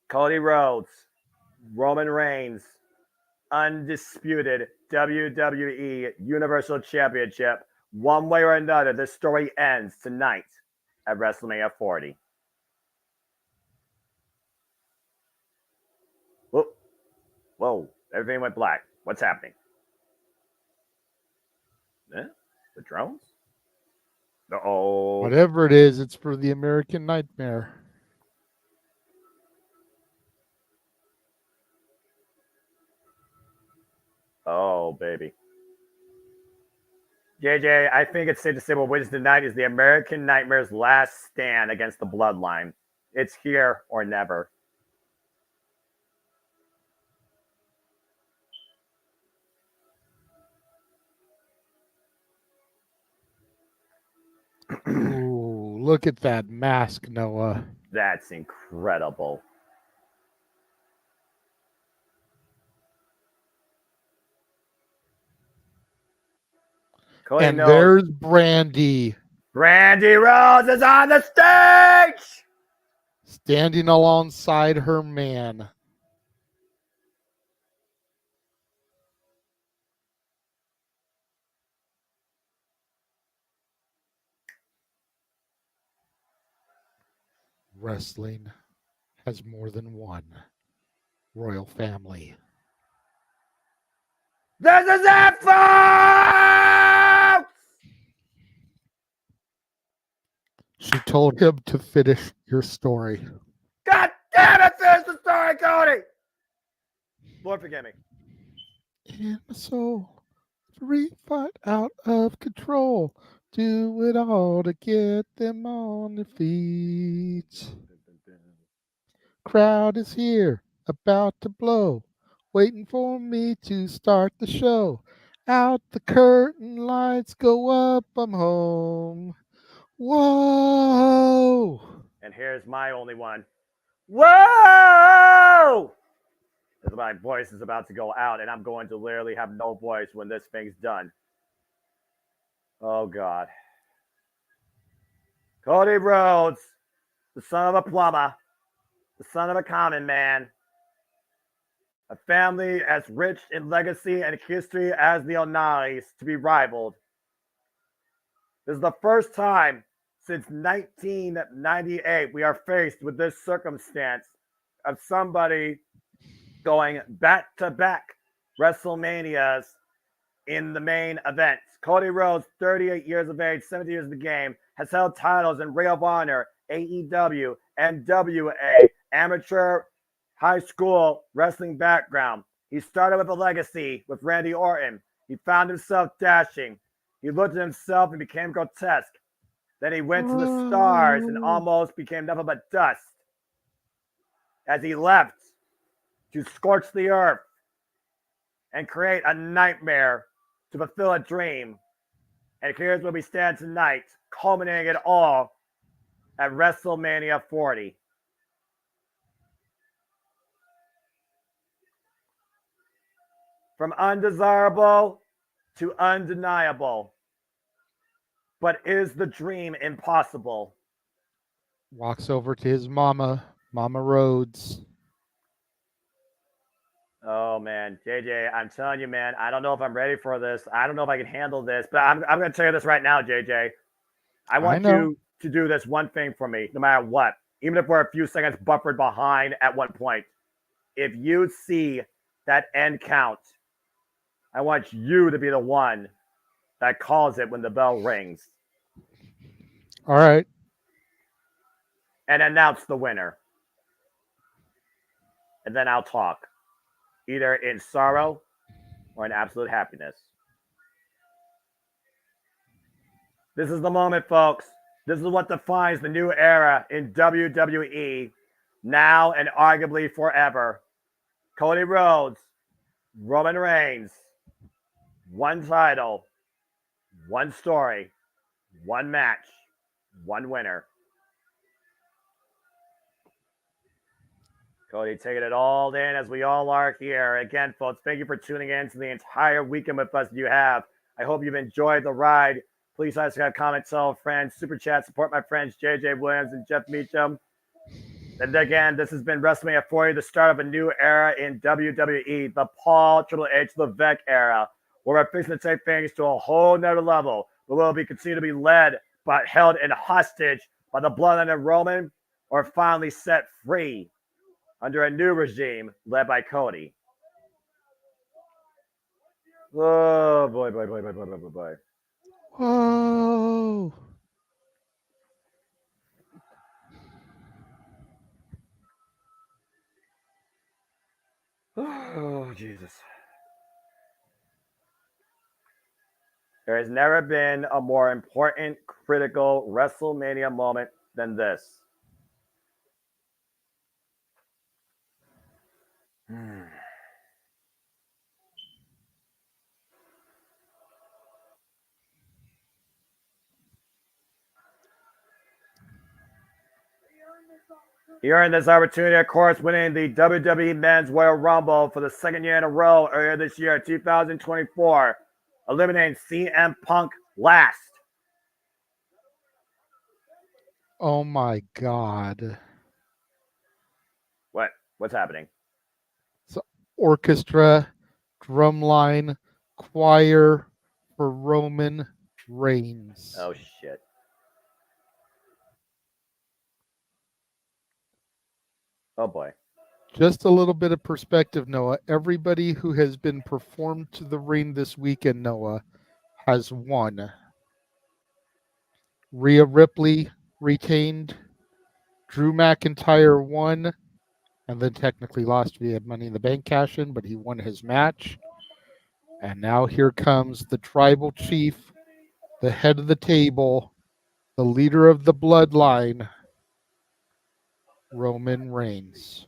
Cody Rhodes, Roman Reigns, undisputed WWE Universal Championship. One way or another, this story ends tonight at WrestleMania 40. Whoa, everything went black. What's happening? The drones? Uh-oh. Whatever it is, it's for the American Nightmare. Oh, baby. JJ, I think it's safe to say what wins tonight is the American Nightmare's last stand against the Bloodline. It's here or never. Ooh, look at that mask, Noah. That's incredible. Cody and knows. There's Brandy. Brandy Rhodes is on the stage! Standing alongside her man. Wrestling has more than one royal family. This is it, folks! She told him to finish your story. God Cody! Lord, forgive me. And my soul, free fight out of control. Do it all to get them on their feet. Crowd is here, about to blow, waiting for me to start the show. Out the curtain, lights go up, I'm home. Whoa! And here's my only one. Whoa! Because my voice is about to go out, and I'm going to literally have no voice when this thing's done. Oh, God. Cody Rhodes, the son of a plumber, the son of a common man, a family as rich in legacy and history as the O'Nallys to be rivaled. This is the first time since 1998 we are faced with this circumstance of somebody going back-to-back WrestleManias in the main events. Cody Rhodes, 38 years of age, 70 years of the game, has held titles in Ring of Honor, AEW, NWA, amateur high school wrestling background. He started with a legacy with Randy Orton. He found himself dashing. He looked at himself and became grotesque. Then he went to the stars and almost became nothing but dust as he left to scorch the earth and create a nightmare to fulfill a dream. And here's where we stand tonight, culminating it all at WrestleMania 40. From undesirable to undeniable. But is the dream impossible? Walks over to his mama, Mama Rhodes. Oh, man. JJ, I'm telling you, man, I don't know if I'm ready for this. I don't know if I can handle this, but I'm going to tell you this right now, JJ. I want you to do this one thing for me, no matter what. Even if we're a few seconds buffered behind at one point. If you see that end count, I want you to be the one that calls it when the bell rings. All right. And announce the winner. And then I'll talk. Either in sorrow or in absolute happiness. This is the moment, folks. This is what defines the new era in WWE, now and arguably forever. Cody Rhodes, Roman Reigns, one title, one story, one match, one winner. Cody taking it all in as we all are here. Again, folks, thank you for tuning in to the entire weekend with us you have. I hope you've enjoyed the ride. Please subscribe, comment, tell friends, super chat, support my friends JJ Williams and Jeff Meacham. And again, this has been WrestleMania 40, the start of a new era in WWE, the Paul Triple H Levesque era, where we're fixing to take things to a whole nother level, but will be continue to be led but held in hostage by the bloodline of Roman, or finally set free under a new regime led by Cody. Oh, boy. Whoa. Oh, Jesus. There has never been a more important, critical WrestleMania moment than this. He earned this opportunity, of course, winning the WWE Men's Royal Rumble for the second year in a row earlier this year, 2024, eliminating CM Punk last. Oh, my God. What's happening? So, orchestra, drumline, choir for Roman Reigns. Oh, shit. Oh, boy. Just a little bit of perspective, Noah. Everybody who has been performed to the ring this weekend, Noah, has won. Rhea Ripley retained. Drew McIntyre won. and then technically lost via Money in the Bank cash in, but he won his match. And now here comes the tribal chief, the head of the table, the leader of the bloodline, Roman Reigns.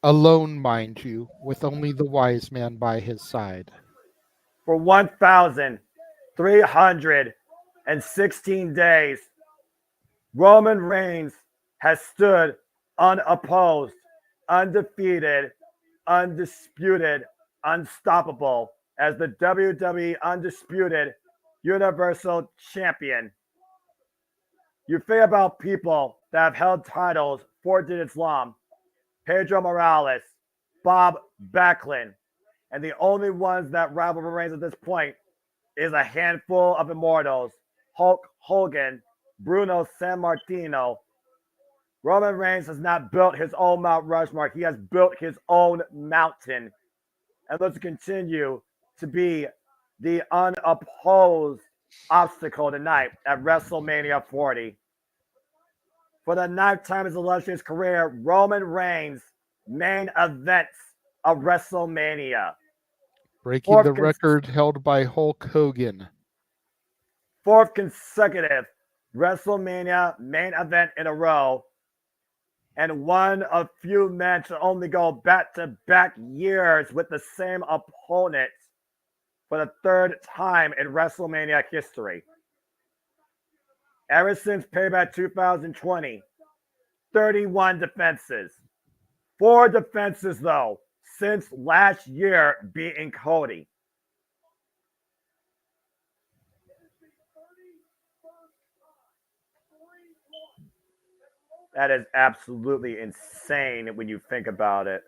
Alone, mind you, with only the wise man by his side. For 1,316 days, Roman Reigns has stood unopposed, undefeated, undisputed, unstoppable as the WWE Undisputed Universal Champion. You think about people that have held titles 4 digits long: Pedro Morales, Bob Backlund, and the only ones that rival Reigns at this point is a handful of immortals: Hulk Hogan, Bruno Sammartino. Roman Reigns has not built his own Mount Rushmore. He has built his own mountain. And let's continue to be the unopposed obstacle tonight at WrestleMania 40. For the 9th time in his illustrious career, Roman Reigns main events of WrestleMania. Breaking the record held by Hulk Hogan. 4th consecutive WrestleMania main event in a row, and one of few men to only go back-to-back years with the same opponent for the 3rd time in WrestleMania history. Ever since Payback 2020, 31 defenses. 4 defenses, though, since last year beating Cody. That is absolutely insane when you think about it.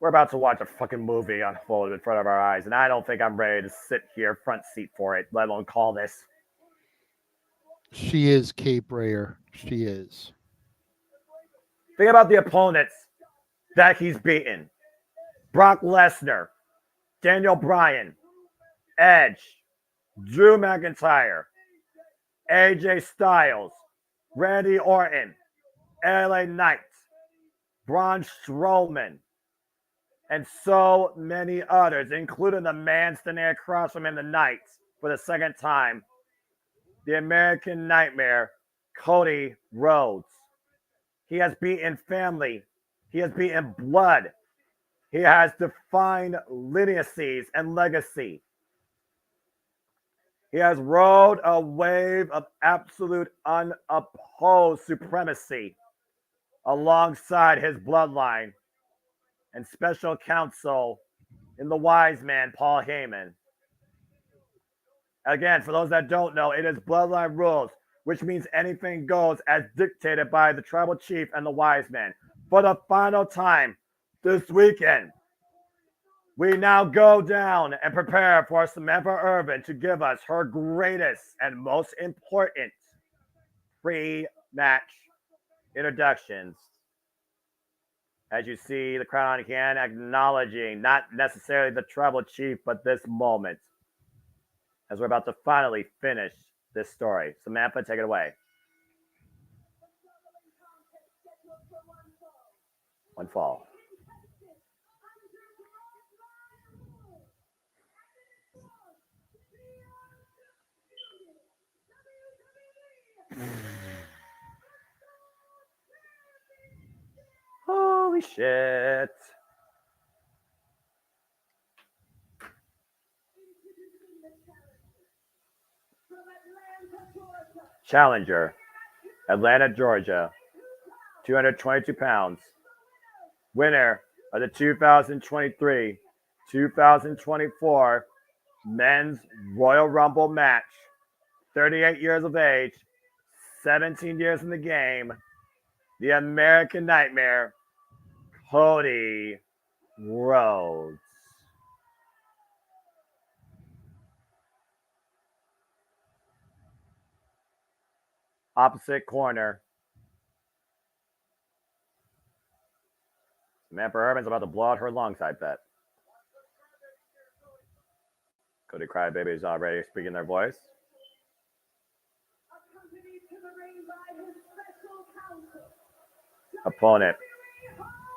We're about to watch a fucking movie unfold in front of our eyes, and I don't think I'm ready to sit here front seat for it, let alone call this. She is Cape Rayer. She is. Think about the opponents that he's beaten: Brock Lesnar, Daniel Bryan, Edge, Drew McIntyre, AJ Styles, Randy Orton, LA Knight, Braun Strowman, and so many others, including the man standing across from him tonight for the 2nd time, the American Nightmare, Cody Rhodes. He has beaten family. He has beaten blood. He has defined lineages and legacy. He has rode a wave of absolute unopposed supremacy alongside his bloodline and special counsel in the wise man, Paul Heyman. Again, for those that don't know, it is bloodline rules, which means anything goes as dictated by the tribal chief and the wise man. For the final time this weekend, we now go down and prepare for Samantha Irvin to give us her greatest and most important pre-match introductions. As you see the crowd on hand acknowledging not necessarily the tribal chief, but this moment, as we're about to finally finish this story. Samantha, take it away. One fall. Holy shit. Challenger, Atlanta, Georgia, 222 pounds. Winner of the 2023-2024 Men's Royal Rumble match. 38 years of age, 17 years in the game. The American Nightmare, Cody Rhodes. Opposite corner, Samantha Irvin's about to blow out her lungs, I bet. Cody Crybaby is already speaking their voice. Opponent,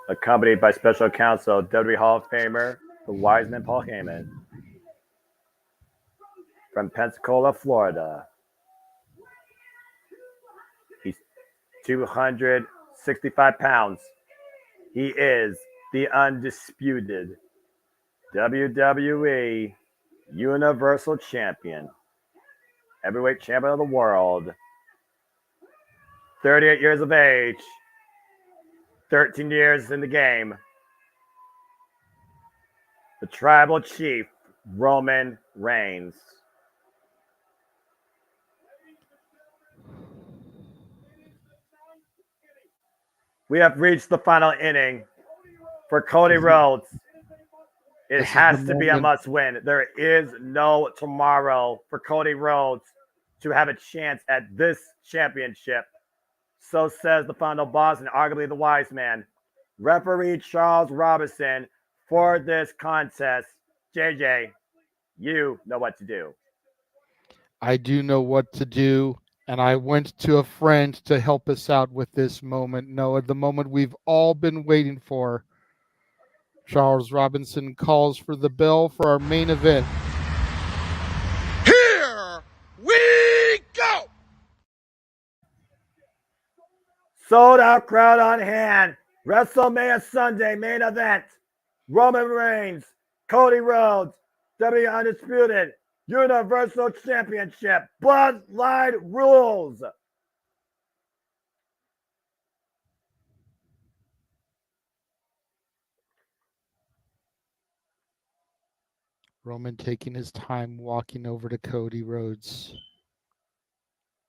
accompanied by special counsel, WWE Hall of Famer, the Wiseman Paul Heyman. From Pensacola, Florida. He's 265 pounds. He is the undisputed WWE Universal Champion, heavyweight champion of the world, 38 years of age, 13 years in the game, the Tribal Chief, Roman Reigns. We have reached the final inning for Cody Rhodes. It has to be a must-win. There is no tomorrow for Cody Rhodes to have a chance at this championship. So says the final boss and arguably the wise man. Referee Charles Robinson for this contest. JJ, you know what to do. I do know what to do, and I went to a friend to help us out with this moment. Noah, the moment we've all been waiting for. Charles Robinson calls for the bell for our main event. Here we go! Sold out crowd on hand. WrestleMania Sunday main event. Roman Reigns, Cody Rhodes, WWE Undisputed Universal Championship. Bloodline rules. Roman taking his time walking over to Cody Rhodes.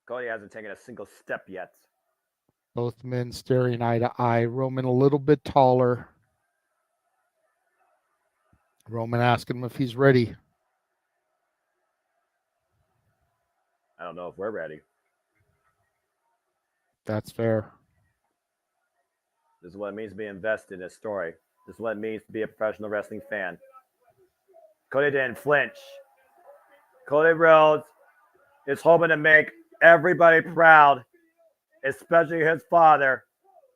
Cody hasn't taken a single step yet. Both men staring eye to eye. Roman a little bit taller. Roman asking him if he's ready. I don't know if we're ready. That's fair. This is what it means to be invested in a story. This is what it means to be a professional wrestling fan. Cody didn't flinch. Cody Rhodes is hoping to make everybody proud, especially his father.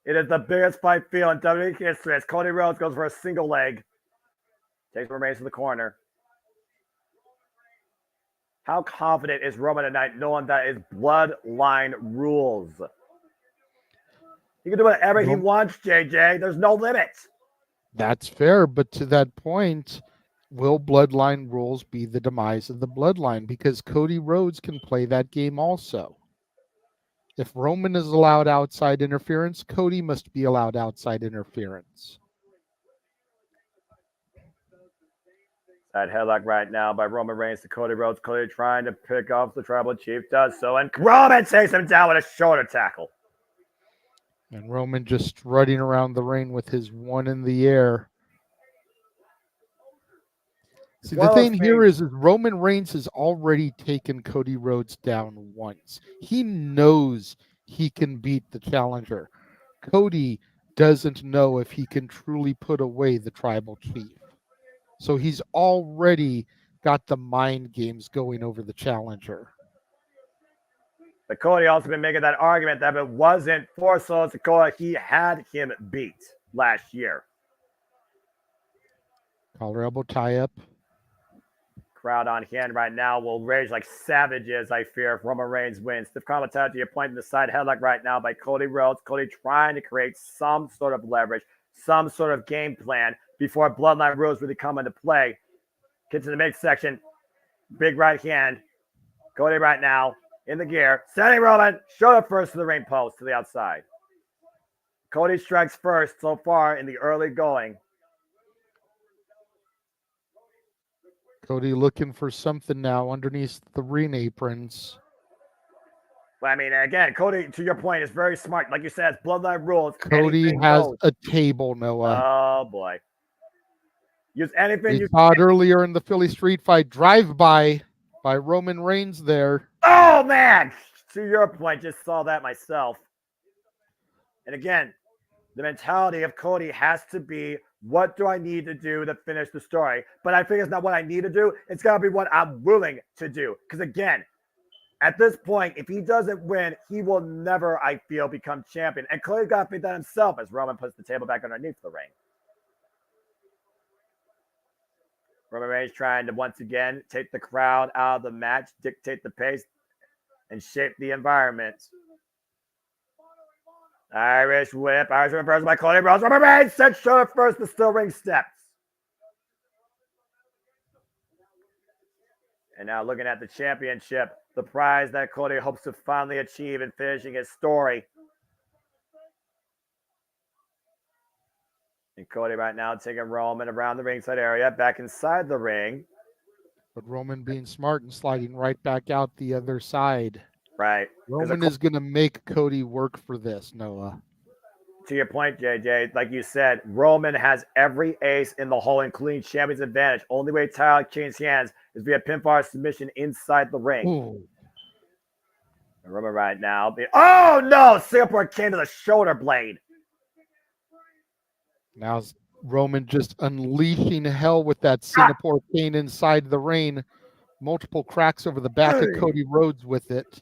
It is the biggest fight feel in WWE history as Cody Rhodes goes for a single leg. Takes Reigns to the corner. How confident is Roman tonight knowing that his bloodline rules? He can do whatever he wants, JJ. There's no limit. That's fair, but to that point, will bloodline rules be the demise of the bloodline? Because Cody Rhodes can play that game also. If Roman is allowed outside interference, Cody must be allowed outside interference. That headlock right now by Roman Reigns to Cody Rhodes. Cody trying to pick off the Tribal Chief, does so, and Roman takes him down with a shoulder tackle. And Roman just strutting around the ring with his one in the air. See, the thing here is Roman Reigns has already taken Cody Rhodes down once. He knows he can beat the challenger. Cody doesn't know if he can truly put away the Tribal Chief. So he's already got the mind games going over the challenger. But Cody also been making that argument that if it wasn't for Solo Sikoa, he had him beat last year. Collar elbow tie up. Crowd on hand right now will rage like savages, I fear, if Roman Reigns wins. Stiff commentary to your point in the side headlock right now by Cody Rhodes. Cody trying to create some sort of leverage, some sort of game plan before bloodline rules really come into play. Gets to the midsection. Big right hand. Cody right now in the gear. Sending Roman. Shoulder first to the ring post to the outside. Cody strikes first so far in the early going. Cody looking for something now underneath the ring aprons. Well, I mean, again, Cody, to your point, is very smart. Like you said, it's bloodline rules. Cody has a table, Noah. Oh, boy. Use anything you saw it earlier in the Philly street fight. Drive-by by Roman Reigns there. Oh, man. To your point, just saw that myself. And again, the mentality of Cody has to be What do I need to do to finish the story? But I think it's not what I need to do. It's got to be what I'm willing to do. Because again, at this point, if he doesn't win, he will never, I feel, become champion. And Cody's got to think that himself as Roman puts the table back underneath the ring. Roman Reigns trying to once again take the crowd out of the match, dictate the pace, and shape the environment. Irish whip, Irish reversal by Cody Rhodes. Roman Reigns sets shoulder first to steel ring steps. And now looking at the championship, the prize that Cody hopes to finally achieve in finishing his story. And Cody right now taking Roman around the ringside area, back inside the ring. But Roman being smart and sliding right back out the other side. Right. Roman is going to make Cody work for this, Noah. To your point, JJ, like you said, Roman has every ace in the hole, including champion's advantage. Only way title changes hands is via pinfall submission inside the ring. Ooh. Roman right now. Oh, no! Singapore came to the shoulder blade. Now Roman just unleashing hell with that Singapore cane inside the ring. Multiple cracks over the back of Cody Rhodes with it.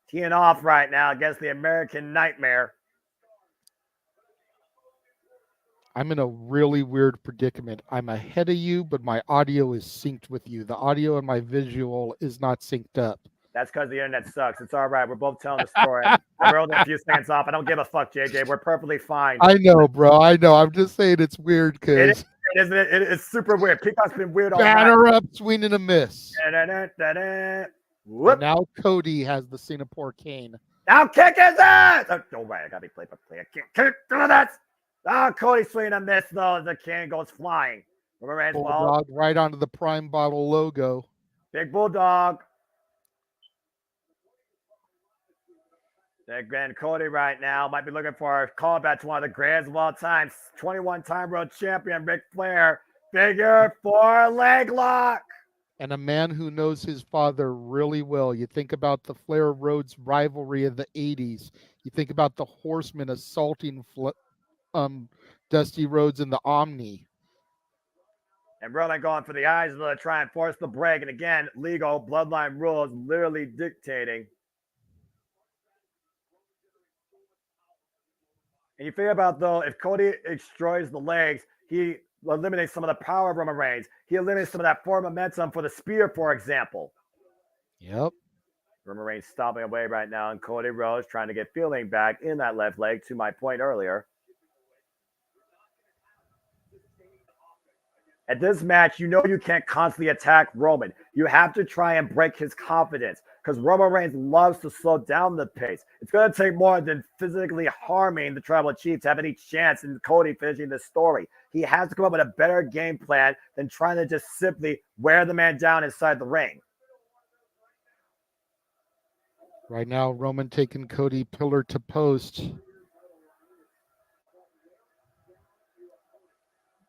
Teeing off right now against the American Nightmare. I'm in a really weird predicament. I'm ahead of you, but my audio is synced with you. The audio and my visual is not synced up. That's because the internet sucks. It's all right. We're both telling the story. We're only a few seconds off. I don't give a fuck, JJ. We're perfectly fine. I know, bro. I know. I'm just saying it's weird because it's super weird. Peacock's been weird all night. Batter up, swing and a miss. Whoop. Now Cody has the Singapore cane. Now kick his ass! Oh, right. I got to be play by play. I can't do that. Oh, Cody swinging a miss, though, as the cane goes flying. Bulldog right onto the Prime Bottle logo. Big Bulldog. Again, Cody right now might be looking for a callback to one of the greatest of all time. 21-time world champion Ric Flair. Figure 4 leg lock. And a man who knows his father really well. You think about the Flair Rhodes rivalry of the 80s. You think about the Horsemen assaulting Dusty Rhodes in the Omni. And Roman going for the eyes to try and force the break. And again, legal bloodline rules literally dictating. And you figure about, though, if Cody destroys the legs, he eliminates some of the power of Roman Reigns. He eliminates some of that forward momentum for the spear, for example. Yep. Roman Reigns stomping away right now, and Cody Rhodes trying to get feeling back in that left leg, to my point earlier. At this match, you know you can't constantly attack Roman. You have to try and break his confidence because Roman Reigns loves to slow down the pace. It's going to take more than physically harming the Tribal Chief to have any chance in Cody finishing this story. He has to come up with a better game plan than trying to just simply wear the man down inside the ring. Right now, Roman taking Cody pillar to post.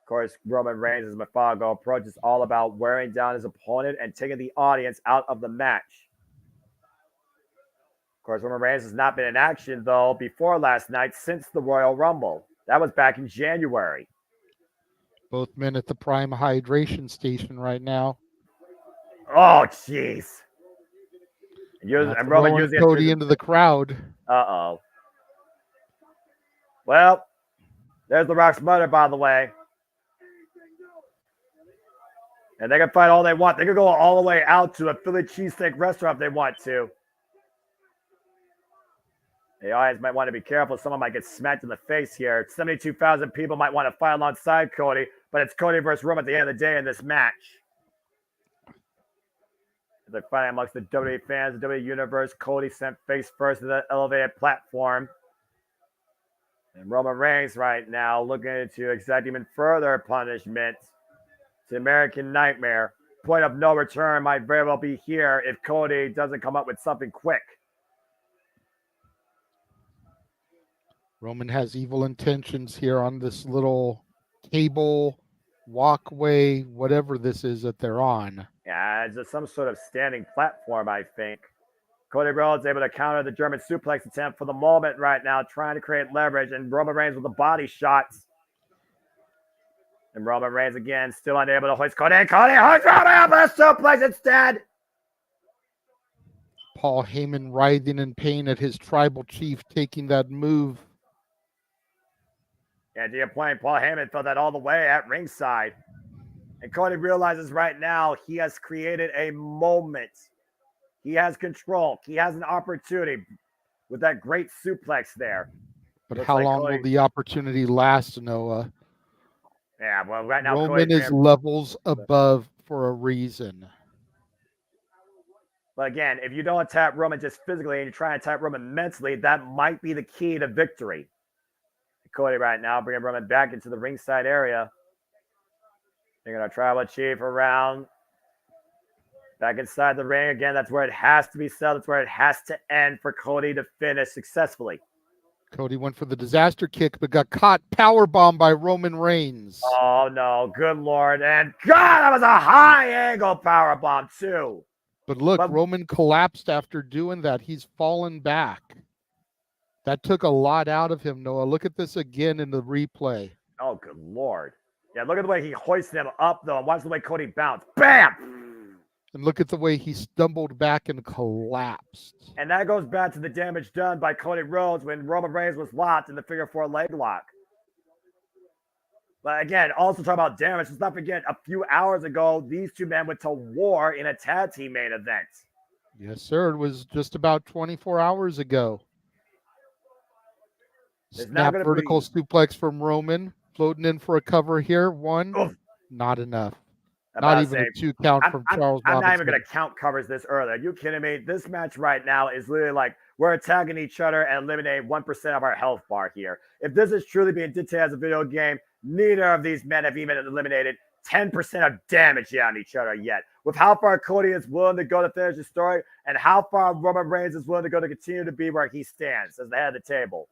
Of course, Roman Reigns' methodical approach is all about wearing down his opponent and taking the audience out of the match. Of course, Roman Reigns has not been in action, though, before last night since the Royal Rumble. That was back in January. Both men at the Prime hydration station right now. Oh, jeez. And Roman using Cody into the crowd. Uh-oh. Well, there's the Rock's mother, by the way. And they can fight all they want. They can go all the way out to a Philly cheesesteak restaurant if they want to. The audience might want to be careful. Someone might get smacked in the face here. 72,000 people might want to fight alongside Cody, but it's Cody versus Roman at the end of the day in this match. They're fighting amongst the WWE fans, the WWE Universe. Cody sent face first to the elevated platform. And Roman Reigns right now looking to exact even further punishment to American Nightmare. Point of no return might very well be here if Cody doesn't come up with something quick. Roman has evil intentions here on this little cable walkway, whatever this is that they're on. Yeah, it's just some sort of standing platform, I think. Cody Rhodes able to counter the German suplex attempt for the moment right now, trying to create leverage, and Roman Reigns with the body shots. And Roman Reigns again, still unable to hoist Cody. Cody hoists Roman up with a suplex instead. Paul Heyman writhing in pain at his tribal chief taking that move. Yeah, to your point, Paul Heyman felt that all the way at ringside. And Cody realizes right now he has created a moment. He has control. He has an opportunity with that great suplex there. But Looks how like long Cody... will the opportunity last, Noah? Yeah, well, right now Roman Cody's is levels above for a reason. But again, if you don't attack Roman just physically and you try and attack Roman mentally, that might be the key to victory. Cody right now bringing Roman back into the ringside area. They're going to tribal chief around. Back inside the ring again. That's where it has to be settled. That's where it has to end for Cody to finish successfully. Cody went for the disaster kick, but got caught powerbomb by Roman Reigns. Oh, no. Good Lord. And God, that was a high-angle powerbomb, too. But look, Roman collapsed after doing that. He's fallen back. That took a lot out of him, Noah. Look at this again in the replay. Oh, good Lord. Yeah, look at the way he hoisted him up, though, and watch the way Cody bounced. Bam! And look at the way he stumbled back and collapsed. And that goes back to the damage done by Cody Rhodes when Roman Reigns was locked in the figure 4 leg lock. But again, also talk about damage. Let's not forget, a few hours ago, these two men went to war in a tag team main event. Yes, sir. It was just about 24 hours ago. Snap vertical suplex from Roman. Floating in for a cover here. One. Oof. Not enough. Not even a 2 count from Charles Robinson. I'm not even going to count covers this early. Are you kidding me? This match right now is literally like we're attacking each other and eliminating 1% of our health bar here. If this is truly being dictated as a video game, neither of these men have even eliminated 10% of damage on each other yet. With how far Cody is willing to go to finish the story and how far Roman Reigns is willing to go to continue to be where he stands as the head of the table.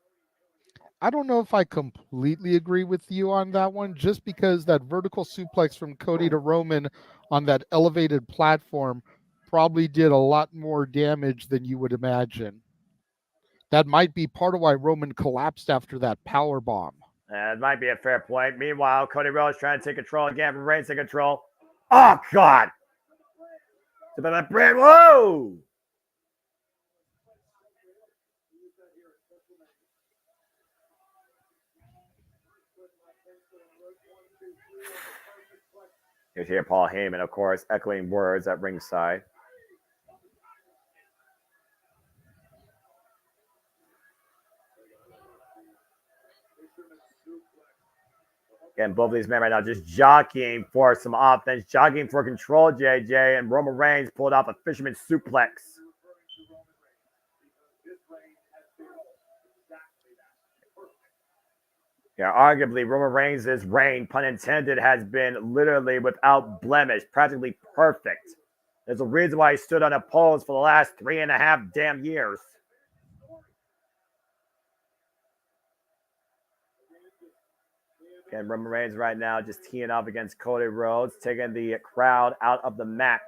I don't know if I completely agree with you on that one, just because that vertical suplex from Cody to Roman on that elevated platform probably did a lot more damage than you would imagine. That might be part of why Roman collapsed after that power bomb. It might be a fair point. Meanwhile, Cody Rhodes trying to take control again from Reigns in control. Oh, God. Whoa. You hear Paul Heyman, of course, echoing words at ringside. Again, both of these men right now just jockeying for some offense, jockeying for control, JJ, and Roman Reigns pulled off a fisherman suplex. Yeah, arguably, Roman Reigns' reign, pun intended, has been literally without blemish, practically perfect. There's a reason why he stood unopposed for the last 3.5 damn years. Again, Roman Reigns right now just teeing up against Cody Rhodes, taking the crowd out of the match.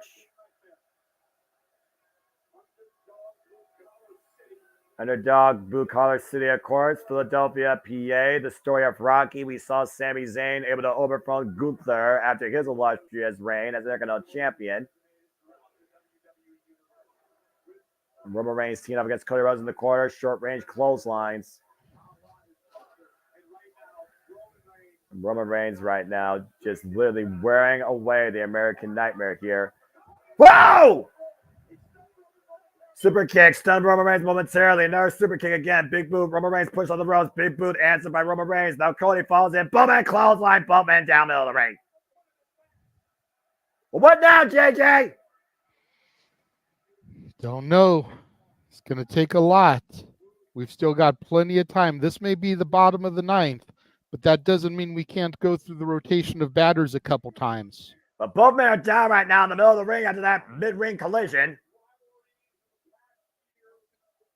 Underdog, Blue Collar City, of course, Philadelphia, PA. The story of Rocky. We saw Sami Zayn able to overthrow Gunther after his illustrious reign as Intercontinental Champion. Roman Reigns teeing up against Cody Rhodes in the corner, short-range clotheslines. Roman Reigns right now just literally wearing away the American Nightmare here. Whoa! Super kick, stunned Roman Reigns momentarily. Another super kick again. Big boot. Roman Reigns pushed on the ropes. Big boot answered by Roman Reigns. Now Cody falls in. Boatman clothesline. Boatman down middle of the ring. Well, what now, JJ? Don't know. It's going to take a lot. We've still got plenty of time. This may be the bottom of the 9th, but that doesn't mean we can't go through the rotation of batters a couple times. But both men are down right now in the middle of the ring after that mid-ring collision.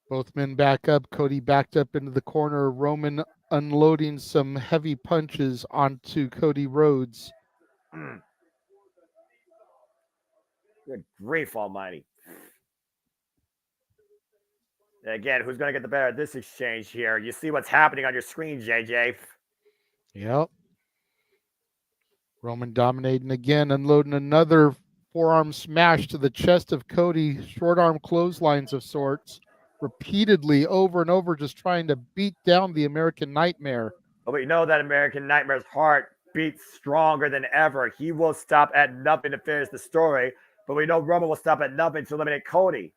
Both men back up. Cody backed up into the corner. Roman unloading some heavy punches onto Cody Rhodes. Good grief almighty. And again, who's going to get the better of this exchange here? You see what's happening on your screen, JJ. Yep. Roman dominating again, unloading another forearm smash to the chest of Cody, short arm clotheslines of sorts, repeatedly over and over, just trying to beat down the American Nightmare. But we know that American Nightmare's heart beats stronger than ever. He will stop at nothing to finish the story, but we know Roman will stop at nothing to eliminate Cody.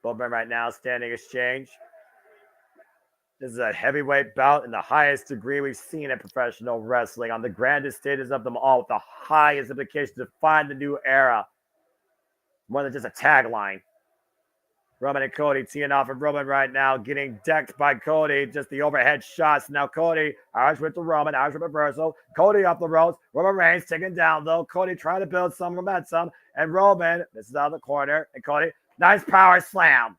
Both men right now, standing exchange. This is a heavyweight bout in the highest degree we've seen in professional wrestling, on the grandest stages of them all, with the highest implications to find the new era. More than just a tagline. Roman and Cody teeing off, and Roman right now getting decked by Cody. Just the overhead shots. Now Cody, Irish whip to Roman, Irish whip reversal. Cody up the ropes. Roman Reigns taken down though. Cody trying to build some momentum, and Roman, this is out of the corner, and Cody, nice power slam.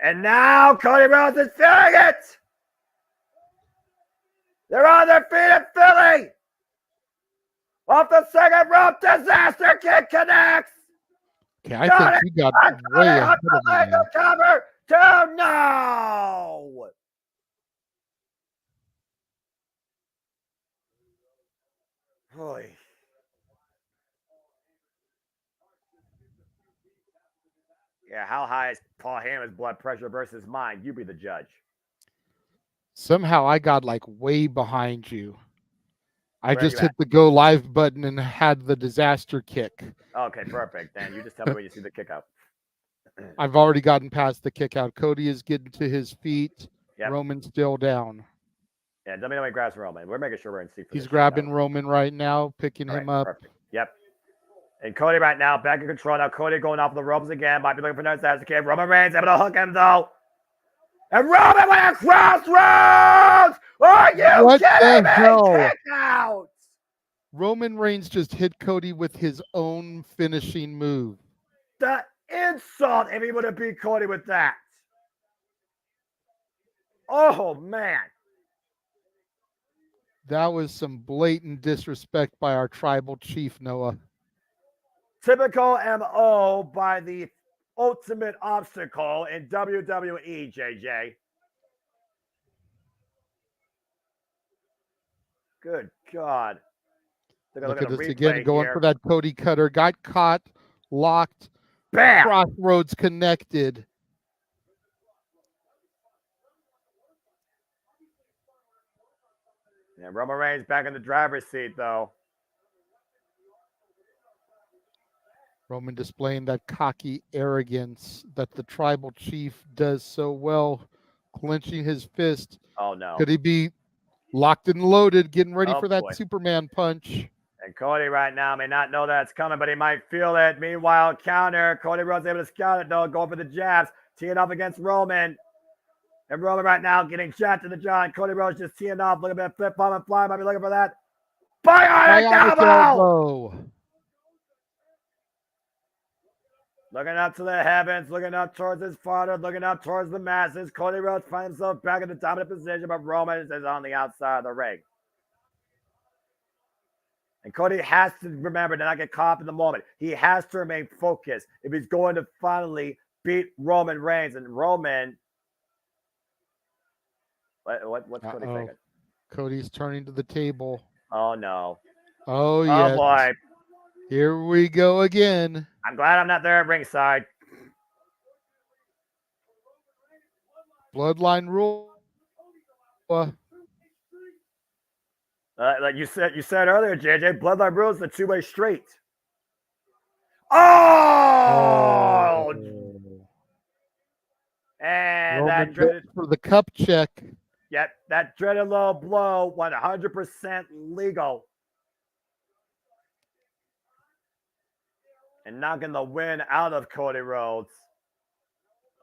And now Cody Rhodes is feeling it. They're on their feet at Philly. Off the second rope, disaster kick connects. Okay, I think you got way ahead of me now. Cover to no. Boy. Yeah, how high is Paul Heyman's blood pressure versus mine? You be the judge. Somehow I got like way behind you. I Where just you hit at? the go live button and had the disaster kick. Okay, perfect. Then you just tell me when you see the kick out. I've already gotten past the kick out. Cody is getting to his feet. Yep. Roman's still down. Yeah, let me know when he grabs Roman. We're making sure we're in sync for He's this grabbing shit, Roman right now, picking him up. Perfect. Yep. And Cody right now back in control. Now Cody going off the ropes again. Might be looking for another disaster kick. Roman Reigns able to hook him though. And Roman with a crossroads! Are you What kidding the me? hell? Kick out! Roman Reigns just hit Cody with his own finishing move. The insult if he would have beat Cody with that. Oh, man. That was some blatant disrespect by our tribal chief, Noah. Typical MO by the ultimate obstacle in WWE, JJ. Good God. Look at this again, going for that Cody cutter. Got caught, locked, bam! Crossroads connected. Yeah, Roman Reigns back in the driver's seat, though. Roman displaying that cocky arrogance that the tribal chief does so well, clenching his fist. Oh, no. Could he be locked and loaded, getting ready Oh, for that boy. Superman punch? And Cody right now may not know that's coming, but he might feel it. Meanwhile, counter. Cody Rhodes able to scout it, though, going for the jabs, teeing off against Roman. And Roman right now getting shot to the jaw. And Cody Rhodes just teeing off, looking at that flip, bomb, and fly. Might be looking for that. Bionic elbow! Looking up to the heavens, looking up towards his father, looking up towards the masses. Cody Rhodes finds himself back in the dominant position, but Roman is on the outside of the ring. And Cody has to remember to not get caught up in the moment. He has to remain focused if he's going to finally beat Roman Reigns. And Roman, what's Cody thinking? Cody's turning to the table. Oh, no. Oh, yes. Oh, boy. Here we go again. I'm glad I'm not there at ringside. Bloodline rule. Like you said earlier, JJ, Bloodline rules is a two-way street. Oh! And Roman that dreaded for the cup check. Yep, that dreaded low blow, 100% legal. And knocking the win out of Cody Rhodes.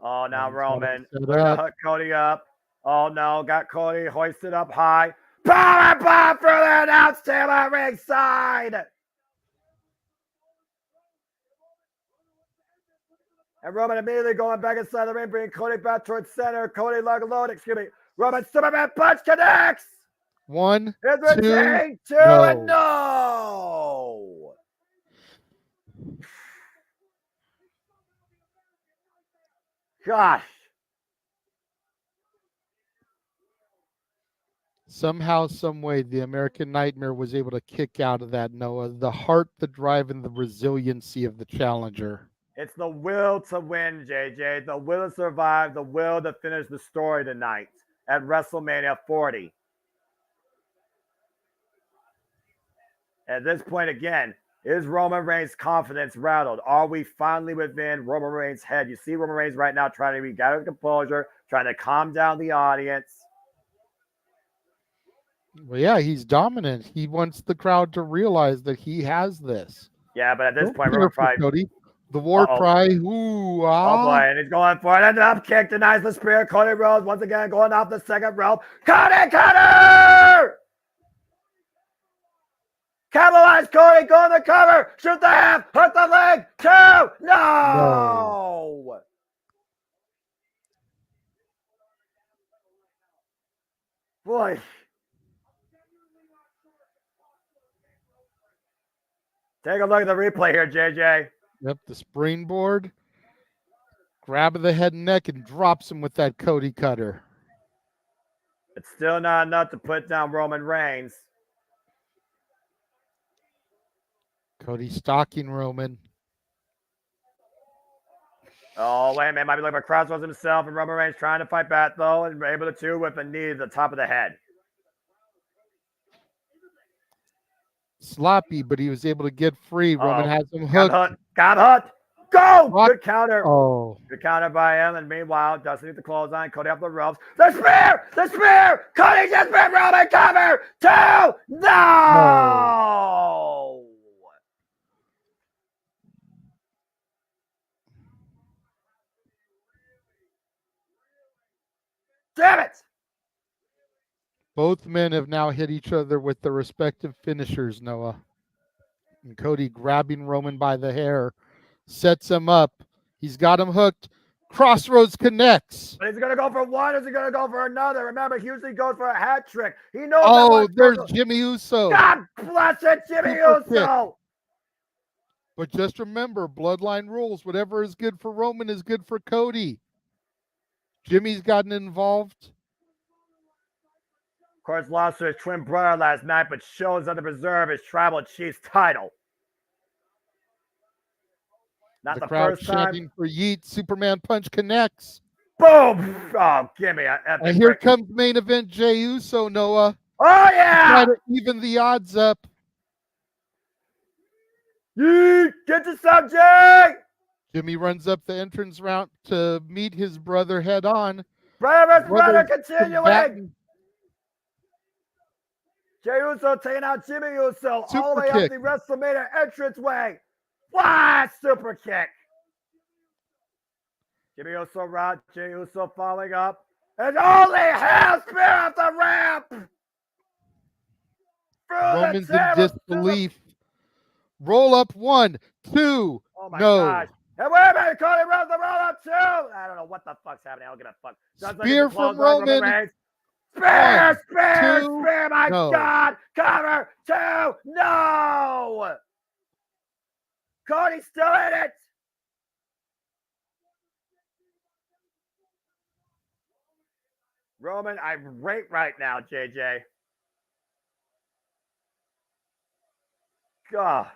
Oh, now Roman looking to hook Cody up. Oh, no, got Cody hoisted up high. Power bomb for the announce table at ringside. And Roman immediately going back inside the ring, bringing Cody back towards center. Cody load, excuse me. Roman Superman punch connects. One, two, no. And no. Gosh. Somehow, some way, the American Nightmare was able to kick out of that, Noah. The heart, the drive, and the resiliency of the challenger. It's the will to win, JJ. The will to survive, the will to finish the story tonight at WrestleMania 40. At this point, again, is Roman Reigns' confidence rattled? Are we finally within Roman Reigns' head? You see Roman Reigns right now trying to regather composure, trying to calm down the audience. Well, yeah, he's dominant. He wants the crowd to realize that he has this. Yeah, but at this point, Roman Roman probably... Cody. The war cry, ooh, Oh boy, and he's going for it. And up kick, denies the spear. Cody Rhodes once again going off the second rope. Cody! Capitalize Cody, go on the cover. Shoot the half, hook the leg. 2, no! Boy. Take a look at the replay here, JJ. Yep, the springboard, grab of the head and neck, and drops him with that Cody cutter. It's still not enough to put down Roman Reigns. Cody stalking Roman. Oh, wait a minute. Might be looking for Crossroads himself, and Roman Reigns trying to fight back, though, and able to with a knee to the top of the head. Sloppy, but he was able to get free. Roman has him hooked. Got hooked. Go! What? Good counter. Oh. Good counter by him. And meanwhile, Dustin hit the clothesline. Cody up the ropes. The spear! The spear! Cody just been Roman cover! 2! No! Damn it! Both men have now hit each other with their respective finishers, Noah. And Cody grabbing Roman by the hair, sets him up. He's got him hooked. Crossroads connects. But is he going to go for one or is he going to go for another? Remember, he usually goes for a hat trick. He knows Oh, there's Jimmy Uso. God bless it, Jimmy Uso. But just remember, bloodline rules. Whatever is good for Roman is good for Cody. Jimmy's gotten involved. Of course, lost to his twin brother last night, but shows up to preserve his tribal chief's title. Not the crowd first time. chanting for Yeet. Superman punch connects. Boom! Oh, give me a epic And here break. comes main event Jey Uso, Noah. Oh, yeah! Try to even the odds up. Yeet! Get to some, Jay! Jimmy runs up the entrance route to meet his brother head on. Brother continuing. Jey Uso taking out Jimmy Uso all the way up the WrestleMania entranceway. What? Super kick. Jimmy Uso route. Jey Uso following up. And only half spear off the ramp. Roman's in disbelief. Roll up 1, 2. Oh my no. gosh. And wait a minute, Cody Rhodes the roll up 2. I don't know what the fuck's happening. I don't give a fuck. Spear from Roman. Spear, spear, 2, spear, my no. God. Cover 2. No. Cody's still in it. Roman, I'm right now, JJ. God.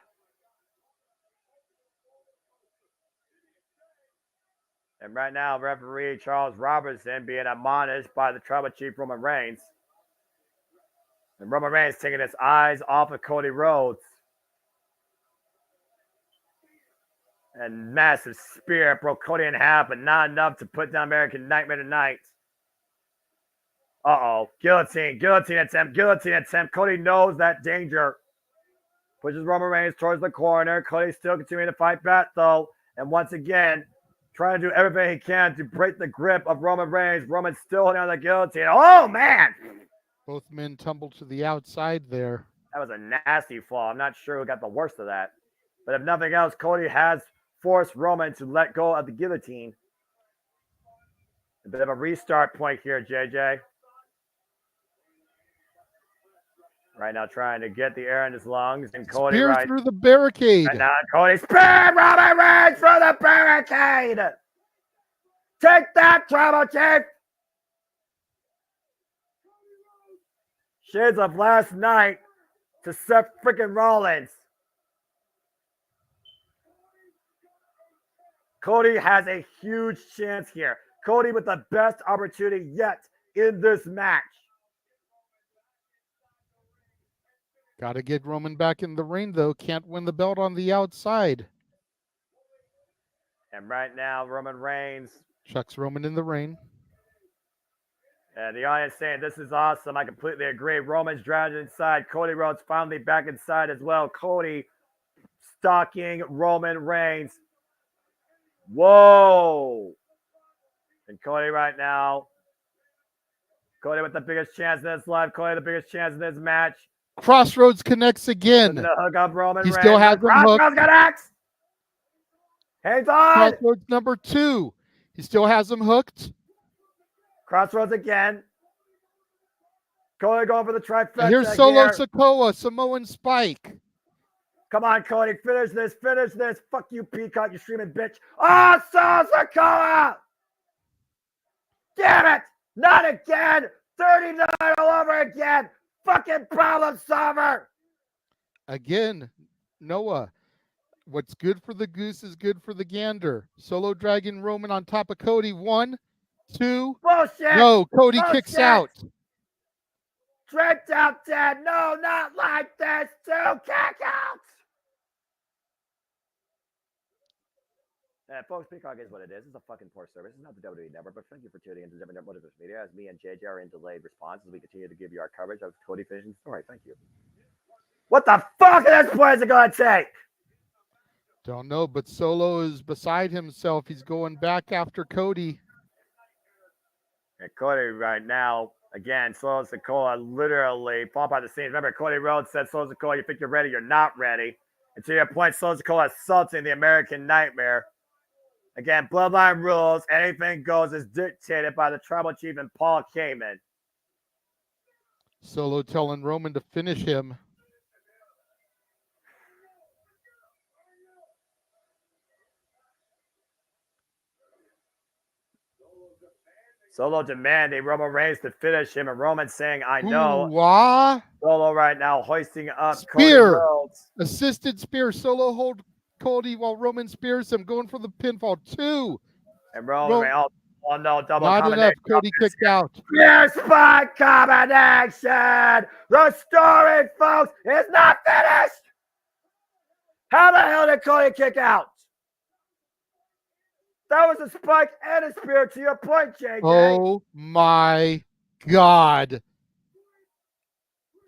And right now, referee Charles Robertson being admonished by the tribal chief Roman Reigns. And Roman Reigns taking his eyes off of Cody Rhodes. And massive spear broke Cody in half, but not enough to put down American Nightmare tonight. Uh-oh. Guillotine attempt. Cody knows that danger. Pushes Roman Reigns towards the corner. Cody still continuing to fight back, though. And once again, trying to do everything he can to break the grip of Roman Reigns. Roman's still holding on the guillotine. Oh, man! Both men tumbled to the outside there. That was a nasty fall. I'm not sure who got the worst of that. But if nothing else, Cody has forced Roman to let go of the guillotine. A bit of a restart point here, JJ. Right now trying to get the air in his lungs. And Cody Spear through the barricade. And now Cody spear Roman Reigns through the barricade. Take that, Tribal Chief. Shades of last night to Seth freaking Rollins. Cody has a huge chance here. Cody with the best opportunity yet in this match. Got to get Roman back in the ring, though. Can't win the belt on the outside. And right now, Roman Reigns. Chucks Roman in the ring. And the audience saying, this is awesome. I completely agree. Roman's dragged inside. Cody Rhodes finally back inside as well. Cody stalking Roman Reigns. Whoa. And Cody right now. Cody with the biggest chance in his life. Cody the biggest chance in this match. Crossroads connects again. The hook up Roman He Reigns. still has him hooked. Crossroads connects. Hangs on. Crossroads number 2. He still has him hooked. Crossroads again. Cody going for the trifecta. And here's Solo here. Sikoa, Samoan Spike. Come on, Cody. Finish this. Finish this. Fuck you, Peacock, you streaming bitch. Oh, Solo Sikoa! Damn it! Not again! 39 all over again! Fucking problem solver! Again, Noah. What's good for the goose is good for the gander. Solo Dragon Roman on top of Cody. 1, 2. Bullshit! No, Cody Bullshit! kicks out. Tricked out, Dad. No, not like this. 2 kick outs. Folks, Peacock is what it is. It's a fucking poor service. It's not the WWE Network, but thank you for tuning into JMN Multiverse of Media as me and JJ are in delayed response as we continue to give you our coverage of Cody finishing story. Thank you. What the fuck is this point is it going to take? Don't know, but Solo is beside himself. He's going back after Cody. And Cody right now, again, Solo Sikoa literally fall by the scenes. Remember, Cody Rhodes said, Solo Sikoa, you think you're ready, you're not ready. And to your point, Solo Sikoa assaulting the American Nightmare. Again, bloodline rules, anything goes is dictated by the tribal chief and Paul Heyman. Solo telling Roman to finish him. Solo demanding Roman Reigns to finish him, and Roman saying, I know. Ooh-wah. Solo right now hoisting up Spear. Cody Rhodes. Assisted spear. Solo hold Cody while Roman spears him, going for the pinfall. 2. And Roman Reigns, oh no, double not combination. enough. Cody kicked out. Spear spot combination. The story, folks, is not finished. How the hell did Cody kick out? That was a spike and a spear to your point, JJ. Oh my God.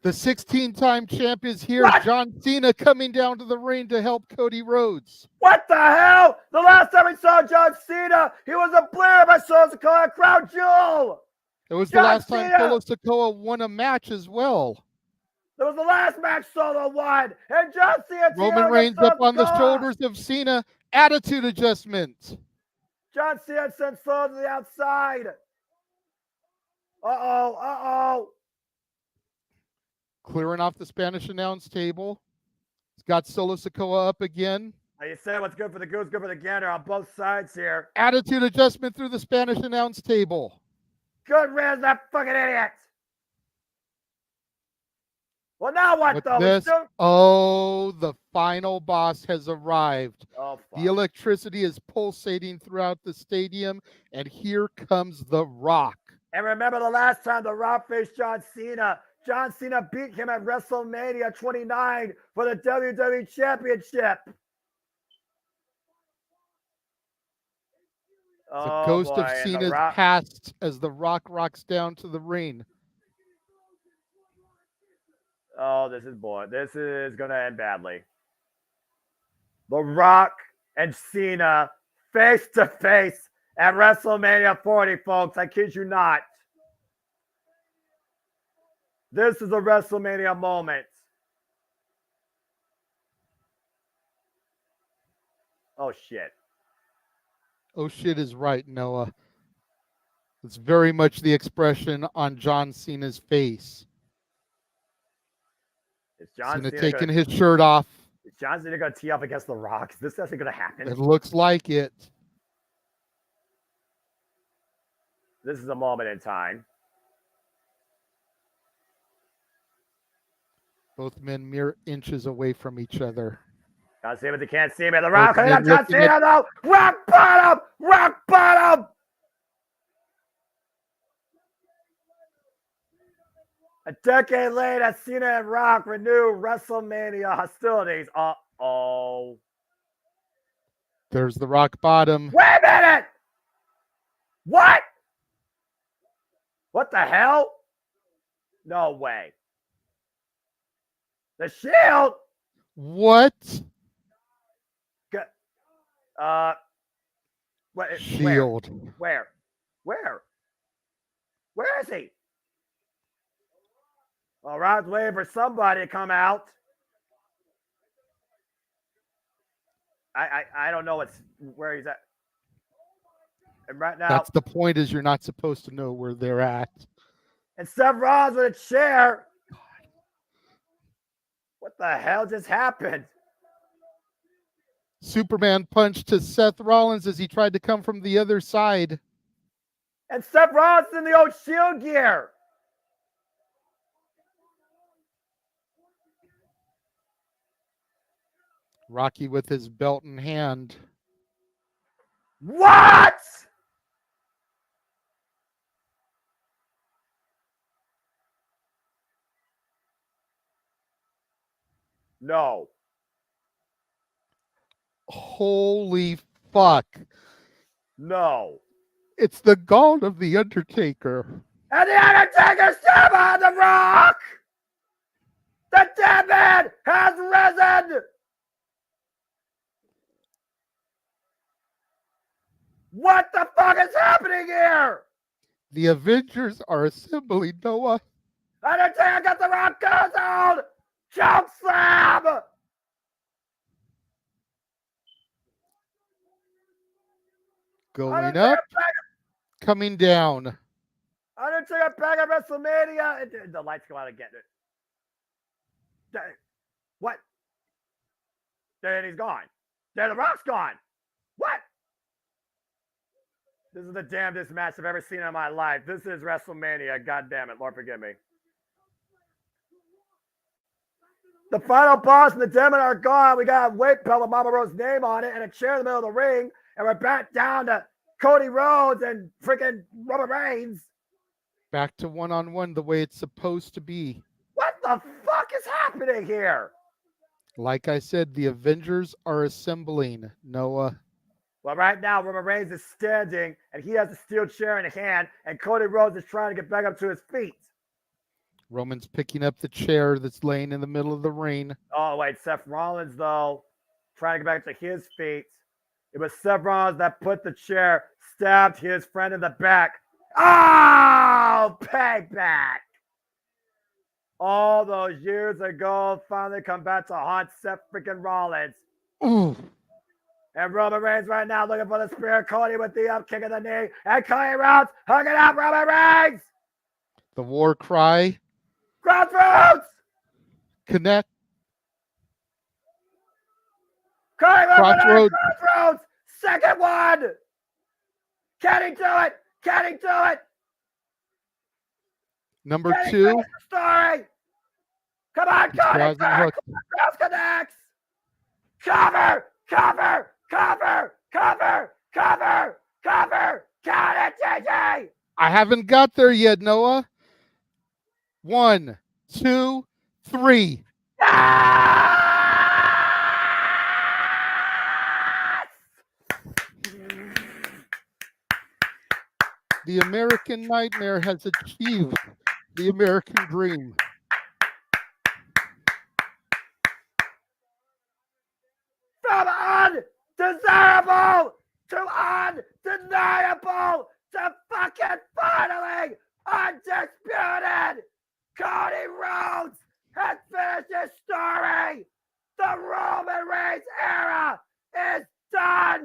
The 16-time champ is here. What? John Cena coming down to the ring to help Cody Rhodes. What the hell? The last time we saw John Cena, he was obliterated by Solo Sikoa at Crown Jewel. It was John the last time Cena. Solo Sikoa won a match as well. That was the last match Solo won. And John Cena. Roman Reigns up on the shoulders of Cena. Attitude adjustment. John Cena sent Solo to the outside. Uh-oh. Clearing off the Spanish announce table. He's got Solo Sikoa up again. You said what's good for the goose, good for the gander on both sides here. Attitude adjustment through the Spanish announce table. Good riddance, that fucking idiot. Well, now what, though? This, oh, the final boss has arrived. Oh, fuck. The electricity is pulsating throughout the stadium, and here comes The Rock. And remember the last time The Rock faced John Cena. John Cena beat him at WrestleMania 29 for the WWE Championship. The ghost of Cena's past as The Rock rocks down to the ring. Oh, this is going to end badly. The Rock and Cena face to face at WrestleMania 40, folks. I kid you not. This is a WrestleMania moment. Oh, shit. Oh, shit is right, Noah. It's very much the expression on John Cena's face. Is John Cena taking his shirt off. Is John Cena going to tee up against The Rock? Is this actually going to happen? It looks like it. This is a moment in time. Both men mere inches away from each other. Can't see me, they can't see me. The Rock, Both men John looking Cena, though. Rock bottom! Rock bottom! A decade later, Cena and Rock renew WrestleMania hostilities. Uh-oh. There's the rock bottom. Wait a minute! What? What the hell? No way. The Shield? What? What? Shield. Where? Where is he? Well, Rod's waiting for somebody to come out. I don't know where he's at. And right now, That's the point, is you're not supposed to know where they're at. And Seth Rollins with a chair. What the hell just happened? Superman punch to Seth Rollins as he tried to come from the other side. And Seth Rollins in the old Shield gear. Rocky with his belt in hand. What? No. Holy fuck. No. It's the god of the Undertaker. And the Undertaker stab on the Rock. The dead man has risen. What the fuck is happening here? The Avengers are assembling, Noah. Undertaker got the Rock goes on. Jump slam. Going up, coming down. Undertaker back at WrestleMania. The lights go out again. What? Then he's gone. Then the Rock's gone. What? This is the damnedest match I've ever seen in my life. This is WrestleMania. God damn it. Lord forgive me. The final boss and the Demon are gone. We got a weight belt with Mama Rose's name on it and a chair in the middle of the ring. And we're back down to Cody Rhodes and freaking Roman Reigns. Back to one-on-one the way it's supposed to be. What the fuck is happening here? Like I said, the Avengers are assembling, Noah. Well, right now, Roman Reigns is standing, and he has a steel chair in hand, and Cody Rhodes is trying to get back up to his feet. Roman's picking up the chair that's laying in the middle of the ring. Oh, wait, Seth Rollins, though, trying to get back to his feet. It was Seth Rollins that put the chair, stabbed his friend in the back. Oh, payback! All those years ago, finally come back to haunt Seth freaking Rollins. Ooh. And Roman Reigns right now looking for the spear. Cody with the up kick of the knee. And Cody Rhodes hugging out Roman Reigns. The war cry. Crossroads. Connect. Cody Crossroads. Crossroads. Second one. Can he do it? Can he do it? Number two. Story. Come on, Cody. Cross connects. Cover. Cover. Cover. Cover. Cover. Cover. Count it, JJ. I haven't got there yet, Noah. 1, 2, 3. The American Nightmare has achieved the American dream. From undesirable to undeniable to fucking finally undisputed. Cody Rhodes has finished his story. The Roman Reigns era is done.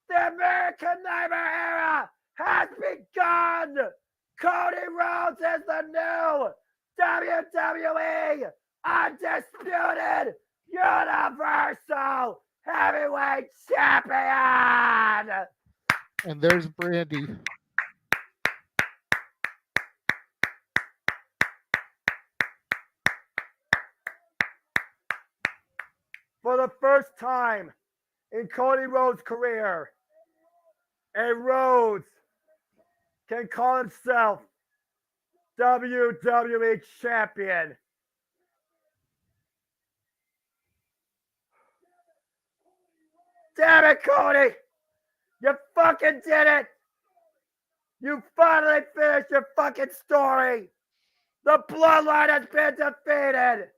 The American Nightmare era has begun. Cody Rhodes is the new WWE Undisputed Universal Heavyweight Champion. And there's Brandy. for the first time in Cody Rhodes' career, a Rhodes can call himself WWE Champion. Damn it, Cody! You fucking did it! You finally finished your fucking story! The bloodline has been defeated!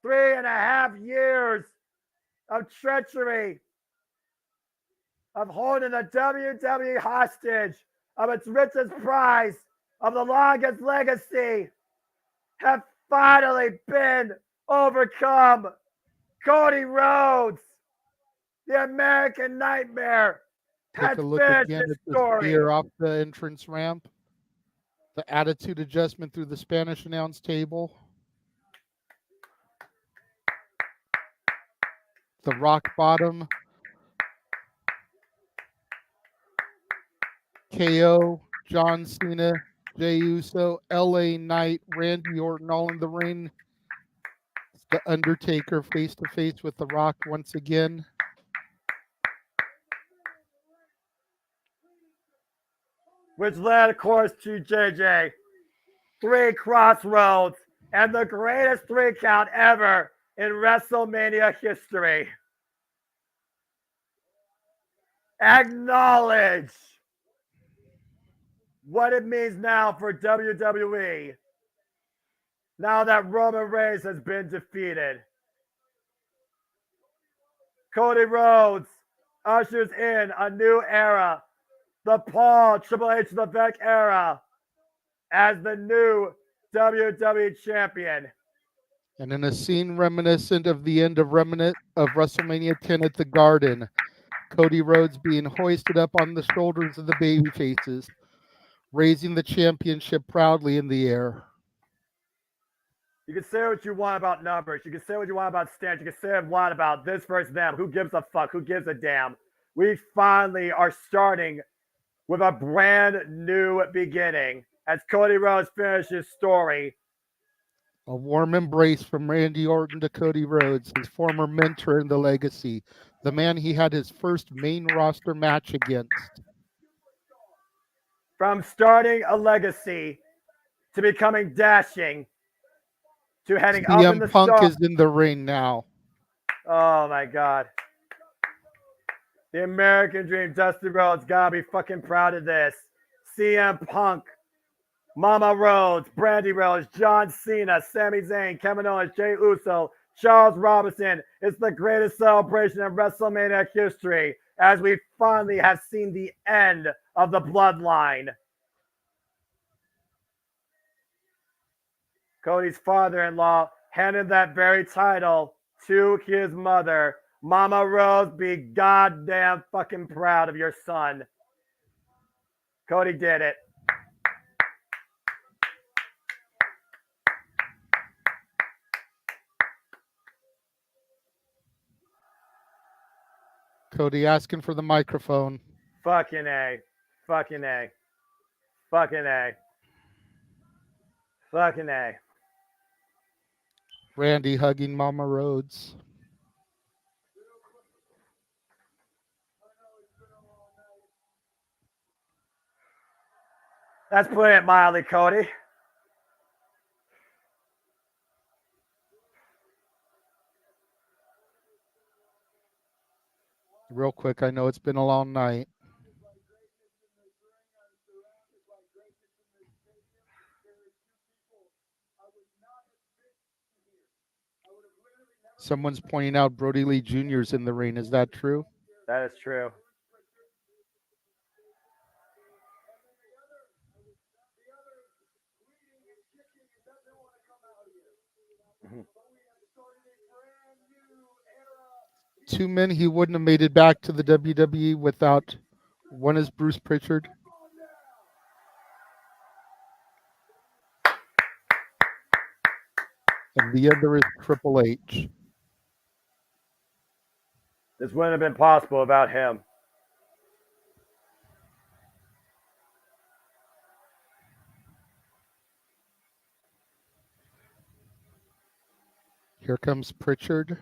Three and a half years of treachery, of holding the WWE hostage, of its richest prize, of the longest legacy, have finally been overcome. Cody Rhodes, the American Nightmare, has Take a look finished again his at the story. spear off the entrance ramp. The attitude adjustment through the Spanish announce table. The rock bottom. KO, John Cena, Jey Uso, LA Knight, Randy Orton all in the ring. It's the Undertaker face to face with The Rock once again. Which led, of course, to JJ. 3 crossroads and the greatest 3 count ever in WrestleMania history. Acknowledge what it means now for WWE. Now that Roman Reigns has been defeated. Cody Rhodes ushers in a new era. The Paul Triple H Levesque era as the new WWE champion. And in a scene reminiscent of the end of WrestleMania 10 at the Garden, Cody Rhodes being hoisted up on the shoulders of the babyfaces, raising the championship proudly in the air. You can say what you want about numbers. You can say what you want about stats. You can say what you want about this versus them. Who gives a fuck? Who gives a damn? We finally are starting with a brand new beginning as Cody Rhodes finishes his story. A warm embrace from Randy Orton to Cody Rhodes, his former mentor in the legacy, the man he had his first main roster match against. From starting a legacy to becoming dashing to heading up in the CM Punk star. is in the ring now. Oh my God. The American Dream, Dusty Rhodes, gotta be fucking proud of this. CM Punk, Mama Rhodes, Brandy Rhodes, John Cena, Sami Zayn, Kevin Owens, Jey Uso, Charles Robinson. It's the greatest celebration in WrestleMania history as we finally have seen the end of the bloodline. Cody's father-in-law handed that very title to his mother. Mama Rose, be goddamn fucking proud of your son. Cody did it. Cody asking for the microphone. Fucking A. Fucking A. Fucking A. Fucking A. Randy hugging Mama Rhodes. Let's put it mildly, Cody. Real quick, I know it's been a long night. Someone's pointing out Brody Lee Jr.'s in the ring. Is that true? That is true. Two men he wouldn't have made it back to the WWE without. One is Bruce Pritchard. and the other is Triple H. This wouldn't have been possible without him. Here comes Pritchard.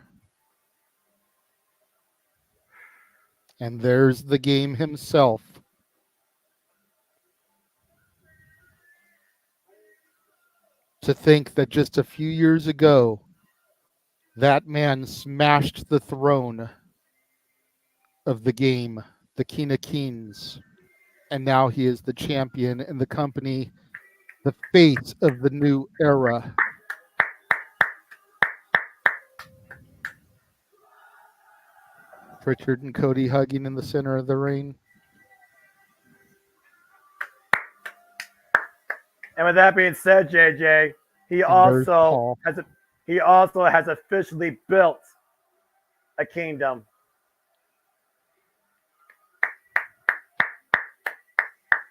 And there's the game himself. To think that just a few years ago, that man smashed the throne of the game, the King of Kings. And now he is the champion in the company, the face of the new era. Pritchard and Cody hugging in the center of the ring. And with that being said, JJ, he also has officially built a kingdom.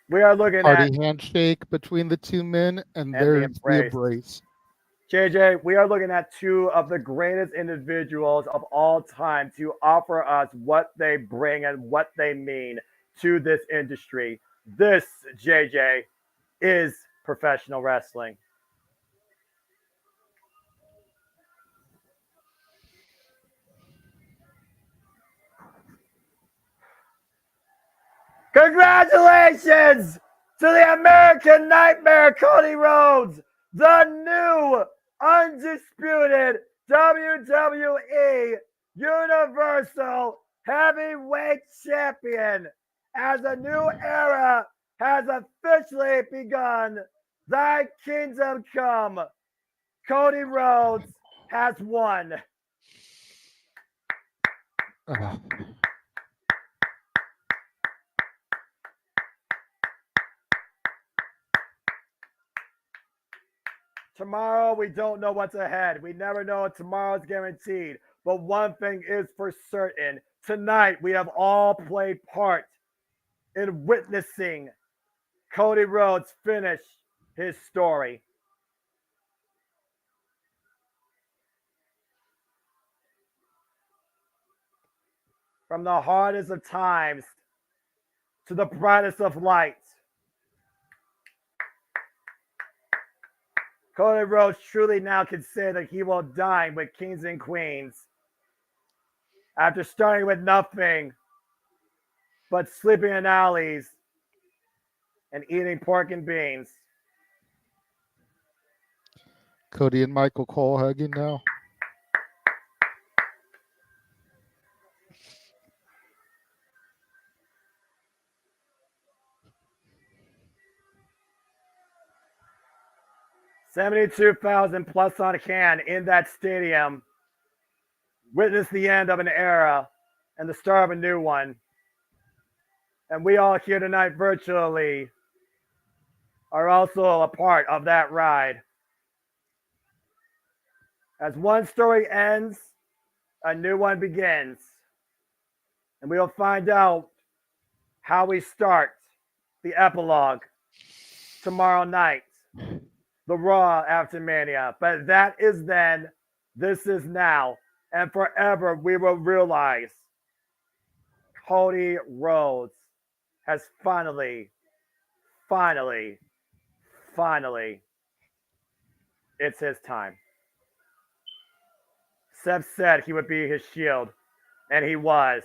We are looking Party at handshake between the two men, and there's the embrace. JJ, we are looking at two of the greatest individuals of all time to offer us what they bring and what they mean to this industry. This, JJ, is professional wrestling. Congratulations to the American Nightmare, Cody Rhodes, the new undisputed WWE Universal Heavyweight Champion, as a new era has officially begun. Thy kingdom come. Cody Rhodes has won. Tomorrow, we don't know what's ahead. We never know if tomorrow's guaranteed. But one thing is for certain. Tonight, we have all played part in witnessing Cody Rhodes finish his story. From the hardest of times to the brightest of lights, Cody Rhodes truly now can say that he will dine with kings and queens after starting with nothing but sleeping in alleys and eating pork and beans. Cody and Michael Cole hugging now. $72,000 plus on hand in that stadium witnessed the end of an era and the start of a new one. And we all here tonight virtually are also a part of that ride. As one story ends, a new one begins. And we will find out how we start the epilogue tomorrow night, the Raw after Mania. But that is then, this is now, and forever we will realize Cody Rhodes has finally, it's his time. Seth said he would be his shield, and he was.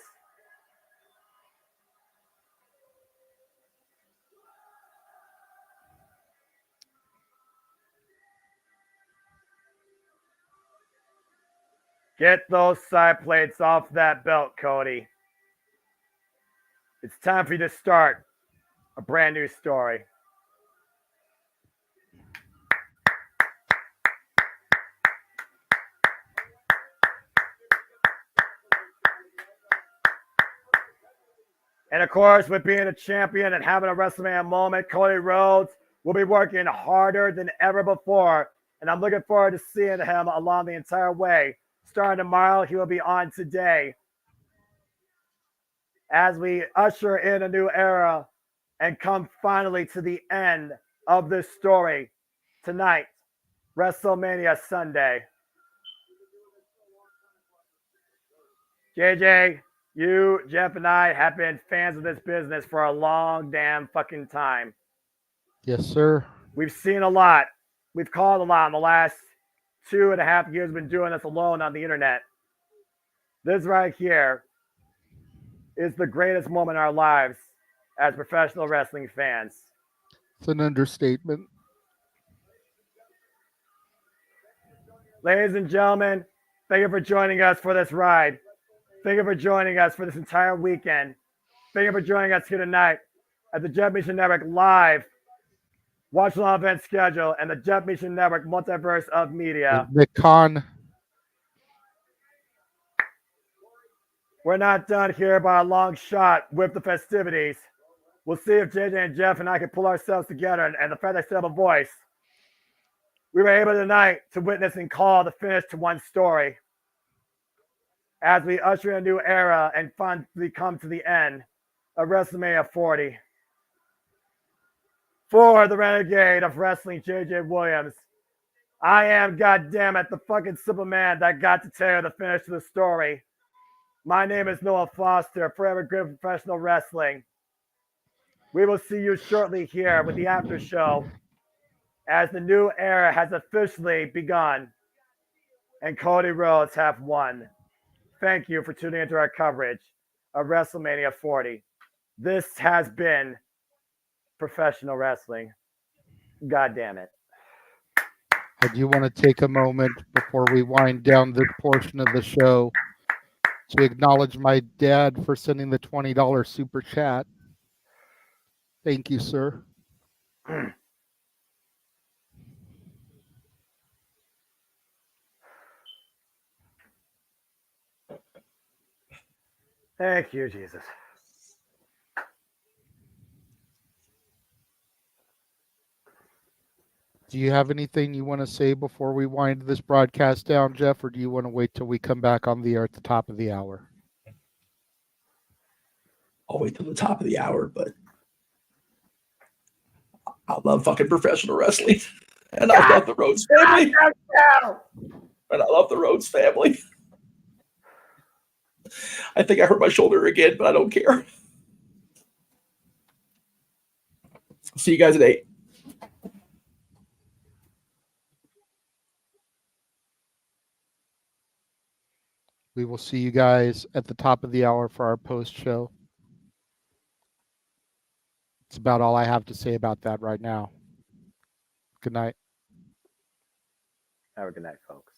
Get those side plates off that belt, Cody. It's time for you to start a brand new story. And of course, with being a champion and having a WrestleMania moment, Cody Rhodes will be working harder than ever before. And I'm looking forward to seeing him along the entire way. Starting tomorrow, he will be on today as we usher in a new era and come finally to the end of this story tonight. WrestleMania Sunday. JJ, you, Jeff, and I have been fans of this business for a long damn fucking time. Yes, sir. We've seen a lot. We've called a lot in the last 2.5 years. We've been doing this alone on the internet. This right here is the greatest moment in our lives as professional wrestling fans. It's an understatement. Ladies and gentlemen, thank you for joining us for this ride. Thank you for joining us for this entire weekend. Thank you for joining us here tonight at the Jeff Meacham Network live watch long event schedule and the Jeff Meacham Network Multiverse of Media. Nick Khan. We're not done here by a long shot with the festivities. We'll see if JJ and Jeff and I can pull ourselves together, and the fact I still have a voice. We were able tonight to witness and call the finish to one story as we usher in a new era and finally come to the end of WrestleMania 40. For the renegade of wrestling, JJ Williams, I am, goddammit, the fucking Superman that got to tell you the finish of the story. My name is Noah Foster, forever good at professional wrestling. We will see you shortly here with the after show as the new era has officially begun and Cody Rhodes have won. Thank you for tuning into our coverage of WrestleMania 40. This has been professional wrestling. God damn it. I do want to take a moment before we wind down this portion of the show to acknowledge my dad for sending the $20 super chat. Thank you, sir. Thank you, Jesus. Do you have anything you want to say before we wind this broadcast down, Jeff, or do you want to wait till we come back on the air at the top of the hour? I'll wait till the top of the hour, but I love fucking professional wrestling. And I love the Rhodes family. And I love the Rhodes family. I think I hurt my shoulder again, but I don't care. See you guys at 8. We will see you guys at the top of the hour for our post show. It's about all I have to say about that right now. Good night. Have a good night, folks.